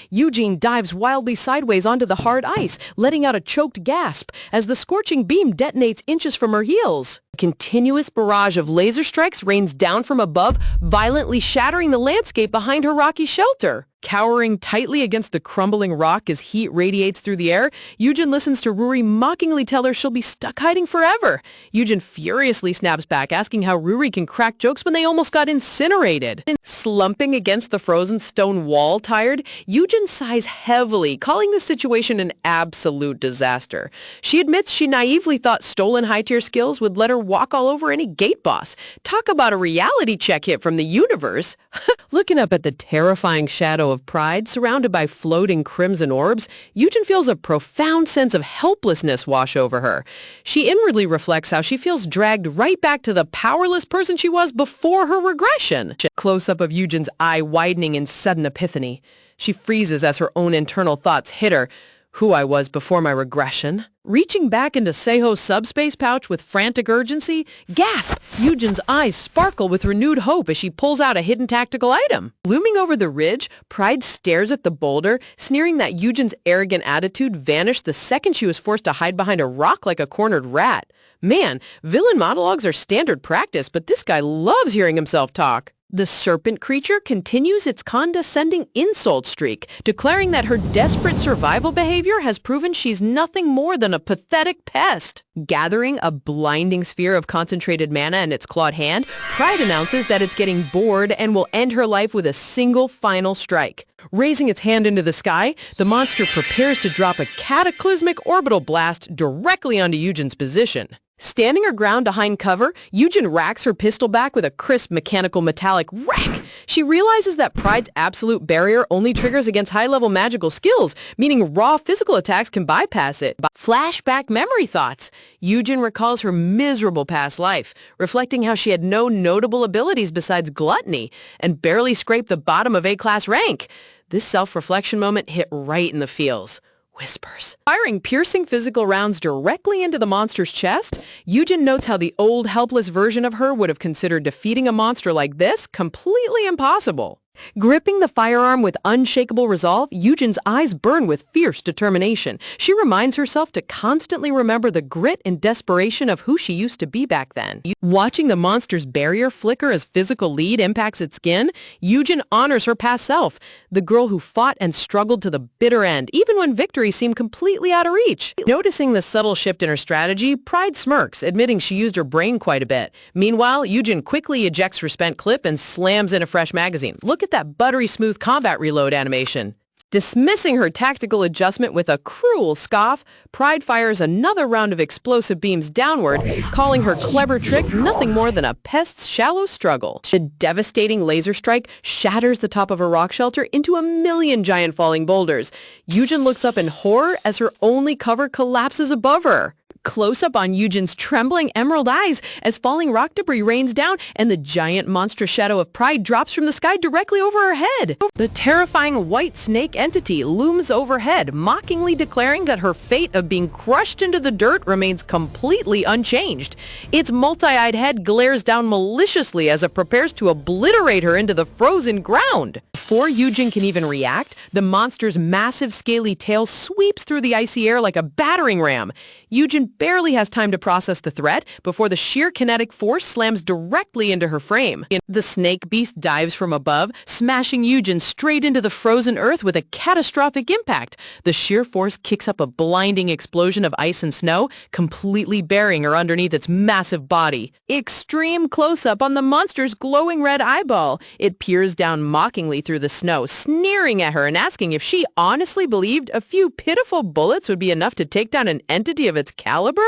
Eugen dives wildly sideways onto the hard ice, letting out a choked gasp as the scorching beam detonates inches from her heels. A continuous barrage of laser strikes rains down from above, violently shattering the landscape behind her rocky shelter. Cowering tightly against the crumbling rock as heat radiates through the air, Eugen listens to Ruri mockingly tell her she'll be stuck hiding forever. Eugen furiously snaps back, asking how Ruri can crack jokes when they almost got incinerated. Slumping against the frozen stone wall, tired, Eugen sighs heavily, calling the situation an absolute disaster. She admits she naively thought stolen high-tier skills would let her walk all over any gate boss. Talk about a reality check hit from the universe. Looking up at the terrifying shadow of Pride, surrounded by floating crimson orbs, Eugen feels a profound sense of helplessness wash over her. She inwardly reflects how she feels dragged right back to the powerless person she was before her regression. Close-up of Eugen's eye widening in sudden epiphany. She freezes as her own internal thoughts hit her. Who I was before my regression. Reaching back into Seiho's subspace pouch with frantic urgency, gasp! Eugen's eyes sparkle with renewed hope as she pulls out a hidden tactical item. Looming over the ridge, Pride stares at the boulder, sneering that Eugen's arrogant attitude vanished the second she was forced to hide behind a rock like a cornered rat. Man, villain monologues are standard practice, but this guy loves hearing himself talk. The serpent creature continues its condescending insult streak, declaring that her desperate survival behavior has proven she's nothing more than a pathetic pest. Gathering a blinding sphere of concentrated mana in its clawed hand, Pride announces that it's getting bored and will end her life with a single final strike. Raising its hand into the sky, the monster prepares to drop a cataclysmic orbital blast directly onto Eugen's position. Standing her ground behind cover, Eugen racks her pistol back with a crisp mechanical metallic whack. She realizes that Pride's absolute barrier only triggers against high-level magical skills, meaning raw physical attacks can bypass it. Flashback memory thoughts. Eugen recalls her miserable past life, reflecting how she had no notable abilities besides gluttony and barely scraped the bottom of A-class rank. This self-reflection moment hit right in the feels. Whispers. Firing piercing physical rounds directly into the monster's chest, Eugen notes how the old helpless version of her would have considered defeating a monster like this completely impossible. Gripping the firearm with unshakable resolve, Eugen's eyes burn with fierce determination. She reminds herself to constantly remember the grit and desperation of who she used to be back then. Watching the monster's barrier flicker as physical lead impacts its skin, Eugen honors her past self, the girl who fought and struggled to the bitter end, even when victory seemed completely out of reach. Noticing the subtle shift in her strategy, Pride smirks, admitting she used her brain quite a bit. Meanwhile, Eugen quickly ejects her spent clip and slams in a fresh magazine. Look at that buttery smooth combat reload animation. Dismissing her tactical adjustment with a cruel scoff, Pride fires another round of explosive beams downward, calling her clever trick nothing more than a pest's shallow struggle. The devastating laser strike shatters the top of her rock shelter into a million giant falling boulders. Eugen looks up in horror as her only cover collapses above her. Close-up on Eugen's trembling emerald eyes as falling rock debris rains down and the giant monstrous shadow of Pride drops from the sky directly over her head. The terrifying white snake entity looms overhead, mockingly declaring that her fate of being crushed into the dirt remains completely unchanged. Its multi-eyed head glares down maliciously as it prepares to obliterate her into the frozen ground. Before Eugen can even react, the monster's massive scaly tail sweeps through the icy air like a battering ram. Eugen barely has time to process the threat before the sheer kinetic force slams directly into her frame. The snake beast dives from above, smashing Eugen straight into the frozen earth with a catastrophic impact. The sheer force kicks up a blinding explosion of ice and snow, completely burying her underneath its massive body. Extreme close-up on the monster's glowing red eyeball. It peers down mockingly through the snow, sneering at her and asking if she honestly believed a few pitiful bullets would be enough to take down an entity of its caliber?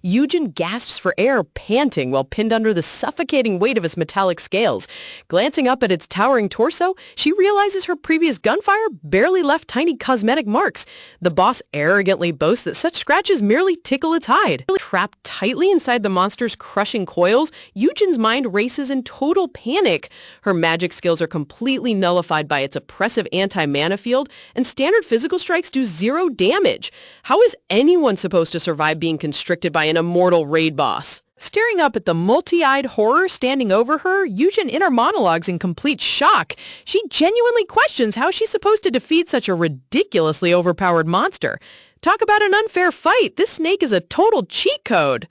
Eugen gasps for air, panting while pinned under the suffocating weight of its metallic scales. Glancing up at its towering torso, she realizes her previous gunfire barely left tiny cosmetic marks. The boss arrogantly boasts that such scratches merely tickle its hide. Trapped tightly inside the monster's crushing coils, Eugen's mind races in total panic. Her magic skills are completely nullified by its oppressive anti-mana field, and standard physical strikes do zero damage. How is anyone supposed to survive being constricted by an immortal raid boss? Staring up at the multi-eyed horror standing over her, Eugen inner monologues in complete shock. She genuinely questions how she's supposed to defeat such a ridiculously overpowered monster. Talk about an unfair fight. This snake is a total cheat code.